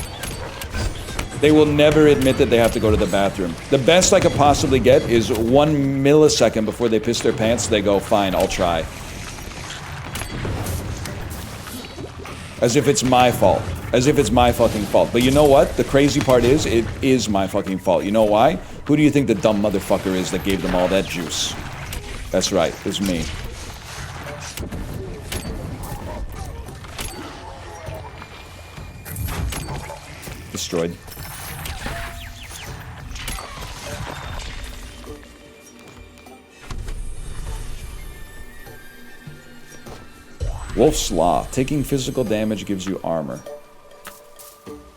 They will never admit that they have to go to the bathroom. The best I could possibly get is 1 millisecond before they piss their pants, they go, fine, I'll try. As if it's my fault. As if it's my fucking fault. But you know what? The crazy part is, it is my fucking fault. You know why? Who do you think the dumb motherfucker is that gave them all that juice? That's right, it's me. Destroyed. Wolf's Law. Taking physical damage gives you armor.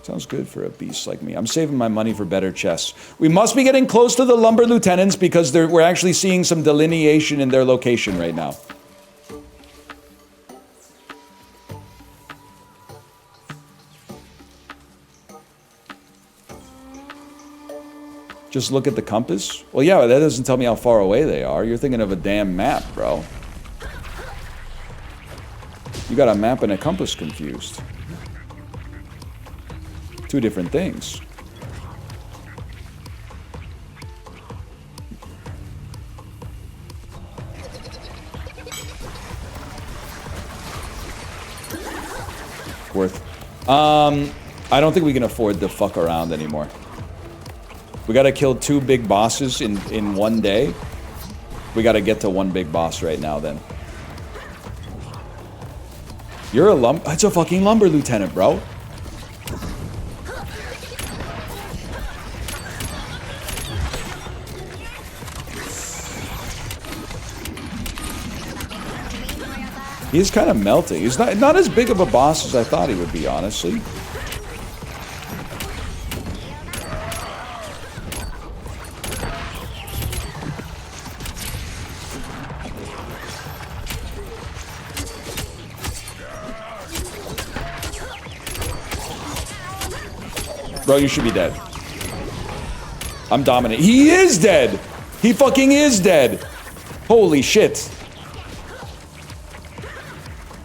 Sounds good for a beast like me. I'm saving my money for better chests. We must be getting close to the lumber lieutenants because we're actually seeing some delineation in their location right now. Just look at the compass? Well, yeah, that doesn't tell me how far away they are. You're thinking of a damn map, bro. You got a map and a compass confused. Two different things. Worth. I don't think we can afford to fuck around anymore. We gotta kill 2 big bosses in one day. We gotta get to 1 big boss right now then. You're a it's a fucking lumber lieutenant, bro. He's kind of melting. He's not as big of a boss as I thought he would be, honestly. Bro, you should be dead. I'm dominant. He is dead! He fucking is dead! Holy shit.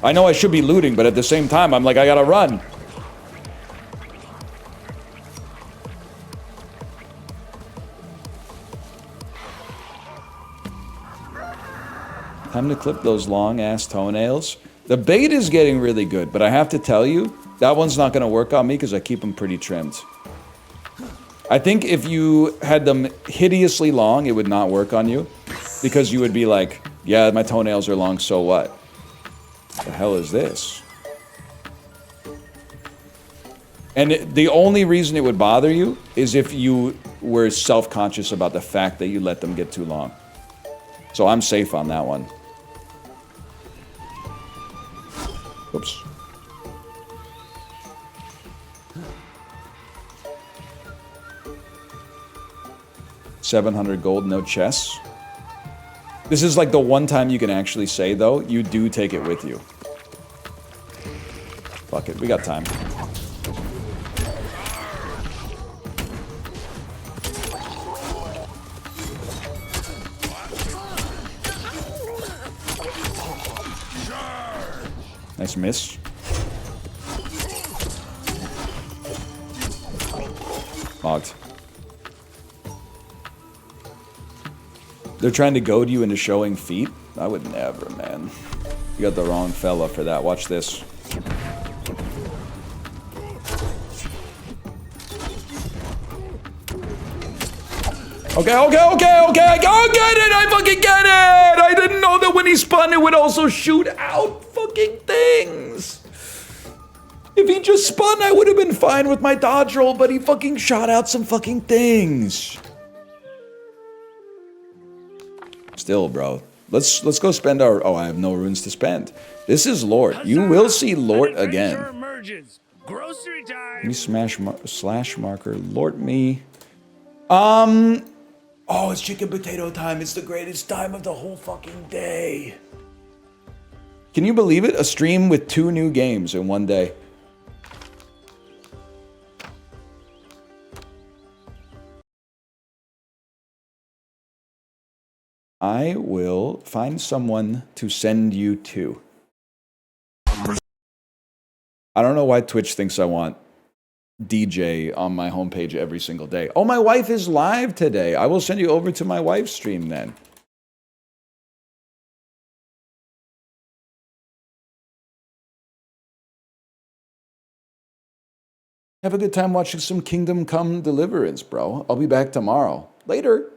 I know I should be looting, but at the same time, I'm like, I gotta run. Time to clip those long-ass toenails. The bait is getting really good, but I have to tell you, that one's not gonna work on me because I keep them pretty trimmed. I think if you had them hideously long, it would not work on you. Because you would be like, yeah, my toenails are long, so what? The hell is this? And the only reason it would bother you is if you were self-conscious about the fact that you let them get too long. So I'm safe on that one. Oops. $700 gold, no chests. This is like the one time you can actually say, though, you do take it with you. Fuck it, we got time. Nice miss. Logged. They're trying to goad you into showing feet? I would never, man. You got the wrong fella for that. Watch this. Okay. I get it! I fucking get it! I didn't know that when he spun, it would also shoot out fucking things. If he just spun, I would have been fine with my dodge roll, but he fucking shot out some fucking things. Still, bro. Let's go spend our... Oh, I have no runes to spend. This is Lord. You will see Lord again. Grocery time. Let me slash marker. Lord me. Oh, it's chicken potato time. It's the greatest time of the whole fucking day. Can you believe it? A stream with 2 new games in one day. I will find someone to send you to. I don't know why Twitch thinks I want DJ on my homepage every single day. Oh, my wife is live today. I will send you over to my wife's stream then. Have a good time watching some Kingdom Come Deliverance, bro. I'll be back tomorrow. Later.